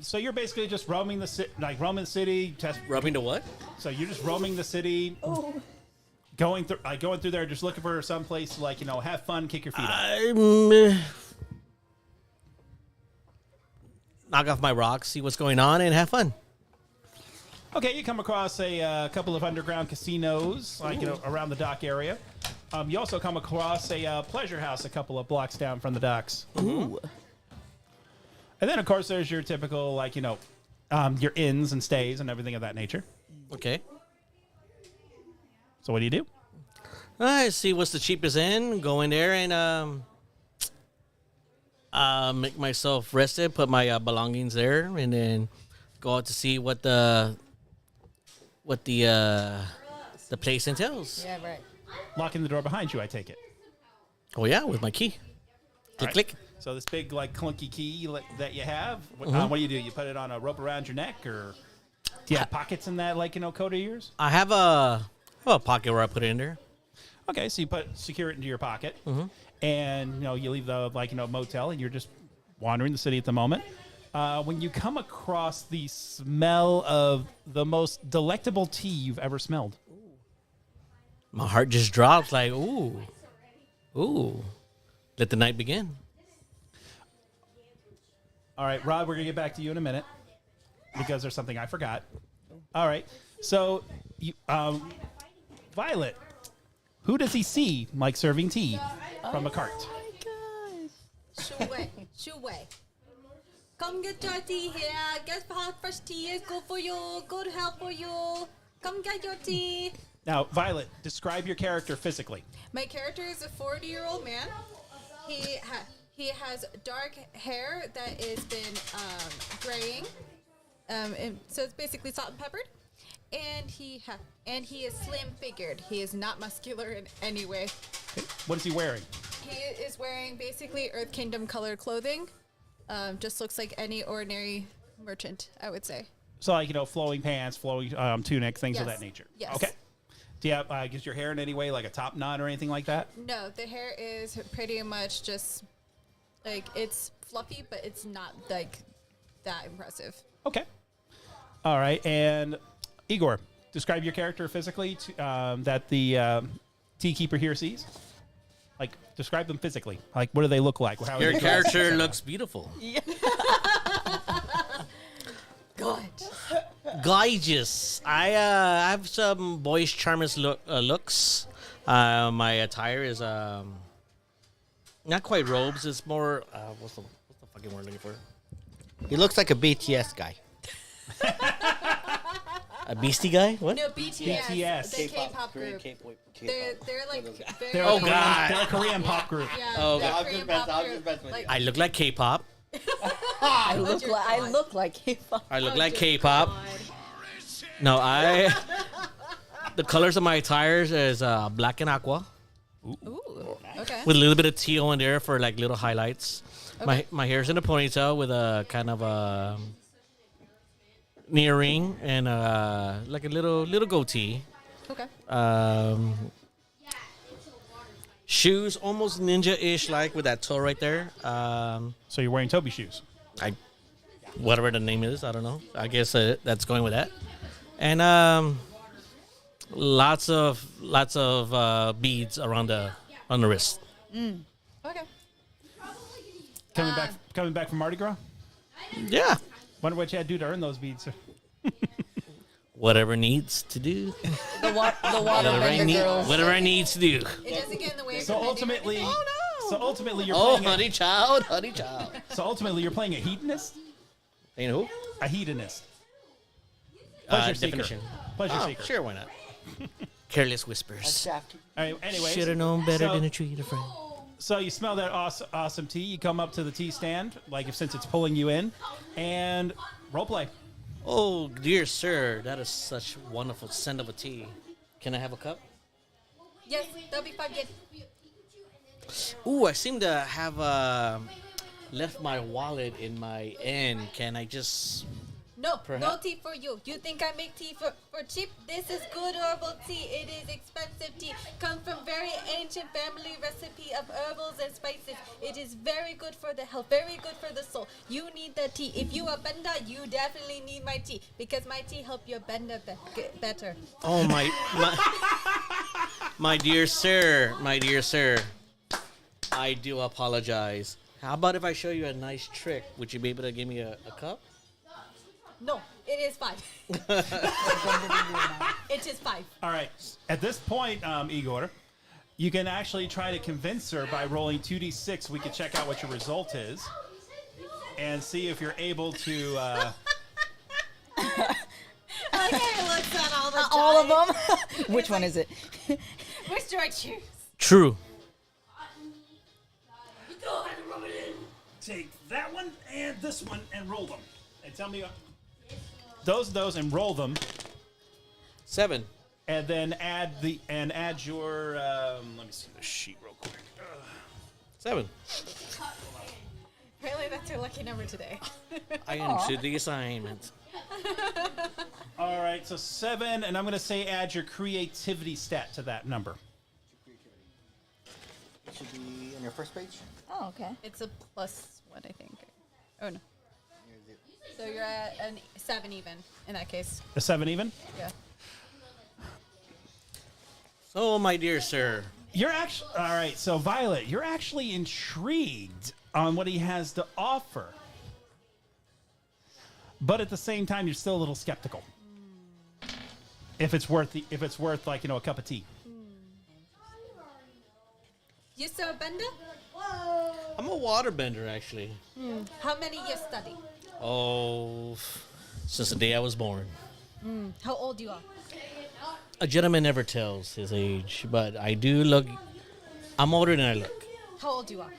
[SPEAKER 4] so you're basically just roaming the city,
[SPEAKER 6] Rubbing the what?
[SPEAKER 4] So you're just roaming the city, going through there, just looking for some place to have fun, kick your feet up.
[SPEAKER 6] Knock off my rocks, see what's going on, and have fun.
[SPEAKER 4] Okay, you come across a couple of underground casinos, around the dock area. You also come across a pleasure house a couple of blocks down from the docks.
[SPEAKER 5] Ooh.
[SPEAKER 4] And then, of course, there's your typical, your inns and stays and everything of that nature.
[SPEAKER 6] Okay.
[SPEAKER 4] So what do you do?
[SPEAKER 6] I see what's the cheapest inn, go in there and make myself rested, put my belongings there, and then go out to see what the place entails.
[SPEAKER 5] Yeah, right.
[SPEAKER 4] Locking the door behind you, I take it.
[SPEAKER 6] Oh yeah, with my key. Click,
[SPEAKER 4] Right.
[SPEAKER 6] click.
[SPEAKER 4] So this big, clunky key that you have,
[SPEAKER 6] Mm-hmm.
[SPEAKER 4] what do? You put it on a rope around your neck, or do you have pockets in that, coat of yours?
[SPEAKER 6] I have a pocket where I put it in there.
[SPEAKER 4] Okay, so you secure it into your pocket,
[SPEAKER 6] Mm-hmm.
[SPEAKER 4] and you leave the motel, and you're just wandering the city at the moment. When you come across the smell of the most delectable tea you've ever smelled.
[SPEAKER 6] My heart just drops like, ooh. Let the night begin.
[SPEAKER 4] All right, Rod, we're going to get back to you in a minute because there's something I forgot. All right, so Violet, who does he see serving tea from a cart?
[SPEAKER 1] Shuwei. Come get your tea here. Get hot fresh tea is good for you. Good health for you. Come get your tea.
[SPEAKER 4] Now, Violet, describe your character physically.
[SPEAKER 3] My character is a 40-year-old man. He has dark hair that has been graying. So it's basically salt and peppered. And he is slim-figured. He is not muscular in any way.
[SPEAKER 4] Okay. What is he wearing?
[SPEAKER 3] He is wearing basically Earth Kingdom colored clothing. Just looks like any ordinary merchant, I would say.
[SPEAKER 4] So, flowing pants, flowing tunic, things of
[SPEAKER 3] Yes.
[SPEAKER 4] that nature.
[SPEAKER 3] Yes.
[SPEAKER 4] Okay. Do you have, is your hair in any way like a top knot or anything like that?
[SPEAKER 3] No, the hair is pretty much just it's fluffy, but it's not that impressive.
[SPEAKER 4] Okay. All right. And Igor, describe your character physically that the tea keeper here sees. Describe them physically. What do they look like? How are
[SPEAKER 6] Your
[SPEAKER 4] they dressed,
[SPEAKER 6] character
[SPEAKER 4] etc.?
[SPEAKER 6] looks beautiful.
[SPEAKER 5] God.
[SPEAKER 6] Gorgeous. I have some boyish, charmless looks. My attire is not quite robes. It's more what's the fucking word I'm looking for?
[SPEAKER 2] He looks like a BTS guy.
[SPEAKER 6] A beastie guy? What?
[SPEAKER 3] No, BTS,
[SPEAKER 4] BTS.
[SPEAKER 3] the K-pop group. They're very
[SPEAKER 4] They're
[SPEAKER 6] Oh,
[SPEAKER 4] a Korean,
[SPEAKER 6] God.
[SPEAKER 4] They're a Korean pop group.
[SPEAKER 3] Yeah,
[SPEAKER 6] Oh,
[SPEAKER 3] they're
[SPEAKER 6] God.
[SPEAKER 3] Korean pop group.
[SPEAKER 6] I look like K-pop.
[SPEAKER 5] I look like K-pop.
[SPEAKER 6] I look like K-pop. No, the colors of my attires is black and aqua
[SPEAKER 3] Ooh, okay.
[SPEAKER 6] with a little bit of teal in there for little highlights. My hair's in a ponytail with a kind of a near ring and a little goatee.
[SPEAKER 3] Okay.
[SPEAKER 6] Shoes almost ninja-ish with that toe right there.
[SPEAKER 4] So you're wearing Toby shoes.
[SPEAKER 6] Whatever the name is, I don't know. I guess that's going with that. And lots of beads around the wrist.
[SPEAKER 3] Okay.
[SPEAKER 4] Coming back from Mardi Gras?
[SPEAKER 6] Yeah.
[SPEAKER 4] Wonder what you had to do to earn those beads.
[SPEAKER 6] Whatever needs to do.
[SPEAKER 5] The waterbender girls.
[SPEAKER 6] Whatever I need to do.
[SPEAKER 3] It doesn't get in the way.
[SPEAKER 4] So
[SPEAKER 3] from
[SPEAKER 4] ultimately,
[SPEAKER 3] anything.
[SPEAKER 4] So ultimately, you're
[SPEAKER 6] Oh,
[SPEAKER 4] playing.
[SPEAKER 6] honey child, honey child.
[SPEAKER 4] So ultimately, you're playing a hedonist.
[SPEAKER 6] You know who?
[SPEAKER 4] A hedonist. Pleasure seeker.
[SPEAKER 6] Definition.
[SPEAKER 4] Pleasure
[SPEAKER 6] Oh,
[SPEAKER 4] seeker.
[SPEAKER 6] sure, why not? Careless whispers.
[SPEAKER 4] All right. Anyways,
[SPEAKER 6] Should have known better
[SPEAKER 4] so-
[SPEAKER 6] than to treat a friend.
[SPEAKER 4] So you smell that awesome tea. You come up to the tea stand, since it's pulling you in, and role play.
[SPEAKER 6] Oh, dear sir, that is such wonderful scent of a tea. Can I have a cup?
[SPEAKER 1] Yes, that'll be fine. Yes.
[SPEAKER 6] Ooh, I seem to have left my wallet in my inn. Can I just...
[SPEAKER 1] No, no
[SPEAKER 6] Perhaps.
[SPEAKER 1] tea for you. You think I make tea for cheap? This is good herbal tea. It is expensive tea. Comes from very ancient family recipe of herbals and spices. It is very good for the health, very good for the soul. You need the tea. If you are bender, you definitely need my tea because my tea help your bender better.
[SPEAKER 6] Oh, my dear sir, I do apologize. How about if I show you a nice trick? Would you be able to give me a cup?
[SPEAKER 1] No, it is 5. It is 5.
[SPEAKER 4] All right. At this point, Igor, you can actually try to convince her by rolling 2d6. We can check out what your result is and see if you're able to.
[SPEAKER 1] I like how he looks at all the time.
[SPEAKER 5] All of them? Which one is it?
[SPEAKER 1] Which do I choose?
[SPEAKER 6] True.
[SPEAKER 4] Take that one and this one and roll them. And tell me those and roll them.
[SPEAKER 6] 7.
[SPEAKER 4] And then add your. Let me see the sheet real quick.
[SPEAKER 6] 7.
[SPEAKER 1] Apparently that's your lucky number today.
[SPEAKER 6] I am to the assignment.
[SPEAKER 4] All right, so 7, and I'm going to say add your creativity stat to that number.
[SPEAKER 2] It should be on your first page.
[SPEAKER 3] Oh, okay. It's a +1, I think. Oh no. So you're at a 7 even in that case.
[SPEAKER 4] A 7 even?
[SPEAKER 3] Yeah.
[SPEAKER 6] So, my dear sir,
[SPEAKER 4] You're actually all right. So Violet, you're actually intrigued on what he has to offer, but at the same time, you're still a little skeptical. If it's worth like a cup of tea.
[SPEAKER 1] You still a bender?
[SPEAKER 6] I'm a waterbender, actually.
[SPEAKER 1] How many years study?
[SPEAKER 6] Oh, since the day I was born.
[SPEAKER 1] How old you are?
[SPEAKER 6] A gentleman never tells his age, but I do look. I'm older than I look.
[SPEAKER 1] How old you are?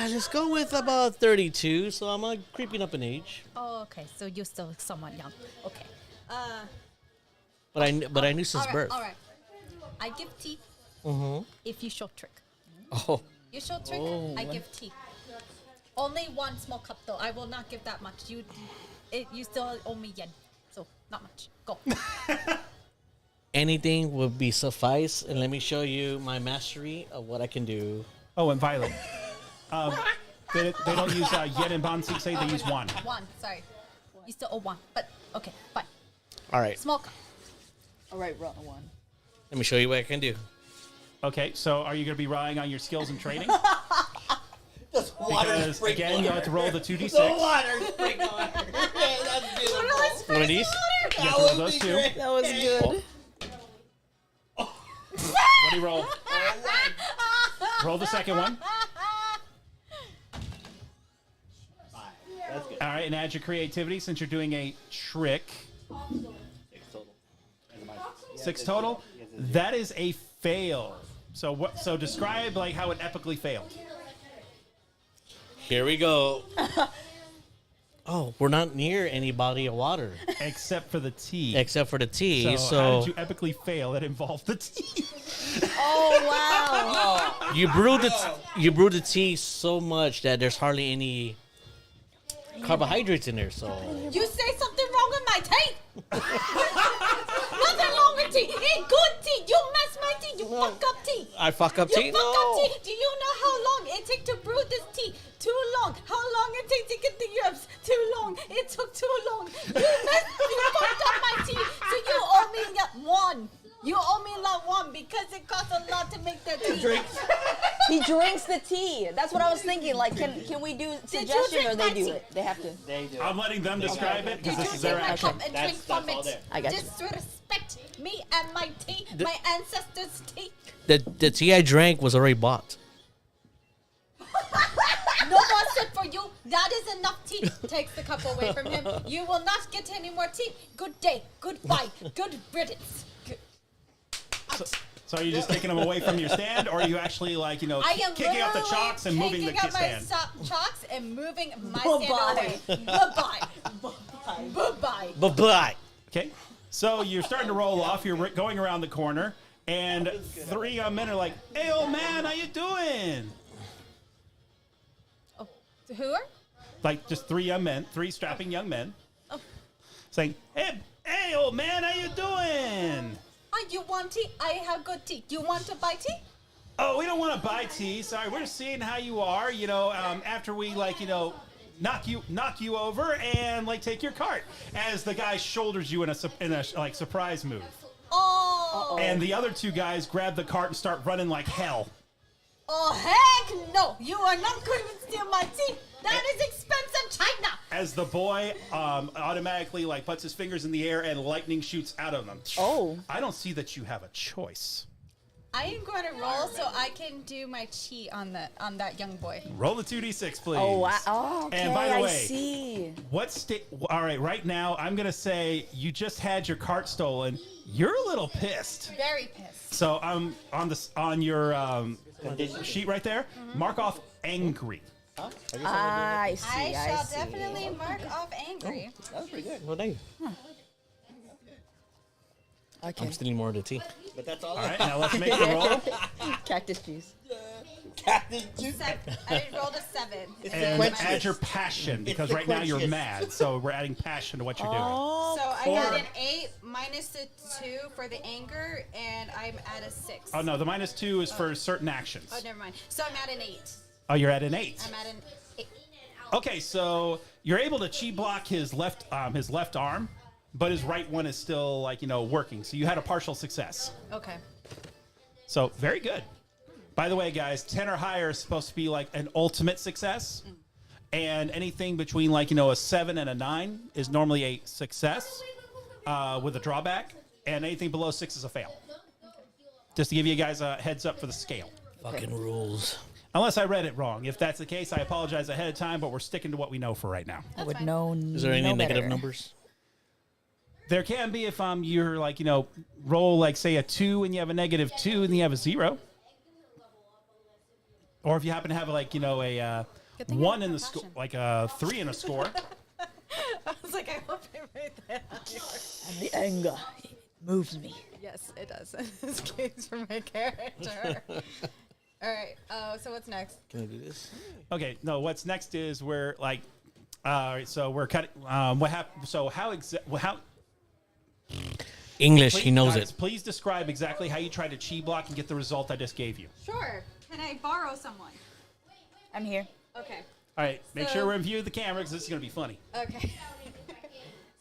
[SPEAKER 6] Let's go with about 32, so I'm creeping up in age.
[SPEAKER 1] Oh, okay. So you're still somewhat young. Okay.
[SPEAKER 6] But I knew since birth.
[SPEAKER 1] All right. I give tea if you show trick.
[SPEAKER 6] Oh,
[SPEAKER 1] You show trick, I give tea. Only one small cup though. I will not give that much. You still owe me yen, so not much. Go.
[SPEAKER 6] anything would be suffice, and let me show you my mastery of what I can do.
[SPEAKER 4] Oh, and Violet. They don't use yen and bansik, say they use won.
[SPEAKER 1] One. Sorry. You still owe one, but okay, fine.
[SPEAKER 6] All right,
[SPEAKER 1] Small cup.
[SPEAKER 5] All right, run one.
[SPEAKER 6] let me show you what I can do.
[SPEAKER 4] Okay, so are you going to be relying on your skills and training?
[SPEAKER 2] Just water
[SPEAKER 4] Because
[SPEAKER 2] sprinkler.
[SPEAKER 4] again, you have to roll the 2d6.
[SPEAKER 2] The water sprinkler. Yeah, that's beautiful.
[SPEAKER 6] One of these?
[SPEAKER 4] You have to roll those two.
[SPEAKER 5] That was good.
[SPEAKER 4] What do you roll? Roll the second one.
[SPEAKER 2] That's good.
[SPEAKER 4] All right, and add your creativity since you're doing a trick.
[SPEAKER 2] 6 total.
[SPEAKER 4] 6 total. That is a fail. So what? So describe like how it epically failed.
[SPEAKER 6] Here we go. Oh, we're not near any body of water
[SPEAKER 4] Except for the tea.
[SPEAKER 6] except for the tea.
[SPEAKER 4] So,
[SPEAKER 6] So,
[SPEAKER 4] how did you epically fail that involved the tea?
[SPEAKER 5] Oh wow!
[SPEAKER 6] you brewed the tea so much that there's hardly any carbohydrates in there. So
[SPEAKER 1] You say something wrong with my tea? Nothing wrong with tea. It's good tea. You mess my tea. You fuck up tea.
[SPEAKER 6] I fuck up
[SPEAKER 1] You
[SPEAKER 6] tea.
[SPEAKER 1] fuck up
[SPEAKER 6] No.
[SPEAKER 1] tea. Do you know how long it takes to brew this tea? Too long. How long it takes to get the herbs? Too long. It took too long. You fucked up my tea. So you owe me one. You owe me lot one because it costs a lot to make that tea.
[SPEAKER 5] He drinks the tea. That's what I was thinking. Like, can we do suggestion or
[SPEAKER 1] drink
[SPEAKER 5] they
[SPEAKER 1] my
[SPEAKER 5] do
[SPEAKER 1] tea?
[SPEAKER 5] it? They have to.
[SPEAKER 2] They do.
[SPEAKER 4] I'm letting them describe it because
[SPEAKER 1] Did
[SPEAKER 4] this
[SPEAKER 1] you
[SPEAKER 4] is
[SPEAKER 1] take
[SPEAKER 4] their
[SPEAKER 1] my
[SPEAKER 4] action.
[SPEAKER 1] cup and
[SPEAKER 2] That's-
[SPEAKER 1] drink from
[SPEAKER 2] that's all
[SPEAKER 1] it?
[SPEAKER 2] there.
[SPEAKER 5] I got you.
[SPEAKER 1] Disrespect get me and my tea, my ancestors' tea.
[SPEAKER 6] The tea I drank was already bought.
[SPEAKER 1] No more sip for you. That is enough tea. Takes the cup away from him. You will not get any more tea. Good day. Goodbye. Good riddance.
[SPEAKER 4] So are you just taking them away from your stand, or are you actually like, you know,
[SPEAKER 1] I am
[SPEAKER 4] kicking out the
[SPEAKER 1] literally
[SPEAKER 4] chalks and moving the
[SPEAKER 1] taking out my
[SPEAKER 4] stand?
[SPEAKER 1] chalks and moving my
[SPEAKER 5] Bye-bye.
[SPEAKER 1] stand away. Bye-bye. Bye-bye.
[SPEAKER 6] Bye-bye.
[SPEAKER 4] Okay. So you're starting to roll off. You're going around the corner, and three men are like, "Hey, old man, how you doing?"
[SPEAKER 1] Who are?
[SPEAKER 4] Like just three young men, three strapping young men, saying, "Hey, old man, how you doing?"
[SPEAKER 1] You want tea? I have good tea. You want to buy tea?
[SPEAKER 4] Oh, we don't want to buy tea. Sorry, we're just seeing how you are. You know, after we like, you know, knock you over and like take your cart, as the guy shoulders you in a like surprise move.
[SPEAKER 1] Oh.
[SPEAKER 4] And the other two guys grab the cart and start running like hell.
[SPEAKER 1] Oh, heck no. You are not going to steal my tea. That is expensive China.
[SPEAKER 4] As the boy automatically like puts his fingers in the air and lightning shoots out of them.
[SPEAKER 5] Oh.
[SPEAKER 4] I don't see that you have a choice.
[SPEAKER 1] I am going to roll so I can do my chi on that young boy.
[SPEAKER 4] Roll the 2d6, please.
[SPEAKER 5] Oh, wow. Oh, okay.
[SPEAKER 4] And by the
[SPEAKER 5] I
[SPEAKER 4] way,
[SPEAKER 5] see.
[SPEAKER 4] all right, right now, I'm going to say you just had your cart stolen. You're a little pissed.
[SPEAKER 1] Very pissed.
[SPEAKER 4] So on your sheet right there, mark off angry.
[SPEAKER 5] I see.
[SPEAKER 1] I shall
[SPEAKER 5] see.
[SPEAKER 1] definitely mark off angry.
[SPEAKER 2] That was pretty good.
[SPEAKER 6] Well, dang.
[SPEAKER 5] Okay.
[SPEAKER 6] I'm stealing more of the tea.
[SPEAKER 2] But that's all.
[SPEAKER 4] All right, now let's make the roll.
[SPEAKER 5] Cactus juice.
[SPEAKER 2] Captain Juice.
[SPEAKER 1] I rolled a 7.
[SPEAKER 4] And
[SPEAKER 2] quenches.
[SPEAKER 4] add your passion, because
[SPEAKER 2] the
[SPEAKER 4] right now you're
[SPEAKER 2] quenches.
[SPEAKER 4] mad. So we're adding passion to what you're doing.
[SPEAKER 5] Oh.
[SPEAKER 1] So I got an 8 minus a 2 for the anger, and I'm at a 6.
[SPEAKER 4] Oh, no, the -2 is for certain actions.
[SPEAKER 1] Oh, never mind. So I'm at an 8.
[SPEAKER 4] Oh, you're at an 8.
[SPEAKER 1] I'm at an 8.
[SPEAKER 4] Okay, so you're able to chi block his left arm, but his right one is still like, you know, working. So you had a partial success.
[SPEAKER 1] Okay.
[SPEAKER 4] So very good. By the way, guys, 10 or higher is supposed to be like an ultimate success. And anything between like, you know, a 7 and a 9 is normally a success with a drawback. And anything below 6 is a fail. Just to give you guys a heads up for the scale.
[SPEAKER 6] Fucking rules.
[SPEAKER 4] Unless I read it wrong. If that's the case, I apologize ahead of time, but we're sticking to what we know for right now.
[SPEAKER 5] I would know.
[SPEAKER 6] Is there any negative numbers?
[SPEAKER 4] There can be if you're like, you know, roll like say a 2 and you have a -2 and you have a 0. Or if you happen to have like, you know, a
[SPEAKER 1] Good thing I
[SPEAKER 4] 1
[SPEAKER 1] have
[SPEAKER 4] in the
[SPEAKER 1] passion.
[SPEAKER 4] score, like a 3 in a score.
[SPEAKER 1] I was like, I hope I write that on yours.
[SPEAKER 5] And the anger moves me.
[SPEAKER 1] Yes, it does. In this case for my character. All right. So what's next?
[SPEAKER 6] Can I do this?
[SPEAKER 4] Okay, no, what's next is we're like, all right, so we're cutting, what happened, so how,
[SPEAKER 6] English,
[SPEAKER 4] please,
[SPEAKER 6] he knows
[SPEAKER 4] guys,
[SPEAKER 6] it.
[SPEAKER 4] please describe exactly how you tried to chi block and get the result I just gave you.
[SPEAKER 1] Sure. Can I borrow someone?
[SPEAKER 5] I'm here.
[SPEAKER 1] Okay.
[SPEAKER 4] All right, make
[SPEAKER 1] So-
[SPEAKER 4] sure we review the camera because this is going to be funny.
[SPEAKER 1] Okay.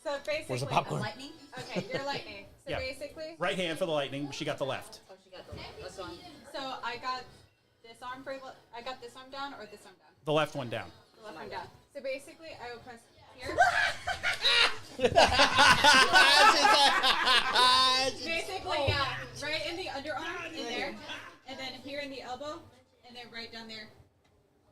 [SPEAKER 1] So basically,
[SPEAKER 6] Where's the popcorn?
[SPEAKER 1] lightning. Okay, you're lightning. So
[SPEAKER 4] Yeah.
[SPEAKER 1] basically,
[SPEAKER 4] Right hand for the lightning, she got the left.
[SPEAKER 1] so I got this arm down or this arm down.
[SPEAKER 4] The left one down.
[SPEAKER 1] The left arm down. So basically, I will press here. Basically, yeah, right in the underarm, in there, and then here in the elbow, and then right down there.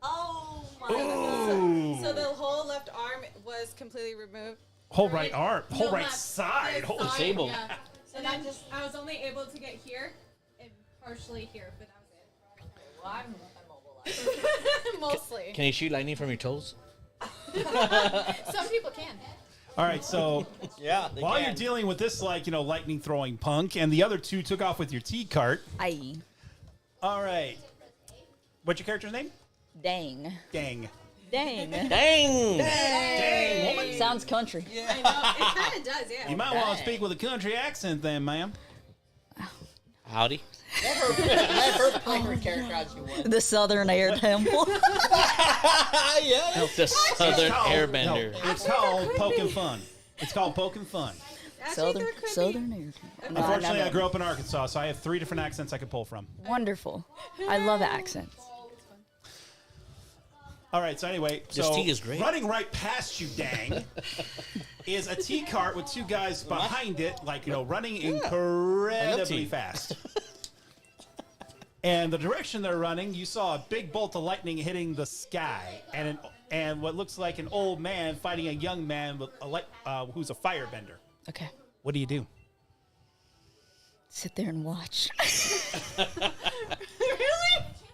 [SPEAKER 1] Oh my god! So the whole left arm was completely removed.
[SPEAKER 4] Whole right arm, whole
[SPEAKER 1] No,
[SPEAKER 4] right
[SPEAKER 1] left.
[SPEAKER 4] side.
[SPEAKER 1] Right
[SPEAKER 4] Holy
[SPEAKER 1] side,
[SPEAKER 6] disabled.
[SPEAKER 1] Yeah. And then I was only able to get here and partially here, but that was it. Mostly.
[SPEAKER 6] Can you shoot lightning from your toes?
[SPEAKER 1] Some people can.
[SPEAKER 4] All right, so
[SPEAKER 2] Yeah.
[SPEAKER 4] while you're dealing with this, like, you know, lightning throwing punk, and the other two took off with your tea cart.
[SPEAKER 5] Aye.
[SPEAKER 4] All right. What's your character's name?
[SPEAKER 5] Dang.
[SPEAKER 4] Gang.
[SPEAKER 5] Dang.
[SPEAKER 6] Dang!
[SPEAKER 4] Dang, woman.
[SPEAKER 5] Sounds country.
[SPEAKER 1] I know. It kind of does, yeah.
[SPEAKER 4] You might want to speak with a country accent then, ma'am.
[SPEAKER 6] Howdy.
[SPEAKER 2] Let her play her character as you want.
[SPEAKER 5] The Southern Air Temple.
[SPEAKER 2] Yeah.
[SPEAKER 6] The Southern Airbender.
[SPEAKER 4] No, it's called poking fun. It's called poking fun.
[SPEAKER 1] Actually, there could be.
[SPEAKER 5] Southern Air Temple. No,
[SPEAKER 4] Unfortunately,
[SPEAKER 5] no.
[SPEAKER 4] I grew up in Arkansas, so I have 3 different accents I could pull from.
[SPEAKER 5] Wonderful. I love accents.
[SPEAKER 4] All right. So anyway,
[SPEAKER 6] This tea is great.
[SPEAKER 4] running right past you, dang, is a tea cart with two guys behind it, like running incredibly fast. And the direction they're running, you saw a big bolt of lightning hitting the sky, and what looks like an old man fighting a young man with who's a firebender.
[SPEAKER 5] Okay.
[SPEAKER 4] What do you do?
[SPEAKER 5] Sit there and watch.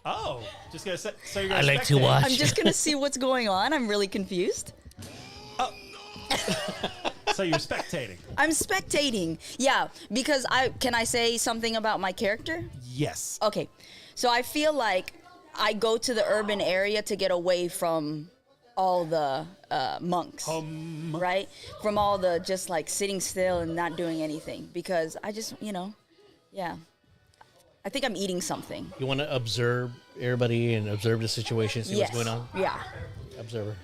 [SPEAKER 4] Oh, just gonna say. So you're gonna
[SPEAKER 6] I like to
[SPEAKER 4] spectate.
[SPEAKER 6] watch.
[SPEAKER 5] I'm just gonna see what's going on. I'm really confused.
[SPEAKER 4] So you're spectating.
[SPEAKER 5] I'm spectating. Yeah, because can I say something about my character?
[SPEAKER 4] Yes.
[SPEAKER 5] Okay. So I feel like I go to the urban area to get away from all the monks, right? From all the just like sitting still and not doing anything, because I just, yeah. I think I'm eating something.
[SPEAKER 6] You want to observe everybody and observe the situation, see
[SPEAKER 5] Yes.
[SPEAKER 6] what's going on?
[SPEAKER 5] Yeah.
[SPEAKER 6] Observer.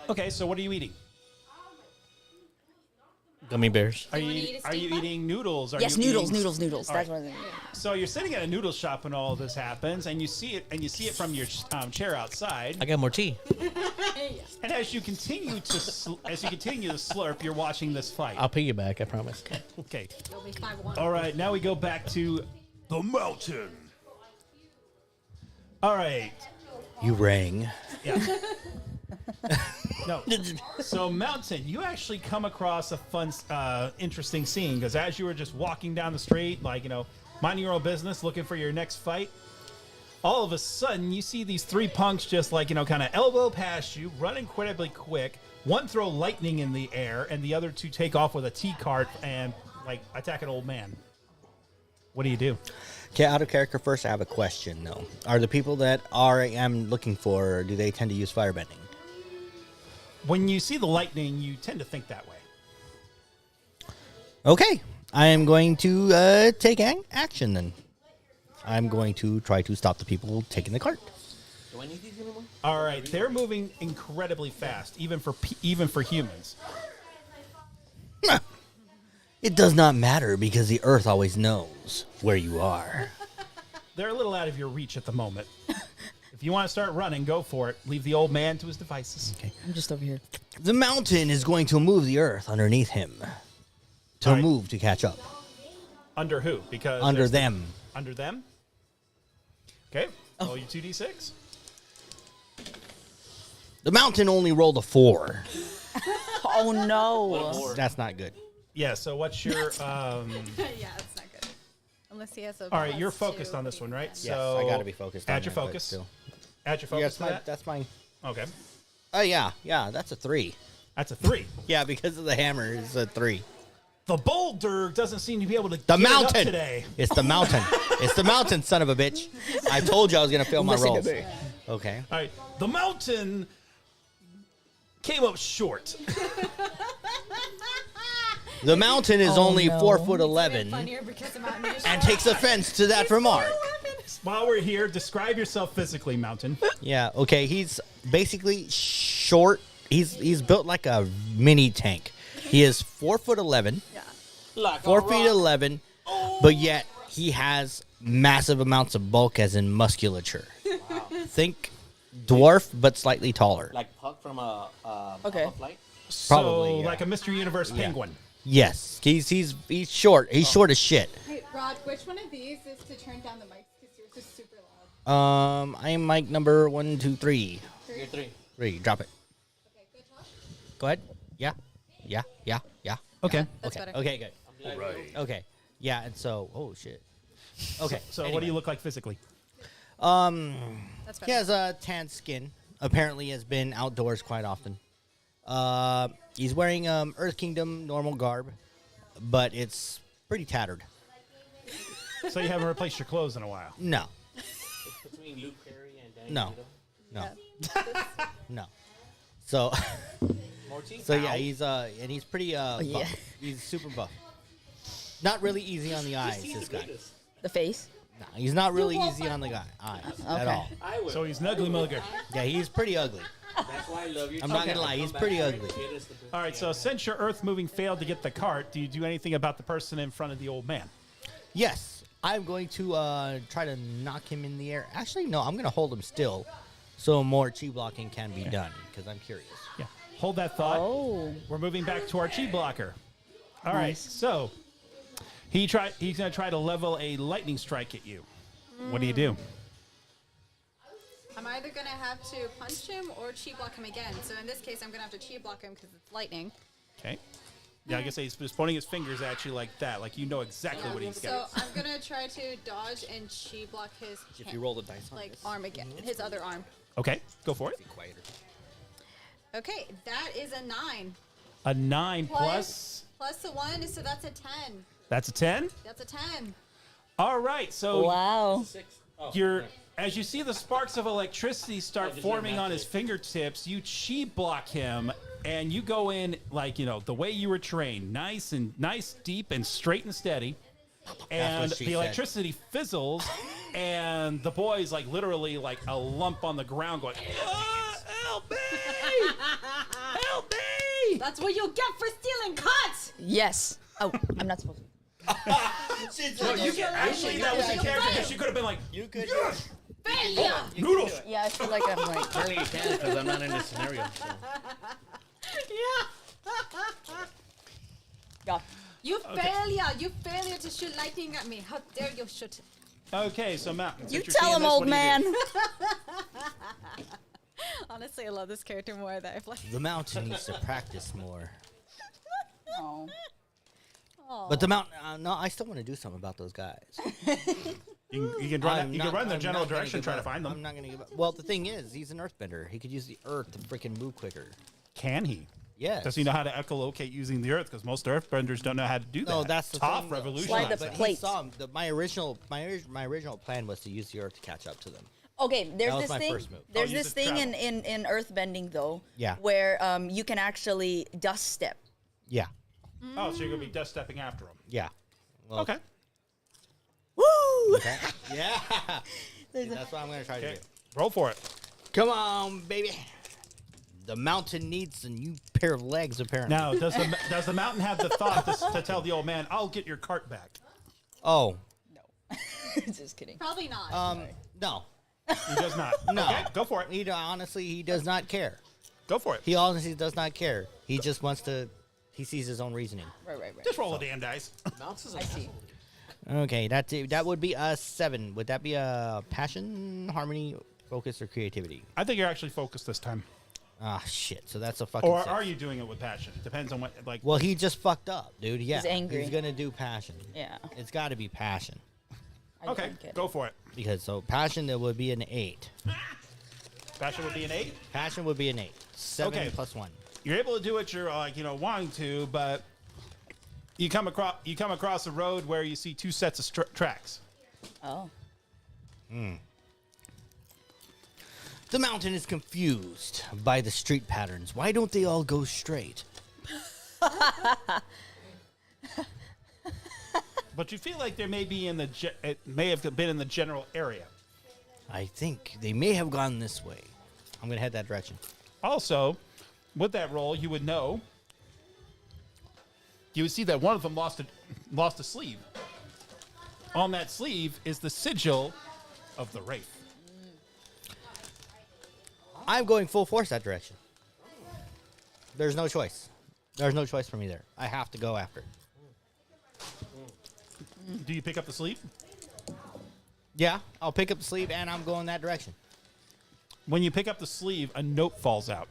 [SPEAKER 4] Okay, so what are you eating?
[SPEAKER 6] Gummy bears.
[SPEAKER 4] Are
[SPEAKER 1] wanna
[SPEAKER 4] you
[SPEAKER 1] eat a
[SPEAKER 4] are you
[SPEAKER 1] steak bun?
[SPEAKER 4] eating noodles? Are
[SPEAKER 5] Yes,
[SPEAKER 4] you
[SPEAKER 5] noodles.
[SPEAKER 4] eating-
[SPEAKER 5] That's
[SPEAKER 4] All right.
[SPEAKER 5] what I'm thinking.
[SPEAKER 4] So you're sitting at a noodle shop when all this happens, and you see it from your chair outside.
[SPEAKER 6] I got more tea.
[SPEAKER 4] And as you continue to slurp, you're watching this fight.
[SPEAKER 6] I'll pay you back, I promise.
[SPEAKER 4] Okay.
[SPEAKER 1] It'll be 5-1.
[SPEAKER 4] All right, now we go back to the mountain. All right.
[SPEAKER 2] You rang.
[SPEAKER 4] Yeah. No. So, Mountain, you actually come across a fun, interesting scene, because as you were just walking down the street, like, minding your own business, looking for your next fight, all of a sudden, you see these three punks just, like, kind of elbow past you, run incredibly quick. One throw lightning in the air, and the other two take off with a tea cart and, like, attack an old man. What do you do?
[SPEAKER 2] Okay, out of character first, I have a question, though. Are the people that I'm looking for, do they tend to use firebending?
[SPEAKER 4] When you see the lightning, you tend to think that way.
[SPEAKER 2] Okay, I am going to take action, then. I'm going to try to stop the people taking the cart.
[SPEAKER 6] Do I need these anymore?
[SPEAKER 4] All right, they're moving incredibly fast, even for humans.
[SPEAKER 2] It does not matter, because the Earth always knows where you are.
[SPEAKER 4] They're a little out of your reach at the moment. If you want to start running, go for it. Leave the old man to his devices. Okay.
[SPEAKER 5] I'm just over here.
[SPEAKER 2] The mountain is going to move the Earth underneath him to
[SPEAKER 4] All right.
[SPEAKER 2] move to catch up.
[SPEAKER 4] Under who? Because
[SPEAKER 2] Under
[SPEAKER 4] there's
[SPEAKER 2] them.
[SPEAKER 4] Under them. Okay. Roll you 2d6.
[SPEAKER 2] The mountain only rolled a 4.
[SPEAKER 5] Oh no.
[SPEAKER 2] That's not good.
[SPEAKER 4] Yeah. So what's your?
[SPEAKER 3] Yeah, it's not good. Unless he has a.
[SPEAKER 4] All right, you're
[SPEAKER 3] plus
[SPEAKER 4] focused
[SPEAKER 3] 2.
[SPEAKER 4] on this one, right?
[SPEAKER 2] Yes,
[SPEAKER 4] So
[SPEAKER 2] I got to be focused on
[SPEAKER 4] Add your
[SPEAKER 2] that, but
[SPEAKER 4] focus.
[SPEAKER 2] still.
[SPEAKER 4] Add your focus
[SPEAKER 2] Yeah,
[SPEAKER 4] to that.
[SPEAKER 2] that's mine.
[SPEAKER 4] Okay.
[SPEAKER 2] Oh, yeah, that's a 3.
[SPEAKER 4] That's a 3.
[SPEAKER 2] Yeah, because of the hammer, it's a 3.
[SPEAKER 4] The boulder doesn't seem to be able to
[SPEAKER 2] The
[SPEAKER 4] get it up
[SPEAKER 2] mountain.
[SPEAKER 4] today.
[SPEAKER 2] It's the mountain. It's the mountain, son of a bitch. I told you I was going to fail my
[SPEAKER 5] Listen to
[SPEAKER 2] rolls.
[SPEAKER 5] me.
[SPEAKER 2] Okay.
[SPEAKER 4] All right. The mountain came up short.
[SPEAKER 2] The mountain is
[SPEAKER 5] Oh,
[SPEAKER 2] only
[SPEAKER 5] no.
[SPEAKER 2] 4'11"
[SPEAKER 1] Funnier because the mountain is
[SPEAKER 2] and takes offense to that remark.
[SPEAKER 4] While we're here, describe yourself physically, Mountain.
[SPEAKER 2] Yeah, okay, he's basically short. He's built like a mini tank. He is 4'11", 4 feet 11, but yet he has massive amounts of bulk, as in musculature. Think dwarf, but slightly taller.
[SPEAKER 6] Like Puck from a
[SPEAKER 5] Okay.
[SPEAKER 6] flight?
[SPEAKER 2] Probably,
[SPEAKER 4] So,
[SPEAKER 2] yeah.
[SPEAKER 4] like a Mr. Universe penguin.
[SPEAKER 2] Yes, he's short. He's short as shit.
[SPEAKER 3] Hey, Rod, which one of these is to turn down the mics? Because yours is super loud.
[SPEAKER 2] I'm mic number 1, 2, 3.
[SPEAKER 6] You're 3.
[SPEAKER 2] 3. Drop it.
[SPEAKER 3] Okay, good talk.
[SPEAKER 2] Go ahead. Yeah.
[SPEAKER 4] Okay.
[SPEAKER 3] That's
[SPEAKER 2] Okay.
[SPEAKER 3] better.
[SPEAKER 2] Okay. Good. Okay. Yeah. And so, oh shit. Okay.
[SPEAKER 4] So, what
[SPEAKER 2] anyway.
[SPEAKER 4] do you look like physically?
[SPEAKER 3] That's better.
[SPEAKER 2] He has a tan skin. Apparently, has been outdoors quite often. He's wearing Earth Kingdom normal garb, but it's pretty tattered.
[SPEAKER 4] So, you haven't replaced your clothes in a while.
[SPEAKER 2] No.
[SPEAKER 6] Between Luke Perry and Danny
[SPEAKER 2] No.
[SPEAKER 6] DeVito.
[SPEAKER 2] No. No. So.
[SPEAKER 6] More tea?
[SPEAKER 2] So yeah, he's and he's pretty
[SPEAKER 5] yeah.
[SPEAKER 2] buff. He's super buff. Not really easy on the eyes, this guy.
[SPEAKER 5] The face.
[SPEAKER 2] No, he's not really easy on the eyes at
[SPEAKER 5] Okay.
[SPEAKER 2] all.
[SPEAKER 6] I would.
[SPEAKER 4] So, he's an ugly mugger.
[SPEAKER 2] Yeah, he's pretty ugly.
[SPEAKER 6] That's why I love you.
[SPEAKER 2] I'm not gonna lie, he's pretty ugly.
[SPEAKER 4] All right. So, since your earth moving failed to get the cart, do you do anything about the person in front of the old man?
[SPEAKER 2] Yes, I'm going to try to knock him in the air. Actually, no, I'm gonna hold him still so more chi blocking can be done. Because I'm curious.
[SPEAKER 4] Yeah. Hold that thought.
[SPEAKER 5] Oh.
[SPEAKER 4] We're moving back to our chi blocker. All right.
[SPEAKER 5] Nice.
[SPEAKER 4] So he's going to try to level a lightning strike at you. What do you do?
[SPEAKER 3] I'm either gonna have to punch him or chi block him again. So in this case, I'm gonna have to chi block him because it's lightning.
[SPEAKER 4] Okay. Yeah, I guess he's just pointing his fingers at you like that, like you know exactly what he's
[SPEAKER 3] So
[SPEAKER 4] got.
[SPEAKER 3] I'm gonna try to dodge and chi block his
[SPEAKER 2] If you roll the dice on
[SPEAKER 3] like
[SPEAKER 2] this.
[SPEAKER 3] arm again, his other arm.
[SPEAKER 4] Okay, go for it.
[SPEAKER 2] Be quieter.
[SPEAKER 3] Okay, that is a 9.
[SPEAKER 4] A 9 plus.
[SPEAKER 3] Plus the 1, so that's a 10.
[SPEAKER 4] That's a 10.
[SPEAKER 3] That's a 10.
[SPEAKER 4] All right, so
[SPEAKER 5] Wow.
[SPEAKER 4] you're as you see the sparks of electricity start forming on his fingertips, you chi block him, and you go in like the way you were trained, nice, deep, and straight and steady. And
[SPEAKER 2] she
[SPEAKER 4] the
[SPEAKER 2] said.
[SPEAKER 4] electricity fizzles, and the boy's like literally like a lump on the ground, going, "Help me! Help me!"
[SPEAKER 3] That's what you get for stealing cuts!
[SPEAKER 5] Yes. Oh, I'm not supposed to.
[SPEAKER 4] No, you can actually. That was your character. Because she could have been like,
[SPEAKER 2] You could.
[SPEAKER 3] Failure!
[SPEAKER 4] "Noodles."
[SPEAKER 5] Yeah, I feel like I'm like.
[SPEAKER 6] Apparently you can because I'm not in this scenario. So.
[SPEAKER 5] Yeah.
[SPEAKER 3] You failure to shoot lightning at me. How dare you shoot?
[SPEAKER 4] Okay, so Mountain.
[SPEAKER 5] You
[SPEAKER 4] since you're
[SPEAKER 5] tell
[SPEAKER 4] seeing
[SPEAKER 5] him,
[SPEAKER 4] this,
[SPEAKER 5] old
[SPEAKER 4] what do you
[SPEAKER 5] man.
[SPEAKER 4] do?
[SPEAKER 3] Honestly, I love this character more than I've liked.
[SPEAKER 2] The mountain needs to practice more.
[SPEAKER 5] Oh.
[SPEAKER 2] But the mountain, no, I still want to do something about those guys.
[SPEAKER 4] You can run.
[SPEAKER 2] I'm
[SPEAKER 4] You
[SPEAKER 2] not-
[SPEAKER 4] can run in the
[SPEAKER 2] I'm
[SPEAKER 4] general
[SPEAKER 2] not gonna
[SPEAKER 4] direction,
[SPEAKER 2] give
[SPEAKER 4] try to
[SPEAKER 2] up.
[SPEAKER 4] find them.
[SPEAKER 2] I'm not going to give up. Well, the thing is, he's an earthbender. He could use the earth to freaking move quicker.
[SPEAKER 4] Can he?
[SPEAKER 2] Yes.
[SPEAKER 4] Does he know how to echolocate using the earth? Because most earthbenders don't know how to do that.
[SPEAKER 2] No, that's the
[SPEAKER 4] tough
[SPEAKER 2] thing, though.
[SPEAKER 4] revolution.
[SPEAKER 5] Slide the
[SPEAKER 2] But he
[SPEAKER 5] plate.
[SPEAKER 2] saw him. My original plan was to use the earth to catch up to them.
[SPEAKER 5] Okay, there's
[SPEAKER 2] That was
[SPEAKER 5] this
[SPEAKER 2] my
[SPEAKER 5] thing.
[SPEAKER 2] first move.
[SPEAKER 5] There's
[SPEAKER 4] use
[SPEAKER 5] this
[SPEAKER 4] it to
[SPEAKER 5] thing
[SPEAKER 4] travel.
[SPEAKER 5] in earthbending though.
[SPEAKER 2] Yeah.
[SPEAKER 5] Where you can actually dust step.
[SPEAKER 2] Yeah.
[SPEAKER 4] Oh, so you're gonna be dust stepping after him.
[SPEAKER 2] Yeah. Well,
[SPEAKER 4] Okay.
[SPEAKER 5] Woo!
[SPEAKER 2] okay. Yeah. That's what I'm going to try to
[SPEAKER 4] Okay.
[SPEAKER 2] do.
[SPEAKER 4] Roll for it.
[SPEAKER 2] Come on, baby. The mountain needs a new pair of legs, apparently.
[SPEAKER 4] Now, does the mountain have the thought to tell the old man, "I'll get your cart back"?
[SPEAKER 2] Oh.
[SPEAKER 5] No. Just kidding.
[SPEAKER 3] Probably not.
[SPEAKER 2] No.
[SPEAKER 4] He does not.
[SPEAKER 2] No.
[SPEAKER 4] Okay, go for it.
[SPEAKER 2] Honestly, he does not care.
[SPEAKER 4] Go for it.
[SPEAKER 2] He honestly does not care. He just wants to. He sees his own reasoning.
[SPEAKER 5] Right.
[SPEAKER 4] Just roll a damn dice.
[SPEAKER 5] I see.
[SPEAKER 2] Okay, that would be a 7. Would that be a passion, harmony, focus, or creativity?
[SPEAKER 4] I think you're actually focused this time.
[SPEAKER 2] Ah, shit. So that's a fucking.
[SPEAKER 4] Or
[SPEAKER 2] 6.
[SPEAKER 4] are you doing it with passion? Depends on what. Like,
[SPEAKER 2] Well, he just fucked up, dude. Yeah,
[SPEAKER 5] He's angry.
[SPEAKER 2] He's gonna do passion.
[SPEAKER 5] Yeah.
[SPEAKER 2] It's got to be passion
[SPEAKER 5] I
[SPEAKER 4] okay,
[SPEAKER 5] don't get
[SPEAKER 4] go
[SPEAKER 5] it.
[SPEAKER 4] for it.
[SPEAKER 2] because passion that would be an 8.
[SPEAKER 4] Passion would be an 8.
[SPEAKER 2] Passion would be an 8. 7
[SPEAKER 4] Okay.
[SPEAKER 2] plus 1.
[SPEAKER 4] You're able to do what you're wanting to, but you come across a road where you see 2 sets of tracks.
[SPEAKER 5] Oh.
[SPEAKER 2] The mountain is confused by the street patterns. Why don't they all go straight?
[SPEAKER 4] But you feel like there may be it may have been in the general area.
[SPEAKER 2] I think they may have gone this way. I'm gonna head that direction.
[SPEAKER 4] Also, with that roll, you would know. You would see that one of them lost a sleeve. On that sleeve is the sigil of the Wraith.
[SPEAKER 2] I'm going full force that direction. There's no choice. There's no choice for me there. I have to go after it.
[SPEAKER 4] Do you pick up the sleeve?
[SPEAKER 2] Yeah, I'll pick up the sleeve and I'm going that direction.
[SPEAKER 4] When you pick up the sleeve, a note falls out.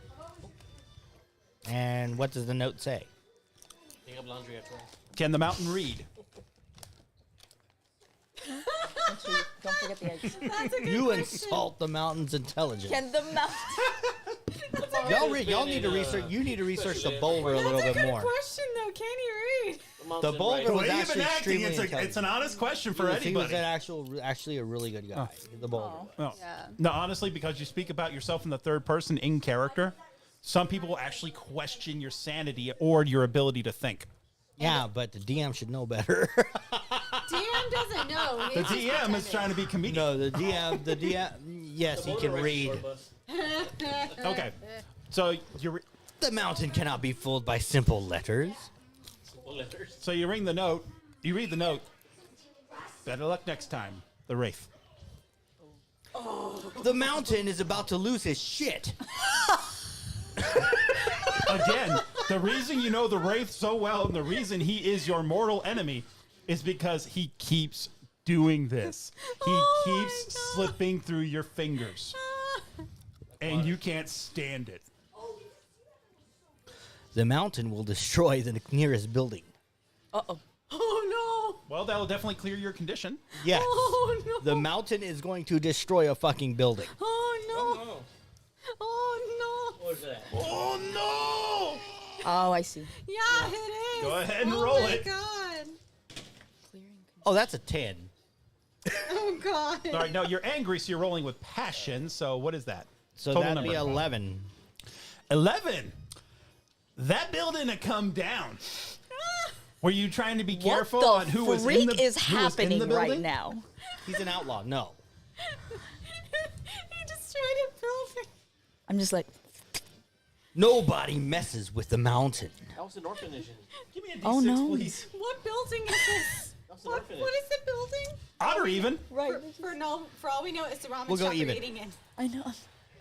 [SPEAKER 2] And what does the note say?
[SPEAKER 6] Pick up laundry after all.
[SPEAKER 4] Can the mountain read?
[SPEAKER 5] Don't forget the eggs.
[SPEAKER 2] You insult the mountain's intelligence.
[SPEAKER 5] Can the mouth?
[SPEAKER 2] Y'all need to research. You need to research the boulder a little bit more.
[SPEAKER 3] question though. Can he read?
[SPEAKER 2] The boulder was actually extremely intelligent.
[SPEAKER 4] it's an honest question for
[SPEAKER 2] He was
[SPEAKER 4] anybody.
[SPEAKER 2] actually a really good guy. The boulder.
[SPEAKER 4] No.
[SPEAKER 3] Yeah.
[SPEAKER 4] No, honestly, because you speak about yourself in the third person in character, some people will actually question your sanity or your ability to think.
[SPEAKER 2] Yeah, but the DM should know better.
[SPEAKER 3] DM doesn't know.
[SPEAKER 4] The DM is trying to be comedic.
[SPEAKER 2] No, the DM, yes, he can read.
[SPEAKER 4] Okay. So
[SPEAKER 2] The mountain cannot be fooled by simple letters.
[SPEAKER 4] so you ring the note. You read the note. Better luck next time. The Wraith.
[SPEAKER 2] The mountain is about to lose his shit.
[SPEAKER 4] Again, the reason you know the Wraith so well and the reason he is your mortal enemy is because he keeps doing this. He keeps slipping through your fingers. And you can't stand it.
[SPEAKER 2] The mountain will destroy the nearest building.
[SPEAKER 5] Uh-oh.
[SPEAKER 3] Oh
[SPEAKER 4] Well, that'll definitely clear your condition.
[SPEAKER 2] Yes.
[SPEAKER 3] Oh, no.
[SPEAKER 2] The mountain is going to destroy a fucking building.
[SPEAKER 3] no! Oh no! Oh
[SPEAKER 6] What is that?
[SPEAKER 4] Oh, no!
[SPEAKER 5] Oh, I see.
[SPEAKER 3] no! Yeah, it is.
[SPEAKER 4] Go ahead and
[SPEAKER 3] oh
[SPEAKER 4] roll
[SPEAKER 3] my
[SPEAKER 4] it.
[SPEAKER 3] God!
[SPEAKER 2] Oh, that's a 10.
[SPEAKER 3] Oh God!
[SPEAKER 4] All right, no, you're angry, so you're rolling with passion. So what is that?
[SPEAKER 2] So
[SPEAKER 4] Total
[SPEAKER 2] that'd be
[SPEAKER 4] number.
[SPEAKER 2] 11.
[SPEAKER 4] 11. That building had come down. Were you trying to be careful
[SPEAKER 5] what
[SPEAKER 4] on
[SPEAKER 5] the
[SPEAKER 4] who was in
[SPEAKER 5] freak
[SPEAKER 4] the
[SPEAKER 5] is
[SPEAKER 4] who was in the
[SPEAKER 5] happening right
[SPEAKER 4] building?
[SPEAKER 5] now?
[SPEAKER 2] He's an outlaw. No.
[SPEAKER 3] He destroyed a building.
[SPEAKER 5] I'm just like,
[SPEAKER 2] Nobody messes with the mountain.
[SPEAKER 6] That was an orphanage.
[SPEAKER 4] Give me a D6,
[SPEAKER 5] Oh, no.
[SPEAKER 4] please.
[SPEAKER 3] What building is this?
[SPEAKER 6] That was an
[SPEAKER 3] What
[SPEAKER 6] orphanage.
[SPEAKER 3] is the building?
[SPEAKER 4] Odd or even.
[SPEAKER 5] right.
[SPEAKER 3] For all we know, it's the ramen
[SPEAKER 2] We'll go
[SPEAKER 3] shop we're
[SPEAKER 2] even.
[SPEAKER 3] eating in.
[SPEAKER 5] I know.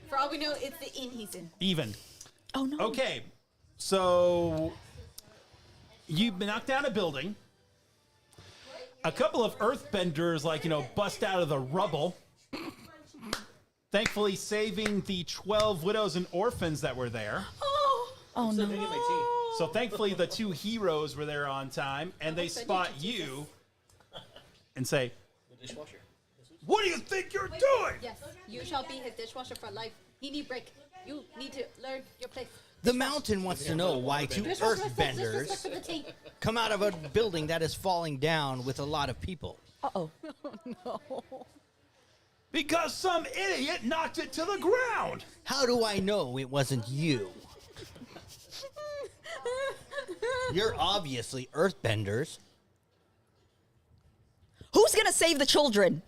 [SPEAKER 3] For all we know, it's the inn he's in.
[SPEAKER 4] Even.
[SPEAKER 5] Oh no.
[SPEAKER 4] Okay. So you knocked down a building. A couple of earthbenders, bust out of the rubble. Thankfully, saving the 12 widows and orphans that were there.
[SPEAKER 5] Oh
[SPEAKER 6] Still
[SPEAKER 5] no.
[SPEAKER 6] drinking my
[SPEAKER 4] So thankfully, the two heroes were there on time, and they spot you and say,
[SPEAKER 6] tea. The dishwasher.
[SPEAKER 4] "What do you think you're doing?"
[SPEAKER 1] Yes, you shall be his dishwasher for life. He need break. You need to learn your place.
[SPEAKER 2] The mountain wants to know why two
[SPEAKER 1] Disrespect for
[SPEAKER 2] earthbenders
[SPEAKER 1] the tea.
[SPEAKER 2] come out of a building that is falling down with a lot of people.
[SPEAKER 5] Uh-oh.
[SPEAKER 4] Because some idiot knocked it to the ground.
[SPEAKER 2] How do I know it wasn't you? You're obviously earthbenders.
[SPEAKER 5] Who's gonna save the children?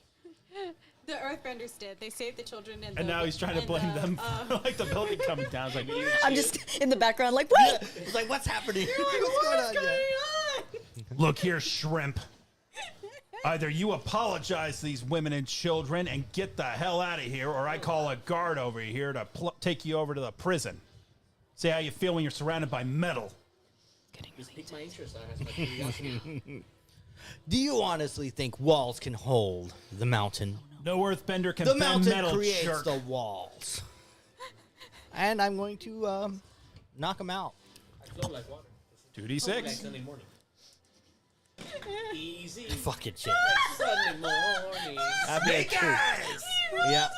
[SPEAKER 3] The Earthbenders did. They saved the children
[SPEAKER 4] And now he's trying to blame them for like the building coming down. It's like,
[SPEAKER 5] I'm just in the background like, wait!
[SPEAKER 2] It's like, what's happening? What's going on? Yeah.
[SPEAKER 4] look here, shrimp. Either you apologize to these women and children and get the hell out of here, or I call a guard over here to take you over to the prison. See how you feel when you're surrounded by metal.
[SPEAKER 6] Just piqued my interest. I has my curiosity.
[SPEAKER 2] Do you honestly think walls can hold the mountain?
[SPEAKER 4] No earthbender can
[SPEAKER 2] The
[SPEAKER 4] bend
[SPEAKER 2] mountain
[SPEAKER 4] metal,
[SPEAKER 2] creates
[SPEAKER 4] jerk.
[SPEAKER 2] the walls. And I'm going to knock him out.
[SPEAKER 6] I flow like water.
[SPEAKER 4] 2d6.
[SPEAKER 6] Like Sunday morning. Easy.
[SPEAKER 2] Fucking shit.
[SPEAKER 6] Sunday morning.
[SPEAKER 2] That'd be a
[SPEAKER 4] Snake
[SPEAKER 2] two.
[SPEAKER 4] eyes!
[SPEAKER 2] Yeah.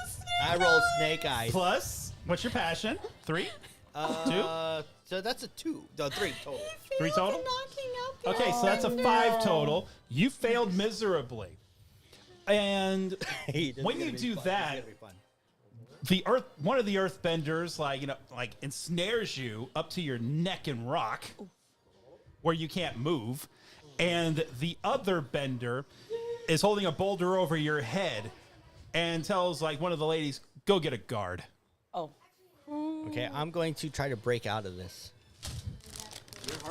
[SPEAKER 2] I rolled snake eyes.
[SPEAKER 4] Plus, what's your passion? 3?
[SPEAKER 2] So that's a 2. No, 3 total.
[SPEAKER 4] 3 total?
[SPEAKER 3] Knocking out the
[SPEAKER 4] Okay, so that's a 5 total. You failed miserably. And
[SPEAKER 2] Hey, this is
[SPEAKER 4] when
[SPEAKER 2] gonna
[SPEAKER 4] you
[SPEAKER 2] be
[SPEAKER 4] do
[SPEAKER 2] fun.
[SPEAKER 4] that,
[SPEAKER 2] This is gonna be fun.
[SPEAKER 4] one of the earthbenders like ensnares you up to your neck in rock where you can't move, and the other bender is holding a boulder over your head and tells like one of the ladies, go get a guard.
[SPEAKER 5] Oh.
[SPEAKER 2] Okay, I'm going to try to break out of this.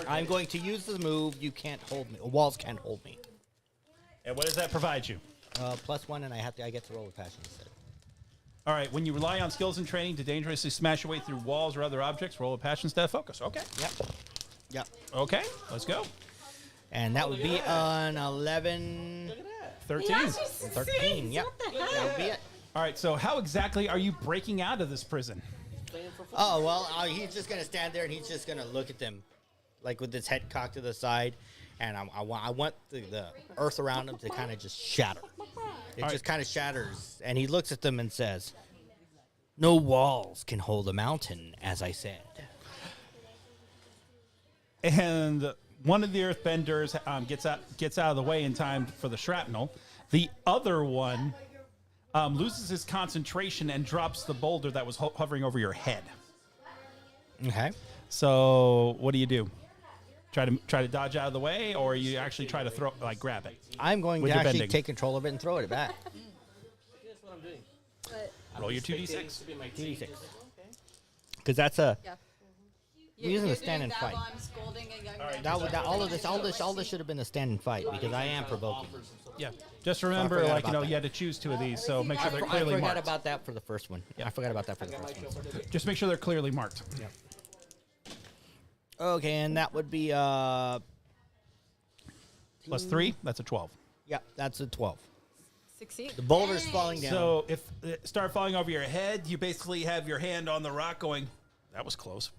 [SPEAKER 2] I'm going to use the move. You can't hold me. Walls can't hold me.
[SPEAKER 4] And what does that provide you?
[SPEAKER 2] +1, and I get to roll with passion instead.
[SPEAKER 4] All right, when you rely on skills and training to dangerously smash your way through walls or other objects, roll a passion instead of focus. Okay.
[SPEAKER 2] Yep. Yep.
[SPEAKER 4] Okay, let's go.
[SPEAKER 2] And that would be on 11,
[SPEAKER 4] 13.
[SPEAKER 2] 13. Yep. That would be it.
[SPEAKER 4] All right, so how exactly are you breaking out of this prison?
[SPEAKER 6] Playing for
[SPEAKER 2] Oh, well, he's just going to stand there and he's just going to look at them, like with his head cocked to the side. And I want the earth around him to kind of just shatter. It
[SPEAKER 4] All
[SPEAKER 2] just
[SPEAKER 4] right.
[SPEAKER 2] kind of shatters. And he looks at them and says, no walls can hold a mountain, as I said.
[SPEAKER 4] And one of the earthbenders gets out of the way in time for the shrapnel. The other one loses his concentration and drops the boulder that was hovering over your head.
[SPEAKER 2] Okay.
[SPEAKER 4] So what do you do? Try to dodge out of the way, or you actually try to grab it?
[SPEAKER 2] I'm going
[SPEAKER 4] With
[SPEAKER 2] to
[SPEAKER 4] your
[SPEAKER 2] actually
[SPEAKER 4] bending.
[SPEAKER 2] take control of it and throw it back.
[SPEAKER 6] That's what I'm doing.
[SPEAKER 4] Roll your
[SPEAKER 6] Spectating
[SPEAKER 4] 2d6.
[SPEAKER 6] to be my team.
[SPEAKER 2] 2d6. Because that's a We're using
[SPEAKER 1] You're
[SPEAKER 2] a stand and
[SPEAKER 1] doing
[SPEAKER 2] fight.
[SPEAKER 1] that while I'm scolding a young man.
[SPEAKER 2] All this should have been a stand and fight because I am provoking.
[SPEAKER 4] Yeah. Just remember,
[SPEAKER 2] forgot
[SPEAKER 4] like, you
[SPEAKER 2] about
[SPEAKER 4] know,
[SPEAKER 2] that.
[SPEAKER 4] you had to choose 2 of these, so make sure they're
[SPEAKER 2] I
[SPEAKER 4] clearly
[SPEAKER 2] forgot
[SPEAKER 4] marked.
[SPEAKER 2] about that for the first one. I forgot about that for the first one.
[SPEAKER 4] Just make sure they're clearly marked.
[SPEAKER 2] Okay, and that would be
[SPEAKER 4] Plus 3, that's a 12.
[SPEAKER 2] yeah, that's a 12.
[SPEAKER 3] Succeed.
[SPEAKER 2] The boulder's falling down.
[SPEAKER 4] So if it start falling over your head, you basically have your hand on the rock going, that was close.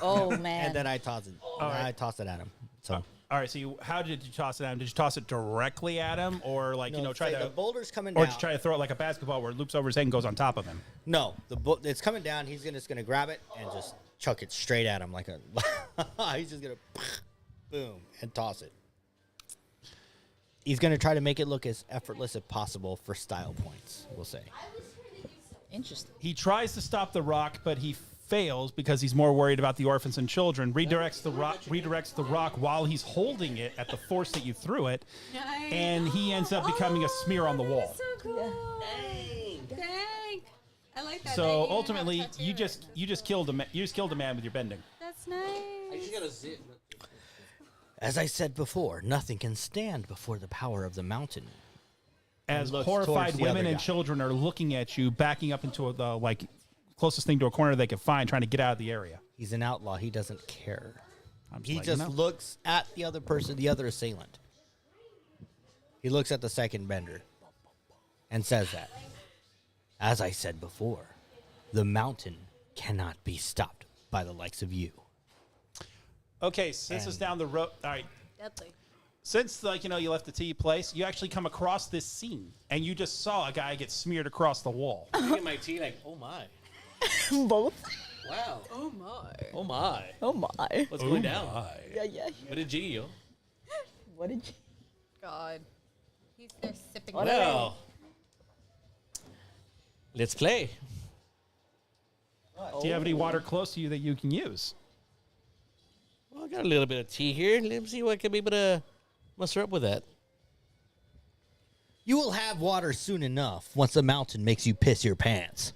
[SPEAKER 5] Oh man.
[SPEAKER 2] and then I toss it. I toss it at him. So
[SPEAKER 4] All right, so how did you toss it at him? Did you toss it directly at him, or like, you know, try
[SPEAKER 2] the
[SPEAKER 4] to...
[SPEAKER 2] boulder's coming
[SPEAKER 4] Or
[SPEAKER 2] down.
[SPEAKER 4] did you try to throw it like a basketball where it loops over his head and goes on top of him?
[SPEAKER 2] No, it's coming down. He's just gonna grab it and just chuck it straight at him like a. He's just gonna boom and toss it. He's gonna try to make it look as effortless as possible for style points. We'll say.
[SPEAKER 5] Interesting.
[SPEAKER 4] He tries to stop the rock, but he fails because he's more worried about the orphans and children. Redirects the rock while he's holding it at the force that you threw it, and he ends up becoming a smear on the wall.
[SPEAKER 3] So cool. Dang. I like that.
[SPEAKER 4] So
[SPEAKER 3] They even have a
[SPEAKER 4] ultimately,
[SPEAKER 3] tattoo
[SPEAKER 4] you
[SPEAKER 3] of
[SPEAKER 4] just
[SPEAKER 3] it.
[SPEAKER 4] you just killed a man with your bending.
[SPEAKER 3] That's nice.
[SPEAKER 2] As I said before, nothing can stand before the power of the mountain.
[SPEAKER 4] As
[SPEAKER 2] looks
[SPEAKER 4] horrified
[SPEAKER 2] towards the
[SPEAKER 4] women
[SPEAKER 2] other
[SPEAKER 4] and
[SPEAKER 2] guy.
[SPEAKER 4] children are looking at you, backing up into the like closest thing to a corner they can find, trying to get out of the area.
[SPEAKER 2] He's an outlaw. He doesn't care.
[SPEAKER 4] I'm
[SPEAKER 2] He
[SPEAKER 4] letting you
[SPEAKER 2] just
[SPEAKER 4] know.
[SPEAKER 2] looks at the other person, the other assailant. He looks at the second bender and says that. As I said before, the mountain cannot be stopped by the likes of you.
[SPEAKER 4] Okay, since it's down the road. All right,
[SPEAKER 3] Deadly.
[SPEAKER 4] since like you know you left the tea place, you actually come across this scene, and you just saw a guy get smeared across the wall.
[SPEAKER 6] Look at my tea like, oh my.
[SPEAKER 5] Both.
[SPEAKER 6] Wow.
[SPEAKER 3] Oh my.
[SPEAKER 6] Oh my.
[SPEAKER 5] Oh my.
[SPEAKER 6] What's going down?
[SPEAKER 5] Yeah, yeah.
[SPEAKER 6] What did G, yo?
[SPEAKER 5] What did you?
[SPEAKER 3] God. He's there sipping.
[SPEAKER 6] Well. Let's play.
[SPEAKER 4] Do you have any water close to you that you can use?
[SPEAKER 6] Well, I got a little bit of tea here. Let me see what I can be able to muster up with that.
[SPEAKER 2] You will have water soon enough once the mountain makes you piss your pants.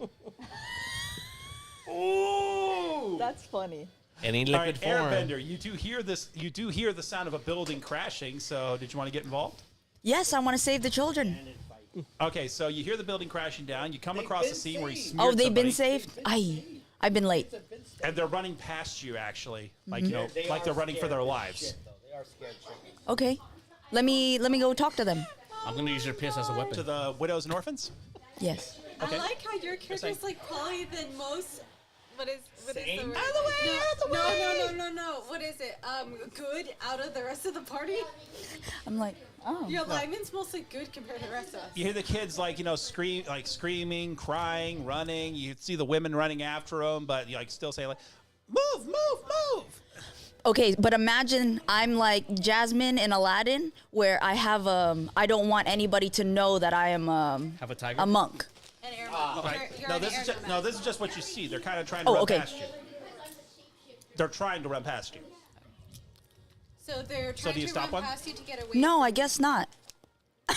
[SPEAKER 4] Ooh!
[SPEAKER 5] That's funny.
[SPEAKER 6] Any
[SPEAKER 4] All right,
[SPEAKER 6] liquid form.
[SPEAKER 4] Airbender, you do hear this. You do hear the sound of a building crashing. So, did you want to get involved?
[SPEAKER 5] Yes, I want to save the children.
[SPEAKER 4] Okay, so you hear the building crashing down. You come across the scene where he smeared
[SPEAKER 5] Oh, they've been
[SPEAKER 4] somebody,
[SPEAKER 5] saved. I've been late.
[SPEAKER 4] and they're running past you. Actually, like you know, like they're running for their lives.
[SPEAKER 5] Okay, let me go talk to them.
[SPEAKER 6] I'm going to use your piss as a weapon.
[SPEAKER 4] To the widows and orphans.
[SPEAKER 5] Yes.
[SPEAKER 4] Okay.
[SPEAKER 1] I like how your character's like probably the most. What is the word?
[SPEAKER 4] Out of the way, out of the way.
[SPEAKER 1] No. What is it? Good out of the rest of the party.
[SPEAKER 5] I'm like, oh.
[SPEAKER 1] Your alignment's mostly good compared to the rest of us.
[SPEAKER 4] You hear the kids like you know screaming, crying, running. You see the women running after them, but you like still say like, "Move, move, move."
[SPEAKER 5] Okay, but imagine I'm like Jasmine in Aladdin, where I have I don't want anybody to know that I am
[SPEAKER 6] Have a tiger?
[SPEAKER 5] a monk.
[SPEAKER 1] An air
[SPEAKER 4] Right.
[SPEAKER 1] You're
[SPEAKER 4] No,
[SPEAKER 1] an
[SPEAKER 4] this
[SPEAKER 1] air
[SPEAKER 4] is just,
[SPEAKER 1] nomad.
[SPEAKER 4] no, this is just what you see. They're kind of trying to
[SPEAKER 5] Oh,
[SPEAKER 4] run
[SPEAKER 5] okay.
[SPEAKER 4] past you. They're trying to run past you.
[SPEAKER 1] So they're
[SPEAKER 4] So
[SPEAKER 1] trying
[SPEAKER 4] do you
[SPEAKER 1] to
[SPEAKER 4] stop
[SPEAKER 1] run
[SPEAKER 4] one?
[SPEAKER 1] past you to get away.
[SPEAKER 5] No, I guess not.
[SPEAKER 1] So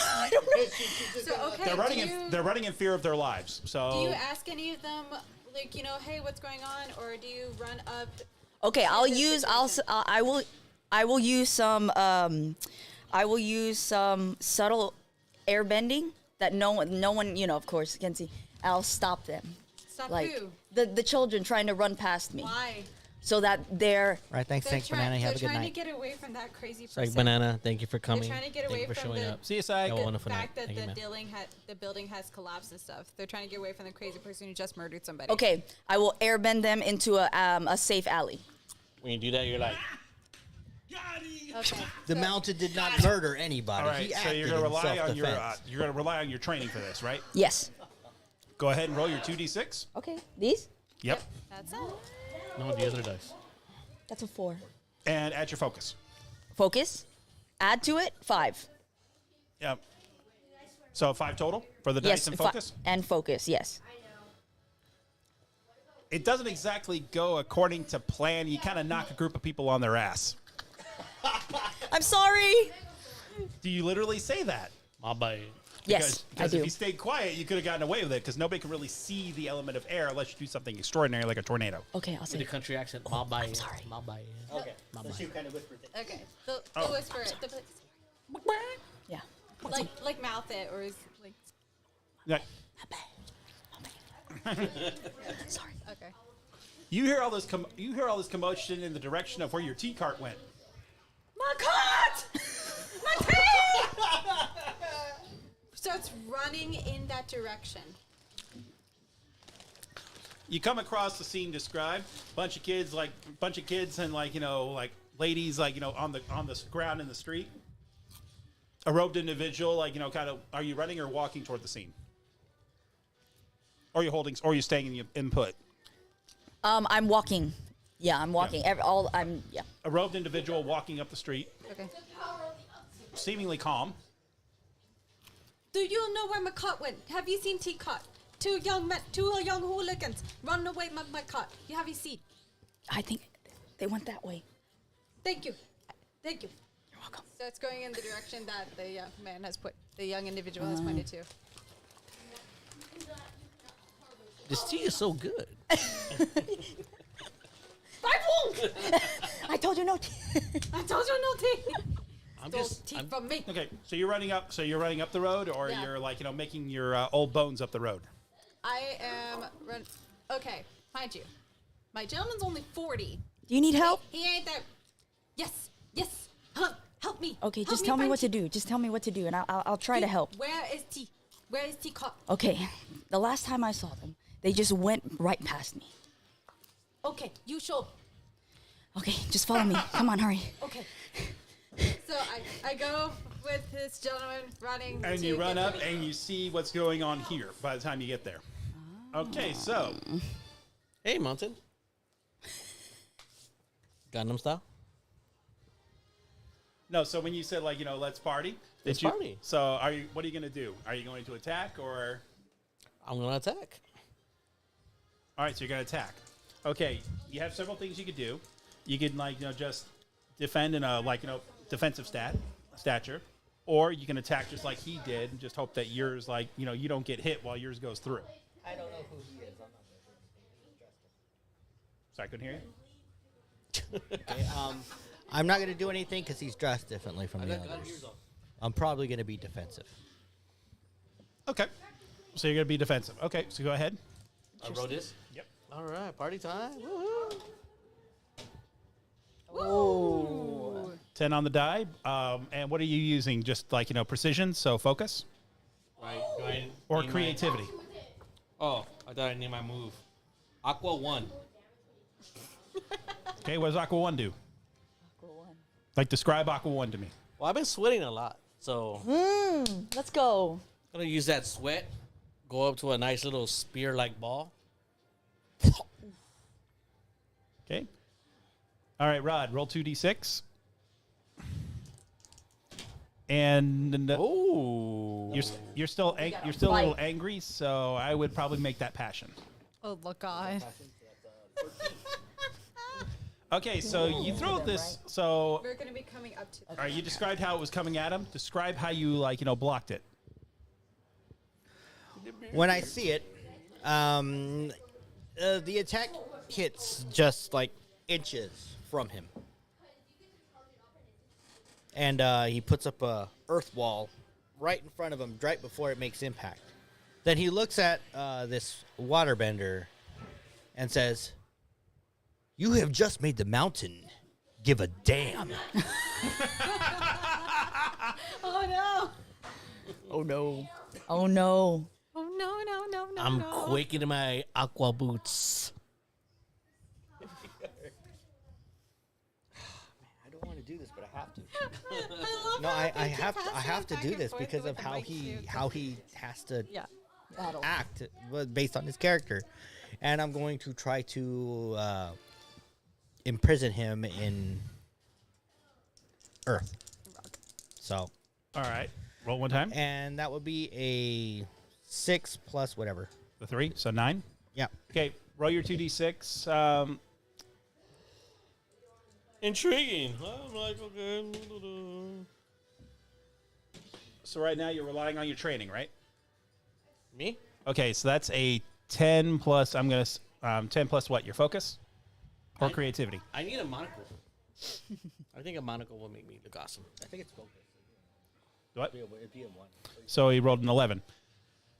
[SPEAKER 1] okay.
[SPEAKER 4] They're running.
[SPEAKER 1] do you,
[SPEAKER 4] They're running in fear of their lives. So
[SPEAKER 1] do you ask any of them, like, you know, hey, what's going on, or do you run up?
[SPEAKER 5] Okay, I'll
[SPEAKER 1] this
[SPEAKER 5] use. I will use some. I will use some subtle air bending that no one, you know, of course, can see. I'll stop them,
[SPEAKER 1] Stop
[SPEAKER 5] like
[SPEAKER 1] who?
[SPEAKER 5] the children trying to run past me,
[SPEAKER 1] Why?
[SPEAKER 5] so that they're.
[SPEAKER 2] Right, thanks, Banana. Have a good
[SPEAKER 1] They're trying
[SPEAKER 2] night.
[SPEAKER 1] to get away from that crazy
[SPEAKER 6] It's like,
[SPEAKER 1] person.
[SPEAKER 6] Banana, thank you for coming.
[SPEAKER 1] trying to get
[SPEAKER 6] Thank
[SPEAKER 1] away
[SPEAKER 6] you for
[SPEAKER 1] from
[SPEAKER 6] showing
[SPEAKER 1] the-
[SPEAKER 6] up.
[SPEAKER 4] see you, Sai.
[SPEAKER 6] Have a
[SPEAKER 1] The
[SPEAKER 6] wonderful night.
[SPEAKER 1] fact that
[SPEAKER 6] Thank you,
[SPEAKER 1] the
[SPEAKER 6] man.
[SPEAKER 1] building has collapsed and stuff. They're trying to get away from the crazy person who just murdered somebody.
[SPEAKER 5] Okay, I will air bend them into a safe alley.
[SPEAKER 6] When you do that, you're like,
[SPEAKER 1] Okay.
[SPEAKER 2] The mountain did not murder anybody.
[SPEAKER 4] All right.
[SPEAKER 2] He
[SPEAKER 4] So
[SPEAKER 2] acted
[SPEAKER 4] you're gonna
[SPEAKER 2] in
[SPEAKER 4] rely on your
[SPEAKER 2] self-defense.
[SPEAKER 4] you're gonna rely on your training for this, right?
[SPEAKER 5] Yes.
[SPEAKER 4] Go ahead and roll your 2d6.
[SPEAKER 5] Okay. These?
[SPEAKER 4] Yep.
[SPEAKER 1] That's it.
[SPEAKER 6] no, the other dice.
[SPEAKER 5] That's a 4.
[SPEAKER 4] And add your focus.
[SPEAKER 5] Focus. Add to it 5.
[SPEAKER 4] Yep. So 5 total for the dice and focus.
[SPEAKER 5] And focus. Yes.
[SPEAKER 4] It doesn't exactly go according to plan. You kind of knock a group of people on their ass.
[SPEAKER 5] I'm sorry.
[SPEAKER 4] Do you literally say that?
[SPEAKER 6] I'll buy it.
[SPEAKER 5] Yes, I
[SPEAKER 4] Because
[SPEAKER 5] do.
[SPEAKER 4] if you stayed quiet, you could have gotten away with it because nobody can really see the element of air unless you do something extraordinary like a tornado.
[SPEAKER 5] Okay, I'll
[SPEAKER 6] With
[SPEAKER 5] say
[SPEAKER 6] the country accent, I'll buy it.
[SPEAKER 5] sorry.
[SPEAKER 6] I'll buy it.
[SPEAKER 2] Okay.
[SPEAKER 6] My
[SPEAKER 2] So
[SPEAKER 6] bad.
[SPEAKER 2] she kind of whispered it.
[SPEAKER 1] Okay. The
[SPEAKER 4] Oh.
[SPEAKER 1] whisper it.
[SPEAKER 5] yeah.
[SPEAKER 1] Like mouth it or is like.
[SPEAKER 4] Yeah.
[SPEAKER 5] Sorry.
[SPEAKER 1] Okay.
[SPEAKER 4] You hear all this commotion in the direction of where your tea cart went.
[SPEAKER 1] My cart! My tea! Starts running in that direction.
[SPEAKER 4] You come across the scene described. Bunch of kids and like ladies on the ground in the street. A robed individual kind of. Are you running or walking toward the scene? Or are you staying in the input?
[SPEAKER 5] I'm walking. Yeah, I'm walking.
[SPEAKER 4] Yeah. A robed individual walking up the street,
[SPEAKER 1] Okay.
[SPEAKER 4] seemingly calm.
[SPEAKER 1] Do you know where my cart went? Have you seen T-Cart? Two young hooligans run away with my cart. Have you seen?
[SPEAKER 5] I think they went that way.
[SPEAKER 1] Thank you. Thank you.
[SPEAKER 5] You're welcome.
[SPEAKER 1] So it's going in the direction that the young man has the young individual has pointed to.
[SPEAKER 6] This tea is so good.
[SPEAKER 1] I won't!
[SPEAKER 5] I told you no tea.
[SPEAKER 1] I told you no tea.
[SPEAKER 6] I'm
[SPEAKER 1] Those
[SPEAKER 6] just.
[SPEAKER 1] tea
[SPEAKER 6] I'm,
[SPEAKER 1] from me.
[SPEAKER 4] Okay, so you're running up the road, or
[SPEAKER 1] Yeah.
[SPEAKER 4] you're making your old bones up the road.
[SPEAKER 1] I am Okay, mind you, my gentleman's only 40.
[SPEAKER 5] Do you need help?
[SPEAKER 1] He ain't that. Yes. Help me.
[SPEAKER 5] Okay,
[SPEAKER 1] Help
[SPEAKER 5] just tell me
[SPEAKER 1] find
[SPEAKER 5] what to
[SPEAKER 1] T.
[SPEAKER 5] do. Just tell me what to do, and I'll try to help.
[SPEAKER 1] Where is T? Where is T caught?
[SPEAKER 5] Okay, the last time I saw them, they just went right past me.
[SPEAKER 1] Okay, you show.
[SPEAKER 5] Okay, just follow me. Come on, hurry.
[SPEAKER 1] Okay. So I go with this gentleman running.
[SPEAKER 4] And
[SPEAKER 1] to
[SPEAKER 4] you run
[SPEAKER 1] get
[SPEAKER 4] up
[SPEAKER 1] ready.
[SPEAKER 4] and you see what's going on here by the time you get there. Okay, so
[SPEAKER 6] hey, Mountain. Gundam style.
[SPEAKER 4] no, so when you said let's party,
[SPEAKER 6] Let's party.
[SPEAKER 4] So what are you going to do? Are you going to attack or?
[SPEAKER 6] I'm gonna attack.
[SPEAKER 4] All right, so you're going to attack. Okay, you have several things you could do. You can just defend in a defensive stature, or you can attack just like he did and just hope that yours you don't get hit while yours goes through.
[SPEAKER 2] I don't know who he is. I'm not
[SPEAKER 4] Sorry, I couldn't hear you.
[SPEAKER 2] okay, I'm not going to do anything because he's dressed differently from the others. I'm probably going to be defensive.
[SPEAKER 4] Okay, so you're going to be defensive. Okay, so go ahead.
[SPEAKER 6] I wrote this.
[SPEAKER 4] Yep.
[SPEAKER 6] All right, party time. Woohoo.
[SPEAKER 5] Oh.
[SPEAKER 4] 10 on the die. And what are you using? Just precision, so focus?
[SPEAKER 6] Right. Do I
[SPEAKER 4] Or
[SPEAKER 6] need
[SPEAKER 4] creativity?
[SPEAKER 6] Oh, I thought I need my move. Aqua 1.
[SPEAKER 4] Okay, what does Aqua 1 do? Describe Aqua 1 to me.
[SPEAKER 6] Well, I've been sweating a lot, so
[SPEAKER 5] Let's go.
[SPEAKER 6] I'm gonna use that sweat. Go up to a nice little spear-like ball.
[SPEAKER 4] Okay. All right, Rod, roll 2d6. And
[SPEAKER 6] Oh.
[SPEAKER 4] you're still a little angry, so I would probably make that passion.
[SPEAKER 3] Oh, look, God.
[SPEAKER 4] Okay, so you throw this. So,
[SPEAKER 1] We're gonna be coming up to.
[SPEAKER 4] all right, you described how it was coming at him. Describe how you blocked it.
[SPEAKER 2] When I see it, the attack hits just inches from him. And he puts up a earth wall right in front of him, right before it makes impact. Then he looks at this waterbender and says, "You have just made the mountain give a damn."
[SPEAKER 1] Oh no!
[SPEAKER 5] Oh no. Oh no.
[SPEAKER 1] Oh no!
[SPEAKER 6] I'm quaking in my aqua boots.
[SPEAKER 2] I don't want to do this, but I have to.
[SPEAKER 1] I love
[SPEAKER 2] No,
[SPEAKER 1] how
[SPEAKER 2] I
[SPEAKER 1] they
[SPEAKER 2] have
[SPEAKER 1] keep
[SPEAKER 2] to. I
[SPEAKER 1] passing
[SPEAKER 2] have
[SPEAKER 1] it
[SPEAKER 2] to
[SPEAKER 1] back
[SPEAKER 2] do
[SPEAKER 1] and
[SPEAKER 2] this
[SPEAKER 1] forth
[SPEAKER 2] because
[SPEAKER 1] with
[SPEAKER 2] of
[SPEAKER 1] the
[SPEAKER 2] how
[SPEAKER 1] mic
[SPEAKER 2] he
[SPEAKER 1] too.
[SPEAKER 2] how he has to
[SPEAKER 5] Yeah.
[SPEAKER 2] act based on his character, and I'm going to try to imprison him in Earth. So,
[SPEAKER 4] All right, roll one time.
[SPEAKER 2] and that would be a 6 plus whatever.
[SPEAKER 4] The 3, so 9.
[SPEAKER 2] Yeah.
[SPEAKER 4] Okay, roll your 2d6.
[SPEAKER 6] Intriguing. I'm like, okay.
[SPEAKER 4] So right now you're relying on your training, right?
[SPEAKER 6] Me?
[SPEAKER 4] Okay, so that's a 10 plus. I'm gonna 10 plus what? Your focus or creativity?
[SPEAKER 6] I need a monocle. I think a monocle will make me look awesome.
[SPEAKER 2] I think it's focus.
[SPEAKER 4] What?
[SPEAKER 2] It'd be a 1.
[SPEAKER 4] So he rolled an 11.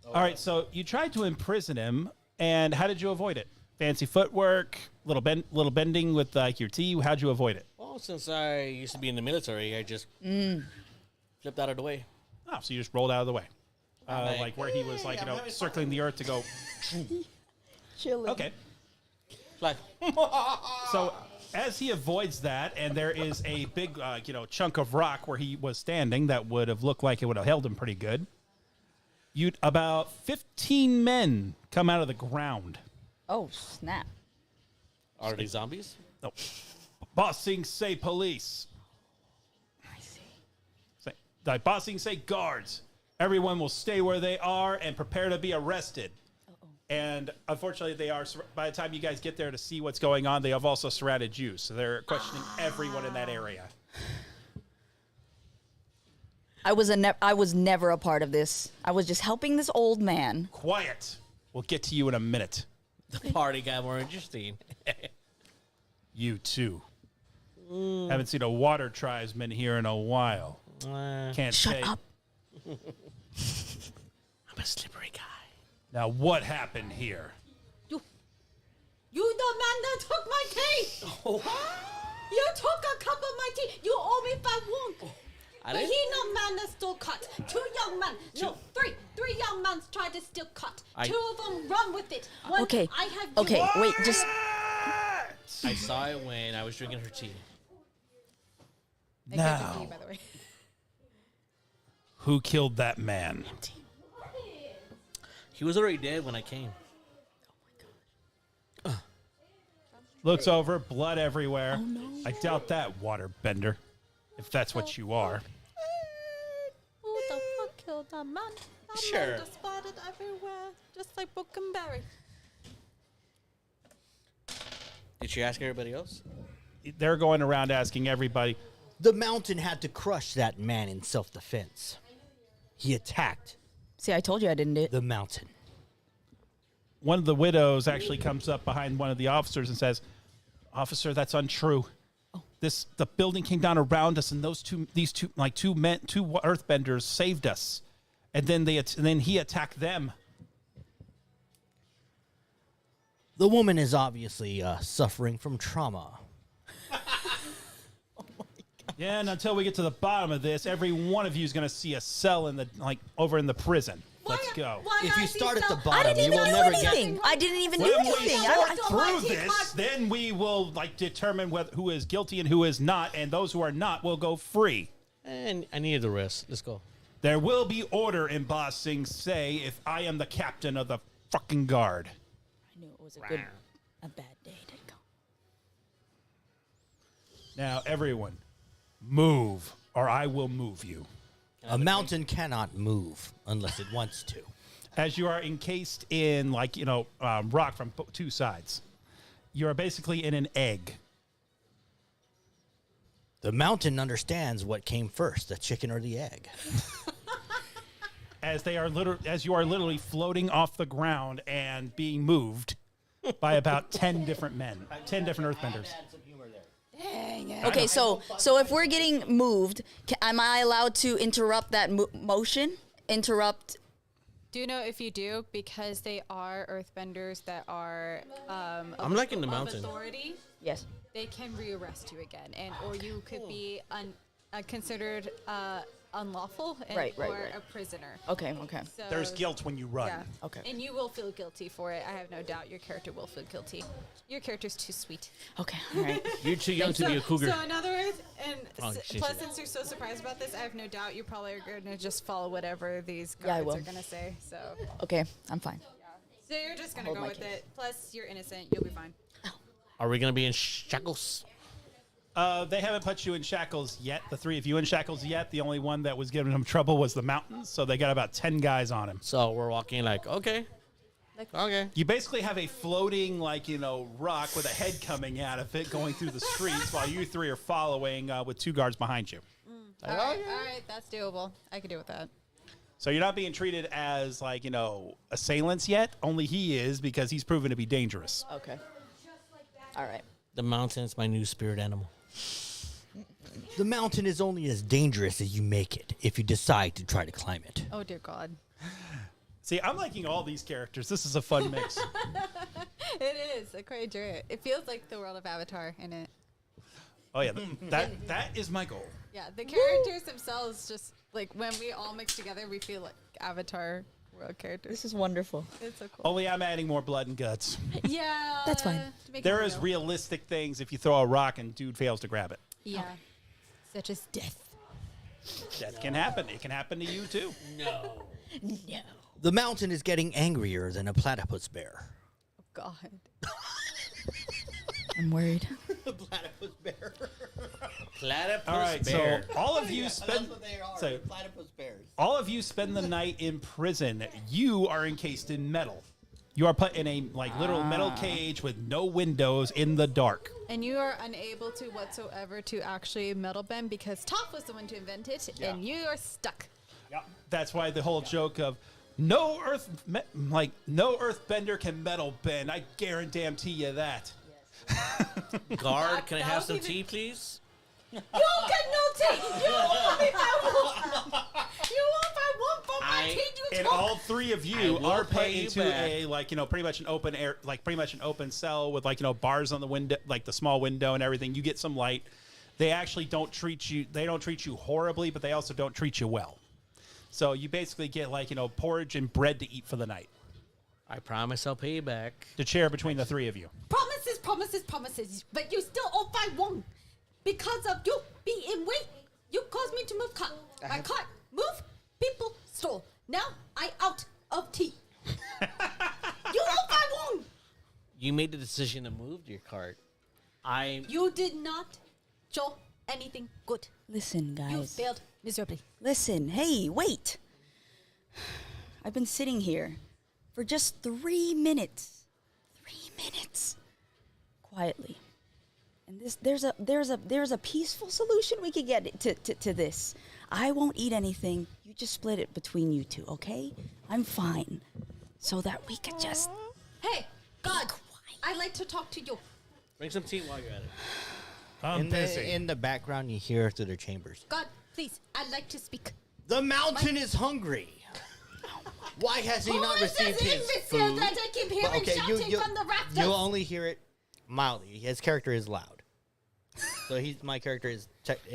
[SPEAKER 4] All right, so you tried to imprison him, and how did you avoid it? Fancy footwork, little bending with like your T. How'd you avoid it?
[SPEAKER 6] Well, since I used to be in the military, I just flipped out of the way.
[SPEAKER 4] Oh, so you just rolled out of the way, like where he was, like circling the earth to go.
[SPEAKER 5] Chilling.
[SPEAKER 4] Okay.
[SPEAKER 6] Fly.
[SPEAKER 4] So as he avoids that, and there is a big, chunk of rock where he was standing that would have looked like it would have held him pretty good. About 15 men come out of the ground.
[SPEAKER 5] Oh, snap.
[SPEAKER 6] Are they zombies?
[SPEAKER 4] No. Bossing say police.
[SPEAKER 5] I see.
[SPEAKER 4] Say, bossing say guards. Everyone will stay where they are and prepare to be arrested. And unfortunately, they are. By the time you guys get there to see what's going on, they have also surrounded you. So they're questioning everyone in that area.
[SPEAKER 5] I was never a part of this. I was just helping this old man.
[SPEAKER 4] Quiet. We'll get to you in a minute.
[SPEAKER 6] The party got more interesting.
[SPEAKER 4] You too. Haven't seen a water tribesman here in a while. Can't
[SPEAKER 5] Shut
[SPEAKER 4] say.
[SPEAKER 5] up.
[SPEAKER 6] I'm a slippery guy.
[SPEAKER 4] Now, what happened here?
[SPEAKER 1] You the man that took my tea. You took a cup of my tea. You owe me 5 won.
[SPEAKER 6] I
[SPEAKER 1] But
[SPEAKER 6] didn't.
[SPEAKER 1] he no man that still cut. 2 young men. No, 3. 3 young men tried to still cut. 2 of them run with it. One,
[SPEAKER 5] Okay.
[SPEAKER 1] I have you.
[SPEAKER 5] Okay, wait, just
[SPEAKER 6] I saw it when I was drinking her tea.
[SPEAKER 3] I can't do tea, by the way.
[SPEAKER 4] Who killed that man?
[SPEAKER 6] He was already dead when I came.
[SPEAKER 4] Looks over, blood everywhere. I doubt that, Waterbender. If that's what you are.
[SPEAKER 1] Who the fuck killed that man? That
[SPEAKER 6] Sure.
[SPEAKER 1] man just spotted everywhere, just like Book'n'Berry.
[SPEAKER 6] Did she ask everybody else?
[SPEAKER 4] They're going around asking everybody.
[SPEAKER 2] The mountain had to crush that man in self-defense. He attacked
[SPEAKER 5] see. I told you I didn't do it.
[SPEAKER 2] the mountain.
[SPEAKER 4] One of the widows actually comes up behind one of the officers and says, "Officer, that's untrue. The building came down around us, and these two earthbenders saved us, and then he attacked them."
[SPEAKER 2] The woman is obviously suffering from trauma.
[SPEAKER 4] Yeah, and until we get to the bottom of this, every one of you is going to see a cell over in the prison. Let's go.
[SPEAKER 2] If you start at the
[SPEAKER 5] I
[SPEAKER 2] bottom,
[SPEAKER 5] didn't
[SPEAKER 2] you
[SPEAKER 5] even
[SPEAKER 2] will
[SPEAKER 5] do
[SPEAKER 2] never get.
[SPEAKER 5] anything. I didn't even do
[SPEAKER 4] When we
[SPEAKER 5] anything.
[SPEAKER 4] sort
[SPEAKER 1] I-
[SPEAKER 4] through this, then we will determine who is guilty and who is not, and those who are not will go free.
[SPEAKER 6] And I needed the rest. Let's go.
[SPEAKER 4] There will be order in Ba Sing Se if I am the captain of the fucking guard.
[SPEAKER 5] I knew it was a bad day to go.
[SPEAKER 4] Now, everyone, move, or I will move you.
[SPEAKER 2] A mountain cannot move unless it wants to.
[SPEAKER 4] As you are encased in, rock from 2 sides. You are basically in an egg.
[SPEAKER 2] The mountain understands what came first, the chicken or the egg.
[SPEAKER 4] As you are literally floating off the ground and being moved by about 10 different men, 10 different earthbenders.
[SPEAKER 5] Okay, so if we're getting moved, am I allowed to interrupt that motion? Interrupt.
[SPEAKER 3] Do you know if you do? Because they are earthbenders that are
[SPEAKER 6] I'm like in the mountain.
[SPEAKER 3] authority.
[SPEAKER 5] Yes.
[SPEAKER 3] They can rearrest you again, or you could be considered unlawful
[SPEAKER 5] Right.
[SPEAKER 3] or a prisoner.
[SPEAKER 5] Okay.
[SPEAKER 3] So,
[SPEAKER 4] There's guilt when you run.
[SPEAKER 3] Yeah.
[SPEAKER 5] Okay.
[SPEAKER 3] And you will feel guilty for it. I have no doubt your character will feel guilty. Your character's too sweet.
[SPEAKER 5] Okay. All right.
[SPEAKER 6] You're too young to be a cougar.
[SPEAKER 3] So in other words, and
[SPEAKER 6] Oh, she
[SPEAKER 3] plus
[SPEAKER 6] said that.
[SPEAKER 3] since you're so surprised about this, I have no doubt you probably are going to just follow whatever these
[SPEAKER 5] Yeah, I
[SPEAKER 3] guards
[SPEAKER 5] will.
[SPEAKER 3] are going to say. So
[SPEAKER 5] Okay. I'm fine.
[SPEAKER 3] you're just going to
[SPEAKER 5] Hold
[SPEAKER 3] go
[SPEAKER 5] my
[SPEAKER 3] with
[SPEAKER 5] case.
[SPEAKER 3] it. Plus you're innocent. You'll be fine.
[SPEAKER 6] Are we gonna be in shackles?
[SPEAKER 4] They haven't put you in shackles yet. The 3 of you in shackles yet. The only one that was giving him trouble was the mountains. So they got about 10 guys on him.
[SPEAKER 6] So we're walking like, okay. Okay.
[SPEAKER 4] You basically have a floating, rock with a head coming out of it going through the streets while you 3 are following with 2 guards behind you.
[SPEAKER 3] All right, that's doable. I could deal with that.
[SPEAKER 4] So you're not being treated as like, assailants yet. Only he is because he's proven to be dangerous.
[SPEAKER 5] Okay. All right.
[SPEAKER 6] The mountain's my new spirit animal.
[SPEAKER 2] The mountain is only as dangerous as you make it if you decide to try to climb it.
[SPEAKER 3] Oh dear God.
[SPEAKER 4] See, I'm liking all these characters. This is a fun mix.
[SPEAKER 3] It is. I quite enjoy it. It feels like the world of Avatar in it.
[SPEAKER 4] Oh yeah, that is my goal.
[SPEAKER 3] Yeah, the characters themselves just like when we all mix together, we feel like Avatar world characters.
[SPEAKER 5] This is wonderful.
[SPEAKER 3] It's so cool.
[SPEAKER 4] Only I'm adding more blood and guts.
[SPEAKER 3] Yeah,
[SPEAKER 5] That's fine.
[SPEAKER 3] to make it
[SPEAKER 4] There is
[SPEAKER 3] real.
[SPEAKER 4] realistic things if you throw a rock and dude fails to grab it.
[SPEAKER 3] Yeah, such as death.
[SPEAKER 4] That can happen. It can happen to you too.
[SPEAKER 6] No.
[SPEAKER 5] No.
[SPEAKER 2] The mountain is getting angrier than a platypus bear.
[SPEAKER 3] Oh God.
[SPEAKER 5] I'm worried.
[SPEAKER 2] Platypus bear.
[SPEAKER 6] Platypus
[SPEAKER 4] All right,
[SPEAKER 6] bear.
[SPEAKER 4] so all of you spend. So
[SPEAKER 2] platypus bears.
[SPEAKER 4] all of you spend the night in prison. You are encased in metal. You are put in a literal metal cage with no windows in the dark.
[SPEAKER 3] And you are unable to whatsoever to actually metal bend because Toph was the one to invent it, and you are stuck.
[SPEAKER 4] That's why the whole joke of no earthbender can metal bend. I guarantee you that.
[SPEAKER 6] Guard, can I
[SPEAKER 3] That
[SPEAKER 6] have
[SPEAKER 3] would
[SPEAKER 6] some
[SPEAKER 3] be the-
[SPEAKER 6] tea, please?
[SPEAKER 3] You get no tea. You want if I want. You want if I want for my tea. You
[SPEAKER 4] And
[SPEAKER 3] talk.
[SPEAKER 4] all three of
[SPEAKER 6] I
[SPEAKER 4] you
[SPEAKER 6] will
[SPEAKER 4] are put
[SPEAKER 6] pay you
[SPEAKER 4] into
[SPEAKER 6] back.
[SPEAKER 4] a pretty much an open air, pretty much an open cell with bars on the window, the small window and everything. You get some light. They actually don't treat you. They don't treat you horribly, but they also don't treat you well. So you basically get porridge and bread to eat for the night.
[SPEAKER 6] I promise I'll pay you back.
[SPEAKER 4] To share between the three of you.
[SPEAKER 1] Promises, promises, promises. But you still owe by one. Because of you being in wait, you caused me to move cart. My cart move, people stole. Now I out of tea. You owe by one.
[SPEAKER 6] You made the decision to move your cart.
[SPEAKER 1] You did not show anything good.
[SPEAKER 5] Listen,
[SPEAKER 1] You
[SPEAKER 5] guys.
[SPEAKER 1] failed miserably.
[SPEAKER 5] Listen. Hey, wait. I've been sitting here for just 3 minutes. 3 minutes. Quietly. And there's a peaceful solution we could get to this. I won't eat anything. You just split it between you two, okay? I'm fine. So that we could just
[SPEAKER 1] Hey, God, I like to talk to you.
[SPEAKER 6] Bring some tea while you're at it.
[SPEAKER 4] I'm busy.
[SPEAKER 2] In the background, you hear through their chambers.
[SPEAKER 1] God, please, I like to speak.
[SPEAKER 2] The mountain is hungry. Why has he not
[SPEAKER 1] Who is
[SPEAKER 2] received
[SPEAKER 1] this
[SPEAKER 2] his
[SPEAKER 1] imbecile
[SPEAKER 2] food?
[SPEAKER 1] that I keep hearing shouting from the rafters?
[SPEAKER 2] You'll only hear it mildly. His character is loud. So my character is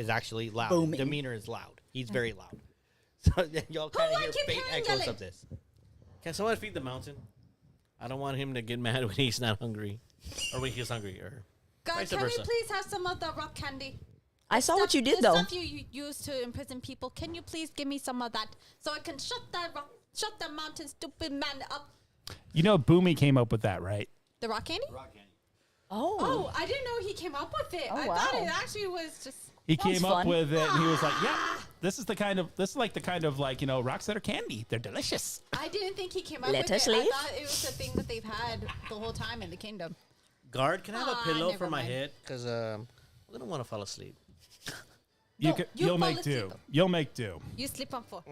[SPEAKER 2] actually loud.
[SPEAKER 5] Booming.
[SPEAKER 2] Demeanor is loud. He's very loud. So then y'all kind
[SPEAKER 1] I
[SPEAKER 2] of hear
[SPEAKER 1] keep
[SPEAKER 2] faint
[SPEAKER 1] hearing
[SPEAKER 2] echoes
[SPEAKER 1] yelling?
[SPEAKER 2] of this.
[SPEAKER 6] Can someone feed the mountain? I don't want him to get mad when he's not hungry. Or when he's hungry. Or
[SPEAKER 1] God,
[SPEAKER 6] vice
[SPEAKER 1] can we
[SPEAKER 6] versa.
[SPEAKER 1] please have some of the rock candy?
[SPEAKER 5] I saw what you did
[SPEAKER 1] the
[SPEAKER 5] though.
[SPEAKER 1] stuff you use to imprison people. Can you please give me some of that so I can shut that mountain stupid man up?
[SPEAKER 4] You know, Boomy came up with that, right?
[SPEAKER 3] The rock candy?
[SPEAKER 5] Oh.
[SPEAKER 1] Oh, I didn't know he came up with it.
[SPEAKER 5] Oh,
[SPEAKER 1] I thought
[SPEAKER 5] wow.
[SPEAKER 1] it actually was just.
[SPEAKER 4] He
[SPEAKER 5] Sounds
[SPEAKER 4] came up
[SPEAKER 5] fun.
[SPEAKER 4] with it, and he was like, "Yeah, this is the kind of rocks that are candy. They're delicious."
[SPEAKER 1] I didn't think he came up
[SPEAKER 5] Let
[SPEAKER 1] with
[SPEAKER 5] us
[SPEAKER 1] it.
[SPEAKER 5] leave.
[SPEAKER 1] I thought it was a thing that they've had the whole time in the kingdom.
[SPEAKER 6] Guard, can I have a
[SPEAKER 1] Ah,
[SPEAKER 6] pillow
[SPEAKER 1] never
[SPEAKER 6] for my
[SPEAKER 1] mind.
[SPEAKER 6] head? Because I don't want to fall asleep.
[SPEAKER 4] You
[SPEAKER 1] No,
[SPEAKER 4] can,
[SPEAKER 1] you
[SPEAKER 4] you'll
[SPEAKER 1] fall
[SPEAKER 4] make
[SPEAKER 1] asleep.
[SPEAKER 4] do. You'll make do.
[SPEAKER 1] You sleep on floor.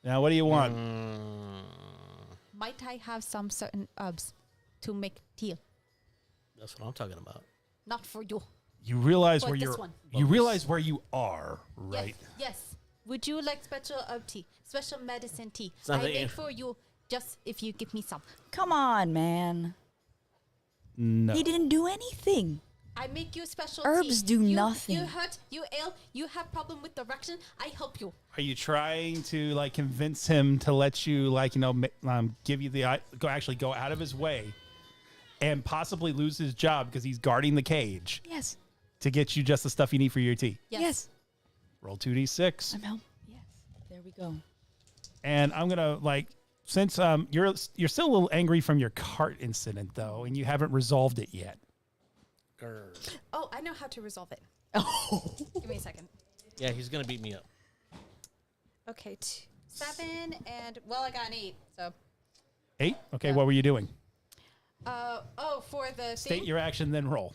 [SPEAKER 4] Now, what do you want?
[SPEAKER 1] Might I have some certain herbs to make tea?
[SPEAKER 6] That's what I'm talking about.
[SPEAKER 1] Not for you.
[SPEAKER 4] You realize
[SPEAKER 1] But
[SPEAKER 4] where
[SPEAKER 1] this
[SPEAKER 4] you're.
[SPEAKER 1] one.
[SPEAKER 4] You realize where you are, right?
[SPEAKER 1] Yes. Would you like special herb tea? Special medicine tea? I
[SPEAKER 6] Something
[SPEAKER 1] make
[SPEAKER 6] if-
[SPEAKER 1] for you just if you give me some.
[SPEAKER 5] Come on, man.
[SPEAKER 4] No.
[SPEAKER 5] He didn't do anything.
[SPEAKER 1] I make you special
[SPEAKER 5] Herbs
[SPEAKER 1] tea.
[SPEAKER 5] do
[SPEAKER 1] You
[SPEAKER 5] nothing.
[SPEAKER 1] hurt, you ill, you have problem with direction, I help you.
[SPEAKER 4] Are you trying to convince him to let you give you the go out of his way, and possibly lose his job because he's guarding the cage
[SPEAKER 5] Yes.
[SPEAKER 4] to get you just the stuff you need for your tea?
[SPEAKER 5] Yes.
[SPEAKER 4] Roll 2d6,
[SPEAKER 5] I'm help. Yes. There we go.
[SPEAKER 4] and I'm gonna since you're still a little angry from your cart incident though, and you haven't resolved it yet.
[SPEAKER 6] Grr.
[SPEAKER 3] Oh, I know how to resolve it.
[SPEAKER 5] Oh.
[SPEAKER 3] Give me a second.
[SPEAKER 6] Yeah, he's going to beat me up.
[SPEAKER 3] Okay, 7 and I got an 8. So,
[SPEAKER 4] 8. Okay,
[SPEAKER 3] Yeah.
[SPEAKER 4] what were you doing?
[SPEAKER 3] for the
[SPEAKER 4] State
[SPEAKER 3] thing,
[SPEAKER 4] your action, then roll.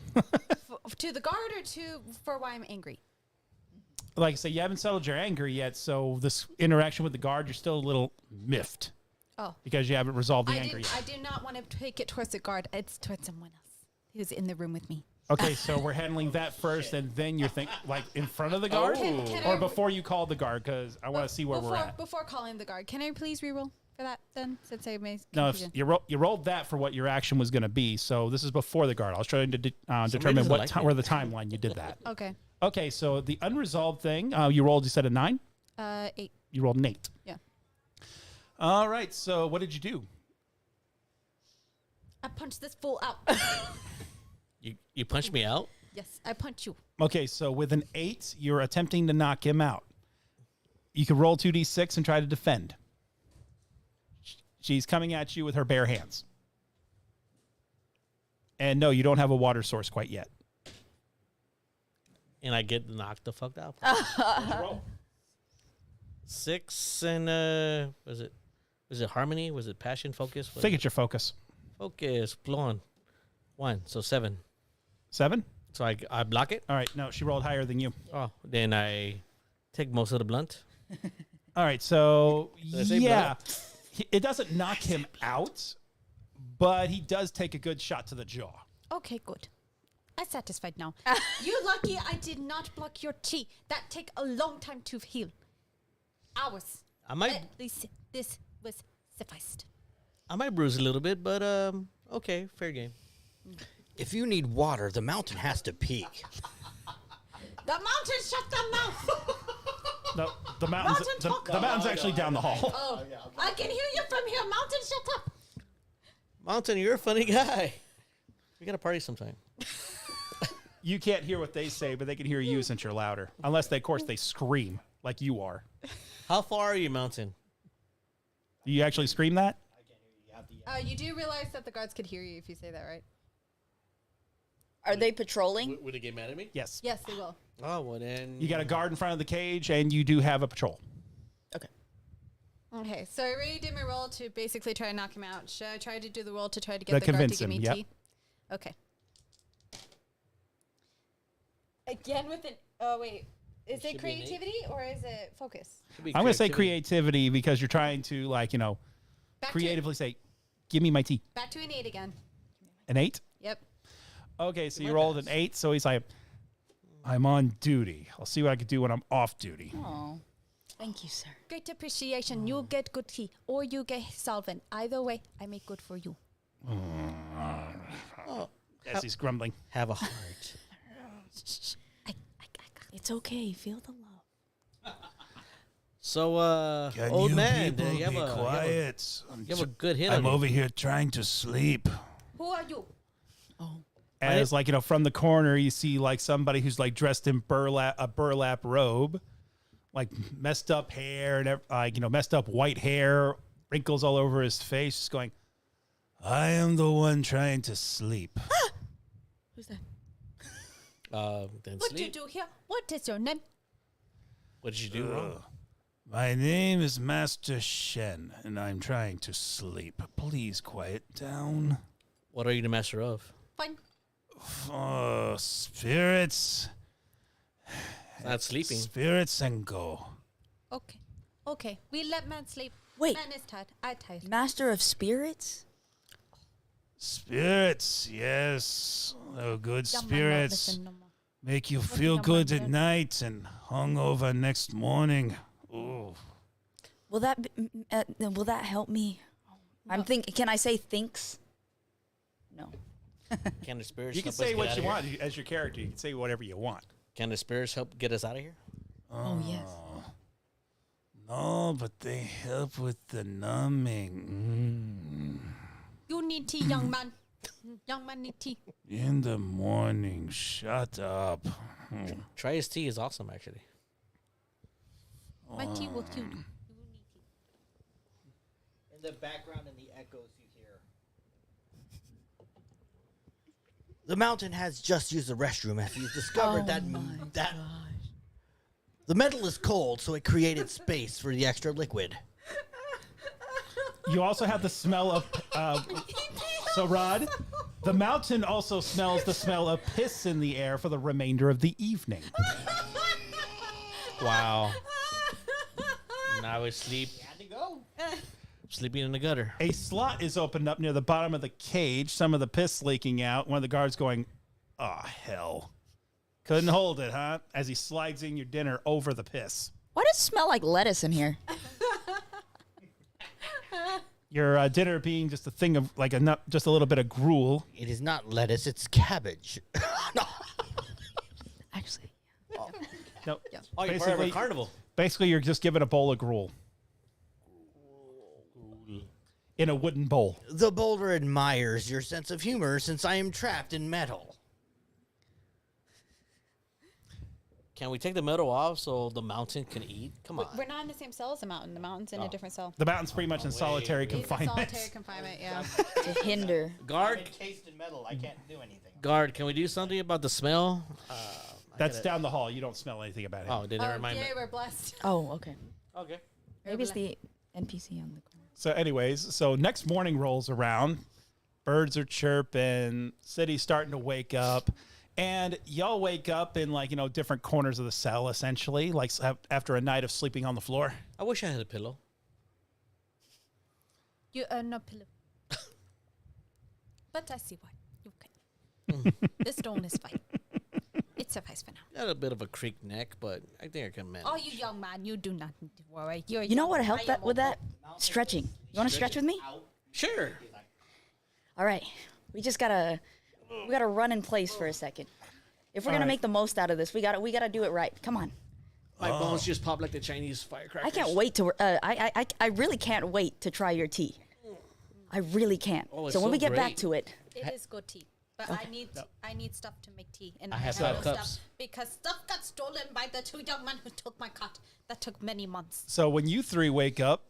[SPEAKER 3] to the guard or for why I'm angry.
[SPEAKER 4] like I say, you haven't settled your anger yet, so this interaction with the guard, you're still a little miffed
[SPEAKER 3] Oh,
[SPEAKER 4] because you haven't resolved the anger yet.
[SPEAKER 3] I do not want to take it towards the guard. It's towards someone else who's in the room with me.
[SPEAKER 4] Okay, so we're handling that first, and then you're like in front of the guard,
[SPEAKER 3] Can
[SPEAKER 4] or
[SPEAKER 3] I-
[SPEAKER 4] before you call the guard, because I want to see where we're at.
[SPEAKER 3] Before calling the guard, can I please reroll for that then? Since I made
[SPEAKER 4] No, if
[SPEAKER 3] confusion.
[SPEAKER 4] you rolled that for what your action was going to be, so this is before the guard. I was trying to determine
[SPEAKER 6] doesn't
[SPEAKER 4] what
[SPEAKER 6] like me.
[SPEAKER 4] where the timeline you did that.
[SPEAKER 3] Okay.
[SPEAKER 4] Okay, so the unresolved thing, you rolled. You said a 9.
[SPEAKER 3] 8.
[SPEAKER 4] You rolled an 8.
[SPEAKER 3] Yeah.
[SPEAKER 4] All right. So what did you do?
[SPEAKER 1] I punched this fool out.
[SPEAKER 6] You punched me out?
[SPEAKER 1] Yes, I punch you.
[SPEAKER 4] Okay, so with an 8, you're attempting to knock him out. You can roll 2d6 and try to defend. She's coming at you with her bare hands. And no, you don't have a water source quite yet.
[SPEAKER 6] And I get knocked the fuck out.
[SPEAKER 4] What'd you roll?
[SPEAKER 6] 6 and was it harmony? Was it passion? Focus?
[SPEAKER 4] I think it's your focus.
[SPEAKER 6] Focus. Blonde. 1. So 7.
[SPEAKER 4] 7?
[SPEAKER 6] So I block it.
[SPEAKER 4] All right, no, she rolled higher than you.
[SPEAKER 6] Oh, then I take most of the blunt.
[SPEAKER 4] All right, so
[SPEAKER 6] I say
[SPEAKER 4] yeah, it doesn't knock him out, but he does take a good shot to the jaw.
[SPEAKER 1] Okay, good. I'm satisfied now. You're lucky I did not block your chi. That take a long time to heal. Hours.
[SPEAKER 6] I might
[SPEAKER 1] At least this was sufficed.
[SPEAKER 6] bruise a little bit, but okay, fair game.
[SPEAKER 2] If you need water, the mountain has to pee.
[SPEAKER 1] The mountain shut the mouth.
[SPEAKER 4] No, the mountain's actually down the hall.
[SPEAKER 1] Oh, I can hear you from here. Mountain, shut up.
[SPEAKER 6] Mountain, you're a funny guy. We got to party sometime.
[SPEAKER 4] You can't hear what they say, but they can hear you since you're louder. Unless, of course, they scream like you are.
[SPEAKER 6] How far are you, Mountain?
[SPEAKER 4] Do you actually scream that?
[SPEAKER 3] You do realize that the guards could hear you if you say that, right?
[SPEAKER 5] Are they patrolling?
[SPEAKER 6] Would they get mad at me?
[SPEAKER 4] Yes.
[SPEAKER 3] Yes, they will.
[SPEAKER 6] Oh, well then.
[SPEAKER 4] You got a guard in front of the cage, and you do have a patrol.
[SPEAKER 5] Okay.
[SPEAKER 3] Okay, so I already did my roll to basically try to knock him out. Should I try to do the roll to try to get
[SPEAKER 4] That
[SPEAKER 3] the guard to
[SPEAKER 4] convince
[SPEAKER 3] give me
[SPEAKER 4] him, yep.
[SPEAKER 3] tea? Okay.
[SPEAKER 1] Again with an. Oh wait, is
[SPEAKER 6] It
[SPEAKER 1] it
[SPEAKER 6] should be an eight.
[SPEAKER 1] creativity or is it focus?
[SPEAKER 4] I'm going to say creativity because you're trying to, like,
[SPEAKER 3] Back
[SPEAKER 4] creatively say, give me my tea.
[SPEAKER 3] back to an 8 again.
[SPEAKER 4] An 8?
[SPEAKER 3] Yep.
[SPEAKER 4] Okay, so you rolled an 8, so he's like, I'm on duty. I'll see what I can do when I'm off duty.
[SPEAKER 5] Oh, thank you, sir.
[SPEAKER 1] Great appreciation. You get good tea or you get solvent. Either way, I make good for you.
[SPEAKER 4] As he's grumbling.
[SPEAKER 6] Have a heart.
[SPEAKER 5] It's okay. Feel the love.
[SPEAKER 6] So, old man, you have a
[SPEAKER 8] quiet?
[SPEAKER 6] you have a good hit
[SPEAKER 8] I'm
[SPEAKER 6] on
[SPEAKER 8] over here trying to sleep.
[SPEAKER 1] Who are you?
[SPEAKER 4] As, like, from the corner, you see, like, somebody who's, like, dressed in a burlap robe, like, messed up hair, and, like, messed up white hair, wrinkles all over his face, just going,
[SPEAKER 8] I am the one trying to sleep.
[SPEAKER 5] Who's that?
[SPEAKER 6] Then
[SPEAKER 1] What do you
[SPEAKER 6] sleep.
[SPEAKER 1] do here? What is your name?
[SPEAKER 6] What did you do wrong?
[SPEAKER 8] My name is Master Shen, and I'm trying to sleep. Please quiet down.
[SPEAKER 6] What are you the master of?
[SPEAKER 1] Fine.
[SPEAKER 8] Oh, spirits.
[SPEAKER 6] Not sleeping.
[SPEAKER 8] Spirits and go.
[SPEAKER 1] Okay. Okay. We let man sleep.
[SPEAKER 5] Wait.
[SPEAKER 1] Man is tired. I tired.
[SPEAKER 5] Master of spirits?
[SPEAKER 8] Spirits, yes. Oh, good
[SPEAKER 1] Yum, man, not
[SPEAKER 8] spirits.
[SPEAKER 1] listen no more.
[SPEAKER 8] Make you
[SPEAKER 1] What
[SPEAKER 8] feel
[SPEAKER 1] yum,
[SPEAKER 8] good
[SPEAKER 1] man,
[SPEAKER 8] at
[SPEAKER 1] man?
[SPEAKER 8] night and hungover next morning. Ooh.
[SPEAKER 5] Will that help me? I'm thinking. Can I say thinks? No.
[SPEAKER 6] Can the spirits
[SPEAKER 4] you can
[SPEAKER 6] help us
[SPEAKER 4] say
[SPEAKER 6] get
[SPEAKER 4] what
[SPEAKER 6] out
[SPEAKER 4] you
[SPEAKER 6] of
[SPEAKER 4] want
[SPEAKER 6] here?
[SPEAKER 4] as your character. You can say whatever you want.
[SPEAKER 6] Can the spirits help get us out of here?
[SPEAKER 5] Oh yes.
[SPEAKER 8] No, but they help with the numbing.
[SPEAKER 1] You need tea, young man. Young man need tea.
[SPEAKER 8] In the morning, shut up.
[SPEAKER 6] Try his tea is awesome, actually.
[SPEAKER 1] My tea will cure you.
[SPEAKER 2] In the background and the echoes you hear. The mountain has just used the restroom as he's discovered that the metal is cold, so it created space for the extra liquid.
[SPEAKER 4] You also have the smell of. So, Rod, the mountain also smells the smell of piss in the air for the remainder of the evening.
[SPEAKER 6] Wow. Now we sleep.
[SPEAKER 2] Had to go.
[SPEAKER 6] Sleeping in the gutter.
[SPEAKER 4] A slot is opened up near the bottom of the cage. Some of the piss leaking out. One of the guards going, "Oh hell, couldn't hold it, huh?" As he slides in your dinner over the piss.
[SPEAKER 5] Why does it smell like lettuce in here?
[SPEAKER 4] Your dinner being just a thing of like just a little bit of gruel.
[SPEAKER 2] It is not lettuce, it's cabbage. No.
[SPEAKER 5] Actually,
[SPEAKER 4] No,
[SPEAKER 6] Oh, you're part of a carnival.
[SPEAKER 4] basically, you're just given a bowl of gruel in a wooden bowl.
[SPEAKER 2] The boulder admires your sense of humor since I am trapped in metal.
[SPEAKER 6] Can we take the metal off so the mountain can eat? Come on.
[SPEAKER 3] We're not in the same cell as the mountain. The mountain's in a different cell.
[SPEAKER 4] The mountain's pretty much in solitary
[SPEAKER 3] He's in
[SPEAKER 4] confinement.
[SPEAKER 3] solitary confinement, yeah.
[SPEAKER 5] to hinder.
[SPEAKER 6] Guard,
[SPEAKER 2] Encased in metal, I can't do anything.
[SPEAKER 6] guard, can we do something about the smell?
[SPEAKER 4] That's down the hall. You don't smell anything about it.
[SPEAKER 6] Oh, they never mind.
[SPEAKER 3] Yay, we're blessed.
[SPEAKER 5] Oh, okay.
[SPEAKER 6] Okay.
[SPEAKER 5] Maybe it's the NPC on the corner.
[SPEAKER 4] So, anyways, next morning rolls around. Birds are chirping. City's starting to wake up. And y'all wake up in different corners of the cell, essentially, like after a night of sleeping on the floor.
[SPEAKER 6] I wish I had a pillow.
[SPEAKER 1] You are no pillow. But I see why. You can. The stone is fine. It suffices for now.
[SPEAKER 6] Got a bit of a creak neck, but I think I can manage.
[SPEAKER 1] Oh, you young man, you do not need to worry. You're
[SPEAKER 5] You know
[SPEAKER 1] young.
[SPEAKER 5] what helped
[SPEAKER 1] I
[SPEAKER 5] that
[SPEAKER 1] am
[SPEAKER 5] with
[SPEAKER 1] old.
[SPEAKER 5] that? Stretching. You want to stretch with me?
[SPEAKER 6] Sure.
[SPEAKER 5] All right. We gotta run in place for a second. If we're gonna make the most out of this, we gotta do it right. Come on.
[SPEAKER 6] My bones just pop like the Chinese firecrackers.
[SPEAKER 5] I can't wait to. I really can't wait to try your tea. I really can't.
[SPEAKER 6] Oh, it's
[SPEAKER 5] so when
[SPEAKER 6] so
[SPEAKER 5] we get back
[SPEAKER 6] great.
[SPEAKER 5] to it,
[SPEAKER 1] It is good tea. But I need stuff to make tea. And I
[SPEAKER 6] have
[SPEAKER 1] no
[SPEAKER 6] 5 cups.
[SPEAKER 1] stuff because stuff got stolen by the 2 young men who took my cot. That took many months.
[SPEAKER 4] So when you three wake up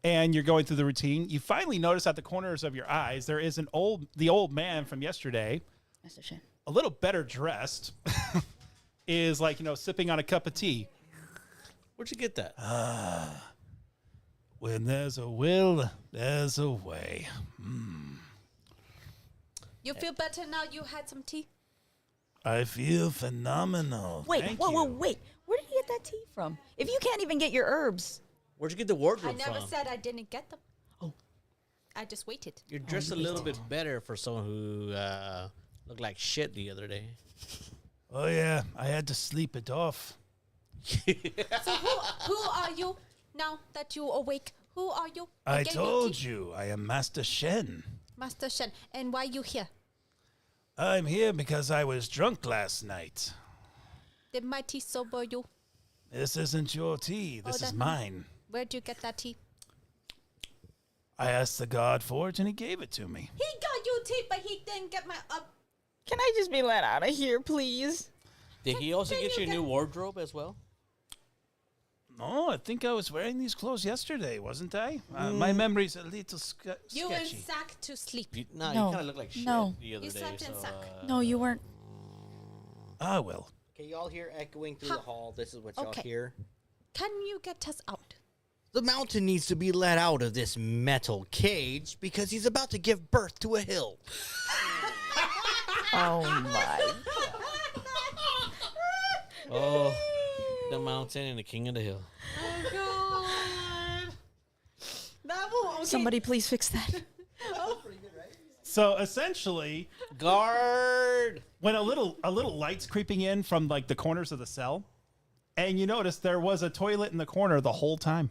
[SPEAKER 4] and you're going through the routine, you finally notice at the corners of your eyes there is the old man from yesterday,
[SPEAKER 5] Mr. Shin.
[SPEAKER 4] a little better dressed, is sipping on a cup of tea.
[SPEAKER 6] Where'd you get that?
[SPEAKER 8] When there's a will, there's a way.
[SPEAKER 1] You feel better now you had some tea?
[SPEAKER 8] I feel phenomenal.
[SPEAKER 5] Wait,
[SPEAKER 8] Thank
[SPEAKER 5] whoa,
[SPEAKER 8] you.
[SPEAKER 5] wait. Where did you get that tea from? If you can't even get your herbs,
[SPEAKER 6] Where'd you get the
[SPEAKER 1] I
[SPEAKER 6] wardrobe
[SPEAKER 1] never
[SPEAKER 6] from?
[SPEAKER 1] said I didn't get them. Oh. I just waited.
[SPEAKER 6] You're dressed a little bit better for someone who looked like shit the other day.
[SPEAKER 8] Oh, yeah. I had to sleep it off.
[SPEAKER 1] So who are you now that you awake? Who are you?
[SPEAKER 8] I
[SPEAKER 1] gave
[SPEAKER 8] told
[SPEAKER 1] tea.
[SPEAKER 8] you, I am Master Shen.
[SPEAKER 1] Master Shen. And why you here?
[SPEAKER 8] I'm here because I was drunk last night.
[SPEAKER 1] Did my tea sober you?
[SPEAKER 8] This isn't your tea. This is
[SPEAKER 1] that's
[SPEAKER 8] mine.
[SPEAKER 1] Where'd you get that tea?
[SPEAKER 8] I asked the god for it, and he gave it to me.
[SPEAKER 1] He got you tea, but he didn't get my
[SPEAKER 5] can I just be let out of here, please?
[SPEAKER 6] Did he also
[SPEAKER 1] Can
[SPEAKER 6] get
[SPEAKER 1] you
[SPEAKER 6] you a new wardrobe as well?
[SPEAKER 8] No, I think I was wearing these clothes yesterday, wasn't I? My memory's a little
[SPEAKER 1] You
[SPEAKER 8] sketchy.
[SPEAKER 1] in sack to sleep.
[SPEAKER 6] You
[SPEAKER 5] No.
[SPEAKER 6] kind of look like shit
[SPEAKER 5] No.
[SPEAKER 6] the other
[SPEAKER 1] You
[SPEAKER 6] day.
[SPEAKER 1] slept in
[SPEAKER 6] So,
[SPEAKER 1] sack.
[SPEAKER 5] No, you weren't.
[SPEAKER 8] Ah, well.
[SPEAKER 2] Okay, y'all hear echoing through
[SPEAKER 1] Huh.
[SPEAKER 2] the hall. This is what y'all
[SPEAKER 1] Okay.
[SPEAKER 2] hear.
[SPEAKER 1] Can you get us out?
[SPEAKER 2] The mountain needs to be let out of this metal cage because he's about to give birth to a hill.
[SPEAKER 5] Oh my.
[SPEAKER 6] oh, the mountain and the king of the hill.
[SPEAKER 1] Oh God! That will okay.
[SPEAKER 5] Somebody please fix that.
[SPEAKER 4] So essentially,
[SPEAKER 6] Guard!
[SPEAKER 4] when a little light's creeping in from the corners of the cell, and you notice there was a toilet in the corner the whole time.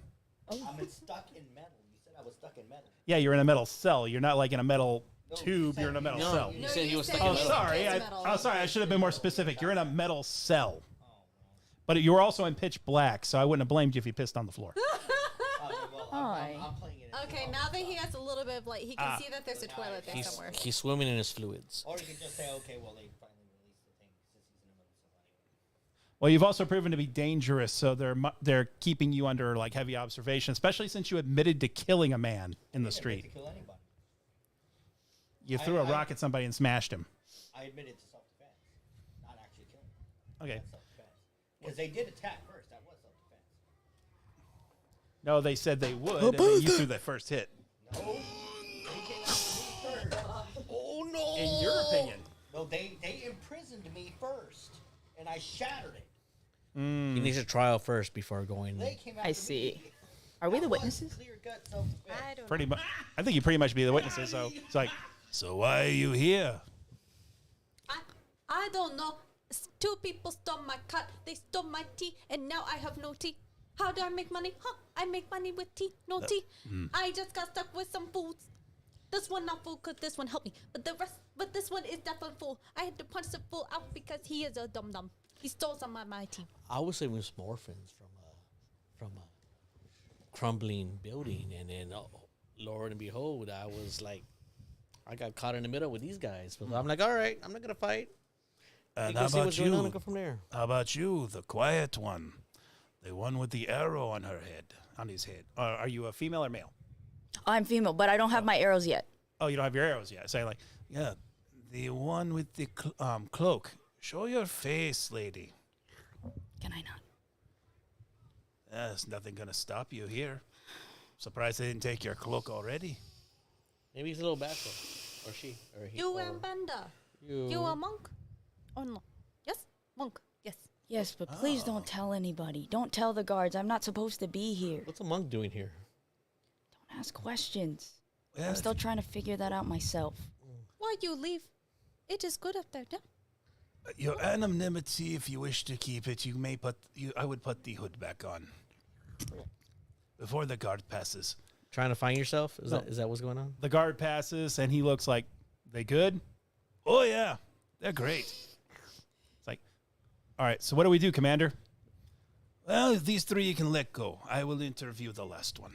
[SPEAKER 2] I'm stuck in metal. You said I was stuck in metal.
[SPEAKER 4] Yeah, you're in a metal cell. You're not like in a metal tube. You're in a metal
[SPEAKER 6] No,
[SPEAKER 4] cell.
[SPEAKER 6] you said he was
[SPEAKER 1] said
[SPEAKER 6] stuck
[SPEAKER 1] you
[SPEAKER 6] in
[SPEAKER 1] was
[SPEAKER 6] metal.
[SPEAKER 4] Sorry,
[SPEAKER 1] It's metal.
[SPEAKER 4] I should have been more specific. You're in a metal cell. But you were also in pitch black, so I wouldn't have blamed you if you pissed on the floor.
[SPEAKER 2] I'm playing it.
[SPEAKER 1] Okay, now that he has a little bit of light, he can see that there's a toilet there somewhere.
[SPEAKER 6] He's swimming in his fluids.
[SPEAKER 2] Or you could just say, okay, well, they finally released the thing since he's in the middle of anyway.
[SPEAKER 4] Well, you've also proven to be dangerous, so they're keeping you under heavy observation, especially since you admitted to killing a man in the
[SPEAKER 2] To
[SPEAKER 4] street.
[SPEAKER 2] kill anybody.
[SPEAKER 4] You threw a rock at somebody and smashed him.
[SPEAKER 2] I admitted to self-defense, not actually killing.
[SPEAKER 4] Okay.
[SPEAKER 2] That's self-defense. Because they did attack first. That was self-defense.
[SPEAKER 4] No, they said they would, and then you threw the first hit.
[SPEAKER 2] No. They came after me first.
[SPEAKER 6] Oh, no!
[SPEAKER 4] In your opinion.
[SPEAKER 2] No, they imprisoned me first, and I shattered it.
[SPEAKER 6] He needs a trial first before going.
[SPEAKER 5] I see. Are we the witnesses?
[SPEAKER 1] I don't
[SPEAKER 4] Pretty much. I think you pretty much be the witnesses. So it's like,
[SPEAKER 8] So why are you here?
[SPEAKER 1] I don't know. Two people stole my cat. They stole my tea, and now I have no tea. How do I make money? I make money with tea. No tea. I just got stuck with some foods. This one not full because this one helped me, but this one is definitely full. I had to punch the fool out because he is a dum dum. He stole some of my tea.
[SPEAKER 6] I was saving some orphans from a crumbling building, and then Lord and behold, I got caught in the middle with these guys. But I'm like, all right, I'm not gonna fight.
[SPEAKER 8] And
[SPEAKER 6] Go
[SPEAKER 8] how
[SPEAKER 6] see
[SPEAKER 8] about
[SPEAKER 6] what's going on
[SPEAKER 8] you?
[SPEAKER 6] and go from there.
[SPEAKER 8] How about you, the quiet one? The one with the arrow on her head, on his head.
[SPEAKER 4] are you a female or male?
[SPEAKER 5] I'm female, but I don't have my arrows yet.
[SPEAKER 4] Oh, you don't have your arrows yet. Say like,
[SPEAKER 8] Yeah, the one with the cloak. Show your face, lady.
[SPEAKER 5] Can I not?
[SPEAKER 8] There's nothing gonna stop you here. Surprised they didn't take your cloak already.
[SPEAKER 6] Maybe he's a little backward, or she, or he.
[SPEAKER 1] You
[SPEAKER 6] or
[SPEAKER 1] and Banda.
[SPEAKER 6] you.
[SPEAKER 1] You a monk? Oh no. Yes, monk. Yes.
[SPEAKER 5] Yes, but please don't tell anybody. Don't tell the guards. I'm not supposed to be here.
[SPEAKER 6] What's a monk doing here?
[SPEAKER 5] Don't ask questions.
[SPEAKER 8] Yeah,
[SPEAKER 5] I'm still trying to figure that out myself.
[SPEAKER 1] Why you leave? It is good up there. Yeah.
[SPEAKER 8] your anonymity, if you wish to keep it, you may put. I would put the hood back on before the guard passes.
[SPEAKER 6] Trying to find yourself? Is that what's going on?
[SPEAKER 4] the guard passes and he looks like, they good?
[SPEAKER 8] Oh yeah, they're great.
[SPEAKER 4] It's like, all right. So what do we do, Commander?
[SPEAKER 8] Well, these three you can let go. I will interview the last one.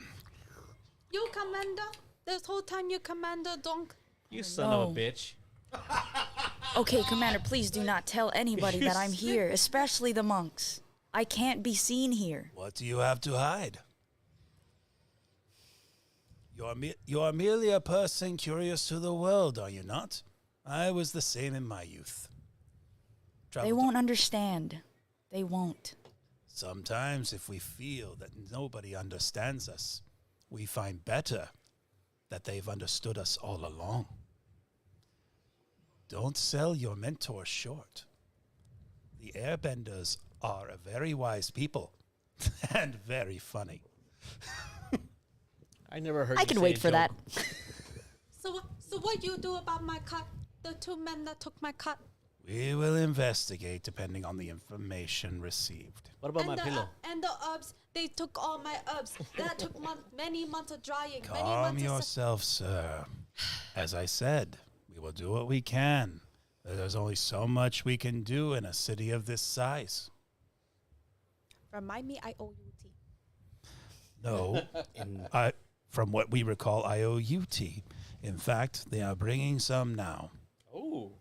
[SPEAKER 1] You commander? This whole time you commander donk?
[SPEAKER 6] You son of a
[SPEAKER 5] no.
[SPEAKER 6] bitch.
[SPEAKER 5] Okay, Commander, please do not tell anybody that I'm here, especially the monks. I can't be seen here.
[SPEAKER 8] What do you have to hide? You're merely a person curious to the world, are you not? I was the same in my youth.
[SPEAKER 5] They
[SPEAKER 8] Traveled-
[SPEAKER 5] won't understand. They won't.
[SPEAKER 8] Sometimes, if we feel that nobody understands us, we find better that they've understood us all along. Don't sell your mentors short. The Airbenders are a very wise people and very funny.
[SPEAKER 6] I never heard.
[SPEAKER 5] I
[SPEAKER 6] you
[SPEAKER 5] can
[SPEAKER 6] say
[SPEAKER 5] wait
[SPEAKER 6] a
[SPEAKER 5] for that.
[SPEAKER 6] joke.
[SPEAKER 1] So what you do about my cut? The two men that took my cut.
[SPEAKER 8] We will investigate depending on the information received.
[SPEAKER 6] What about my
[SPEAKER 1] the,
[SPEAKER 6] pillow?
[SPEAKER 1] and the herbs. They took all my herbs. That took many months of drying. Many
[SPEAKER 8] Calm
[SPEAKER 1] months of
[SPEAKER 8] yourself, sir. As I said, we will do what we can. There's only so much we can do in a city of this size.
[SPEAKER 1] Remind me, I owe you tea.
[SPEAKER 8] No, from what we recall, I owe you tea. In fact, they are bringing some now.
[SPEAKER 6] Oh.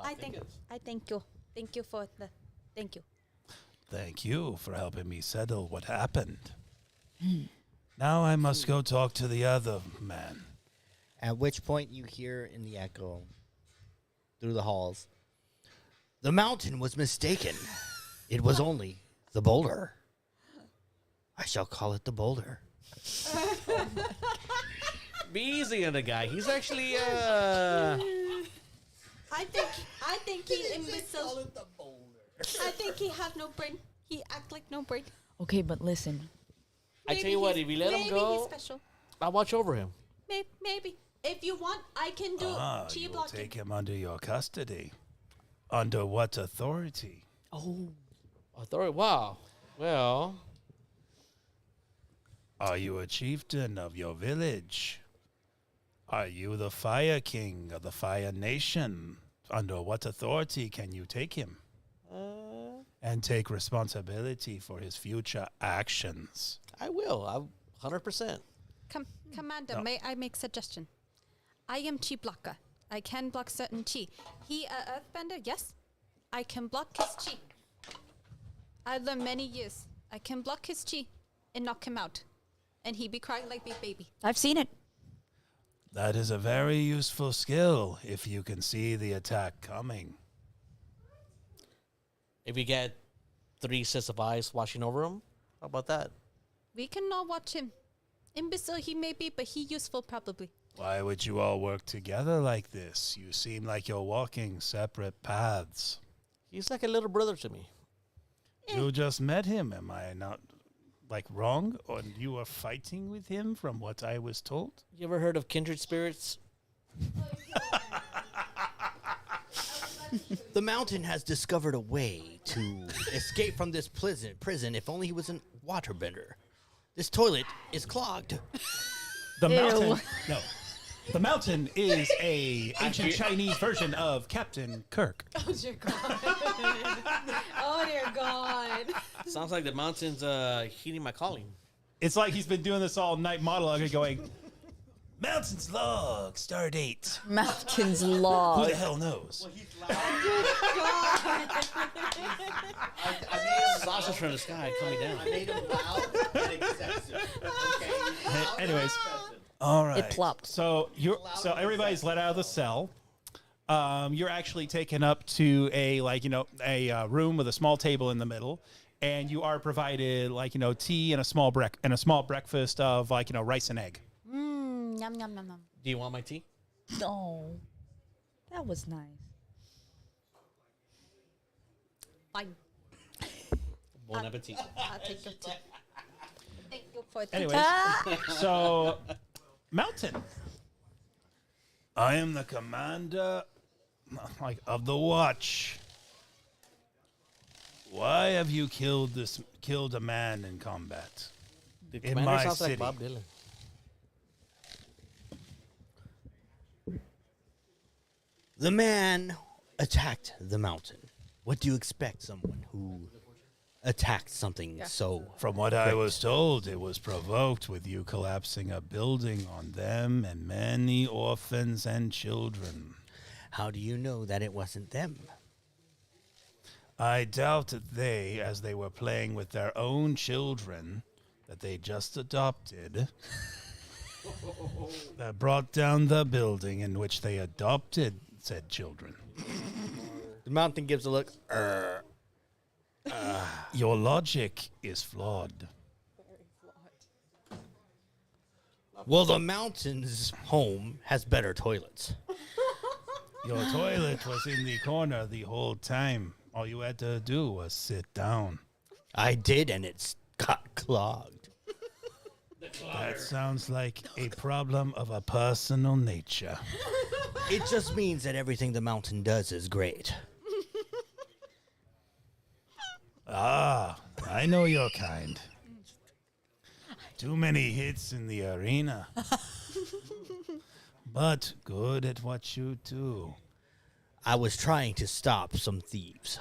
[SPEAKER 1] I thank you. Thank you for the. Thank you.
[SPEAKER 8] Thank you for helping me settle what happened. Now I must go talk to the other man.
[SPEAKER 2] At which point you hear in the echo through the halls, the mountain was mistaken. It was only the boulder. I shall call it the boulder.
[SPEAKER 6] Be easy on the guy. He's actually
[SPEAKER 1] I think he imbecile. I think he have no brain. He act like no brain.
[SPEAKER 5] Okay, but listen.
[SPEAKER 6] I tell you what, if you let him
[SPEAKER 1] maybe
[SPEAKER 6] go,
[SPEAKER 1] he's special.
[SPEAKER 6] I'll watch over him.
[SPEAKER 1] Maybe. If you want, I can do chi
[SPEAKER 8] You'll
[SPEAKER 1] blocking.
[SPEAKER 8] take him under your custody. Under what authority?
[SPEAKER 5] Oh,
[SPEAKER 6] Authority. Wow. Well,
[SPEAKER 8] Are you a chieftain of your village? Are you the Fire King of the Fire Nation? Under what authority can you take him? And take responsibility for his future actions.
[SPEAKER 6] I will. 100%.
[SPEAKER 1] Commander, may I make suggestion? I am chi blocker. I can block certain chi. He a earthbender, yes. I can block his chi. I learned many years. I can block his chi and knock him out. And he be crying like big baby.
[SPEAKER 5] I've seen it.
[SPEAKER 8] That is a very useful skill if you can see the attack coming.
[SPEAKER 6] If you get 3 sets of eyes watching over him, how about that?
[SPEAKER 1] We cannot watch him. Imbecile he may be, but he useful probably.
[SPEAKER 8] Why would you all work together like this? You seem like you're walking separate paths.
[SPEAKER 6] He's like a little brother to me.
[SPEAKER 8] You just met him. Am I not like wrong? Or you were fighting with him from what I was told?
[SPEAKER 6] You ever heard of kindred spirits?
[SPEAKER 2] The mountain has discovered a way to escape from this prison if only he was a waterbender. This toilet is clogged.
[SPEAKER 4] The mountain. No. The mountain is a ancient Chinese version of Captain Kirk.
[SPEAKER 3] Oh dear God. Oh dear God.
[SPEAKER 6] Sounds like the mountain's heeding my calling.
[SPEAKER 4] It's like he's been doing this all night monologue and going,
[SPEAKER 8] Mountain's log, star date.
[SPEAKER 5] Mountain's
[SPEAKER 8] Who
[SPEAKER 5] law.
[SPEAKER 8] the hell knows?
[SPEAKER 6] Sausage from the sky coming down.
[SPEAKER 2] I made him loud and excessive. Okay.
[SPEAKER 4] anyways.
[SPEAKER 8] All right.
[SPEAKER 5] It plopped.
[SPEAKER 4] So everybody's let out of the cell. You're actually taken up to a room with a small table in the middle, and you are provided tea and a small breakfast of rice and egg.
[SPEAKER 3] Yum yum yum yum.
[SPEAKER 6] Do you want my tea?
[SPEAKER 5] No. That was nice.
[SPEAKER 3] Fine.
[SPEAKER 6] Bon appetit.
[SPEAKER 3] I'll take your tea. Thank you for the
[SPEAKER 4] Anyways, so Mountain.
[SPEAKER 8] I am the commander of the watch. Why have you killed a man in combat?
[SPEAKER 6] The
[SPEAKER 8] In
[SPEAKER 6] commander
[SPEAKER 8] my
[SPEAKER 6] sounds
[SPEAKER 8] city.
[SPEAKER 6] like Bob Dylan.
[SPEAKER 2] The man attacked the mountain. What do you expect someone who attacked something so...
[SPEAKER 8] From what I was told, it was provoked with you collapsing a building on them and many orphans and children.
[SPEAKER 2] How do you know that it wasn't them?
[SPEAKER 8] I doubt that they, as they were playing with their own children that they just adopted, that brought down the building in which they adopted said children.
[SPEAKER 2] The mountain gives a look.
[SPEAKER 8] Your logic is flawed.
[SPEAKER 2] Well, the mountain's home has better toilets.
[SPEAKER 8] Your toilet was in the corner the whole time. All you had to do was sit down.
[SPEAKER 2] I did, and it's got clogged.
[SPEAKER 8] That sounds like a problem of a personal nature.
[SPEAKER 2] It just means that everything the mountain does is great.
[SPEAKER 8] Ah, I know your kind. Too many hits in the arena. But good at what you do.
[SPEAKER 2] I was trying to stop some thieves.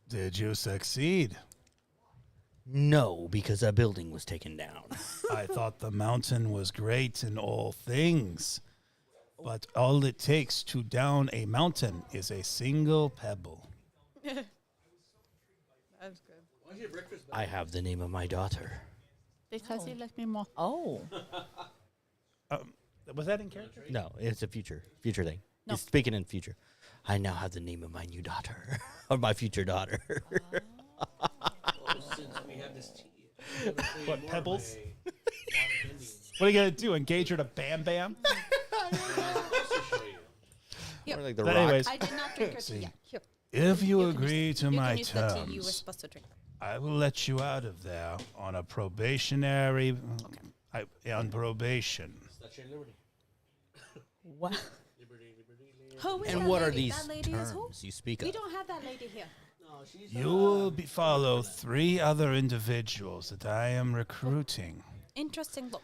[SPEAKER 8] Did you succeed?
[SPEAKER 2] No, because a building was taken down.
[SPEAKER 8] I thought the mountain was great in all things. But all it takes to down a mountain is a single pebble.
[SPEAKER 3] That's good.
[SPEAKER 2] I have the name of my daughter.
[SPEAKER 3] Because you like me more.
[SPEAKER 5] Oh.
[SPEAKER 4] Was that in character?
[SPEAKER 2] No, it's a future thing.
[SPEAKER 3] No.
[SPEAKER 2] It's speaking in future. I now have the name of my new daughter, or my future daughter.
[SPEAKER 6] Since we have this tea.
[SPEAKER 4] What, Pebbles? What are you going to do? Engage her to Bam Bam?
[SPEAKER 3] Yep.
[SPEAKER 2] Or like the
[SPEAKER 4] But
[SPEAKER 2] rock.
[SPEAKER 4] anyways,
[SPEAKER 3] I did not drink your tea yet. Here.
[SPEAKER 8] If you
[SPEAKER 3] You can
[SPEAKER 8] agree
[SPEAKER 3] use-
[SPEAKER 8] to
[SPEAKER 3] you
[SPEAKER 8] my
[SPEAKER 3] can use the tea you were
[SPEAKER 8] terms,
[SPEAKER 3] supposed to drink.
[SPEAKER 8] I will let you out of there on a probationary, on probation.
[SPEAKER 6] That's your liberty.
[SPEAKER 5] What?
[SPEAKER 3] Who is
[SPEAKER 2] And
[SPEAKER 3] that
[SPEAKER 2] what are
[SPEAKER 3] lady?
[SPEAKER 2] these
[SPEAKER 3] That lady is who?
[SPEAKER 2] terms you speak
[SPEAKER 3] We
[SPEAKER 2] of?
[SPEAKER 3] don't have that lady here.
[SPEAKER 8] You will follow 3 other individuals that I am recruiting
[SPEAKER 3] Interesting look.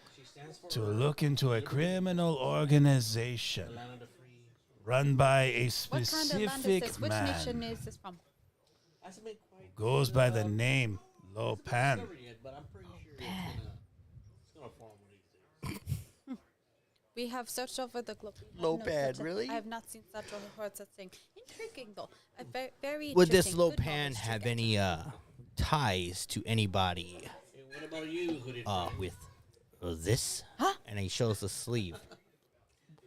[SPEAKER 8] to look into a criminal organization run by a
[SPEAKER 3] What kind of land is
[SPEAKER 8] specific
[SPEAKER 3] this? Which nation
[SPEAKER 8] man.
[SPEAKER 3] is this from?
[SPEAKER 8] Goes by the name Lopan.
[SPEAKER 6] But I'm pretty sure it's gonna form one of these days.
[SPEAKER 3] We have searched over the globe. We have
[SPEAKER 2] Low
[SPEAKER 3] no
[SPEAKER 2] pad,
[SPEAKER 3] such a-
[SPEAKER 2] really?
[SPEAKER 3] I have not seen such a heard such thing. Intriguing though. A very
[SPEAKER 2] Would this
[SPEAKER 3] interesting. Good
[SPEAKER 2] Lopan
[SPEAKER 3] knowledge to
[SPEAKER 2] have
[SPEAKER 3] get.
[SPEAKER 2] any ties to anybody
[SPEAKER 6] Hey, what about you, hooded
[SPEAKER 2] with this? And he shows the sleeve.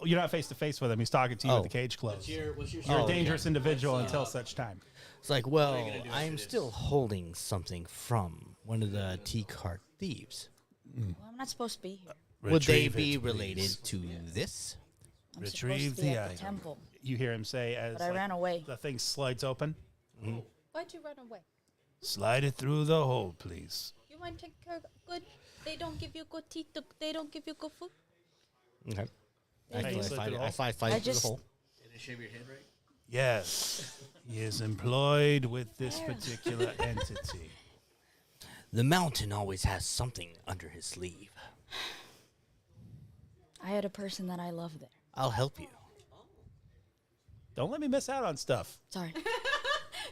[SPEAKER 4] you're not face to face with him. He's talking to you
[SPEAKER 2] Oh.
[SPEAKER 4] with the cage closed.
[SPEAKER 6] What's your
[SPEAKER 4] You're
[SPEAKER 2] Oh,
[SPEAKER 4] a dangerous
[SPEAKER 6] okay.
[SPEAKER 4] individual until such time.
[SPEAKER 2] It's like, well,
[SPEAKER 6] gonna do
[SPEAKER 2] I'm
[SPEAKER 6] after this?
[SPEAKER 2] still holding something from one of the tea cart thieves.
[SPEAKER 5] Well, I'm not supposed to be here.
[SPEAKER 2] Would they
[SPEAKER 8] Retrieve
[SPEAKER 2] be
[SPEAKER 8] it,
[SPEAKER 2] related
[SPEAKER 8] please.
[SPEAKER 2] to this?
[SPEAKER 5] I'm
[SPEAKER 8] Retrieve
[SPEAKER 5] supposed to be
[SPEAKER 8] the
[SPEAKER 5] at the
[SPEAKER 8] item.
[SPEAKER 5] temple.
[SPEAKER 4] You hear him say as
[SPEAKER 5] But I ran away.
[SPEAKER 4] the thing slides open.
[SPEAKER 3] Why'd you run away?
[SPEAKER 8] Slide it through the hole, please.
[SPEAKER 1] You want to take care of good? They don't give you good teeth. They don't give you good food.
[SPEAKER 2] Okay.
[SPEAKER 8] Hey, you slid through the hole?
[SPEAKER 2] I slide
[SPEAKER 5] I
[SPEAKER 2] through the
[SPEAKER 5] just-
[SPEAKER 2] hole.
[SPEAKER 6] Did it shave your head right?
[SPEAKER 8] Yes. He is employed with this particular entity.
[SPEAKER 2] The mountain always has something under his sleeve.
[SPEAKER 5] I had a person that I love there.
[SPEAKER 2] I'll help you.
[SPEAKER 8] Don't let me miss out on stuff.
[SPEAKER 5] Sorry.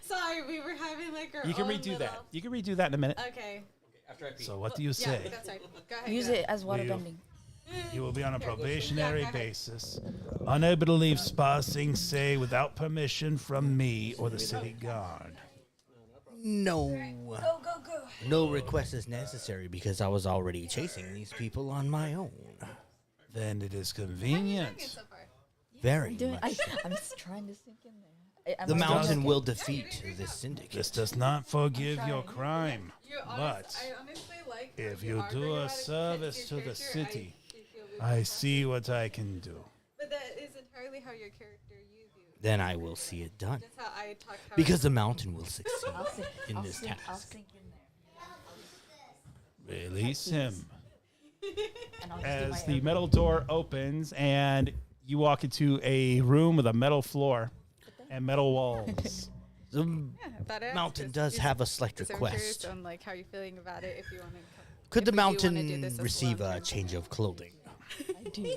[SPEAKER 3] Sorry, we were having like our
[SPEAKER 8] You can
[SPEAKER 3] own
[SPEAKER 8] redo that.
[SPEAKER 3] little-
[SPEAKER 8] You can redo that in a minute.
[SPEAKER 3] Okay.
[SPEAKER 6] After I pee.
[SPEAKER 8] So what do you
[SPEAKER 3] Yeah,
[SPEAKER 8] say?
[SPEAKER 3] that's right. Go ahead.
[SPEAKER 5] Use
[SPEAKER 3] go
[SPEAKER 5] it
[SPEAKER 3] ahead.
[SPEAKER 5] as water
[SPEAKER 8] you-
[SPEAKER 5] bending.
[SPEAKER 8] You will be on a probationary
[SPEAKER 3] Yeah, go ahead.
[SPEAKER 8] basis, unable to leave Spa Sing Se without permission from me or the city guard.
[SPEAKER 2] No.
[SPEAKER 5] Go, go, go.
[SPEAKER 2] No request is necessary because I was already chasing these people on my own.
[SPEAKER 8] Then it is
[SPEAKER 3] Good
[SPEAKER 8] convenient.
[SPEAKER 3] so far.
[SPEAKER 2] Very
[SPEAKER 5] Doing,
[SPEAKER 2] much.
[SPEAKER 5] I'm just trying to sink in there.
[SPEAKER 2] The mountain will defeat this syndicate.
[SPEAKER 8] This does not forgive your crime,
[SPEAKER 3] I
[SPEAKER 8] but
[SPEAKER 3] honestly like
[SPEAKER 8] if
[SPEAKER 3] how
[SPEAKER 8] you
[SPEAKER 3] arguing
[SPEAKER 8] do a
[SPEAKER 3] about it
[SPEAKER 8] service
[SPEAKER 3] fits
[SPEAKER 8] to
[SPEAKER 3] your
[SPEAKER 8] the
[SPEAKER 3] character,
[SPEAKER 8] city,
[SPEAKER 3] feel really
[SPEAKER 8] I see what I can do.
[SPEAKER 3] But that is entirely how your character you view.
[SPEAKER 2] Then I will see it done.
[SPEAKER 3] That's how I talk. How
[SPEAKER 2] Because the mountain will succeed
[SPEAKER 5] I'll sink,
[SPEAKER 2] in
[SPEAKER 5] I'll
[SPEAKER 2] this
[SPEAKER 5] sink, I'll
[SPEAKER 2] task.
[SPEAKER 5] sink in there.
[SPEAKER 8] Release him.
[SPEAKER 5] And I'll just do
[SPEAKER 8] As
[SPEAKER 5] my
[SPEAKER 8] the
[SPEAKER 5] air-
[SPEAKER 8] metal door opens and you walk into a room with a metal floor and metal walls.
[SPEAKER 2] The
[SPEAKER 3] That is,
[SPEAKER 2] mountain
[SPEAKER 3] just-
[SPEAKER 2] does
[SPEAKER 3] just-
[SPEAKER 2] have a select
[SPEAKER 3] just I'm curious
[SPEAKER 2] request.
[SPEAKER 3] on like how you're feeling about it. If you want to.
[SPEAKER 2] Could the
[SPEAKER 3] if we do wanna do
[SPEAKER 2] mountain
[SPEAKER 3] this as
[SPEAKER 2] receive
[SPEAKER 3] well.
[SPEAKER 2] a change of clothing?
[SPEAKER 5] I do.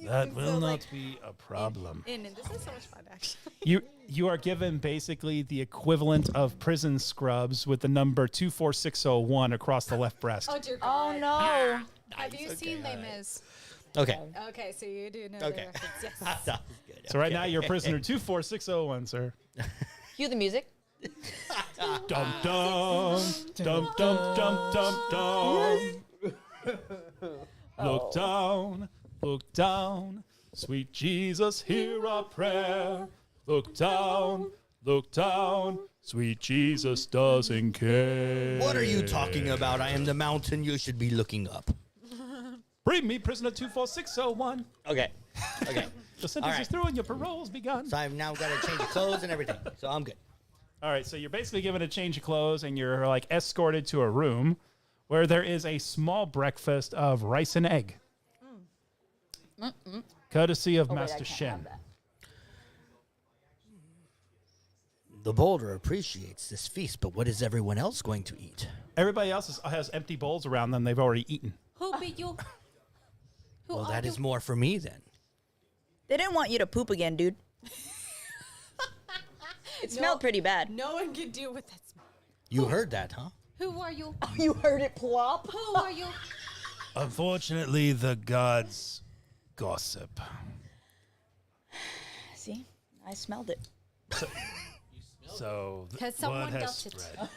[SPEAKER 8] That will
[SPEAKER 3] So,
[SPEAKER 8] not
[SPEAKER 3] like,
[SPEAKER 8] be a problem.
[SPEAKER 3] And this is so much fun, actually.
[SPEAKER 8] You are given basically the equivalent of prison scrubs with the number 24601 across the left breast.
[SPEAKER 3] Oh dear
[SPEAKER 5] Oh
[SPEAKER 3] God.
[SPEAKER 5] no.
[SPEAKER 3] Have you seen Les Mis?
[SPEAKER 2] Okay.
[SPEAKER 3] Okay, so you do know
[SPEAKER 2] Okay.
[SPEAKER 3] the reference. Yes.
[SPEAKER 2] That was good.
[SPEAKER 8] So right now you're prisoner 24601, sir.
[SPEAKER 5] Cue the music.
[SPEAKER 8] Dum dum dum dum dum dum dum. Look down, sweet Jesus, hear our prayer. Look down, sweet Jesus doesn't care.
[SPEAKER 2] What are you talking about? I am the mountain you should be looking up.
[SPEAKER 8] Bring me prisoner 24601.
[SPEAKER 2] Okay. Okay.
[SPEAKER 8] The sentence
[SPEAKER 2] All right.
[SPEAKER 8] is through and your parole's begun.
[SPEAKER 2] So I've now got to change the clothes and everything. So I'm good.
[SPEAKER 8] All right, so you're basically given a change of clothes and you're like escorted to a room where there is a small breakfast of rice and egg. Courtesy of
[SPEAKER 5] Oh, wait, I
[SPEAKER 8] Master
[SPEAKER 5] can't
[SPEAKER 8] Shen.
[SPEAKER 5] have that.
[SPEAKER 2] The boulder appreciates this feast, but what is everyone else going to eat?
[SPEAKER 8] Everybody else has empty bowls around them they've already eaten.
[SPEAKER 1] Who be you? Who
[SPEAKER 2] Well,
[SPEAKER 1] are
[SPEAKER 2] that
[SPEAKER 1] you?
[SPEAKER 2] is more for me then.
[SPEAKER 5] They didn't want you to poop again, dude. It smelled pretty bad.
[SPEAKER 3] No one can deal with that smell.
[SPEAKER 2] You heard that, huh?
[SPEAKER 1] Who are you?
[SPEAKER 5] You heard it plop.
[SPEAKER 1] Who are you?
[SPEAKER 8] Unfortunately, the gods gossip.
[SPEAKER 5] See, I smelled it.
[SPEAKER 8] So
[SPEAKER 1] Has
[SPEAKER 8] what
[SPEAKER 1] someone
[SPEAKER 8] has
[SPEAKER 1] dealt it?
[SPEAKER 8] spread?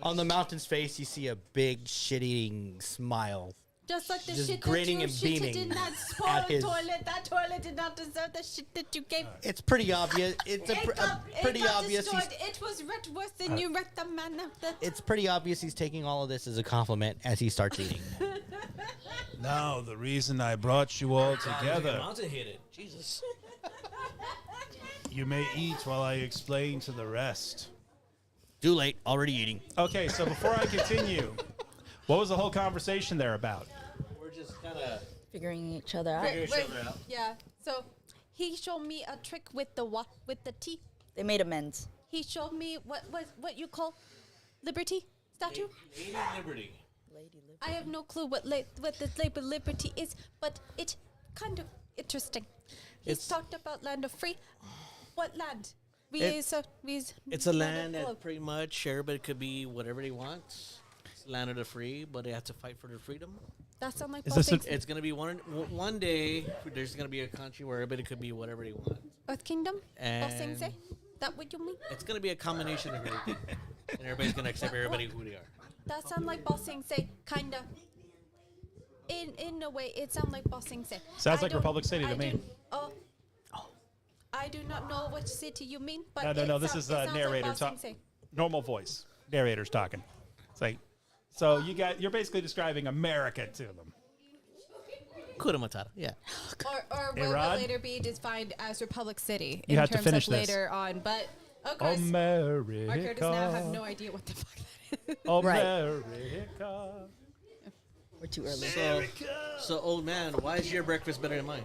[SPEAKER 2] On the mountain's face, you see a big shit-eating smile.
[SPEAKER 1] Just like the
[SPEAKER 2] Just
[SPEAKER 1] shit
[SPEAKER 2] grinning
[SPEAKER 1] that
[SPEAKER 2] and
[SPEAKER 1] you shitted
[SPEAKER 2] beaming
[SPEAKER 1] in that
[SPEAKER 2] at
[SPEAKER 1] spoiled
[SPEAKER 2] his-
[SPEAKER 1] toilet. That toilet did not deserve the shit that you gave.
[SPEAKER 2] It's pretty obvious. It's pretty
[SPEAKER 1] it got
[SPEAKER 2] obvious.
[SPEAKER 1] destroyed. It was wrecked worse than you wrecked the man of the.
[SPEAKER 2] It's pretty obvious he's taking all of this as a compliment as he starts eating.
[SPEAKER 8] Now, the reason I brought you all
[SPEAKER 6] The
[SPEAKER 8] together,
[SPEAKER 6] mountain hit it. Jesus.
[SPEAKER 8] you may eat while I explain to the rest.
[SPEAKER 2] Too late. Already eating.
[SPEAKER 8] Okay, so before I continue, what was the whole conversation there about?
[SPEAKER 6] We're just kind of
[SPEAKER 5] Figuring each other out.
[SPEAKER 1] Wait,
[SPEAKER 6] each other out.
[SPEAKER 1] yeah. So he showed me a trick with the with the tea.
[SPEAKER 5] They made amends.
[SPEAKER 1] He showed me what you call liberty statue.
[SPEAKER 6] Lady Liberty.
[SPEAKER 5] Lady Lib.
[SPEAKER 1] I have no clue what this labor liberty is, but it's kind of interesting. He's talked about land of free. What land?
[SPEAKER 6] It's a land that pretty much everybody could be whatever they want. It's land of the free, but they have to fight for their freedom.
[SPEAKER 1] That sound like
[SPEAKER 8] Is this
[SPEAKER 1] Baltic
[SPEAKER 6] It's gonna be one day. There's gonna be a country where everybody could be whatever they want.
[SPEAKER 1] Earth Kingdom? Bossing
[SPEAKER 6] And-
[SPEAKER 1] say? That what you mean?
[SPEAKER 6] It's gonna be a combination of everything, and everybody's gonna accept everybody who they are.
[SPEAKER 1] That sound like Bossing say, kinda. In a way, it sound like Bossing say.
[SPEAKER 8] Sounds
[SPEAKER 1] I
[SPEAKER 8] like
[SPEAKER 1] don't-
[SPEAKER 8] Republic City to
[SPEAKER 1] I
[SPEAKER 8] me.
[SPEAKER 1] do- I do not know which city you mean, but
[SPEAKER 8] No. This is a narrator talk. Normal voice. Narrator's talking. It's like, so you're basically describing America to them.
[SPEAKER 6] Hakuna Matata. Yeah.
[SPEAKER 3] Or
[SPEAKER 8] Hey,
[SPEAKER 3] will
[SPEAKER 8] Rod?
[SPEAKER 3] it later be defined as Republic City
[SPEAKER 8] You
[SPEAKER 3] in
[SPEAKER 8] have to
[SPEAKER 3] terms
[SPEAKER 8] finish
[SPEAKER 3] of
[SPEAKER 8] this.
[SPEAKER 3] later on? But of course,
[SPEAKER 8] America.
[SPEAKER 3] our characters now have no idea what the fuck that
[SPEAKER 4] America.
[SPEAKER 5] We're too early.
[SPEAKER 6] So old man, why is your breakfast better than mine?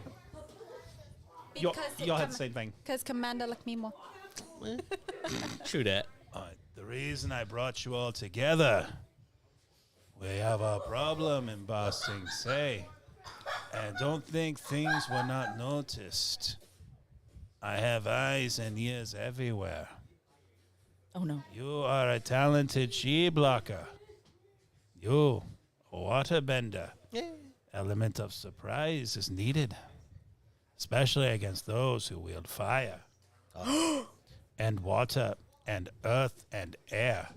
[SPEAKER 4] Y'all had the same thing.
[SPEAKER 3] Because Commander like me more.
[SPEAKER 6] True that.
[SPEAKER 8] The reason I brought you all together, we have a problem in Ba Sing Se, and don't think things were not noticed. I have eyes and ears everywhere.
[SPEAKER 5] Oh no.
[SPEAKER 8] You are a talented chi blocker. You, a waterbender. Element of surprise is needed, especially against those who wield fire and water and earth and air.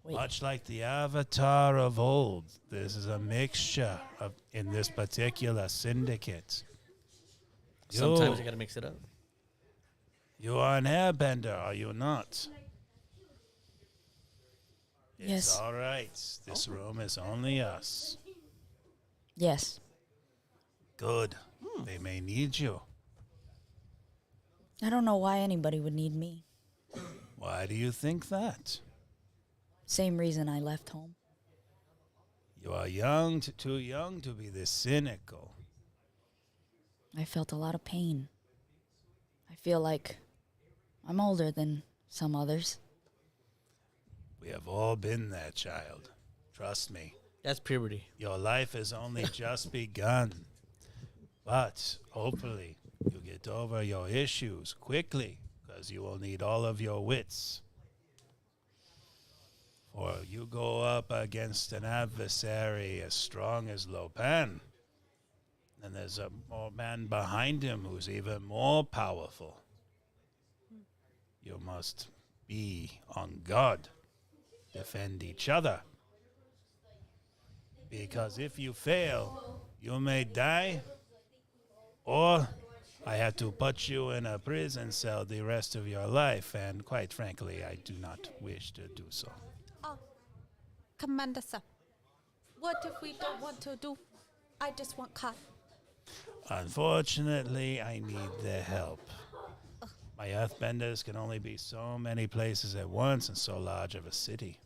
[SPEAKER 5] Wait.
[SPEAKER 8] Much like the avatar of old, this is a mixture of in this particular syndicate.
[SPEAKER 6] Sometimes you gotta mix it up.
[SPEAKER 8] You are an airbender, are you not? It's
[SPEAKER 5] Yes.
[SPEAKER 8] all right. This room is only us.
[SPEAKER 5] Yes.
[SPEAKER 8] Good. They may need you.
[SPEAKER 5] I don't know why anybody would need me.
[SPEAKER 8] Why do you think that?
[SPEAKER 5] Same reason I left home.
[SPEAKER 8] You are young, too young to be this cynical.
[SPEAKER 5] I felt a lot of pain. I feel like I'm older than some others.
[SPEAKER 8] We have all been there, child. Trust me.
[SPEAKER 6] That's puberty.
[SPEAKER 8] Your life has only just begun. But hopefully you get over your issues quickly, because you will need all of your wits. For you go up against an adversary as strong as Lopan, and there's a more man behind him who's even more powerful. You must be on guard. Defend each other. Because if you fail, you may die, or I have to put you in a prison cell the rest of your life, and quite frankly, I do not wish to do so.
[SPEAKER 1] Oh, Commander sir, what if we don't want to do? I just want cut.
[SPEAKER 8] Unfortunately, I need the help. My earthbenders can only be so many places at once in so large of a city.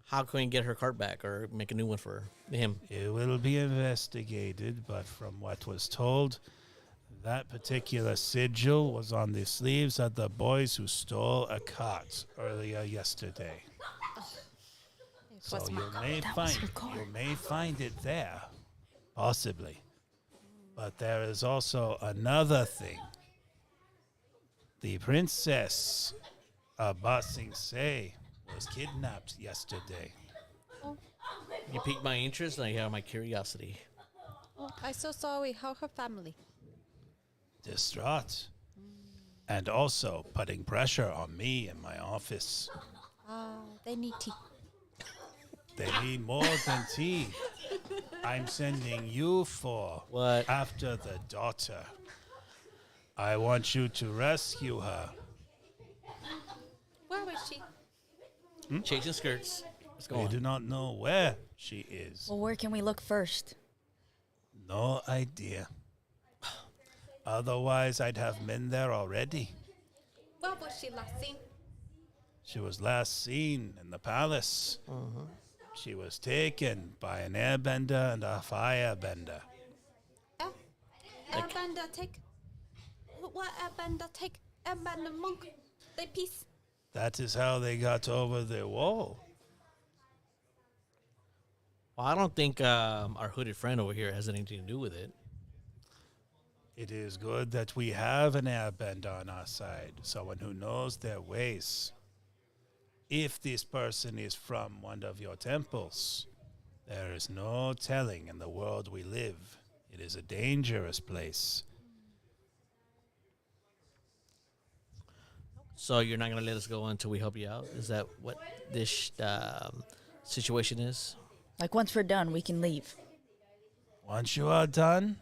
[SPEAKER 6] How can we get her cart back or make a new one for him?
[SPEAKER 8] It will be investigated, but from what was told, that particular sigil was on the sleeves of the boys who stole a cart earlier yesterday. So
[SPEAKER 3] What's my
[SPEAKER 8] you may find it there, possibly. But there is also another thing. The princess of Ba Sing Se was kidnapped yesterday.
[SPEAKER 6] You piqued my interest and I have my curiosity.
[SPEAKER 3] Oh, I'm so sorry. How her family?
[SPEAKER 8] Distraught. And also putting pressure on me in my office.
[SPEAKER 3] They need tea.
[SPEAKER 8] They need more than tea. I'm sending you for
[SPEAKER 6] What?
[SPEAKER 8] after the daughter. I want you to rescue her.
[SPEAKER 1] Where is she?
[SPEAKER 6] Changing skirts. Let's go
[SPEAKER 8] We
[SPEAKER 6] on.
[SPEAKER 8] do not know where she is.
[SPEAKER 5] Well, where can we look first?
[SPEAKER 8] No idea. Otherwise, I'd have been there already.
[SPEAKER 1] Where was she last seen?
[SPEAKER 8] She was last seen in the palace. She was taken by an airbender and a firebender.
[SPEAKER 1] Airbender take. What Airbender take? Airbender monk. They peace.
[SPEAKER 8] That is how they got over the wall.
[SPEAKER 6] Well, I don't think our hooded friend over here has anything to do with it.
[SPEAKER 8] It is good that we have an airbender on our side, someone who knows their ways. If this person is from one of your temples, there is no telling in the world we live. It is a dangerous place.
[SPEAKER 6] So you're not going to let us go until we help you out? Is that what this situation is?
[SPEAKER 5] Like, once we're done, we can leave.
[SPEAKER 8] Once you are done,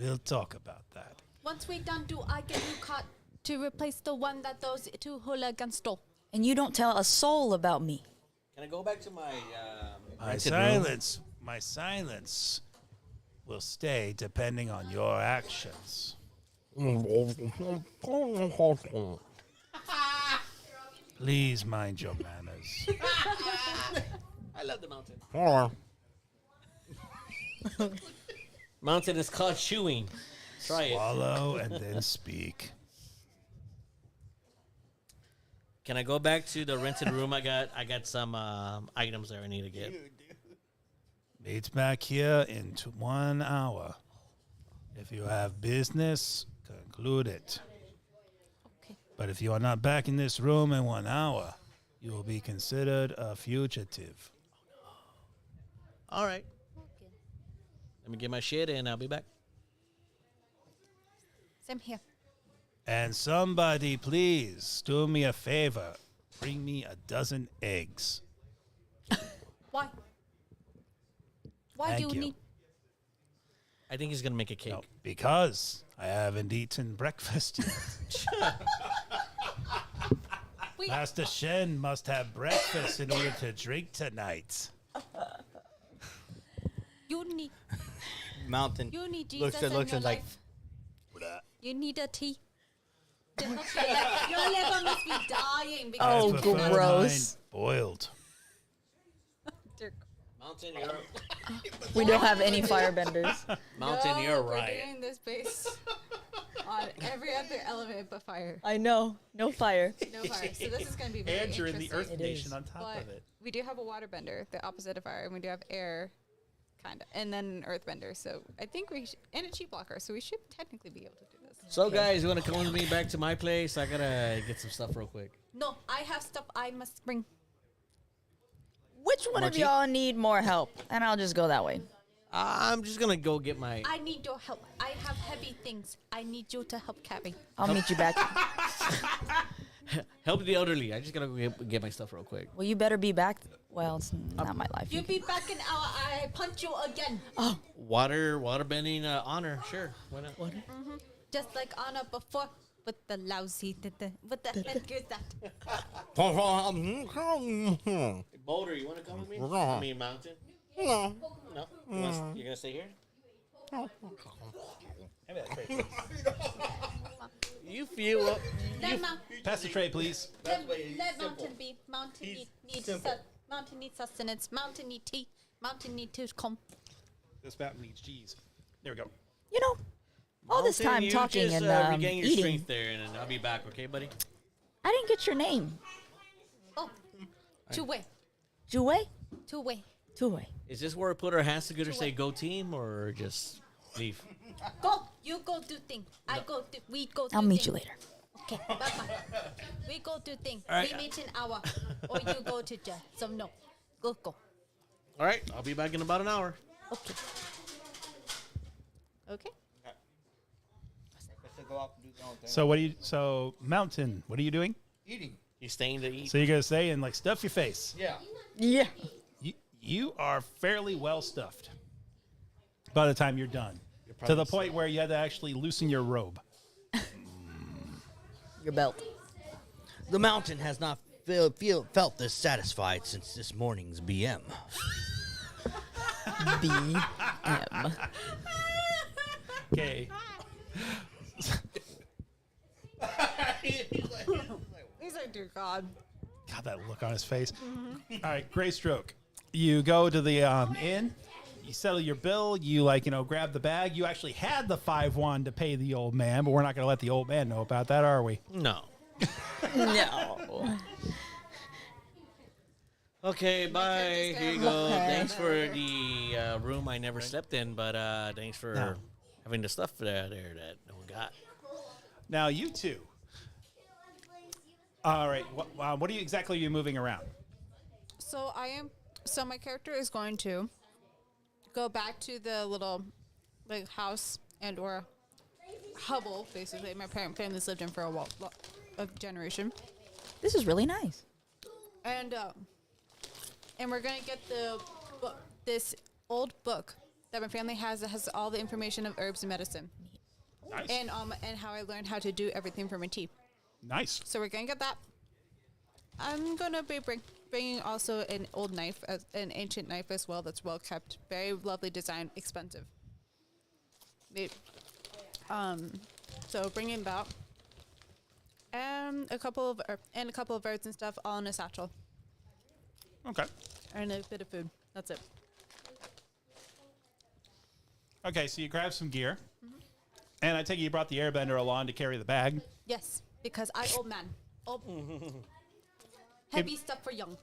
[SPEAKER 8] we'll talk about that.
[SPEAKER 1] Once we done, do I get new cart to replace the one that those two hooligans stole?
[SPEAKER 5] And you don't tell a soul about me.
[SPEAKER 6] Can I go back to my
[SPEAKER 8] My silence will stay depending on your actions. Please mind your manners.
[SPEAKER 6] I love the mountain.
[SPEAKER 2] Or
[SPEAKER 6] Mountain is called chewing. Try it.
[SPEAKER 8] Swallow and then speak.
[SPEAKER 6] Can I go back to the rented room? I got some items there I need to get.
[SPEAKER 8] Meet back here in 1 hour. If you have business, conclude it.
[SPEAKER 1] Okay.
[SPEAKER 8] But if you are not back in this room in 1 hour, you will be considered a fugitive.
[SPEAKER 6] All right. Let me get my shit and I'll be back.
[SPEAKER 1] Same here.
[SPEAKER 8] And somebody, please do me a favor. Bring me a dozen eggs.
[SPEAKER 1] Why? Why
[SPEAKER 8] Thank
[SPEAKER 1] do you
[SPEAKER 8] you.
[SPEAKER 1] need?
[SPEAKER 6] I think he's gonna make a cake.
[SPEAKER 8] No, because I haven't eaten breakfast yet.
[SPEAKER 1] Wait.
[SPEAKER 8] Master Shen must have breakfast in order to drink tonight.
[SPEAKER 1] You need.
[SPEAKER 2] mountain.
[SPEAKER 1] You need Jesus in
[SPEAKER 2] looks
[SPEAKER 1] your
[SPEAKER 2] and like,
[SPEAKER 1] life. You need a tea. To help your liver must be dying because
[SPEAKER 5] Oh,
[SPEAKER 8] I prefer
[SPEAKER 5] gross.
[SPEAKER 8] mine boiled.
[SPEAKER 1] Dear
[SPEAKER 6] Mountain, you're
[SPEAKER 5] We don't have any firebenders.
[SPEAKER 6] Mountain,
[SPEAKER 3] No,
[SPEAKER 6] you're
[SPEAKER 3] we're
[SPEAKER 6] right.
[SPEAKER 3] doing this based on every other element but fire.
[SPEAKER 5] I know. No fire.
[SPEAKER 3] No fire. So this is going to be very
[SPEAKER 4] And you're in the
[SPEAKER 3] interesting.
[SPEAKER 4] Earth
[SPEAKER 5] It
[SPEAKER 4] Nation
[SPEAKER 5] is.
[SPEAKER 4] on top
[SPEAKER 3] But
[SPEAKER 4] of it.
[SPEAKER 3] we do have a waterbender, the opposite of fire, and we do have air, kind of, and then an earthbender. So I think and a chi blocker. So we should technically be able to do this.
[SPEAKER 6] So, guys, you want to come with me back to my place? I gotta get some stuff real quick.
[SPEAKER 1] no, I have stuff I must bring.
[SPEAKER 5] Which one of y'all need more help? And I'll just go that way.
[SPEAKER 6] I'm just gonna go get my.
[SPEAKER 1] I need your help. I have heavy things. I need you to help carry.
[SPEAKER 5] I'll meet you back.
[SPEAKER 6] Help the elderly. I just gotta go get my stuff real quick.
[SPEAKER 5] Well, you better be back. Well, it's not my life.
[SPEAKER 1] You be back in hour. I punch you again.
[SPEAKER 6] Water bending honor. Sure. Why not?
[SPEAKER 1] Just like Anna before with the lousy, with the headgear that.
[SPEAKER 6] Boulder, you want to come with me? I mean, Mountain. No. You're gonna stay here. You feel up.
[SPEAKER 4] Pass the tray, please.
[SPEAKER 1] Let Mountain be. Mountain Mountain needs sustenance. Mountain need tea. Mountain need to come.
[SPEAKER 4] This mountain needs cheese. There we go.
[SPEAKER 5] You know, all this
[SPEAKER 6] Mountain,
[SPEAKER 5] time
[SPEAKER 6] you
[SPEAKER 5] talking
[SPEAKER 6] just,
[SPEAKER 5] and
[SPEAKER 6] regain your
[SPEAKER 5] eating.
[SPEAKER 6] strength there, and I'll be back. Okay, buddy.
[SPEAKER 5] I didn't get your name.
[SPEAKER 1] Oh, two-way.
[SPEAKER 5] Jue?
[SPEAKER 1] Two-way.
[SPEAKER 5] Jue.
[SPEAKER 6] Is this where we put our hands together, say "Go team," or just leave?
[SPEAKER 1] Go. You go do thing. I go do. We go do
[SPEAKER 5] I'll meet
[SPEAKER 1] thing.
[SPEAKER 5] you later.
[SPEAKER 1] Okay, bye-bye. We go do thing.
[SPEAKER 6] All right.
[SPEAKER 1] We meet in hour. Or you go to jail. So no. Go.
[SPEAKER 6] All right, I'll be back in about an hour.
[SPEAKER 1] Okay.
[SPEAKER 3] Okay.
[SPEAKER 4] So Mountain, what are you doing?
[SPEAKER 2] Eating.
[SPEAKER 6] He's staying to eat.
[SPEAKER 4] So you're gonna stay and like stuff your face.
[SPEAKER 2] Yeah.
[SPEAKER 5] Yeah.
[SPEAKER 4] You are fairly well stuffed by the time you're done. To the point where you had to actually loosen your robe.
[SPEAKER 5] Your belt.
[SPEAKER 2] The mountain has not felt this satisfied since this morning's BM.
[SPEAKER 5] BM.
[SPEAKER 4] Okay.
[SPEAKER 3] He's like, dear God.
[SPEAKER 4] God, that look on his face. All right, Gray Stroke. You go to the inn. You settle your bill. You grab the bag. You actually had the 5-1 to pay the old man, but we're not going to let the old man know about that, are we?
[SPEAKER 6] No.
[SPEAKER 5] No.
[SPEAKER 6] Okay, bye. Here you go.
[SPEAKER 5] Okay.
[SPEAKER 6] Thanks for the room I never slept in, but thanks for having the stuff there that no one got.
[SPEAKER 4] Now, you two. All right. What are you exactly are you moving around?
[SPEAKER 3] So my character is going to go back to the little house and or hovel basically my parent family's lived in for a generation,
[SPEAKER 5] This is really nice.
[SPEAKER 3] and we're gonna get this old book that my family has that has all the information of herbs and medicine,
[SPEAKER 4] Nice.
[SPEAKER 3] and how I learned how to do everything for my tea.
[SPEAKER 4] Nice.
[SPEAKER 3] So we're gonna get that. I'm gonna be bringing also an old knife, an ancient knife as well. That's well kept, very lovely design, expensive. So bringing that. A couple of birds and stuff, all in a satchel,
[SPEAKER 4] Okay.
[SPEAKER 3] and a bit of food. That's it.
[SPEAKER 4] Okay, so you grab some gear. And I take it you brought the airbender along to carry the bag.
[SPEAKER 3] Yes, because I old man. Old. Heavy stuff for young.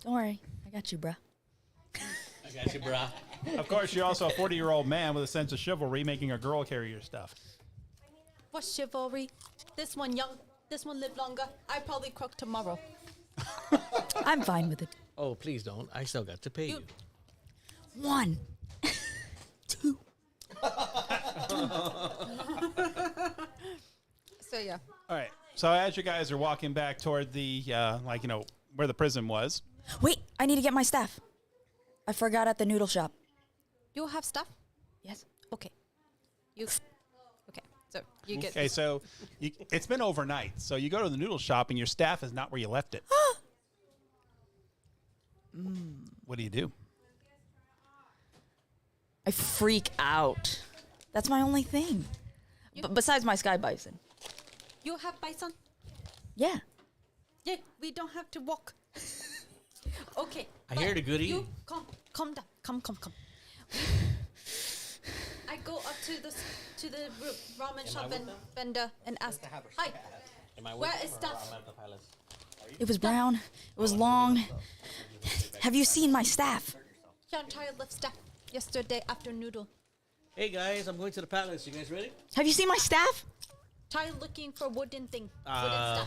[SPEAKER 5] Don't worry, I got you, bruh.
[SPEAKER 6] I got you, brah.
[SPEAKER 4] Of course, you're also a 40-year-old man with a sense of chivalry making a girl carry your stuff.
[SPEAKER 1] What chivalry? This one young, this one live longer. I probably croak tomorrow.
[SPEAKER 5] I'm fine with it.
[SPEAKER 6] Oh, please don't. I still got to pay you.
[SPEAKER 5] 1, 2.
[SPEAKER 3] So yeah.
[SPEAKER 4] All right. So as you guys are walking back toward the, where the prison was.
[SPEAKER 5] Wait, I need to get my staff. I forgot at the noodle shop.
[SPEAKER 3] You have stuff?
[SPEAKER 5] Yes.
[SPEAKER 3] Okay. Okay. So you get.
[SPEAKER 4] Okay, so it's been overnight. So you go to the noodle shop and your staff is not where you left it. What do you do?
[SPEAKER 5] I freak out. That's my only thing. Besides my sky bison.
[SPEAKER 1] You have bison?
[SPEAKER 5] Yeah.
[SPEAKER 1] Yeah, we don't have to walk. Okay.
[SPEAKER 6] I hear
[SPEAKER 1] but
[SPEAKER 6] the goodie.
[SPEAKER 1] You come down. Come. I go up to the ramen shop vendor and ask, "Hi, where is stuff?"
[SPEAKER 5] It was brown. It was long. Have you seen my staff?
[SPEAKER 1] Untitled left stuff yesterday after noodle.
[SPEAKER 6] Hey guys, I'm going to the palace. You guys ready?
[SPEAKER 5] Have you seen my staff?
[SPEAKER 1] Try looking for wooden stuff.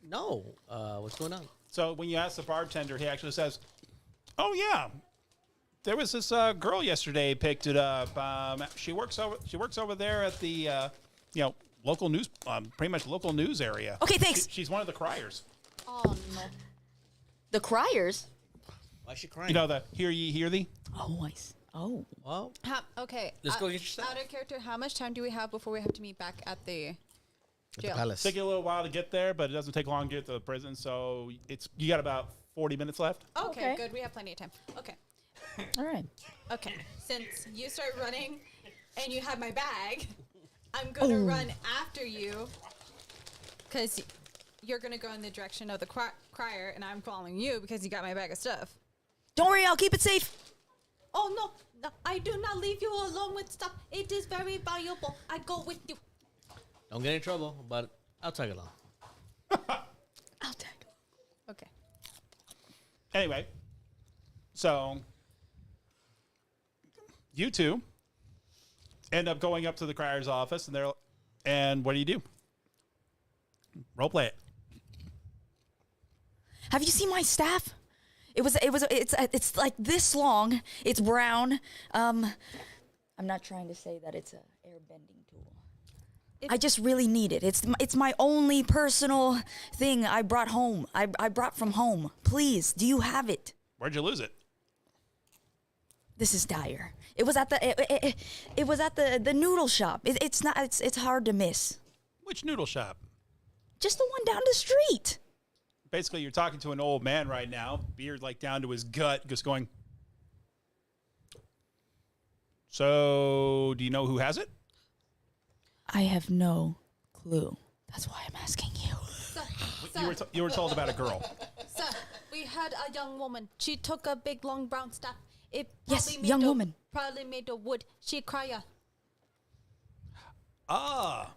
[SPEAKER 6] No. What's going on?
[SPEAKER 4] So when you ask the bartender, he actually says, "Oh yeah, there was this girl yesterday picked it up. She works over there at the local news, pretty much local news area.
[SPEAKER 5] Okay, thanks.
[SPEAKER 4] She's one of the criers.
[SPEAKER 1] Oh no.
[SPEAKER 5] The criers?
[SPEAKER 6] Why is she crying?
[SPEAKER 4] You know the hear ye, hear thee.
[SPEAKER 5] Oh, Oh.
[SPEAKER 6] Well,
[SPEAKER 3] Okay.
[SPEAKER 6] Let's go get your stuff.
[SPEAKER 3] Out of character, how much time do we have before we have to meet back at the jail?
[SPEAKER 6] palace.
[SPEAKER 4] Take you a little while to get there, but it doesn't take long to get to the prison. So you got about 40 minutes left.
[SPEAKER 3] Okay,
[SPEAKER 5] Okay.
[SPEAKER 3] good. We have plenty of time. Okay.
[SPEAKER 5] All right.
[SPEAKER 3] Okay. Since you start running and you have my bag, I'm going to run after you because you're going to go in the direction of the crier, and I'm following you because you got my bag of stuff.
[SPEAKER 5] Don't worry, I'll keep it safe.
[SPEAKER 1] Oh no, I do not leave you alone with stuff. It is very valuable. I go with you.
[SPEAKER 6] Don't get in trouble, but I'll tag along.
[SPEAKER 5] I'll tag.
[SPEAKER 3] Okay.
[SPEAKER 4] Anyway, so you two end up going up to the crier's office, and what do you do? Role play it.
[SPEAKER 5] Have you seen my staff? It's like this long. It's brown. I'm not trying to say that it's a airbending tool. I just really need it. It's my only personal thing I brought home. I brought from home. Please, do you have it?
[SPEAKER 4] Where'd you lose it?
[SPEAKER 5] This is dire. It was at the noodle shop. It's hard to miss.
[SPEAKER 4] Which noodle shop?
[SPEAKER 5] Just the one down the street.
[SPEAKER 4] Basically, you're talking to an old man right now, beard like down to his gut, just going. So, do you know who has it?
[SPEAKER 5] I have no clue. That's why I'm asking you.
[SPEAKER 4] You were told about a girl.
[SPEAKER 1] Sir, we had a young woman. She took a big long brown staff. It
[SPEAKER 5] Yes,
[SPEAKER 1] probably
[SPEAKER 5] young
[SPEAKER 1] made of-
[SPEAKER 5] woman.
[SPEAKER 1] Probably made of wood. She crier.
[SPEAKER 4] Ah,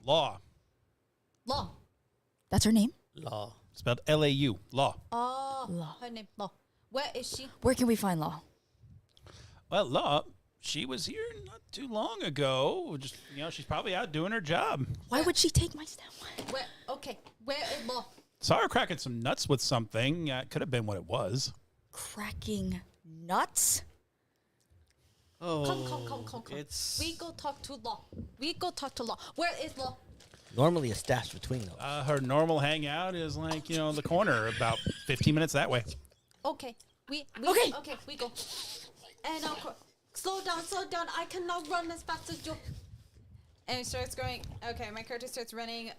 [SPEAKER 4] Law.
[SPEAKER 1] Law.
[SPEAKER 5] That's her name?
[SPEAKER 6] Law.
[SPEAKER 4] Spelled L-A-U. Law.
[SPEAKER 1] Oh,
[SPEAKER 5] Law.
[SPEAKER 1] her name Law. Where is she?
[SPEAKER 5] Where can we find Law?
[SPEAKER 4] Well, Law, she was here not too long ago. Just, she's probably out doing her job.
[SPEAKER 5] Why would she take my staff?
[SPEAKER 1] Where? Okay, where is Law?
[SPEAKER 4] Saw her cracking some nuts with something. It could have been what it was.
[SPEAKER 5] Cracking nuts?
[SPEAKER 6] Oh,
[SPEAKER 1] Come.
[SPEAKER 6] It's
[SPEAKER 1] We go talk to Law. Where is Law?
[SPEAKER 2] Normally a stash between them.
[SPEAKER 4] Her normal hangout is like, the corner, about 15 minutes that way.
[SPEAKER 1] Okay. We
[SPEAKER 5] Okay.
[SPEAKER 1] Okay, we go. And slow down. I cannot run as fast as you.
[SPEAKER 3] And it starts going. Okay, my character starts running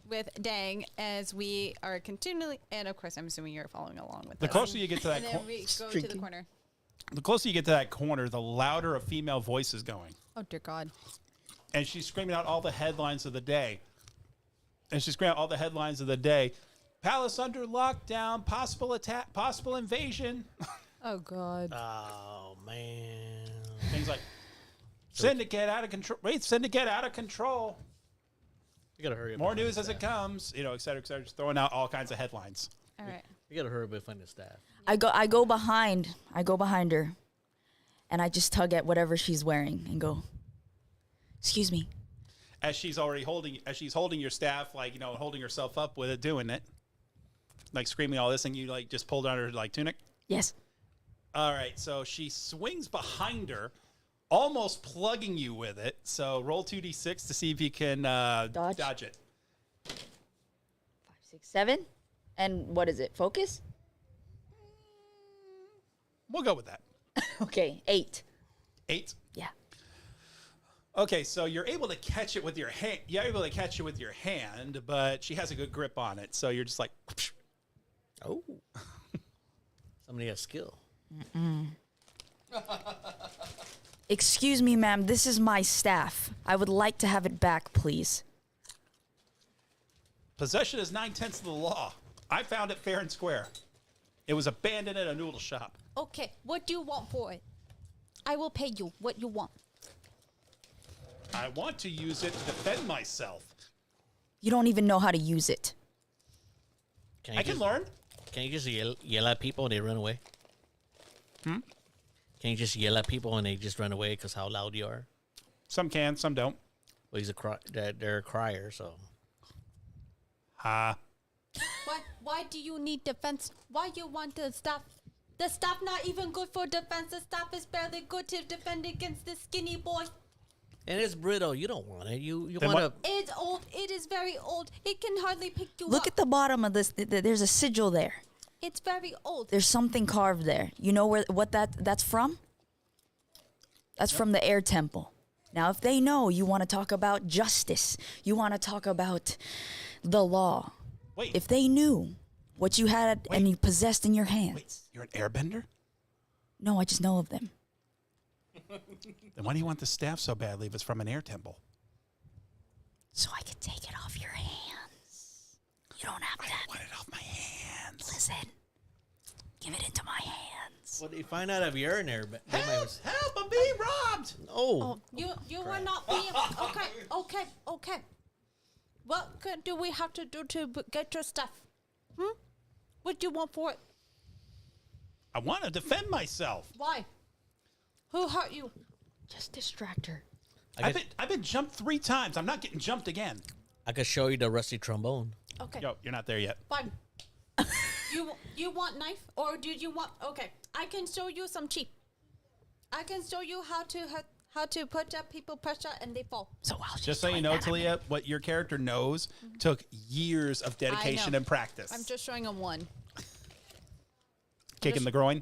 [SPEAKER 3] with Dang as we are continually. And of course, I'm assuming you're following along with
[SPEAKER 4] The
[SPEAKER 3] us.
[SPEAKER 4] closer you get to that
[SPEAKER 3] And then we go to the corner.
[SPEAKER 4] the closer you get to that corner, the louder a female voice is going.
[SPEAKER 3] Oh dear God.
[SPEAKER 4] And she's screaming out all the headlines of the day.
[SPEAKER 8] And she's grabbing all the headlines of the day. Palace under lockdown, possible attack, possible invasion.
[SPEAKER 3] Oh God.
[SPEAKER 6] Oh man.
[SPEAKER 8] Things like syndicate out of control. Wait, syndicate out of control.
[SPEAKER 6] You gotta hurry up.
[SPEAKER 8] More
[SPEAKER 6] and find
[SPEAKER 8] news
[SPEAKER 6] the
[SPEAKER 8] as it
[SPEAKER 6] staff.
[SPEAKER 8] comes. You know, et cetera, just throwing out all kinds of headlines.
[SPEAKER 3] All right.
[SPEAKER 6] You gotta hurry up and find the staff.
[SPEAKER 5] I go behind her, and I just tug at whatever she's wearing and go, "Excuse me."
[SPEAKER 8] As she's holding your staff, like, you know, holding herself up with it, doing it, like screaming all this, and you like just pulled on her like tunic.
[SPEAKER 5] Yes.
[SPEAKER 8] All right, so she swings behind her, almost plugging you with it. So roll 2d6 to see if you can dodge it.
[SPEAKER 5] 5, 6, 7, and what is it? Focus.
[SPEAKER 8] We'll go with that.
[SPEAKER 5] Okay, 8.
[SPEAKER 8] 8.
[SPEAKER 5] Yeah.
[SPEAKER 8] Okay, so you're able to catch it with your hand. You're able to catch it with your hand, but she has a good grip on it. So you're just like,
[SPEAKER 6] Oh. Somebody has skill.
[SPEAKER 5] Excuse me, ma'am. This is my staff. I would like to have it back, please.
[SPEAKER 8] possession is 9/10 of the law. I found it fair and square. It was abandoned at a noodle shop.
[SPEAKER 1] Okay, what do you want for it? I will pay you what you want.
[SPEAKER 8] I want to use it to defend myself.
[SPEAKER 5] You don't even know how to use it.
[SPEAKER 8] I can learn.
[SPEAKER 6] Can you just yell at people and they run away? Can you just yell at people and they just run away because how loud you are?
[SPEAKER 8] Some can, some don't.
[SPEAKER 6] Well, they're a crier, so.
[SPEAKER 1] Why do you need defense? Why you want the staff? The staff not even good for defense. The staff is barely good to defend against the skinny boy.
[SPEAKER 6] And it's brittle. You don't want it. You
[SPEAKER 8] Then
[SPEAKER 6] want to.
[SPEAKER 1] It's old. It is very old. It can hardly pick you
[SPEAKER 5] Look
[SPEAKER 1] up.
[SPEAKER 5] at the bottom of this. There's a sigil there.
[SPEAKER 1] It's very old.
[SPEAKER 5] There's something carved there. You know what that's from? That's from the air temple. Now, if they know you want to talk about justice, you want to talk about the law.
[SPEAKER 8] Wait.
[SPEAKER 5] If they knew what you had and you possessed in your hands.
[SPEAKER 8] Wait, you're an airbender?
[SPEAKER 5] No, I just know of them.
[SPEAKER 8] Then why do you want the staff so badly if it's from an air temple?
[SPEAKER 5] So I can take it off your hands. You don't have
[SPEAKER 8] I
[SPEAKER 5] to.
[SPEAKER 8] want it off my hands.
[SPEAKER 5] Listen. Give it into my hands.
[SPEAKER 6] Well, they find out if you're an air.
[SPEAKER 8] Help! I'm being robbed!
[SPEAKER 6] Oh.
[SPEAKER 1] You are not being okay. What do we have to do to get your stuff? What do you want for it?
[SPEAKER 8] I want to defend myself.
[SPEAKER 1] Why? Who hurt you?
[SPEAKER 5] Just distract her.
[SPEAKER 8] I've been jumped 3 times. I'm not getting jumped again.
[SPEAKER 6] I could show you the rusty trombone.
[SPEAKER 1] Okay,
[SPEAKER 8] Yo, you're not there yet.
[SPEAKER 1] fine. You want knife or do you want? Okay, I can show you some cheap. I can show you how to put up people pressure and they fall.
[SPEAKER 5] So I'll
[SPEAKER 8] Just so you know, Talia, what your character knows took years of dedication
[SPEAKER 3] know.
[SPEAKER 8] and practice.
[SPEAKER 3] I'm just showing him one.
[SPEAKER 8] Kicking the groin.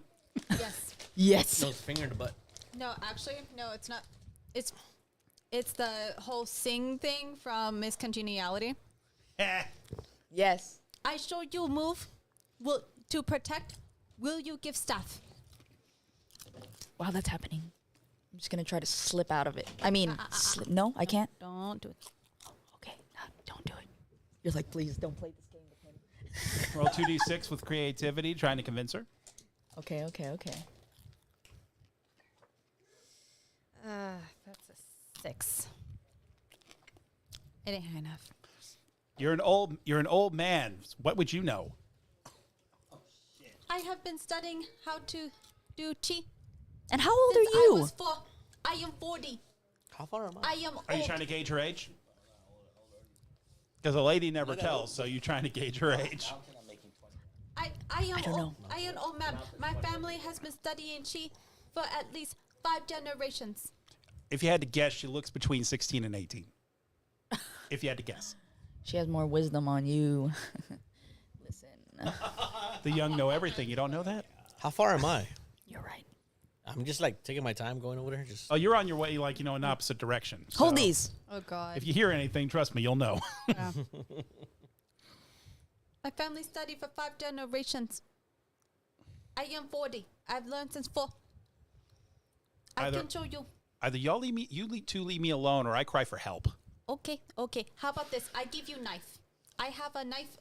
[SPEAKER 1] Yes.
[SPEAKER 5] Yes.
[SPEAKER 6] No, it's finger in the butt.
[SPEAKER 3] No, actually, no, it's not. It's the whole sing thing from Miss Congeniality.
[SPEAKER 5] Yes.
[SPEAKER 1] I show you move. Will to protect. Will you give stuff?
[SPEAKER 5] While that's happening, I'm just gonna try to slip out of it. I mean, slip. No, I can't.
[SPEAKER 3] Don't do it.
[SPEAKER 5] Okay, no, don't do it. You're like, please don't play this game with him.
[SPEAKER 8] Roll 2d6 with creativity, trying to convince her.
[SPEAKER 5] Okay.
[SPEAKER 3] That's a 6. It ain't high enough.
[SPEAKER 8] You're an old man. What would you know?
[SPEAKER 1] I have been studying how to do chi.
[SPEAKER 5] And how old
[SPEAKER 1] Since
[SPEAKER 5] are you?
[SPEAKER 1] I was 4. I am 40.
[SPEAKER 6] How far am
[SPEAKER 1] I am
[SPEAKER 8] Are you
[SPEAKER 1] old.
[SPEAKER 8] trying to gauge her age? Because a lady never tells, so you're trying to gauge her age.
[SPEAKER 1] I am
[SPEAKER 5] don't
[SPEAKER 1] old.
[SPEAKER 5] know.
[SPEAKER 1] I am old man. My family has been studying chi for at least 5 generations.
[SPEAKER 8] If you had to guess, she looks between 16 and 18. If you had to guess.
[SPEAKER 5] She has more wisdom on you. Listen,
[SPEAKER 8] The young know everything. You don't know that?
[SPEAKER 6] How far am I?
[SPEAKER 5] you're right.
[SPEAKER 6] I'm just like taking my time going over there. Just
[SPEAKER 8] Oh, you're on your way, like, in opposite direction.
[SPEAKER 5] Hold
[SPEAKER 8] So
[SPEAKER 5] these.
[SPEAKER 3] Oh God.
[SPEAKER 8] If you hear anything, trust me, you'll know.
[SPEAKER 1] My family studied for 5 generations. I am 40. I've learned since 4. I
[SPEAKER 8] Either-
[SPEAKER 1] can show you.
[SPEAKER 8] Either you two leave me alone, or I cry for help.
[SPEAKER 1] Okay. How about this? I give you knife. I have a knife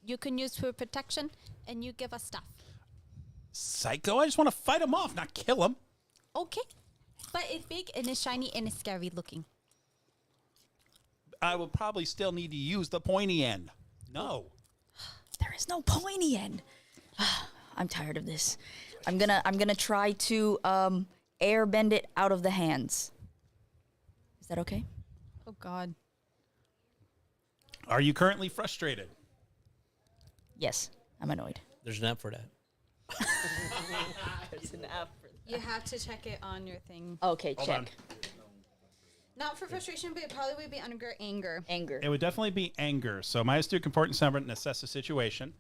[SPEAKER 1] you can use for protection, and you give us stuff.
[SPEAKER 8] Psycho, I just want to fight him off, not kill him.
[SPEAKER 1] Okay. But it's big, and it's shiny, and it's scary looking.
[SPEAKER 8] I would probably still need to use the pointy end. No.
[SPEAKER 5] There is no pointy end. I'm tired of this. I'm gonna try to air bend it out of the hands. Is that okay?
[SPEAKER 3] Oh God.
[SPEAKER 8] Are you currently frustrated?
[SPEAKER 5] Yes, I'm annoyed.
[SPEAKER 6] There's an app for that.
[SPEAKER 5] There's an app for that.
[SPEAKER 3] You have to check it on your thing.
[SPEAKER 5] Okay,
[SPEAKER 8] Hold
[SPEAKER 5] check.
[SPEAKER 8] on.
[SPEAKER 3] Not for frustration, but it probably would be under anger.
[SPEAKER 5] Anger.
[SPEAKER 8] It would definitely be anger. So -2 comfort and severance and assess the situation.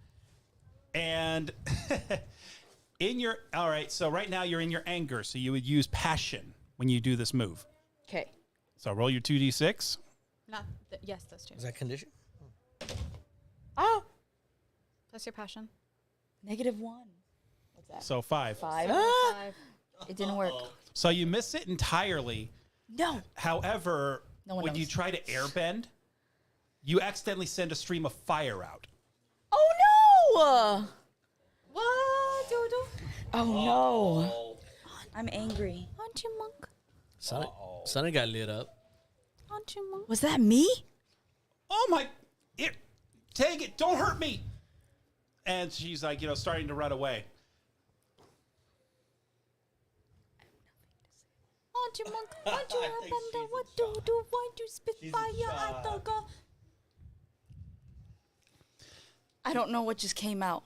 [SPEAKER 8] And all right, so right now you're in your anger, so you would use passion when you do this move.
[SPEAKER 5] Okay.
[SPEAKER 8] So roll your 2d6.
[SPEAKER 3] Yes, those two.
[SPEAKER 6] Is that condition?
[SPEAKER 5] Oh,
[SPEAKER 3] That's your passion.
[SPEAKER 5] -1. What's that?
[SPEAKER 8] So 5.
[SPEAKER 5] 5. It didn't work.
[SPEAKER 8] So you miss it entirely.
[SPEAKER 5] No.
[SPEAKER 8] However,
[SPEAKER 5] No one
[SPEAKER 8] when you
[SPEAKER 5] knows.
[SPEAKER 8] try to airbend, you accidentally send a stream of fire out.
[SPEAKER 5] Oh no!
[SPEAKER 3] What, Dodo?
[SPEAKER 5] Oh no! I'm angry.
[SPEAKER 3] Aren't you monk?
[SPEAKER 6] Sonny got lit up.
[SPEAKER 3] Aren't you monk?
[SPEAKER 5] Was that me?
[SPEAKER 8] Oh my! Take it! Don't hurt me! And she's like, starting to run away.
[SPEAKER 1] Aren't you monk? Aren't you airbender? What do? Why do you spit fire at the girl?
[SPEAKER 5] I don't know what just came out.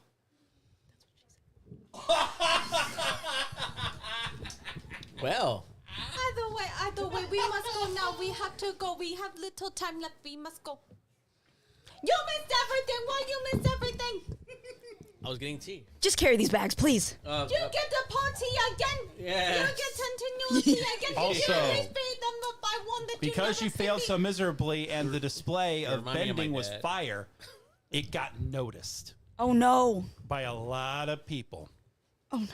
[SPEAKER 6] Well,
[SPEAKER 1] Either way, we must go now. We have to go. We have little time left. We must go. You missed everything. Why you missed everything?
[SPEAKER 6] I was getting tea.
[SPEAKER 5] Just carry these bags, please.
[SPEAKER 1] You get the party again.
[SPEAKER 6] Yes.
[SPEAKER 1] You get continuity again.
[SPEAKER 8] Also,
[SPEAKER 1] you beat them up by one that
[SPEAKER 8] Because
[SPEAKER 1] you
[SPEAKER 8] you failed so miserably and the display of
[SPEAKER 6] reminding me of my
[SPEAKER 8] bending was
[SPEAKER 6] dad.
[SPEAKER 8] fire, it got noticed
[SPEAKER 5] Oh no!
[SPEAKER 8] by a lot of people.
[SPEAKER 5] Oh no!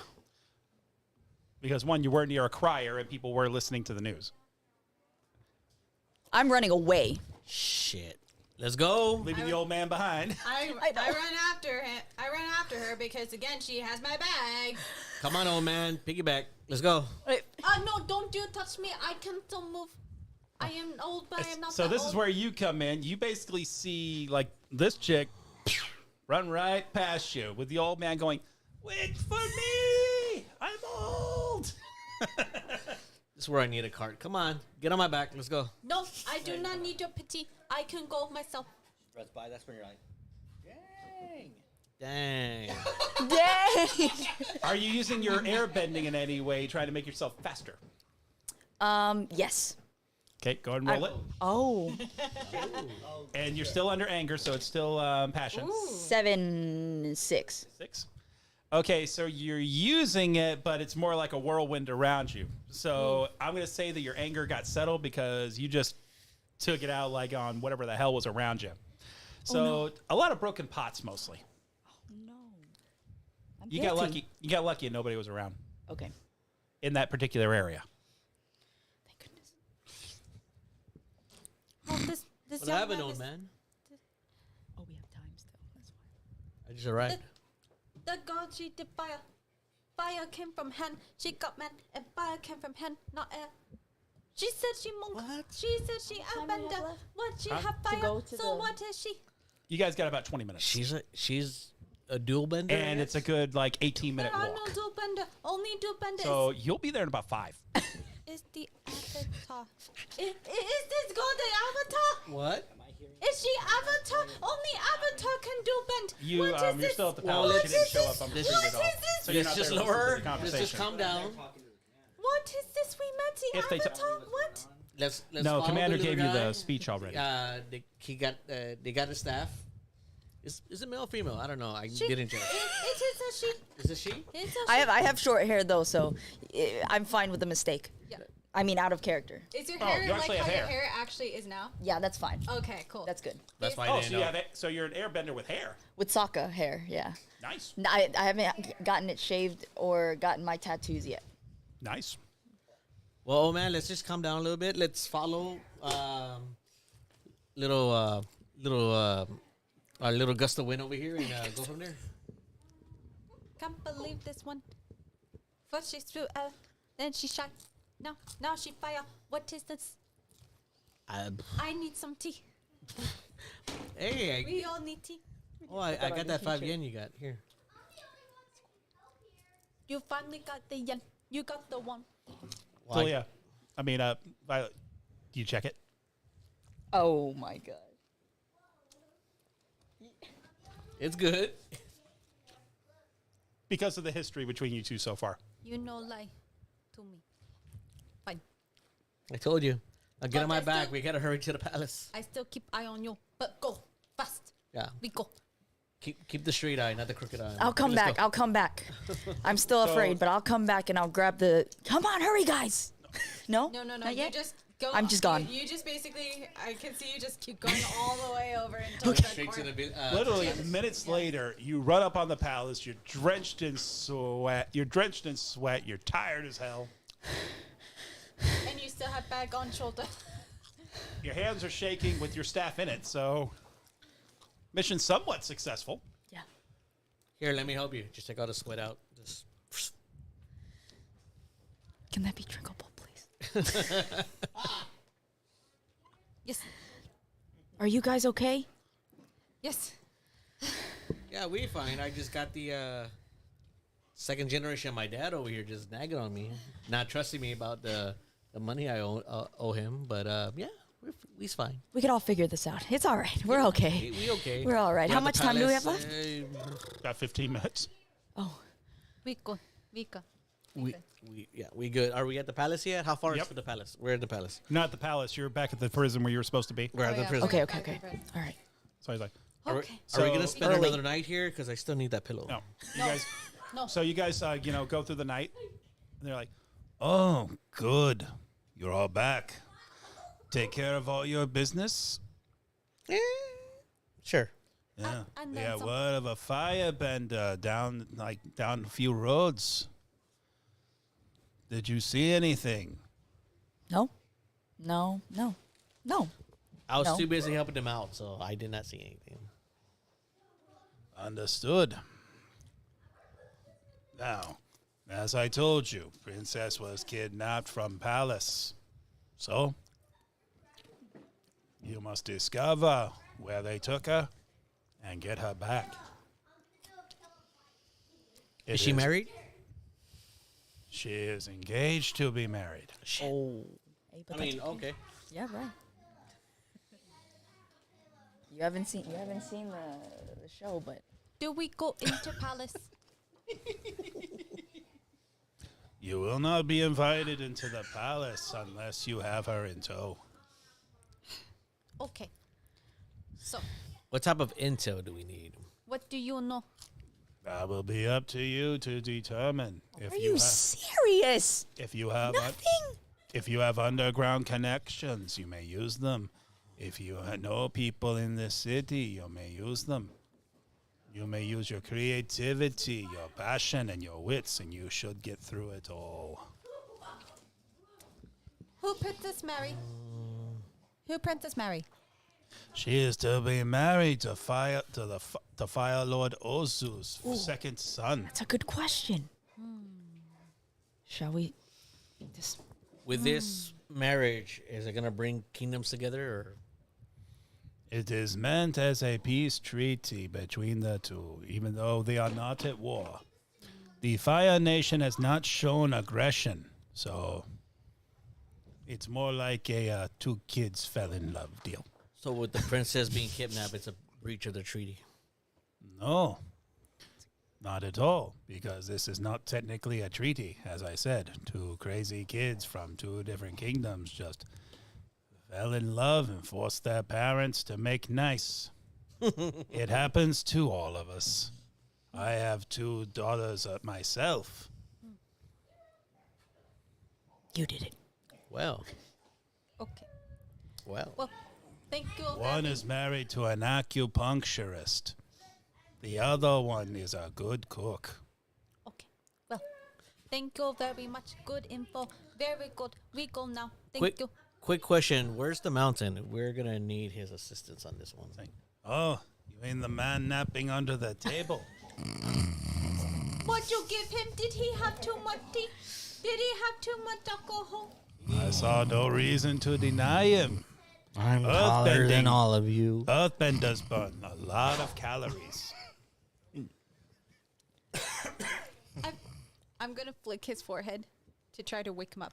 [SPEAKER 8] Because one, you were near a crier and people were listening to the news.
[SPEAKER 5] I'm running away.
[SPEAKER 6] Shit. Let's go.
[SPEAKER 8] Leaving the old man behind.
[SPEAKER 3] I
[SPEAKER 5] know.
[SPEAKER 3] run after him. I run after her because again she has my bag.
[SPEAKER 6] Come on, old man. Piggyback. Let's go.
[SPEAKER 5] Wait.
[SPEAKER 1] No, don't you touch me. I can still move. I am old, but I am not
[SPEAKER 8] So
[SPEAKER 1] that
[SPEAKER 8] this
[SPEAKER 1] old.
[SPEAKER 8] is where you come in. You basically see like this chick run right past you with the old man going, "Wait for me! I'm old."
[SPEAKER 6] This is where I need a cart. Come on. Get on my back. Let's go.
[SPEAKER 1] No, I do not need your pity. I can go myself.
[SPEAKER 2] Runs by, that's when you're like, dang.
[SPEAKER 6] Dang.
[SPEAKER 5] Dang!
[SPEAKER 8] Are you using your air bending in any way, trying to make yourself faster?
[SPEAKER 5] Yes.
[SPEAKER 8] Okay, go ahead and roll it.
[SPEAKER 5] Oh.
[SPEAKER 8] And you're still under anger, so it's still passion.
[SPEAKER 5] 7, 6.
[SPEAKER 8] 6. Okay, so you're using it, but it's more like a whirlwind around you. So I'm going to say that your anger got settled because you just took it out like on whatever the hell was around you. So a lot of broken pots mostly.
[SPEAKER 5] No. I'm
[SPEAKER 8] You
[SPEAKER 5] guilty.
[SPEAKER 8] got lucky. You got lucky and nobody was around
[SPEAKER 5] Okay.
[SPEAKER 8] in that particular area.
[SPEAKER 5] Thank goodness.
[SPEAKER 1] Oh, this
[SPEAKER 6] What
[SPEAKER 1] young
[SPEAKER 6] happened,
[SPEAKER 1] man
[SPEAKER 6] old
[SPEAKER 1] is-
[SPEAKER 6] man?
[SPEAKER 5] Oh, we have time still. That's why.
[SPEAKER 6] I just arrived.
[SPEAKER 1] The god, she did fire. Fire came from hand. She got man, and fire came from hand, not air. She said she monk.
[SPEAKER 6] What?
[SPEAKER 1] She said she
[SPEAKER 5] time we have
[SPEAKER 1] airbender.
[SPEAKER 5] left?
[SPEAKER 1] What she
[SPEAKER 8] Huh?
[SPEAKER 1] have
[SPEAKER 5] To
[SPEAKER 1] fire?
[SPEAKER 5] go to
[SPEAKER 1] So
[SPEAKER 5] the-
[SPEAKER 1] what is she?
[SPEAKER 8] You guys got about 20 minutes.
[SPEAKER 6] She's a dual bender.
[SPEAKER 8] And it's a good like 18-minute
[SPEAKER 1] There are
[SPEAKER 8] walk.
[SPEAKER 1] no dual bender. Only dual bender
[SPEAKER 8] So you'll be there in about 5.
[SPEAKER 1] is the avatar. Is this god the avatar?
[SPEAKER 6] What?
[SPEAKER 1] Is she avatar? Only avatar can do bend.
[SPEAKER 8] You
[SPEAKER 1] What is
[SPEAKER 8] you're
[SPEAKER 1] this?
[SPEAKER 8] still at the
[SPEAKER 6] Well,
[SPEAKER 8] palace.
[SPEAKER 6] let's-
[SPEAKER 8] She didn't show
[SPEAKER 1] this-
[SPEAKER 8] up. I'm
[SPEAKER 6] this
[SPEAKER 8] sure
[SPEAKER 6] is-
[SPEAKER 8] at all.
[SPEAKER 1] what is this?
[SPEAKER 8] So you're
[SPEAKER 6] Let's
[SPEAKER 8] not
[SPEAKER 6] just
[SPEAKER 8] there to
[SPEAKER 6] lower
[SPEAKER 8] listen to
[SPEAKER 6] her.
[SPEAKER 8] the
[SPEAKER 6] Let's just calm
[SPEAKER 8] conversation.
[SPEAKER 6] down.
[SPEAKER 1] What is this? We met the
[SPEAKER 8] If they t-
[SPEAKER 1] avatar. What?
[SPEAKER 6] Let's
[SPEAKER 8] No,
[SPEAKER 6] follow
[SPEAKER 8] Commander
[SPEAKER 6] the little
[SPEAKER 8] gave you
[SPEAKER 6] guy.
[SPEAKER 8] the speech already.
[SPEAKER 6] They got a staff. Is it male or female? I don't know. I didn't check.
[SPEAKER 1] It is a she.
[SPEAKER 6] Is it she?
[SPEAKER 1] It's a she.
[SPEAKER 5] I have short hair though, so I'm fine with the mistake.
[SPEAKER 3] Yeah.
[SPEAKER 5] I mean, out of character.
[SPEAKER 3] Is your
[SPEAKER 8] Oh,
[SPEAKER 3] hair
[SPEAKER 8] you
[SPEAKER 3] like
[SPEAKER 8] actually
[SPEAKER 3] how
[SPEAKER 8] have
[SPEAKER 3] your
[SPEAKER 8] hair.
[SPEAKER 3] hair actually is now?
[SPEAKER 5] Yeah, that's fine.
[SPEAKER 3] Okay, cool.
[SPEAKER 5] That's good.
[SPEAKER 6] That's why I
[SPEAKER 8] Oh,
[SPEAKER 6] didn't
[SPEAKER 8] so you
[SPEAKER 6] know.
[SPEAKER 8] have it. So you're an airbender with hair.
[SPEAKER 5] With Sokka hair, yeah.
[SPEAKER 8] Nice,
[SPEAKER 5] I haven't gotten it shaved or gotten my tattoos yet.
[SPEAKER 8] nice.
[SPEAKER 6] Well, oh man, let's just calm down a little bit. Let's follow little Our little gust of wind over here and go from there.
[SPEAKER 1] Can't believe this one. First she threw then she shot. Now she fire. What is this? I need some tea.
[SPEAKER 6] Hey,
[SPEAKER 1] We all need tea.
[SPEAKER 6] I got that 5 yen you got here.
[SPEAKER 1] You finally got the yen. You got the one.
[SPEAKER 8] So yeah, I mean, Violet, do you check it?
[SPEAKER 5] Oh my god.
[SPEAKER 6] It's good.
[SPEAKER 8] Because of the history between you two so far.
[SPEAKER 1] You know lie to me. Fine.
[SPEAKER 6] I told you. I'll get
[SPEAKER 1] But
[SPEAKER 6] on my
[SPEAKER 1] I
[SPEAKER 6] back.
[SPEAKER 1] still-
[SPEAKER 6] We gotta hurry to the palace.
[SPEAKER 1] I still keep eye on you. But go fast.
[SPEAKER 6] Yeah.
[SPEAKER 1] We go.
[SPEAKER 6] Keep the straight eye, not the crooked eye.
[SPEAKER 5] I'll come
[SPEAKER 6] Let's
[SPEAKER 5] back.
[SPEAKER 6] go.
[SPEAKER 5] I'll come back. I'm still afraid, but I'll come back and I'll grab the. Come on, hurry, guys. No.
[SPEAKER 1] No.
[SPEAKER 5] Not
[SPEAKER 1] You
[SPEAKER 5] yet?
[SPEAKER 1] just go.
[SPEAKER 5] I'm just gone.
[SPEAKER 3] You just basically, I can see you just keep going all the way over until the
[SPEAKER 6] Straight to
[SPEAKER 3] corner.
[SPEAKER 6] the
[SPEAKER 8] Literally minutes later, you run up on the palace. You're drenched in sweat. You're tired as hell.
[SPEAKER 1] And you still have bag on shoulder.
[SPEAKER 8] Your hands are shaking with your staff in it. So, mission somewhat successful.
[SPEAKER 5] Yeah.
[SPEAKER 6] Here, let me help you. Just take all the sweat out. Just.
[SPEAKER 5] Can that be drinkable, please?
[SPEAKER 1] Yes.
[SPEAKER 5] Are you guys okay?
[SPEAKER 1] Yes.
[SPEAKER 6] Yeah, we fine. I just got the second generation of my dad over here just nagging on me, not trusting me about the money I owe him. But yeah, we's fine.
[SPEAKER 5] We could all figure this out. It's all right. We're okay.
[SPEAKER 6] We okay.
[SPEAKER 5] We're all right.
[SPEAKER 6] We're
[SPEAKER 5] How
[SPEAKER 6] at the
[SPEAKER 5] much time do we have
[SPEAKER 6] palace,
[SPEAKER 5] left?
[SPEAKER 8] About 15 minutes.
[SPEAKER 5] Oh,
[SPEAKER 1] We go.
[SPEAKER 6] we good. Are we at the palace yet? How far
[SPEAKER 8] Yep.
[SPEAKER 6] is to the palace? We're at the palace.
[SPEAKER 8] Not at the palace. You're back at the prison where you were supposed to be.
[SPEAKER 6] We're at the prison.
[SPEAKER 5] okay. All right.
[SPEAKER 8] So he's like,
[SPEAKER 6] Are we,
[SPEAKER 1] Okay.
[SPEAKER 6] are we
[SPEAKER 8] So-
[SPEAKER 6] gonna spend
[SPEAKER 5] Early.
[SPEAKER 6] another night here? Because I still need that pillow.
[SPEAKER 8] no. You guys.
[SPEAKER 1] No.
[SPEAKER 8] So you guys, go through the night. And they're like, oh, good. You're all back. Take care of all your business.
[SPEAKER 6] Sure.
[SPEAKER 8] Yeah.
[SPEAKER 1] and
[SPEAKER 8] We
[SPEAKER 1] then
[SPEAKER 8] had
[SPEAKER 1] some.
[SPEAKER 8] word of a firebender down a few roads. Did you see anything?
[SPEAKER 5] No.
[SPEAKER 6] I was
[SPEAKER 5] No.
[SPEAKER 6] too busy helping them out, so I did not see anything.
[SPEAKER 8] Understood. Now, as I told you, Princess was kidnapped from palace. So, you must discover where they took her and get her back.
[SPEAKER 6] Is she married?
[SPEAKER 8] She is engaged to be married.
[SPEAKER 5] Oh. Hey, but
[SPEAKER 6] I mean,
[SPEAKER 5] that's-
[SPEAKER 6] okay.
[SPEAKER 5] Yeah, right. You haven't seen the show, but
[SPEAKER 1] Do we go into palace?
[SPEAKER 8] You will not be invited into the palace unless you have her in tow.
[SPEAKER 1] Okay. So,
[SPEAKER 6] What type of intel do we need?
[SPEAKER 1] what do you know?
[SPEAKER 8] That will be up to you to determine. If
[SPEAKER 5] are you serious?
[SPEAKER 8] if you have
[SPEAKER 5] Nothing.
[SPEAKER 8] if you have underground connections, you may use them. If you know people in the city, you may use them. You may use your creativity, your passion, and your wits, and you should get through it all.
[SPEAKER 1] Who Princess Mary? Who Princess Mary?
[SPEAKER 8] She is to be married to the Fire Lord Ozu's second son.
[SPEAKER 5] That's a good question. Shall we? Just
[SPEAKER 6] With this marriage, is it gonna bring kingdoms together, or
[SPEAKER 8] It is meant as a peace treaty between the two, even though they are not at war. The Fire Nation has not shown aggression, so it's more like a two kids fell in love deal.
[SPEAKER 6] so with the princess being kidnapped, it's a breach of the treaty?
[SPEAKER 8] No, not at all, because this is not technically a treaty. As I said, two crazy kids from two different kingdoms just fell in love and forced their parents to make nice. It happens to all of us. I have two daughters myself.
[SPEAKER 5] you did it.
[SPEAKER 6] Well,
[SPEAKER 1] Okay.
[SPEAKER 6] well.
[SPEAKER 1] Well, thank you.
[SPEAKER 8] One
[SPEAKER 1] very-
[SPEAKER 8] is married to an acupuncturist. The other one is a good cook.
[SPEAKER 1] Okay. Well, thank you very much. Good info. Very good. We go now. Thank
[SPEAKER 6] Quick,
[SPEAKER 1] you.
[SPEAKER 6] quick question: where's the mountain? We're gonna need his assistance on this one.
[SPEAKER 8] Oh, You ain't the man napping under the table.
[SPEAKER 1] What you give him? Did he have too much tea? Did he have too much alcohol?
[SPEAKER 8] I saw no reason to deny him.
[SPEAKER 2] I'm taller than
[SPEAKER 8] Earthbending.
[SPEAKER 2] all of you.
[SPEAKER 8] Earthbenders burn a lot of calories.
[SPEAKER 3] I'm gonna flick his forehead to try to wake him up.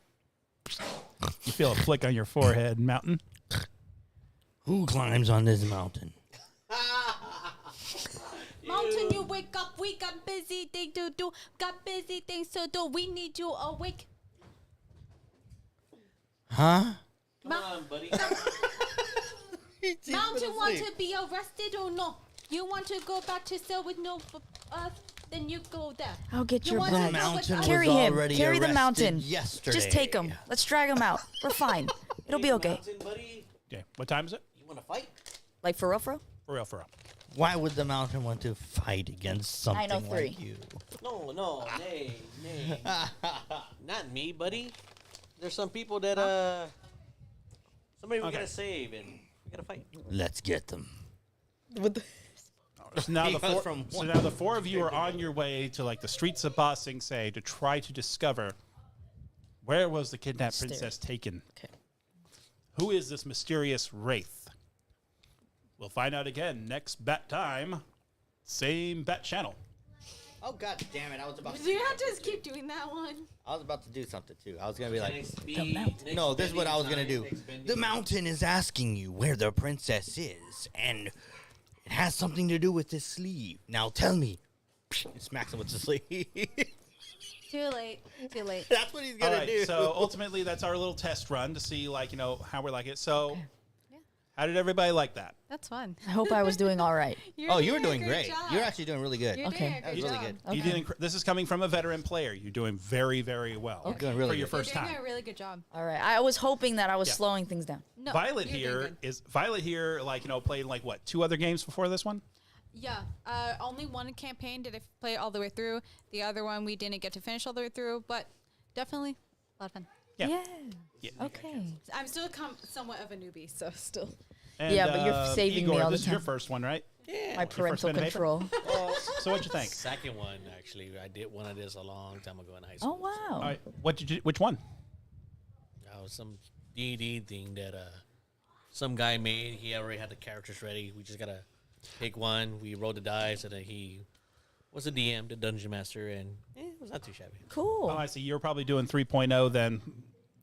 [SPEAKER 8] You feel a flick on your forehead, Mountain?
[SPEAKER 2] Who climbs on this mountain?
[SPEAKER 1] Mountain, you wake up. We got busy things to do. Got busy things to do. We need you awake.
[SPEAKER 2] Huh?
[SPEAKER 6] Come on, buddy.
[SPEAKER 1] Mountain want to be arrested or no? You want to go back to cell with no then you go there.
[SPEAKER 5] I'll get
[SPEAKER 1] You
[SPEAKER 5] your
[SPEAKER 1] want to
[SPEAKER 5] bag.
[SPEAKER 1] go
[SPEAKER 2] Mountain
[SPEAKER 1] with
[SPEAKER 5] Carry
[SPEAKER 2] was
[SPEAKER 5] him.
[SPEAKER 2] already
[SPEAKER 5] Carry the
[SPEAKER 2] arrested
[SPEAKER 5] mountain.
[SPEAKER 2] yesterday.
[SPEAKER 5] Just take him. Let's drag him out. We're fine. It'll be okay.
[SPEAKER 6] Mountain, buddy.
[SPEAKER 8] Okay, what time is it?
[SPEAKER 6] You want to fight?
[SPEAKER 5] Like for real, for real?
[SPEAKER 8] For real, for real.
[SPEAKER 2] Why would the mountain want to fight against something
[SPEAKER 5] 903.
[SPEAKER 2] like you?
[SPEAKER 6] No, nay. Not me, buddy. There's some people that somebody we
[SPEAKER 8] Okay.
[SPEAKER 6] gotta save and we gotta fight.
[SPEAKER 2] Let's get them.
[SPEAKER 8] So now,
[SPEAKER 2] He goes from
[SPEAKER 8] so
[SPEAKER 2] one-
[SPEAKER 8] now the four of you are on your way to like the streets of Ba Sing Se to try to discover where was the kidnapped
[SPEAKER 5] Stairs.
[SPEAKER 8] princess taken.
[SPEAKER 5] Okay.
[SPEAKER 8] Who is this mysterious wraith? We'll find out again next bat time. Same bat channel.
[SPEAKER 2] Oh god damn it! I was about.
[SPEAKER 3] Do you have to just keep doing that one?
[SPEAKER 2] I was about to do something too. I was gonna be like,
[SPEAKER 5] mountain.
[SPEAKER 2] no, this is what I was gonna do. The mountain is asking you where the princess is, and it has something to do with this sleeve. Now tell me. It smacks him with the sleeve.
[SPEAKER 1] Too late. Too late.
[SPEAKER 2] That's what he's
[SPEAKER 8] All
[SPEAKER 2] gonna
[SPEAKER 8] right,
[SPEAKER 2] do.
[SPEAKER 8] so ultimately that's our little test run to see like, you know, how we like it. So how did everybody like that?
[SPEAKER 3] That's fun.
[SPEAKER 5] I hope I was doing all right.
[SPEAKER 2] Oh, you were doing
[SPEAKER 1] a
[SPEAKER 2] great.
[SPEAKER 1] job.
[SPEAKER 2] You're actually doing really good.
[SPEAKER 1] You're
[SPEAKER 5] Okay.
[SPEAKER 1] doing a
[SPEAKER 2] That was
[SPEAKER 1] great
[SPEAKER 2] really
[SPEAKER 1] job.
[SPEAKER 2] good.
[SPEAKER 8] You did this is coming from a veteran player. You're doing very, very well.
[SPEAKER 2] You're doing really
[SPEAKER 8] for your
[SPEAKER 2] good.
[SPEAKER 8] first
[SPEAKER 3] You're doing
[SPEAKER 8] time.
[SPEAKER 3] a really good job.
[SPEAKER 5] All right. I was hoping that I was
[SPEAKER 8] Yeah.
[SPEAKER 5] slowing things down.
[SPEAKER 1] No,
[SPEAKER 8] Violet
[SPEAKER 1] you're doing
[SPEAKER 8] here
[SPEAKER 1] good.
[SPEAKER 8] is Violet here, like, you know, played like what, 2 other games before this one?
[SPEAKER 3] Yeah. Only one campaign did I play all the way through. The other one we didn't get to finish all the way through, but definitely a lot of fun.
[SPEAKER 8] Yeah.
[SPEAKER 5] Yeah. Okay.
[SPEAKER 3] I'm still somewhat of a newbie, so still.
[SPEAKER 8] And,
[SPEAKER 5] Yeah, but you're saving me
[SPEAKER 8] Igor,
[SPEAKER 5] all the
[SPEAKER 8] this is your
[SPEAKER 5] time.
[SPEAKER 8] first one, right?
[SPEAKER 5] My parental
[SPEAKER 8] pen and paper?
[SPEAKER 5] control.
[SPEAKER 8] So what'd you think?
[SPEAKER 6] Second one, actually, I did one of this a long time ago in high school.
[SPEAKER 5] Oh wow.
[SPEAKER 8] All right, which one?
[SPEAKER 6] That was some D&D thing that some guy made. He already had the characters ready. We just gotta pick one. We rolled the dice, and then he was the DM, the dungeon master, and it was not too shabby.
[SPEAKER 5] Cool.
[SPEAKER 8] Oh, I see. You're probably doing 3.0 then,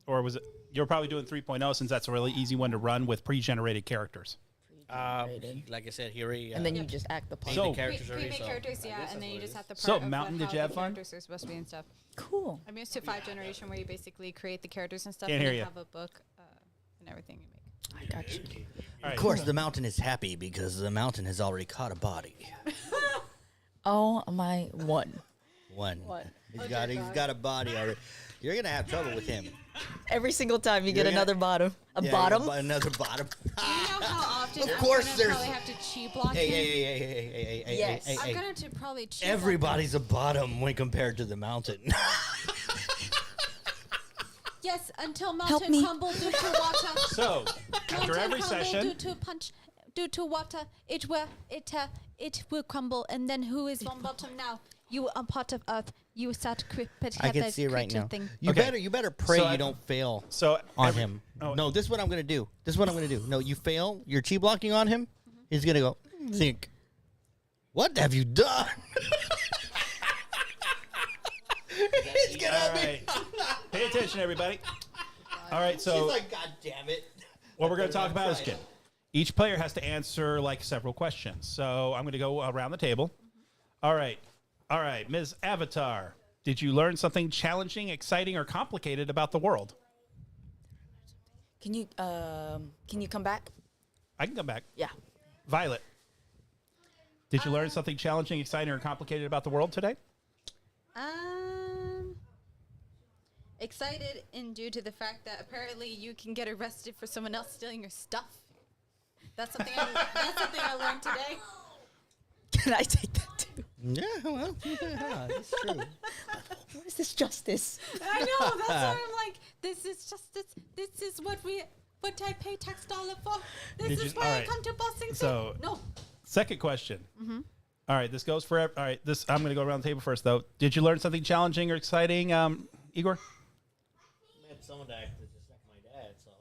[SPEAKER 8] or was it? You're probably doing 3.0 since that's a really easy one to run with pre-generated characters.
[SPEAKER 6] Like I said, he already.
[SPEAKER 5] And then you just act the part.
[SPEAKER 8] So-
[SPEAKER 6] the characters already.
[SPEAKER 3] Pre-made
[SPEAKER 6] So
[SPEAKER 3] characters, yeah, and then you just have to.
[SPEAKER 8] So,
[SPEAKER 3] part of
[SPEAKER 8] Mountain,
[SPEAKER 3] how
[SPEAKER 8] did you
[SPEAKER 3] the
[SPEAKER 8] have fun?
[SPEAKER 3] Characters are supposed to be and stuff.
[SPEAKER 5] Cool.
[SPEAKER 3] I'm used to 5th generation, where you basically create the characters and stuff,
[SPEAKER 8] Can't
[SPEAKER 3] and
[SPEAKER 8] hear
[SPEAKER 3] you
[SPEAKER 8] ya.
[SPEAKER 3] have a book and everything you make.
[SPEAKER 5] I got you.
[SPEAKER 8] All right.
[SPEAKER 2] Of course, the mountain is happy because the mountain has already caught a body.
[SPEAKER 5] Oh my one.
[SPEAKER 2] One.
[SPEAKER 5] What?
[SPEAKER 2] He's got a body already. You're gonna have trouble with him.
[SPEAKER 5] Every single time you get
[SPEAKER 2] You're gonna-
[SPEAKER 5] another bottom. A
[SPEAKER 2] Yeah,
[SPEAKER 5] bottom?
[SPEAKER 2] Another bottom.
[SPEAKER 3] You know how often
[SPEAKER 2] Of
[SPEAKER 3] I'm
[SPEAKER 2] course
[SPEAKER 3] gonna
[SPEAKER 2] there's-
[SPEAKER 3] probably have to chi block
[SPEAKER 2] Hey,
[SPEAKER 3] him?
[SPEAKER 2] hey, hey, hey, hey, hey, hey,
[SPEAKER 5] Yes.
[SPEAKER 2] hey,
[SPEAKER 3] I'm
[SPEAKER 2] hey.
[SPEAKER 3] gonna have to probably chi block
[SPEAKER 2] Everybody's a bottom when compared to the mountain.
[SPEAKER 1] Yes, until
[SPEAKER 5] Help
[SPEAKER 1] mountain
[SPEAKER 5] me.
[SPEAKER 1] crumble due to water.
[SPEAKER 8] So after
[SPEAKER 1] Mountain
[SPEAKER 8] every
[SPEAKER 1] crumble
[SPEAKER 8] session,
[SPEAKER 1] due to punch, due to water, it will crumble. And then who is on bottom now? You are part of Earth. You start
[SPEAKER 2] I can see it right now.
[SPEAKER 1] Thing.
[SPEAKER 2] You
[SPEAKER 8] Okay.
[SPEAKER 2] better pray
[SPEAKER 8] So
[SPEAKER 2] you
[SPEAKER 8] I-
[SPEAKER 2] don't fail
[SPEAKER 8] so
[SPEAKER 2] on
[SPEAKER 8] every-
[SPEAKER 2] him.
[SPEAKER 8] oh.
[SPEAKER 2] No, this is what I'm gonna do. No, you fail. You're chi blocking on him. He's gonna go think. What have you done? He's gonna
[SPEAKER 8] All
[SPEAKER 2] be.
[SPEAKER 8] right. Pay attention, everybody. All right, so
[SPEAKER 2] He's like, God damn it.
[SPEAKER 8] what we're going to talk about is kid. Each player has to answer like several questions. So I'm going to go around the table. All right, Ms. Avatar. Did you learn something challenging, exciting, or complicated about the world?
[SPEAKER 5] Can you come back?
[SPEAKER 8] I can come back.
[SPEAKER 5] Yeah.
[SPEAKER 8] Violet. Did you learn something challenging, exciting, or complicated about the world today?
[SPEAKER 3] Excited and due to the fact that apparently you can get arrested for someone else stealing your stuff. That's something I learned today.
[SPEAKER 5] Can I take that too?
[SPEAKER 2] Yeah, well, yeah, that's true.
[SPEAKER 5] What is this justice?
[SPEAKER 1] I know. That's why I'm like, this is justice. This is what I pay tax dollar for. This
[SPEAKER 8] Did
[SPEAKER 1] is
[SPEAKER 8] you-
[SPEAKER 1] why
[SPEAKER 8] all
[SPEAKER 1] I
[SPEAKER 8] right.
[SPEAKER 1] come to Boston.
[SPEAKER 8] So-
[SPEAKER 1] No.
[SPEAKER 4] Second question. All right, this goes for all right. This I'm going to go around the table first, though. Did you learn something challenging or exciting, Igor?
[SPEAKER 6] I met someone that acted just like my dad, so.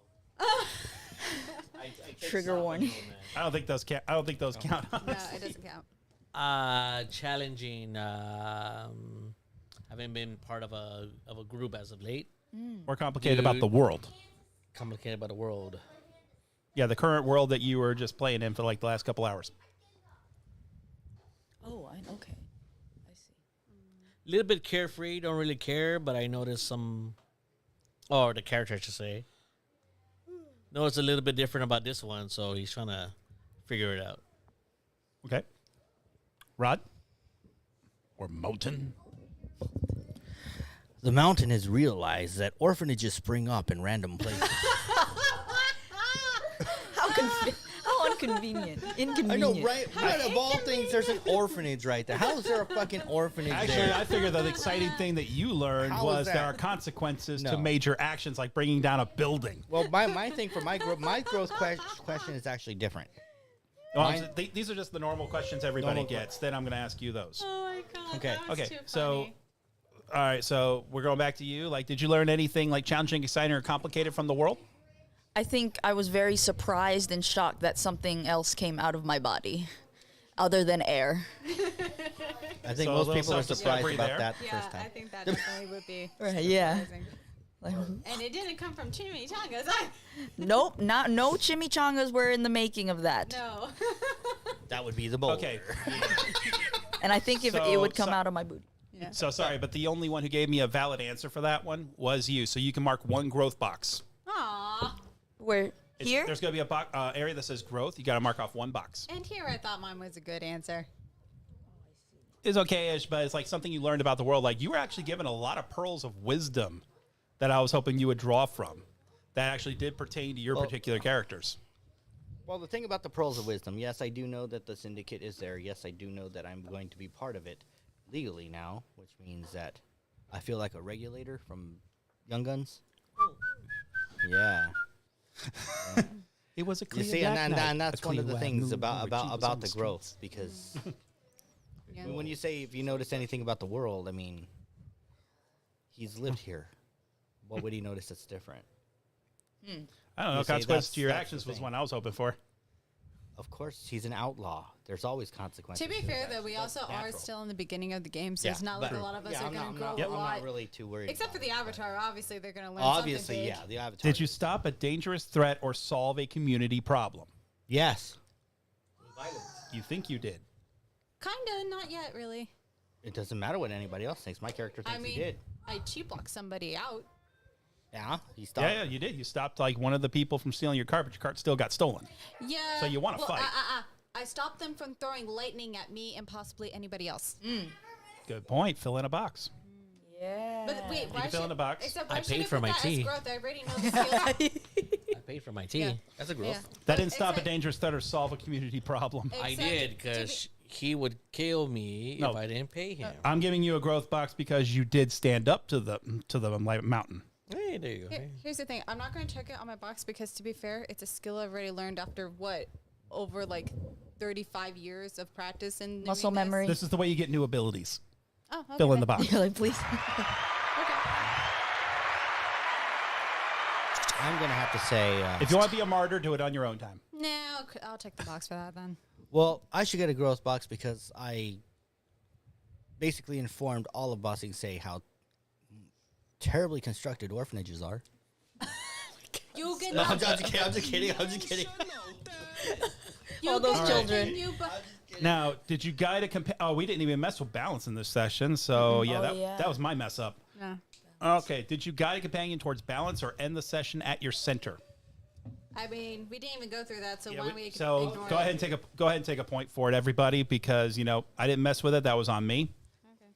[SPEAKER 6] I take
[SPEAKER 5] Trigger
[SPEAKER 6] stock
[SPEAKER 5] warning.
[SPEAKER 6] on you, man.
[SPEAKER 4] I don't think those count. I don't think those count.
[SPEAKER 3] No, it doesn't count.
[SPEAKER 6] Challenging. Having been part of a group as of late.
[SPEAKER 4] More complicated about the world.
[SPEAKER 6] Complicated about the world.
[SPEAKER 4] Yeah, the current world that you were just playing in for like the last couple hours.
[SPEAKER 5] Oh, okay. I see.
[SPEAKER 6] A little bit carefree. Don't really care, but I noticed some. Or the character, I should say. Noticed a little bit different about this one, so he's trying to figure it out.
[SPEAKER 4] Okay. Rod? Or Moten?
[SPEAKER 2] The mountain has realized that orphanages spring up in random places.
[SPEAKER 5] How inconvenient. Inconvenient.
[SPEAKER 2] I know, right? Right of all things, there's an orphanage right there. How is there a fucking orphanage
[SPEAKER 4] Actually,
[SPEAKER 2] there?
[SPEAKER 4] I figure the exciting thing that you learned
[SPEAKER 2] How is
[SPEAKER 4] was
[SPEAKER 2] that?
[SPEAKER 4] there are consequences to
[SPEAKER 2] No.
[SPEAKER 4] major actions like bringing down a building.
[SPEAKER 2] Well, my thing for my growth question is actually different.
[SPEAKER 4] Well,
[SPEAKER 2] Mine-
[SPEAKER 4] these are just the normal questions everybody
[SPEAKER 2] Normal
[SPEAKER 4] gets. Then I'm going to ask you those.
[SPEAKER 1] Oh my god.
[SPEAKER 2] Okay.
[SPEAKER 1] that was
[SPEAKER 4] Okay,
[SPEAKER 1] too
[SPEAKER 4] so
[SPEAKER 1] funny.
[SPEAKER 4] all right, so we're going back to you. Like, did you learn anything like challenging, exciting, or complicated from the world?
[SPEAKER 5] I think I was very surprised and shocked that something else came out of my body other than air.
[SPEAKER 2] I think
[SPEAKER 4] So a
[SPEAKER 2] most
[SPEAKER 4] little
[SPEAKER 2] people are surprised
[SPEAKER 4] self-discovery
[SPEAKER 2] about
[SPEAKER 4] there.
[SPEAKER 2] that the
[SPEAKER 3] Yeah,
[SPEAKER 2] first
[SPEAKER 3] I
[SPEAKER 2] time.
[SPEAKER 3] think that definitely would be.
[SPEAKER 5] Right, yeah.
[SPEAKER 3] surprising.
[SPEAKER 5] Like,
[SPEAKER 1] And it didn't come from chimichangas.
[SPEAKER 5] nope, no chimichangas were in the making of that.
[SPEAKER 1] No.
[SPEAKER 2] That would be the boulder.
[SPEAKER 4] Okay.
[SPEAKER 5] And I think if it
[SPEAKER 4] So-
[SPEAKER 5] would come out of my booty.
[SPEAKER 4] So sorry, but the only one who gave me a valid answer for that one was you. So you can mark one growth box.
[SPEAKER 1] Aww.
[SPEAKER 5] Where here?
[SPEAKER 4] There's going to be a area that says growth. You got to mark off one box.
[SPEAKER 3] And here I thought mine was a good answer.
[SPEAKER 4] It's okay-ish, but it's like something you learned about the world. Like you were actually given a lot of pearls of wisdom that I was hoping you would draw from that actually did pertain to your particular characters.
[SPEAKER 2] Well, the thing about the Pearls of Wisdom, yes, I do know that the Syndicate is there. Yes, I do know that I'm going to be part of it legally now, which means that I feel like a regulator from Young Guns. Yeah.
[SPEAKER 4] It was a
[SPEAKER 2] You
[SPEAKER 4] clear
[SPEAKER 2] see,
[SPEAKER 4] black
[SPEAKER 2] and
[SPEAKER 4] night,
[SPEAKER 2] that's
[SPEAKER 4] a
[SPEAKER 2] one of the
[SPEAKER 4] clear
[SPEAKER 2] things
[SPEAKER 4] moon
[SPEAKER 2] about
[SPEAKER 4] over Jeeves on
[SPEAKER 2] about the
[SPEAKER 4] streets.
[SPEAKER 2] growth, because
[SPEAKER 3] Yeah.
[SPEAKER 2] when you say if you notice anything about the world, I mean, he's lived here. What would he notice that's different?
[SPEAKER 4] I don't know.
[SPEAKER 2] You say
[SPEAKER 4] Consequence to your
[SPEAKER 2] that's the
[SPEAKER 4] actions was
[SPEAKER 2] thing.
[SPEAKER 4] one I was hoping for.
[SPEAKER 2] Of course, he's an outlaw. There's always consequences.
[SPEAKER 3] To be
[SPEAKER 2] his
[SPEAKER 3] fair, though,
[SPEAKER 2] actions.
[SPEAKER 3] we
[SPEAKER 2] That's
[SPEAKER 3] also are
[SPEAKER 2] natural.
[SPEAKER 3] still in the beginning of the game, so
[SPEAKER 2] Yeah,
[SPEAKER 3] it's not like
[SPEAKER 2] but-
[SPEAKER 3] a lot of us
[SPEAKER 2] yeah,
[SPEAKER 3] are
[SPEAKER 2] I'm
[SPEAKER 3] going
[SPEAKER 2] not-
[SPEAKER 3] to grow
[SPEAKER 2] I'm
[SPEAKER 3] a
[SPEAKER 2] not-
[SPEAKER 3] lot.
[SPEAKER 2] I'm not really too worried.
[SPEAKER 3] Except for
[SPEAKER 2] about
[SPEAKER 3] the
[SPEAKER 2] it, but-
[SPEAKER 3] Avatar, obviously they're going to learn
[SPEAKER 2] Obviously,
[SPEAKER 3] something big.
[SPEAKER 2] yeah, the Avatar.
[SPEAKER 4] Did you stop a dangerous threat or solve a community problem?
[SPEAKER 2] Yes.
[SPEAKER 4] You think you did.
[SPEAKER 3] Kinda, not yet, really.
[SPEAKER 2] It doesn't matter what anybody else thinks. My character thinks
[SPEAKER 3] I mean,
[SPEAKER 2] he did.
[SPEAKER 3] I cheap blocked somebody out.
[SPEAKER 2] Yeah, he stopped.
[SPEAKER 4] Yeah, you did. You stopped like one of the people from stealing your cart, but your cart still got stolen.
[SPEAKER 3] Yeah.
[SPEAKER 4] So you wanna fight.
[SPEAKER 3] I stopped them from throwing lightning at me and possibly anybody else.
[SPEAKER 4] Good point. Fill in a box.
[SPEAKER 5] Yeah.
[SPEAKER 3] But wait, why
[SPEAKER 4] can fill in
[SPEAKER 3] should,
[SPEAKER 4] the box.
[SPEAKER 3] Except
[SPEAKER 6] I
[SPEAKER 3] why
[SPEAKER 6] paid
[SPEAKER 3] should
[SPEAKER 6] for
[SPEAKER 3] put
[SPEAKER 6] my
[SPEAKER 3] that
[SPEAKER 6] tea.
[SPEAKER 3] as growth? I already know the skills.
[SPEAKER 6] I paid for my tea.
[SPEAKER 3] Yeah.
[SPEAKER 2] That's a growth.
[SPEAKER 3] Yeah.
[SPEAKER 4] That didn't stop a
[SPEAKER 3] Except-
[SPEAKER 4] dangerous threat or solve a community problem.
[SPEAKER 6] I
[SPEAKER 3] Except
[SPEAKER 6] did
[SPEAKER 3] to
[SPEAKER 6] because he would kill me
[SPEAKER 4] No.
[SPEAKER 6] if I didn't pay him.
[SPEAKER 4] I'm giving you a growth box because you did stand up to the mountain.
[SPEAKER 6] Hey, there you go.
[SPEAKER 3] Here's the thing. I'm not going to check it on my box because, to be fair, it's a skill I've already learned after what? Over like 35 years of practice and
[SPEAKER 5] Muscle memory.
[SPEAKER 4] This is the way you get new abilities.
[SPEAKER 3] Oh, okay.
[SPEAKER 4] Fill in the box.
[SPEAKER 5] Yeah, like, please.
[SPEAKER 3] Okay.
[SPEAKER 2] I'm gonna have to say.
[SPEAKER 4] If you want to be a martyr, do it on your own time.
[SPEAKER 3] Nah, I'll check the box for that then.
[SPEAKER 2] Well, I should get a growth box because I basically informed all of Bossing Say how terribly constructed orphanages are.
[SPEAKER 1] You get
[SPEAKER 2] No, I'm just kidding. I'm just kidding. I'm just kidding.
[SPEAKER 1] you
[SPEAKER 5] All those
[SPEAKER 1] get
[SPEAKER 5] children.
[SPEAKER 1] nothing, you bu-
[SPEAKER 4] Now, did you guide a Oh, we didn't even mess with balance in this session, so yeah,
[SPEAKER 5] Oh, yeah.
[SPEAKER 4] that was my mess up.
[SPEAKER 3] No.
[SPEAKER 4] Okay, did you guide a companion towards balance or end the session at your center?
[SPEAKER 1] I mean, we didn't even go through that, so
[SPEAKER 4] Yeah,
[SPEAKER 1] why don't we
[SPEAKER 4] so
[SPEAKER 1] ignore
[SPEAKER 4] go
[SPEAKER 1] it?
[SPEAKER 4] ahead and take a point for it, everybody, because I didn't mess with it. That was on me.
[SPEAKER 3] Okay.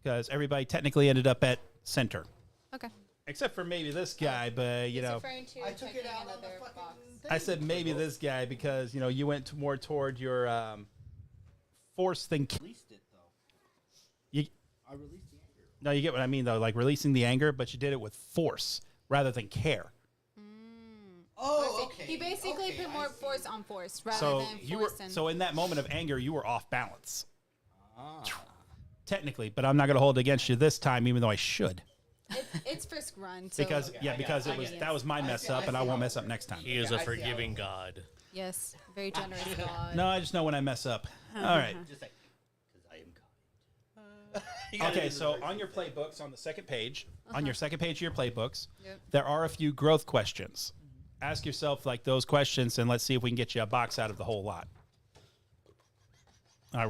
[SPEAKER 4] Because everybody technically ended up at center,
[SPEAKER 3] Okay.
[SPEAKER 4] except for maybe this guy. But
[SPEAKER 1] He's referring to checking another box.
[SPEAKER 4] I said maybe this guy because you went more toward your force thing.
[SPEAKER 2] Released it though.
[SPEAKER 4] You
[SPEAKER 2] I released the anger.
[SPEAKER 4] no, you get what I mean though, like releasing the anger, but you did it with force rather than care.
[SPEAKER 2] Oh,
[SPEAKER 3] He basically put more force on force rather
[SPEAKER 4] So
[SPEAKER 3] than
[SPEAKER 4] you were
[SPEAKER 3] force and...
[SPEAKER 4] so in that moment of anger, you were off balance. Technically, but I'm not going to hold it against you this time, even though I should.
[SPEAKER 3] It's first run. So
[SPEAKER 4] Because that was my mess up, and I won't mess up next time.
[SPEAKER 6] He is a forgiving God.
[SPEAKER 3] yes, very generous God.
[SPEAKER 4] No, I just know when I mess up. All right.
[SPEAKER 2] Just like, because I am kind.
[SPEAKER 4] Okay, so on your playbooks, on the second page, on your second page of your playbooks,
[SPEAKER 3] Yep.
[SPEAKER 4] there are a few growth questions. Ask yourself like those questions, and let's see if we can get you a box out of the whole lot. All right,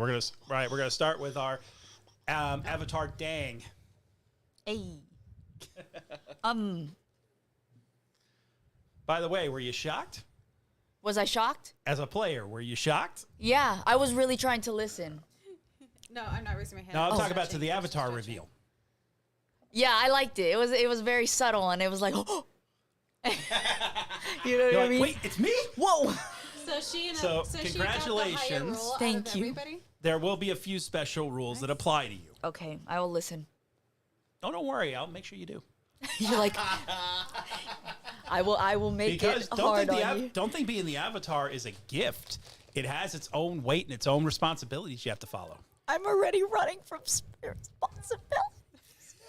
[SPEAKER 4] we're gonna start with our avatar Dang.
[SPEAKER 5] Hey.
[SPEAKER 4] By the way, were you shocked?
[SPEAKER 5] Was I shocked?
[SPEAKER 4] As a player, were you shocked?
[SPEAKER 5] Yeah, I was really trying to listen.
[SPEAKER 3] No, I'm not raising my hand.
[SPEAKER 4] No, I'm
[SPEAKER 3] I'm
[SPEAKER 4] talking about to
[SPEAKER 3] stretching.
[SPEAKER 4] the
[SPEAKER 3] I'm
[SPEAKER 4] avatar
[SPEAKER 3] stretching.
[SPEAKER 4] reveal.
[SPEAKER 5] Yeah, I liked it. It was very subtle, and it was like, oh. You know what
[SPEAKER 4] You're
[SPEAKER 5] I
[SPEAKER 4] like,
[SPEAKER 5] mean?
[SPEAKER 4] wait, it's me?
[SPEAKER 5] Whoa.
[SPEAKER 3] So she,
[SPEAKER 4] So,
[SPEAKER 3] she got the higher
[SPEAKER 4] congratulations.
[SPEAKER 3] roll out
[SPEAKER 5] Thank
[SPEAKER 3] of
[SPEAKER 5] you.
[SPEAKER 3] Everybody?
[SPEAKER 4] There will be a few special rules that apply to you.
[SPEAKER 5] Okay, I will listen.
[SPEAKER 4] Oh, don't worry. I'll make sure you do.
[SPEAKER 5] You're like, I will make
[SPEAKER 4] Because
[SPEAKER 5] it hard on you.
[SPEAKER 4] don't think being the avatar is a gift. It has its own weight and its own responsibilities you have to follow.
[SPEAKER 5] I'm already running from responsibility.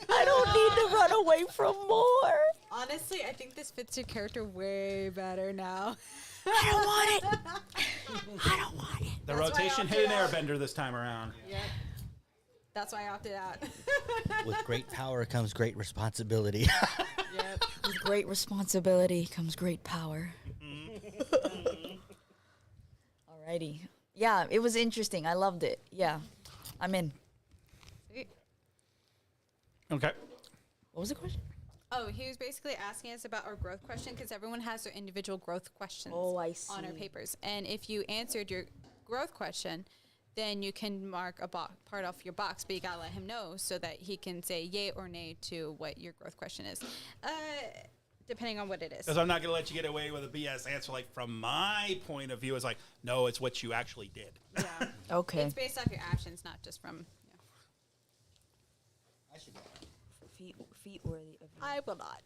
[SPEAKER 5] I don't need to run away from more.
[SPEAKER 3] Honestly, I think this fits your character way better now.
[SPEAKER 5] I don't want it. I don't want it.
[SPEAKER 4] The
[SPEAKER 3] That's why I
[SPEAKER 4] rotation
[SPEAKER 3] opted
[SPEAKER 4] hit an
[SPEAKER 3] out.
[SPEAKER 4] airbender this time around.
[SPEAKER 3] Yep. That's why I opted out.
[SPEAKER 2] With great power comes great responsibility.
[SPEAKER 3] Yep.
[SPEAKER 5] With great responsibility comes great power. Alrighty. Yeah, it was interesting. I loved it. Yeah, I'm in.
[SPEAKER 3] Sweet.
[SPEAKER 4] Okay.
[SPEAKER 5] What was the question?
[SPEAKER 3] Oh, he was basically asking us about our growth question because everyone has their individual growth questions
[SPEAKER 5] Oh, I
[SPEAKER 3] on our
[SPEAKER 5] see.
[SPEAKER 3] papers. And if you answered your growth question, then you can mark a part off your box, but you gotta let him know so that he can say yay or nay to what your growth question is, depending on what it is.
[SPEAKER 4] Because I'm not going to let you get away with a BS answer. Like, from my point of view, it's like, no, it's what you actually did.
[SPEAKER 3] Yeah.
[SPEAKER 5] Okay.
[SPEAKER 3] It's based off your actions, not just from.
[SPEAKER 5] Feet worthy of
[SPEAKER 3] I will not.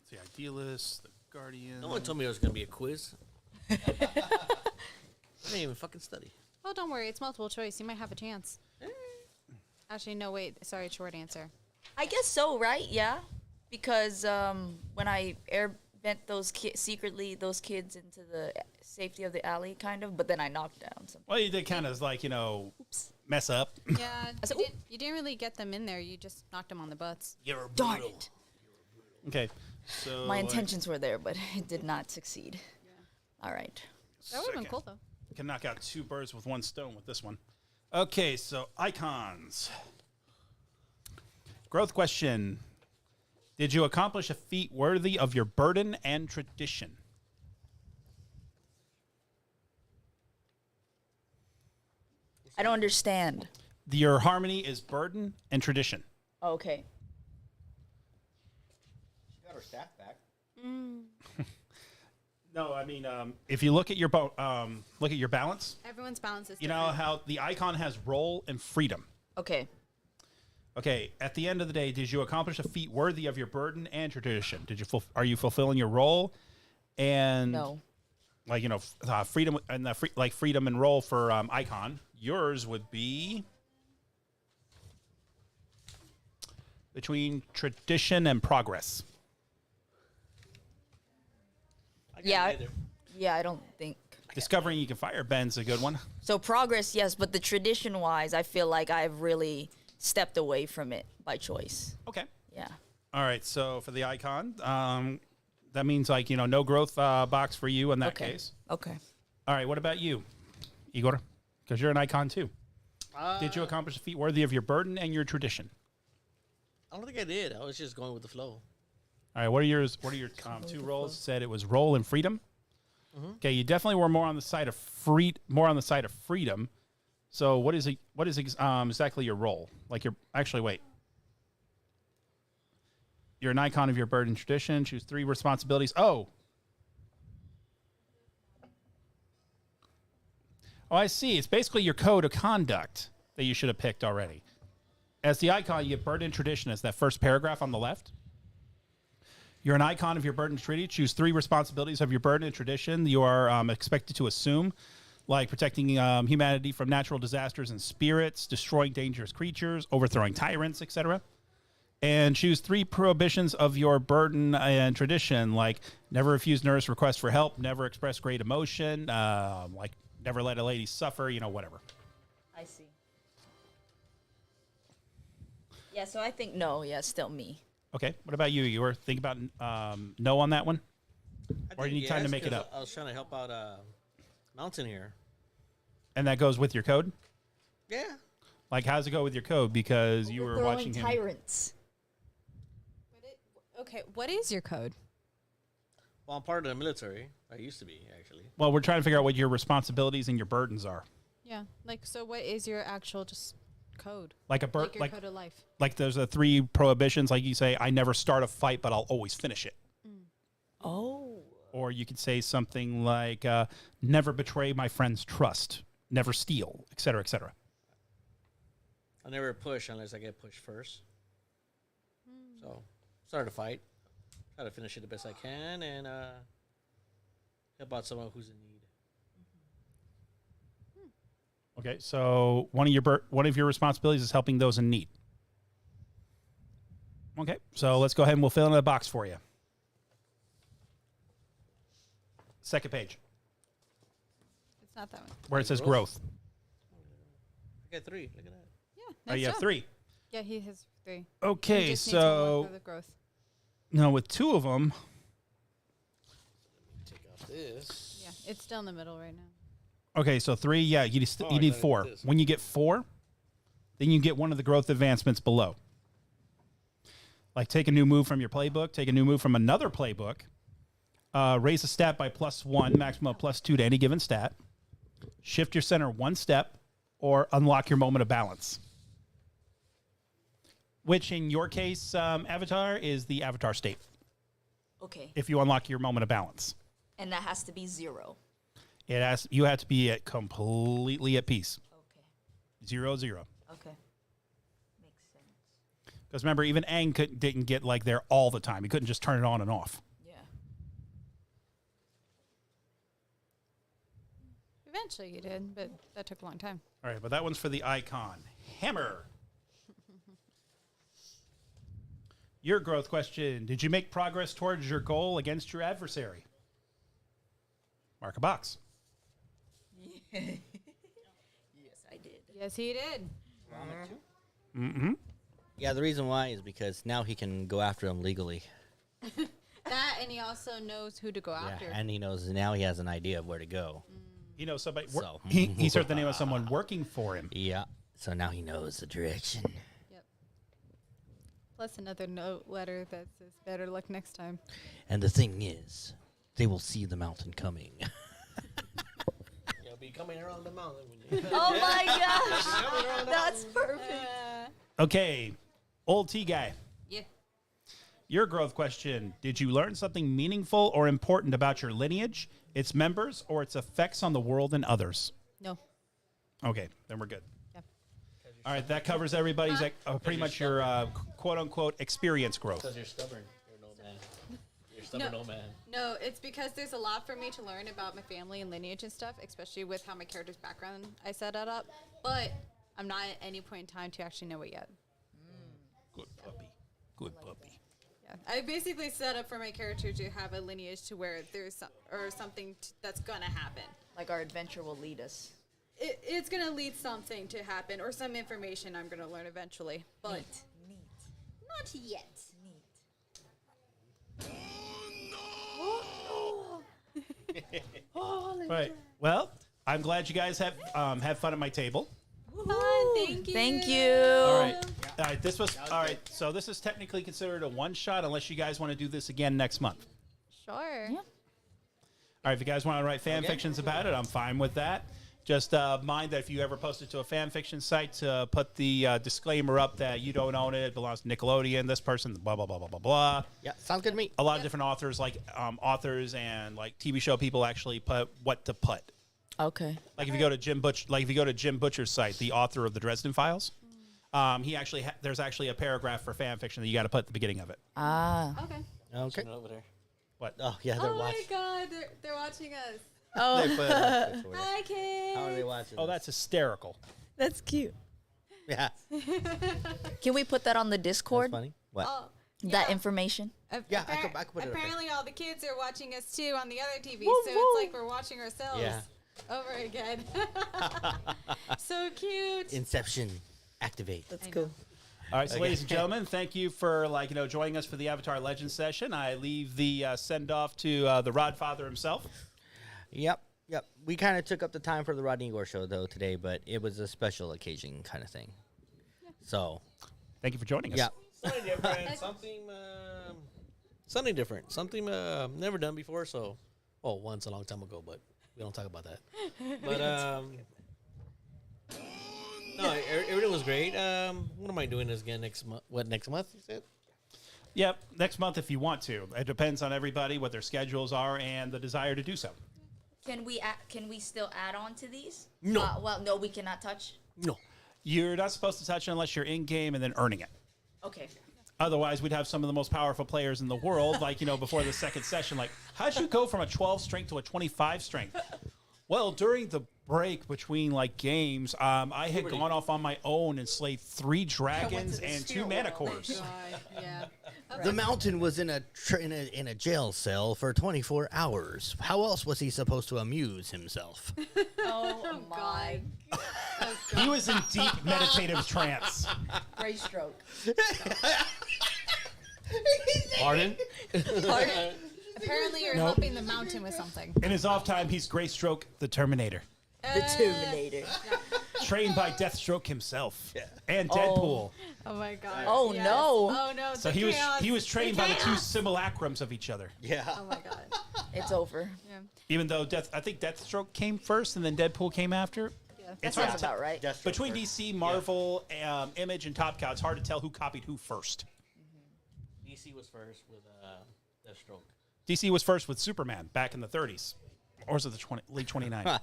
[SPEAKER 4] It's the idealist, the guardian.
[SPEAKER 6] No one told me it was gonna be a quiz. I didn't even fucking study.
[SPEAKER 3] Oh, don't worry. It's multiple choice. You might have a chance. Actually, no, wait. Sorry, short answer.
[SPEAKER 5] I guess so, right? Yeah, because when I air bent those secretly those kids into the safety of the alley, kind of, but then I knocked down some.
[SPEAKER 4] Well, you did kind of like, mess up.
[SPEAKER 3] Yeah,
[SPEAKER 5] said,
[SPEAKER 3] you didn't really get them in there. You just knocked them on the butts.
[SPEAKER 6] You're
[SPEAKER 5] Darn it!
[SPEAKER 4] Okay. So
[SPEAKER 5] My intentions were there, but it did not succeed. All right.
[SPEAKER 3] That would have been cool, though.
[SPEAKER 4] Can knock out two birds with one stone with this one. Okay, so icons. Growth question. Did you accomplish a feat worthy of your burden and tradition?
[SPEAKER 5] I don't understand.
[SPEAKER 4] Your harmony is burden and tradition.
[SPEAKER 5] Okay.
[SPEAKER 2] She got her staff back.
[SPEAKER 4] No, I mean, if you look at your balance,
[SPEAKER 3] Everyone's balance is
[SPEAKER 4] you know how the icon has role and freedom.
[SPEAKER 5] Okay.
[SPEAKER 4] Okay, at the end of the day, did you accomplish a feat worthy of your burden and tradition? Did you are you fulfilling your role? And
[SPEAKER 5] No.
[SPEAKER 4] like freedom and freedom and role for icon. Yours would be between tradition and progress.
[SPEAKER 5] Yeah. Yeah, I don't think.
[SPEAKER 4] Discovering you can fire Ben's a good one.
[SPEAKER 5] So progress, yes, but the tradition-wise, I feel like I've really stepped away from it by choice.
[SPEAKER 4] Okay.
[SPEAKER 5] Yeah.
[SPEAKER 4] All right. So for the icon, that means no growth box for you in that
[SPEAKER 5] Okay.
[SPEAKER 4] case.
[SPEAKER 5] Okay.
[SPEAKER 4] All right. What about you, Igor? Because you're an icon too. Did you accomplish a feat worthy of your burden and your tradition?
[SPEAKER 6] I don't think I did. I was just going with the flow.
[SPEAKER 4] All right. What are your two roles? Said it was role and freedom. Okay. You definitely were more on the side of freedom. So what is exactly your role? Like you're an icon of your burden and tradition. Choose 3 responsibilities. Oh, I see. It's basically your code of conduct that you should have picked already. As the icon, you get burden and tradition as that first paragraph on the left. You're an icon of your burden and treaty. Choose 3 responsibilities of your burden and tradition you are expected to assume, like protecting humanity from natural disasters and spirits, destroying dangerous creatures, overthrowing tyrants, etc. And choose 3 prohibitions of your burden and tradition, like never refuse nurse requests for help, never express great emotion, like never let a lady suffer, whatever.
[SPEAKER 5] I see. Yeah, so I think no. Yeah, still me.
[SPEAKER 4] Okay, what about you? You were thinking about no on that one? Or you need time to make it up?
[SPEAKER 6] I was trying to help out Mountain here.
[SPEAKER 4] And that goes with your code?
[SPEAKER 6] Yeah.
[SPEAKER 4] Like, how's it go with your code? Because you were
[SPEAKER 5] Overthrowing
[SPEAKER 4] watching him.
[SPEAKER 5] tyrants.
[SPEAKER 3] Okay, what is your code?
[SPEAKER 6] Well, I'm part of the military. I used to be, actually.
[SPEAKER 4] Well, we're trying to figure out what your responsibilities and your burdens are.
[SPEAKER 3] Yeah, so what is your actual just code?
[SPEAKER 4] Like a
[SPEAKER 3] Like your code of life.
[SPEAKER 4] like there's 3 prohibitions. Like you say, I never start a fight, but I'll always finish it.
[SPEAKER 5] Oh.
[SPEAKER 4] Or you could say something like, never betray my friend's trust, never steal, et cetera, et cetera.
[SPEAKER 6] I never push unless I get pushed first. So, start a fight. Try to finish it the best I can and help out someone who's in need.
[SPEAKER 4] Okay, so one of your responsibilities is helping those in need. Okay, so let's go ahead and we'll fill in the box for you. Second page,
[SPEAKER 3] It's not that one.
[SPEAKER 4] where it says growth.
[SPEAKER 6] I got 3. Look at that.
[SPEAKER 3] Yeah.
[SPEAKER 4] Oh, you
[SPEAKER 3] nice
[SPEAKER 4] have
[SPEAKER 3] job.
[SPEAKER 4] 3.
[SPEAKER 3] Yeah, he has 3. He
[SPEAKER 4] Okay,
[SPEAKER 3] just needs one more
[SPEAKER 4] so
[SPEAKER 3] for the growth.
[SPEAKER 4] no, with 2 of them.
[SPEAKER 6] Take off this.
[SPEAKER 3] Yeah, it's still in the middle right now.
[SPEAKER 4] Okay, so 3. Yeah, you need 4. When you get 4, then you get one of the growth advancements below. Like take a new move from your playbook, take a new move from another playbook, raise a stat by +1, maximum of +2 to any given stat, shift your center 1 step, or unlock your moment of balance. Which in your case, Avatar, is the Avatar state.
[SPEAKER 5] Okay.
[SPEAKER 4] If you unlock your moment of balance.
[SPEAKER 5] And that has to be 0.
[SPEAKER 4] You have to be completely at peace.
[SPEAKER 5] Okay.
[SPEAKER 4] 0, 0.
[SPEAKER 5] Okay. Makes sense.
[SPEAKER 4] Because remember, even Aang didn't get like there all the time. He couldn't just turn it on and off.
[SPEAKER 5] Yeah.
[SPEAKER 3] Eventually he did, but that took a long time.
[SPEAKER 4] All right, but that one's for the icon. Hammer. Your growth question. Did you make progress towards your goal against your adversary? Mark a box.
[SPEAKER 5] Yes, I did.
[SPEAKER 3] Yes, he did.
[SPEAKER 4] Mm-hmm.
[SPEAKER 2] Yeah, the reason why is because now he can go after him legally.
[SPEAKER 3] That, and he also knows who to go after.
[SPEAKER 2] Yeah, and he knows now he has an idea of where to go.
[SPEAKER 4] He knows somebody.
[SPEAKER 2] So.
[SPEAKER 4] He heard the name of someone working for him.
[SPEAKER 2] Yeah, so now he knows the direction.
[SPEAKER 3] Yep. Plus another note letter that says better luck next time.
[SPEAKER 2] And the thing is, they will see the mountain coming.
[SPEAKER 6] You'll be coming around the mountain.
[SPEAKER 5] Oh my gosh. That's perfect.
[SPEAKER 4] Okay, old T guy.
[SPEAKER 3] Yeah.
[SPEAKER 4] Your growth question. Did you learn something meaningful or important about your lineage, its members, or its effects on the world and others?
[SPEAKER 3] No.
[SPEAKER 4] Okay, then we're good.
[SPEAKER 3] Yeah.
[SPEAKER 4] All right, that covers everybody's pretty much your quote-unquote experience growth.
[SPEAKER 6] Because you're stubborn. You're no man. You're stubborn no man.
[SPEAKER 3] No, it's because there's a lot for me to learn about my family and lineage and stuff, especially with how my character's background I set it up. But I'm not at any point in time to actually know it yet.
[SPEAKER 4] Good puppy. Good puppy.
[SPEAKER 3] Yeah, I basically set up for my character to have a lineage to where there's something that's gonna happen.
[SPEAKER 5] Like our adventure will lead us.
[SPEAKER 3] It's gonna lead something to happen or some information I'm gonna learn eventually. But
[SPEAKER 5] Neat.
[SPEAKER 3] not yet.
[SPEAKER 4] Right. Well, I'm glad you guys have fun at my table.
[SPEAKER 3] Thank you.
[SPEAKER 5] Thank you.
[SPEAKER 4] All right. All right. This was all right. So this is technically considered a one shot, unless you guys want to do this again next month.
[SPEAKER 3] Sure.
[SPEAKER 5] Yeah.
[SPEAKER 4] All right. If you guys want to write fan fictions about it, I'm fine with that. Just mind that if you ever post it to a fan fiction site, put the disclaimer up that you don't own it, it belongs to Nickelodeon, this person, blah, blah, blah, blah, blah, blah.
[SPEAKER 2] Yeah, sounds good to me.
[SPEAKER 4] A lot of different authors, like authors and like TV show people, actually put what to put.
[SPEAKER 5] Okay.
[SPEAKER 4] Like if you go to Jim Butcher's site, the author of the Dresden Files, he actually there's actually a paragraph for fan fiction that you got to put at the beginning of it.
[SPEAKER 5] Ah.
[SPEAKER 3] Okay.
[SPEAKER 2] Okay.
[SPEAKER 6] Over there.
[SPEAKER 4] What?
[SPEAKER 2] Oh yeah, they're
[SPEAKER 3] Oh my
[SPEAKER 2] watching.
[SPEAKER 3] god, they're watching us.
[SPEAKER 5] Oh,
[SPEAKER 2] They put it up there for you.
[SPEAKER 3] Hi, kids.
[SPEAKER 2] How are they watching?
[SPEAKER 4] Oh,
[SPEAKER 2] this?
[SPEAKER 4] that's hysterical.
[SPEAKER 5] that's cute.
[SPEAKER 2] Yeah.
[SPEAKER 5] Can we put that on the
[SPEAKER 2] That's
[SPEAKER 5] Discord?
[SPEAKER 2] funny. What?
[SPEAKER 3] Oh,
[SPEAKER 5] That
[SPEAKER 3] yeah.
[SPEAKER 5] information.
[SPEAKER 2] Yeah, I could put it up there.
[SPEAKER 3] Apparently, all the kids are watching us too on the other TV, so it's like we're watching ourselves
[SPEAKER 2] Yeah.
[SPEAKER 3] over again. So cute.
[SPEAKER 2] Inception. Activate.
[SPEAKER 5] That's cool.
[SPEAKER 4] All right, so ladies and gentlemen, thank you for joining us for the Avatar Legends session. I leave the send off to the Rodfather himself.
[SPEAKER 2] Yep. We kind of took up the time for the Rod and Igor show though today, but it was a special occasion kind of thing. So,
[SPEAKER 4] Thank you for joining us.
[SPEAKER 2] yeah.
[SPEAKER 6] Something different. Something different. Something never done before. So, well, once a long time ago, but we don't talk about that. But no, everything was great. What am I doing this again next month? What, next month? You said?
[SPEAKER 4] Yep, next month if you want to. It depends on everybody, what their schedules are, and the desire to do so.
[SPEAKER 5] Can we still add on to these?
[SPEAKER 6] No.
[SPEAKER 5] Well, no, we cannot touch.
[SPEAKER 6] No.
[SPEAKER 4] You're not supposed to touch it unless you're in game and then earning it.
[SPEAKER 5] Okay.
[SPEAKER 4] Otherwise, we'd have some of the most powerful players in the world, before the second session. Like, how'd you go from a 12 strength to a 25 strength? Well, during the break between games, I had gone off on my own and slayed 3 dragons and 2 mana cores.
[SPEAKER 3] God, yeah.
[SPEAKER 2] The mountain was in a jail cell for 24 hours. How else was he supposed to amuse himself?
[SPEAKER 5] Oh my.
[SPEAKER 4] He was in deep meditative trance.
[SPEAKER 5] Great stroke.
[SPEAKER 6] Pardon?
[SPEAKER 3] Apparently, you're
[SPEAKER 4] Nope.
[SPEAKER 3] helping the mountain with something.
[SPEAKER 4] In his off time, he's Greystroke the Terminator,
[SPEAKER 5] The Terminator.
[SPEAKER 4] trained by Deathstroke himself and Deadpool.
[SPEAKER 3] Oh my god.
[SPEAKER 5] Oh,
[SPEAKER 3] Yes.
[SPEAKER 5] no.
[SPEAKER 3] Oh no.
[SPEAKER 4] So
[SPEAKER 3] the chaos.
[SPEAKER 4] he was trained
[SPEAKER 3] The
[SPEAKER 4] by the 2
[SPEAKER 3] chaos.
[SPEAKER 4] simulacrums of each other.
[SPEAKER 2] Yeah.
[SPEAKER 3] Oh my god.
[SPEAKER 5] It's over.
[SPEAKER 3] Yeah.
[SPEAKER 4] Even though I think Deathstroke came first and then Deadpool came after.
[SPEAKER 3] Yeah.
[SPEAKER 4] It's
[SPEAKER 5] That
[SPEAKER 4] hard
[SPEAKER 5] sounds
[SPEAKER 4] to
[SPEAKER 5] about right.
[SPEAKER 4] Between DC, Marvel, Image, and Top Cow, it's hard to tell who copied who first.
[SPEAKER 6] DC was first with Deathstroke.
[SPEAKER 4] DC was first with Superman back in the 30s. Or was it the late 29? I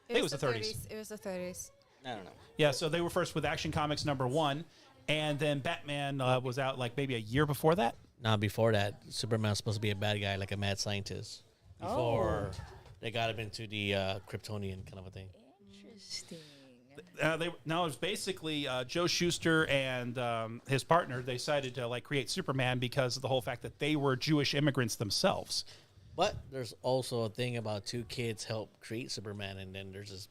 [SPEAKER 4] think it was the 30s.
[SPEAKER 3] It was the 30s.
[SPEAKER 2] I don't know.
[SPEAKER 4] Yeah, so they were first with Action Comics #1, and then Batman was out maybe a year before that.
[SPEAKER 6] Now, before that, Superman was supposed to be a bad guy, like a mad scientist. Before they got him into the Kryptonian kind of a thing.
[SPEAKER 5] Interesting.
[SPEAKER 4] It was basically Joe Shuster and his partner. They decided to create Superman because of the whole fact that they were Jewish immigrants themselves.
[SPEAKER 6] But there's also a thing about 2 kids helped create Superman, and then there's this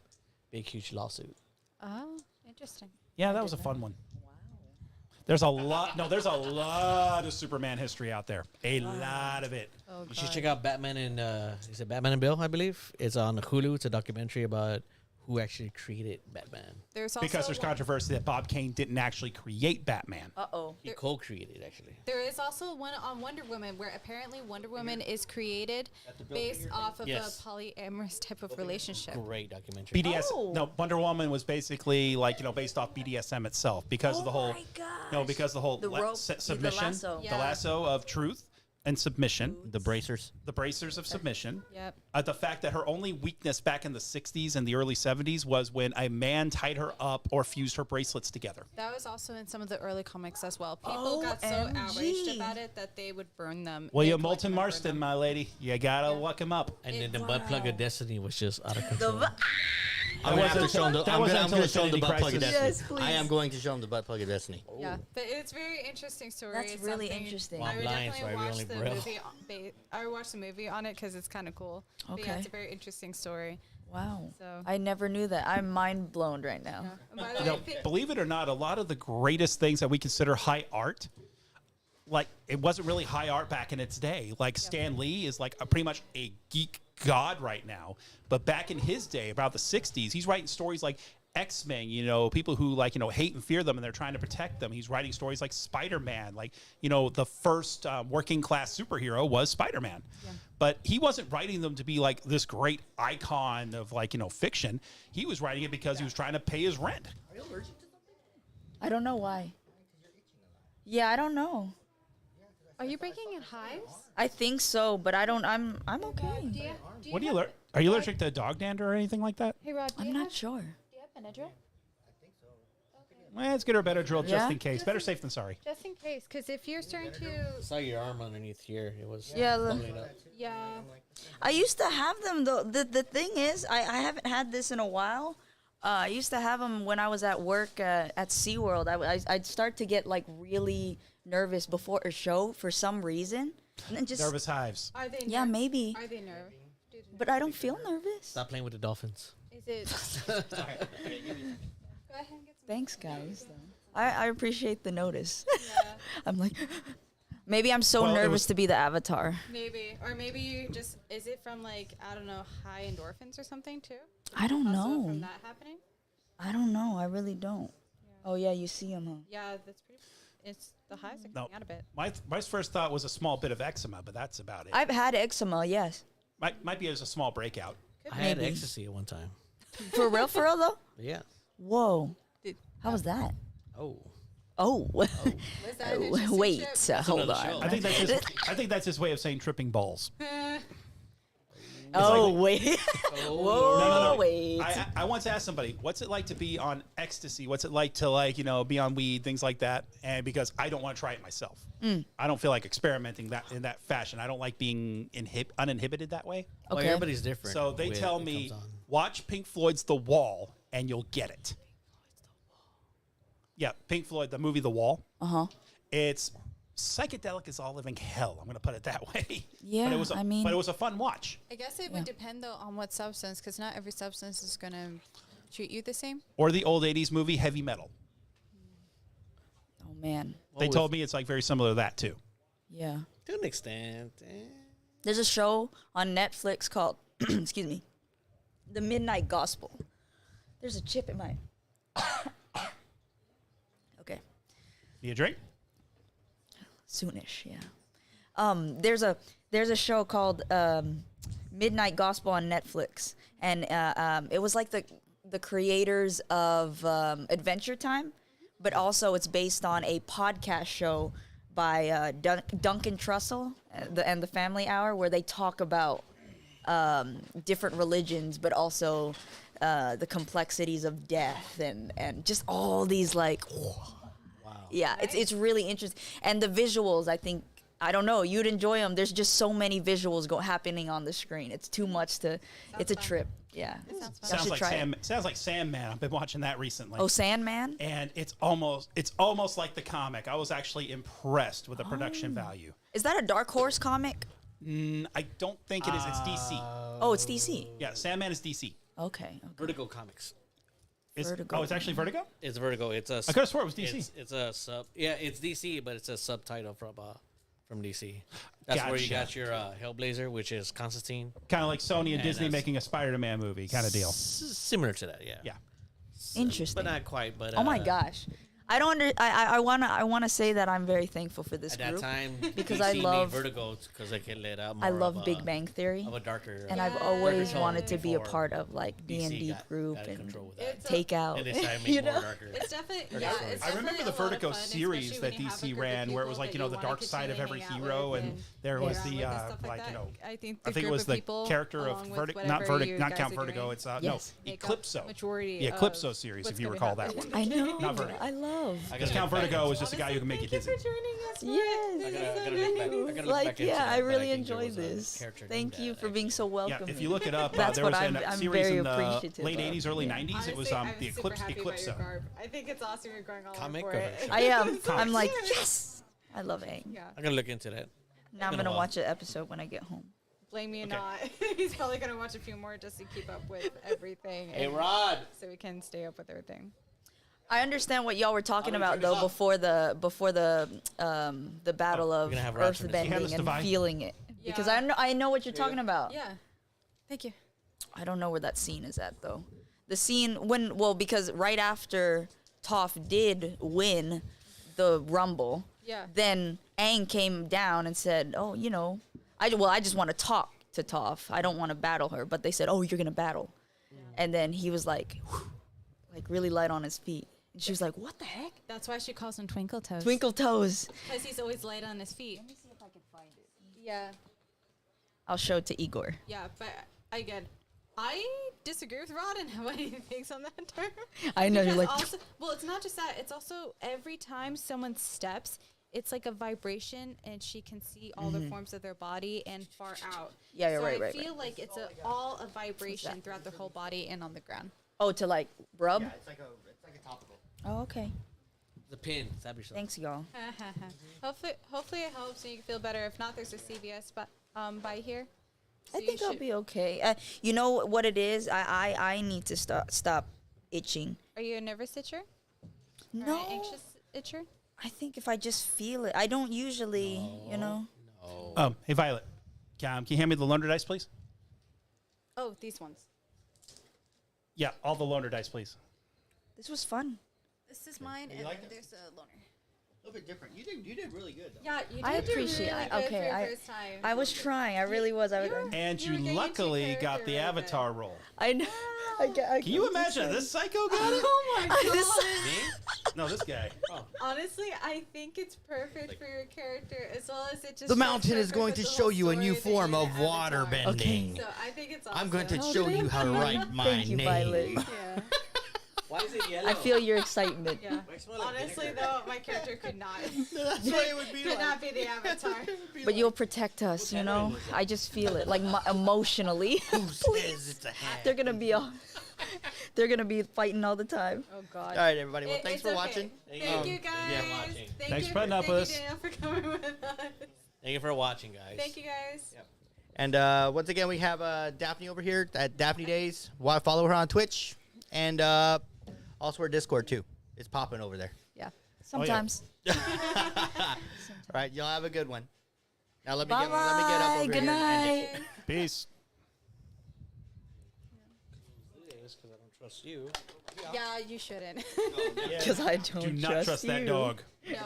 [SPEAKER 6] big, huge lawsuit.
[SPEAKER 3] Oh, interesting.
[SPEAKER 4] Yeah, that was a fun one. Wow. There's a lot. No, there's a lot of Superman history out there. A lot of it.
[SPEAKER 3] Oh
[SPEAKER 6] You should check out Batman and is it Batman and Bill? I believe it's on Hulu. It's a documentary about who actually created Batman.
[SPEAKER 3] There's also
[SPEAKER 4] Because there's controversy that Bob Kane didn't actually create Batman.
[SPEAKER 5] Uh-oh.
[SPEAKER 6] He co-created actually.
[SPEAKER 3] There is also one on Wonder Woman where apparently Wonder Woman is created based off of
[SPEAKER 6] Yes.
[SPEAKER 3] a polyamorous type of relationship.
[SPEAKER 6] Great documentary.
[SPEAKER 4] BDS.
[SPEAKER 5] Oh.
[SPEAKER 4] No, Wonder Woman was basically based off BDSM itself because of the whole.
[SPEAKER 5] my gosh.
[SPEAKER 4] No, because the whole
[SPEAKER 5] The rope, the
[SPEAKER 4] submission,
[SPEAKER 5] lasso.
[SPEAKER 4] the
[SPEAKER 3] Yeah.
[SPEAKER 4] lasso of truth and submission,
[SPEAKER 2] The bracers.
[SPEAKER 4] the bracers of submission.
[SPEAKER 3] Yep.
[SPEAKER 4] The fact that her only weakness back in the 60s and the early 70s was when a man tied her up or fused her bracelets together.
[SPEAKER 3] That was also in some of the early comics as well. People got so outraged
[SPEAKER 5] OMG.
[SPEAKER 3] about it that they would burn them.
[SPEAKER 4] William
[SPEAKER 3] They
[SPEAKER 4] Moulton
[SPEAKER 3] collected them,
[SPEAKER 4] Marston,
[SPEAKER 3] burn
[SPEAKER 4] my lady, you gotta look him up.
[SPEAKER 6] And then the butt plug of destiny was just out of
[SPEAKER 5] The
[SPEAKER 6] control.
[SPEAKER 2] I'm gonna have to show him the.
[SPEAKER 4] that
[SPEAKER 2] I'm
[SPEAKER 4] wasn't
[SPEAKER 2] gonna
[SPEAKER 4] until
[SPEAKER 2] show him the
[SPEAKER 4] Infinity
[SPEAKER 2] butt plug of
[SPEAKER 4] Crisis.
[SPEAKER 2] destiny.
[SPEAKER 5] Yes, please.
[SPEAKER 2] I am going to show him the butt plug of destiny.
[SPEAKER 3] them. Yeah, but it's a very interesting story.
[SPEAKER 5] That's
[SPEAKER 3] It's
[SPEAKER 5] really
[SPEAKER 3] something-
[SPEAKER 5] interesting.
[SPEAKER 6] Well,
[SPEAKER 3] I would
[SPEAKER 6] I'm blind,
[SPEAKER 3] definitely
[SPEAKER 6] so I
[SPEAKER 3] watch
[SPEAKER 6] only
[SPEAKER 3] the
[SPEAKER 6] braille.
[SPEAKER 3] movie. I would watch the movie on it because it's kind of cool. But yeah,
[SPEAKER 5] Okay.
[SPEAKER 3] it's a very interesting story.
[SPEAKER 5] Wow.
[SPEAKER 3] So-
[SPEAKER 5] I never knew that. I'm mind blown right now.
[SPEAKER 3] And by the
[SPEAKER 4] No,
[SPEAKER 3] way,
[SPEAKER 4] believe it or not, a lot of the greatest things that we consider high art, it wasn't really high art back in its day. Stan Lee is pretty much a geek god right now. But back in his day, about the 60s, he's writing stories like X-Men, people who hate and fear them and they're trying to protect them. He's writing stories like Spider-Man, the first working class superhero was Spider-Man. Yeah. But he wasn't writing them to be this great icon of fiction. He was writing it because he was trying to pay his rent.
[SPEAKER 5] I don't know why. Yeah, I don't know.
[SPEAKER 3] are you breaking in hives?
[SPEAKER 5] I think so, but I don't. I'm okay.
[SPEAKER 4] What do you learn? Are you allergic to dog dander or anything like that?
[SPEAKER 3] Hey Rod,
[SPEAKER 5] I'm not sure.
[SPEAKER 3] Do you have Benadryl?
[SPEAKER 4] Well, let's get her a better drill just
[SPEAKER 5] Yeah?
[SPEAKER 4] in case. Better safe than sorry.
[SPEAKER 1] Just in case, because if you're starting to,
[SPEAKER 6] I saw your arm underneath here. It was
[SPEAKER 5] Yeah,
[SPEAKER 6] bubbling up.
[SPEAKER 1] yeah,
[SPEAKER 5] I used to have them though. The thing is, I haven't had this in a while. I used to have them when I was at work at SeaWorld. I'd start to get like really nervous before a show for some reason. And then just
[SPEAKER 4] Nervous hives.
[SPEAKER 1] are they?
[SPEAKER 5] Yeah, maybe.
[SPEAKER 1] Are they nervous?
[SPEAKER 5] But I don't feel nervous.
[SPEAKER 6] Stop playing with the dolphins.
[SPEAKER 1] Is it? Go ahead and get some.
[SPEAKER 5] Thanks, guys. I appreciate the notice.
[SPEAKER 1] Yeah,
[SPEAKER 5] I'm like, maybe I'm so
[SPEAKER 4] Well, it
[SPEAKER 5] nervous
[SPEAKER 4] was-
[SPEAKER 5] to be the avatar.
[SPEAKER 1] maybe, or maybe you just. Is it from like I don't know, high endorphins or something too?
[SPEAKER 5] I don't
[SPEAKER 1] Also
[SPEAKER 5] know.
[SPEAKER 1] from that happening.
[SPEAKER 5] I don't know. I really don't. Oh yeah, you see them, huh?
[SPEAKER 1] Yeah, that's pretty. It's the highs are
[SPEAKER 4] No.
[SPEAKER 1] coming out a bit.
[SPEAKER 4] My first thought was a small bit of eczema, but that's about it.
[SPEAKER 5] I've had eczema. Yes.
[SPEAKER 4] Might be as a small breakout.
[SPEAKER 6] I had
[SPEAKER 5] Maybe.
[SPEAKER 6] ecstasy at one time.
[SPEAKER 5] For real though.
[SPEAKER 6] Yeah.
[SPEAKER 5] Whoa.
[SPEAKER 1] Did-
[SPEAKER 5] How was that?
[SPEAKER 6] Oh.
[SPEAKER 5] Oh.
[SPEAKER 1] Was that an interesting
[SPEAKER 5] Wait.
[SPEAKER 1] trip?
[SPEAKER 5] Hold
[SPEAKER 6] another
[SPEAKER 5] on.
[SPEAKER 6] show.
[SPEAKER 4] I think that's his way of saying tripping balls.
[SPEAKER 5] Oh
[SPEAKER 4] like-
[SPEAKER 5] wait. Whoa. Wait.
[SPEAKER 4] I once asked somebody, "What's it like to be on ecstasy? What's it like to be on weed, things like that?" And because I don't want to try it myself, I don't feel like experimenting that in that fashion. I don't like being uninhibited that way.
[SPEAKER 6] Well,
[SPEAKER 5] Okay.
[SPEAKER 6] everybody's different.
[SPEAKER 4] So they
[SPEAKER 6] when
[SPEAKER 4] tell
[SPEAKER 6] it
[SPEAKER 4] me,
[SPEAKER 6] comes on.
[SPEAKER 4] watch Pink Floyd's The Wall, and you'll get it. Yeah, Pink Floyd, the movie The Wall. It's psychedelic as all living hell. I'm going to put it that way.
[SPEAKER 5] Yeah,
[SPEAKER 4] but it was
[SPEAKER 5] I mean-
[SPEAKER 4] but it was a fun watch.
[SPEAKER 3] I guess it would depend though on what substance, because not every substance is gonna treat you the same.
[SPEAKER 4] Or the old '80s movie Heavy Metal.
[SPEAKER 5] Oh man.
[SPEAKER 4] They told me it's like very similar to that too.
[SPEAKER 5] Yeah.
[SPEAKER 6] To an extent.
[SPEAKER 5] There's a show on Netflix called excuse me, The Midnight Gospel. There's a chip in my Okay.
[SPEAKER 4] Need a drink?
[SPEAKER 5] Soonish, yeah. There's a show called Midnight Gospel on Netflix, and it was like the creators of Adventure Time, but also it's based on a podcast show by Duncan Trussell and the Family Hour, where they talk about different religions, but also the complexities of death and just all these like. Yeah, it's really interesting, and the visuals. I don't know. You'd enjoy them. There's just so many visuals happening on the screen. It's too much to. It's a trip. Yeah.
[SPEAKER 4] Sounds like Sandman. I've been watching that recently.
[SPEAKER 5] Oh, Sandman.
[SPEAKER 4] And it's almost like the comic. I was actually impressed with the production value.
[SPEAKER 5] Is that a Dark Horse comic?
[SPEAKER 4] I don't think it is. It's DC.
[SPEAKER 5] Oh, it's DC.
[SPEAKER 4] Yeah, Sandman is DC.
[SPEAKER 5] Okay.
[SPEAKER 6] Vertigo Comics.
[SPEAKER 5] Vertigo.
[SPEAKER 4] Oh, it's actually Vertigo?
[SPEAKER 6] It's Vertigo. It's a.
[SPEAKER 4] I could have swore it was DC.
[SPEAKER 6] It's a sub. Yeah, it's DC, but it's a subtitle from DC. That's where you
[SPEAKER 4] Gotcha.
[SPEAKER 6] got your Hellblazer, which is Constantine.
[SPEAKER 4] Kind of like Sony and
[SPEAKER 6] And
[SPEAKER 4] Disney
[SPEAKER 6] that's-
[SPEAKER 4] making a Spider-Man movie kind of deal.
[SPEAKER 6] Similar to that, yeah.
[SPEAKER 4] Yeah.
[SPEAKER 5] Interesting.
[SPEAKER 6] But not quite. But
[SPEAKER 5] Oh my gosh. I don't under. I wanna say that I'm very thankful for this
[SPEAKER 6] At that
[SPEAKER 5] group
[SPEAKER 6] time,
[SPEAKER 5] because
[SPEAKER 6] DC
[SPEAKER 5] I
[SPEAKER 6] made
[SPEAKER 5] love
[SPEAKER 6] Vertigo because they can let out more
[SPEAKER 5] I love
[SPEAKER 6] of
[SPEAKER 5] Big
[SPEAKER 6] a,
[SPEAKER 5] Bang Theory.
[SPEAKER 6] of a darker.
[SPEAKER 5] And I've always
[SPEAKER 6] tone
[SPEAKER 5] wanted to be a
[SPEAKER 6] before
[SPEAKER 5] part of like
[SPEAKER 6] DC
[SPEAKER 5] D&D
[SPEAKER 6] got
[SPEAKER 5] group
[SPEAKER 6] in
[SPEAKER 5] and
[SPEAKER 6] control with that.
[SPEAKER 1] It's
[SPEAKER 5] take out.
[SPEAKER 6] And they started making more darker.
[SPEAKER 1] It's definitely
[SPEAKER 6] Yeah,
[SPEAKER 1] it's
[SPEAKER 4] I remember
[SPEAKER 1] definitely
[SPEAKER 4] the
[SPEAKER 1] a lot of
[SPEAKER 4] Vertigo
[SPEAKER 1] fun,
[SPEAKER 4] series
[SPEAKER 1] especially
[SPEAKER 4] that
[SPEAKER 1] when you have a
[SPEAKER 4] DC
[SPEAKER 1] group of
[SPEAKER 4] ran, where it
[SPEAKER 1] people
[SPEAKER 4] was like
[SPEAKER 1] that
[SPEAKER 4] the
[SPEAKER 1] you wanna
[SPEAKER 4] dark side of every
[SPEAKER 1] continue hanging out
[SPEAKER 4] hero,
[SPEAKER 1] with
[SPEAKER 4] and there was
[SPEAKER 1] yeah,
[SPEAKER 4] the
[SPEAKER 1] with and stuff
[SPEAKER 4] like
[SPEAKER 1] that.
[SPEAKER 4] I
[SPEAKER 1] think
[SPEAKER 4] think it
[SPEAKER 1] group
[SPEAKER 4] was
[SPEAKER 1] of
[SPEAKER 4] the
[SPEAKER 1] people,
[SPEAKER 4] character of
[SPEAKER 1] along with
[SPEAKER 4] not
[SPEAKER 1] whatever you
[SPEAKER 4] not
[SPEAKER 1] guys
[SPEAKER 4] Count
[SPEAKER 1] are
[SPEAKER 4] Vertigo.
[SPEAKER 1] doing,
[SPEAKER 5] Yes.
[SPEAKER 4] No,
[SPEAKER 1] make up
[SPEAKER 4] Eclipso.
[SPEAKER 1] majority
[SPEAKER 4] The
[SPEAKER 1] of
[SPEAKER 4] Eclipso series,
[SPEAKER 1] what's
[SPEAKER 4] if you
[SPEAKER 1] gonna
[SPEAKER 4] recall that
[SPEAKER 1] happen.
[SPEAKER 4] one.
[SPEAKER 5] I know.
[SPEAKER 4] Not Vertigo.
[SPEAKER 5] I love.
[SPEAKER 4] Because Count Vertigo is just a guy who can make you dizzy.
[SPEAKER 5] Yes.
[SPEAKER 6] I gotta look back
[SPEAKER 5] Like,
[SPEAKER 6] into
[SPEAKER 5] yeah,
[SPEAKER 6] that,
[SPEAKER 5] I
[SPEAKER 6] but
[SPEAKER 5] really
[SPEAKER 6] think there
[SPEAKER 5] enjoy
[SPEAKER 6] was a
[SPEAKER 5] this.
[SPEAKER 6] character named
[SPEAKER 5] Thank you
[SPEAKER 6] that,
[SPEAKER 5] for being so
[SPEAKER 4] Yeah,
[SPEAKER 5] welcoming.
[SPEAKER 4] if you look it up,
[SPEAKER 5] That's
[SPEAKER 4] there
[SPEAKER 5] what
[SPEAKER 4] was
[SPEAKER 5] I'm
[SPEAKER 4] a series
[SPEAKER 5] very
[SPEAKER 4] in the
[SPEAKER 5] appreciative
[SPEAKER 4] late
[SPEAKER 5] of.
[SPEAKER 4] 80s, early
[SPEAKER 5] Yeah.
[SPEAKER 4] 90s. It was the Eclipso.
[SPEAKER 1] I think it's awesome you're going all
[SPEAKER 6] Comic
[SPEAKER 1] for
[SPEAKER 6] or
[SPEAKER 1] it.
[SPEAKER 6] show?
[SPEAKER 5] I am. I'm like, yes. I love Aang.
[SPEAKER 1] Yeah.
[SPEAKER 6] I'm gonna look into that.
[SPEAKER 5] Now I'm
[SPEAKER 6] Been a
[SPEAKER 5] gonna
[SPEAKER 6] while.
[SPEAKER 5] watch an episode when I get home.
[SPEAKER 1] Blame me
[SPEAKER 4] Okay.
[SPEAKER 1] not. He's probably gonna watch a few more just to keep up with everything.
[SPEAKER 6] Hey,
[SPEAKER 1] and
[SPEAKER 6] Rod.
[SPEAKER 1] so we can stay up with everything.
[SPEAKER 5] I understand what y'all were talking
[SPEAKER 6] I'm gonna
[SPEAKER 5] about
[SPEAKER 6] turn this
[SPEAKER 5] though
[SPEAKER 6] off.
[SPEAKER 5] before the battle
[SPEAKER 6] we're
[SPEAKER 5] of
[SPEAKER 6] gonna have Rod
[SPEAKER 5] earth
[SPEAKER 6] turn this off.
[SPEAKER 4] You have this
[SPEAKER 5] bending and
[SPEAKER 4] device?
[SPEAKER 5] feeling it because
[SPEAKER 1] Yeah.
[SPEAKER 5] I know what you're talking about.
[SPEAKER 1] Yeah. Thank you.
[SPEAKER 5] I don't know where that scene is at though. The scene because right after Toph did win the Rumble,
[SPEAKER 1] Yeah.
[SPEAKER 5] then Aang came down and said, "Oh, I just want to talk to Toph. I don't want to battle her." But they said, "Oh, you're gonna battle," and then he was like really light on his feet. And she was like, "What the heck?"
[SPEAKER 1] That's why she calls him Twinkle Toes.
[SPEAKER 5] Twinkle toes.
[SPEAKER 1] Because he's always light on his feet. Let me see if I can find it. Yeah.
[SPEAKER 5] I'll show it to Igor.
[SPEAKER 1] Yeah, but again,
[SPEAKER 3] I disagree with Rod and what he thinks on that term.
[SPEAKER 5] I know, you're
[SPEAKER 3] Because
[SPEAKER 5] like-
[SPEAKER 3] also, well, it's not just that. It's also every time someone steps, it's like a vibration, and she can see all the forms of their body and far out.
[SPEAKER 5] Yeah, you're
[SPEAKER 3] so
[SPEAKER 5] right,
[SPEAKER 3] I
[SPEAKER 5] right,
[SPEAKER 3] feel like it's all a vibration throughout their whole body and on the ground.
[SPEAKER 5] Oh, to like rub?
[SPEAKER 2] it's like a topical.
[SPEAKER 5] Oh, okay.
[SPEAKER 6] The pin. Stab yourself.
[SPEAKER 5] Thanks, y'all.
[SPEAKER 3] Hopefully it helps and you can feel better. If not, there's a CVS by here. So
[SPEAKER 5] I
[SPEAKER 3] you
[SPEAKER 5] think I'll
[SPEAKER 3] should-
[SPEAKER 5] be okay. You know what it is? I need to stop itching.
[SPEAKER 3] Are you a nervous itcher? Or
[SPEAKER 5] No,
[SPEAKER 3] an anxious itcher?
[SPEAKER 5] I think if I just feel it, I don't usually, you know.
[SPEAKER 4] Hey, Violet, can you hand me the loaner dice, please?
[SPEAKER 3] Oh, these ones.
[SPEAKER 4] Yeah, all the loaner dice, please.
[SPEAKER 5] This was fun.
[SPEAKER 3] This is mine,
[SPEAKER 2] You
[SPEAKER 3] and
[SPEAKER 2] like it?
[SPEAKER 3] there's a loner.
[SPEAKER 2] A little bit different. You did really good though.
[SPEAKER 3] Yeah, you did
[SPEAKER 5] I
[SPEAKER 3] do
[SPEAKER 5] appreciate
[SPEAKER 3] really
[SPEAKER 5] it.
[SPEAKER 3] good
[SPEAKER 5] Okay,
[SPEAKER 3] for your first time.
[SPEAKER 5] I was trying. I really was. I
[SPEAKER 3] You're-
[SPEAKER 4] And
[SPEAKER 3] You
[SPEAKER 4] you
[SPEAKER 3] were getting into
[SPEAKER 4] luckily got
[SPEAKER 3] character
[SPEAKER 4] the
[SPEAKER 3] really
[SPEAKER 4] avatar role.
[SPEAKER 5] I know.
[SPEAKER 4] Can you imagine this psycho got it?
[SPEAKER 3] Oh my god!
[SPEAKER 6] Me?
[SPEAKER 4] No, this guy. Oh.
[SPEAKER 3] Honestly, I think it's perfect for your character as well as it just.
[SPEAKER 2] The
[SPEAKER 3] fits
[SPEAKER 2] mountain is
[SPEAKER 3] perfect
[SPEAKER 2] going
[SPEAKER 3] with
[SPEAKER 2] to
[SPEAKER 3] the
[SPEAKER 2] show
[SPEAKER 3] whole
[SPEAKER 2] you a new
[SPEAKER 3] story that
[SPEAKER 2] form
[SPEAKER 3] you're
[SPEAKER 2] of
[SPEAKER 3] the avatar.
[SPEAKER 2] water bending.
[SPEAKER 3] So I think it's awesome.
[SPEAKER 2] I'm going to
[SPEAKER 5] Oh,
[SPEAKER 2] show you
[SPEAKER 5] thank
[SPEAKER 2] how to
[SPEAKER 5] you.
[SPEAKER 2] write my
[SPEAKER 5] Thank you,
[SPEAKER 2] name.
[SPEAKER 5] Violet.
[SPEAKER 3] Yeah.
[SPEAKER 6] Why is it yellow?
[SPEAKER 5] I feel your excitement.
[SPEAKER 3] Yeah.
[SPEAKER 6] Why smell like
[SPEAKER 3] Honestly,
[SPEAKER 6] vinegar?
[SPEAKER 3] though, my character could not.
[SPEAKER 2] That's what it would be
[SPEAKER 3] Could not be the avatar.
[SPEAKER 5] But you'll protect us, you know. I just feel it, like emotionally.
[SPEAKER 2] Who says it's a hat?
[SPEAKER 5] They're gonna be fighting all the time.
[SPEAKER 3] Oh God.
[SPEAKER 2] All right, everybody. Well, thanks
[SPEAKER 3] It's
[SPEAKER 2] for
[SPEAKER 3] okay.
[SPEAKER 2] watching.
[SPEAKER 3] Thank you guys.
[SPEAKER 6] yeah, watching.
[SPEAKER 4] Thanks for putting up with us.
[SPEAKER 3] Thank you, Daniel, for coming with us.
[SPEAKER 6] Thank you for watching, guys.
[SPEAKER 3] Thank you guys.
[SPEAKER 2] And once again, we have Daphne over here at Daphne Days. Follow her on Twitch and also her Discord too. It's popping over there.
[SPEAKER 3] Yeah.
[SPEAKER 5] Sometimes.
[SPEAKER 2] All right, y'all have a good one. Now let me
[SPEAKER 5] Bye
[SPEAKER 2] get up
[SPEAKER 5] bye.
[SPEAKER 2] over
[SPEAKER 5] Good
[SPEAKER 2] here. and end it.
[SPEAKER 5] night.
[SPEAKER 4] Peace.
[SPEAKER 6] Because I don't trust you.
[SPEAKER 3] Yeah, you shouldn't.
[SPEAKER 5] Because I don't
[SPEAKER 4] Do not trust that
[SPEAKER 5] you.
[SPEAKER 4] dog.
[SPEAKER 3] No.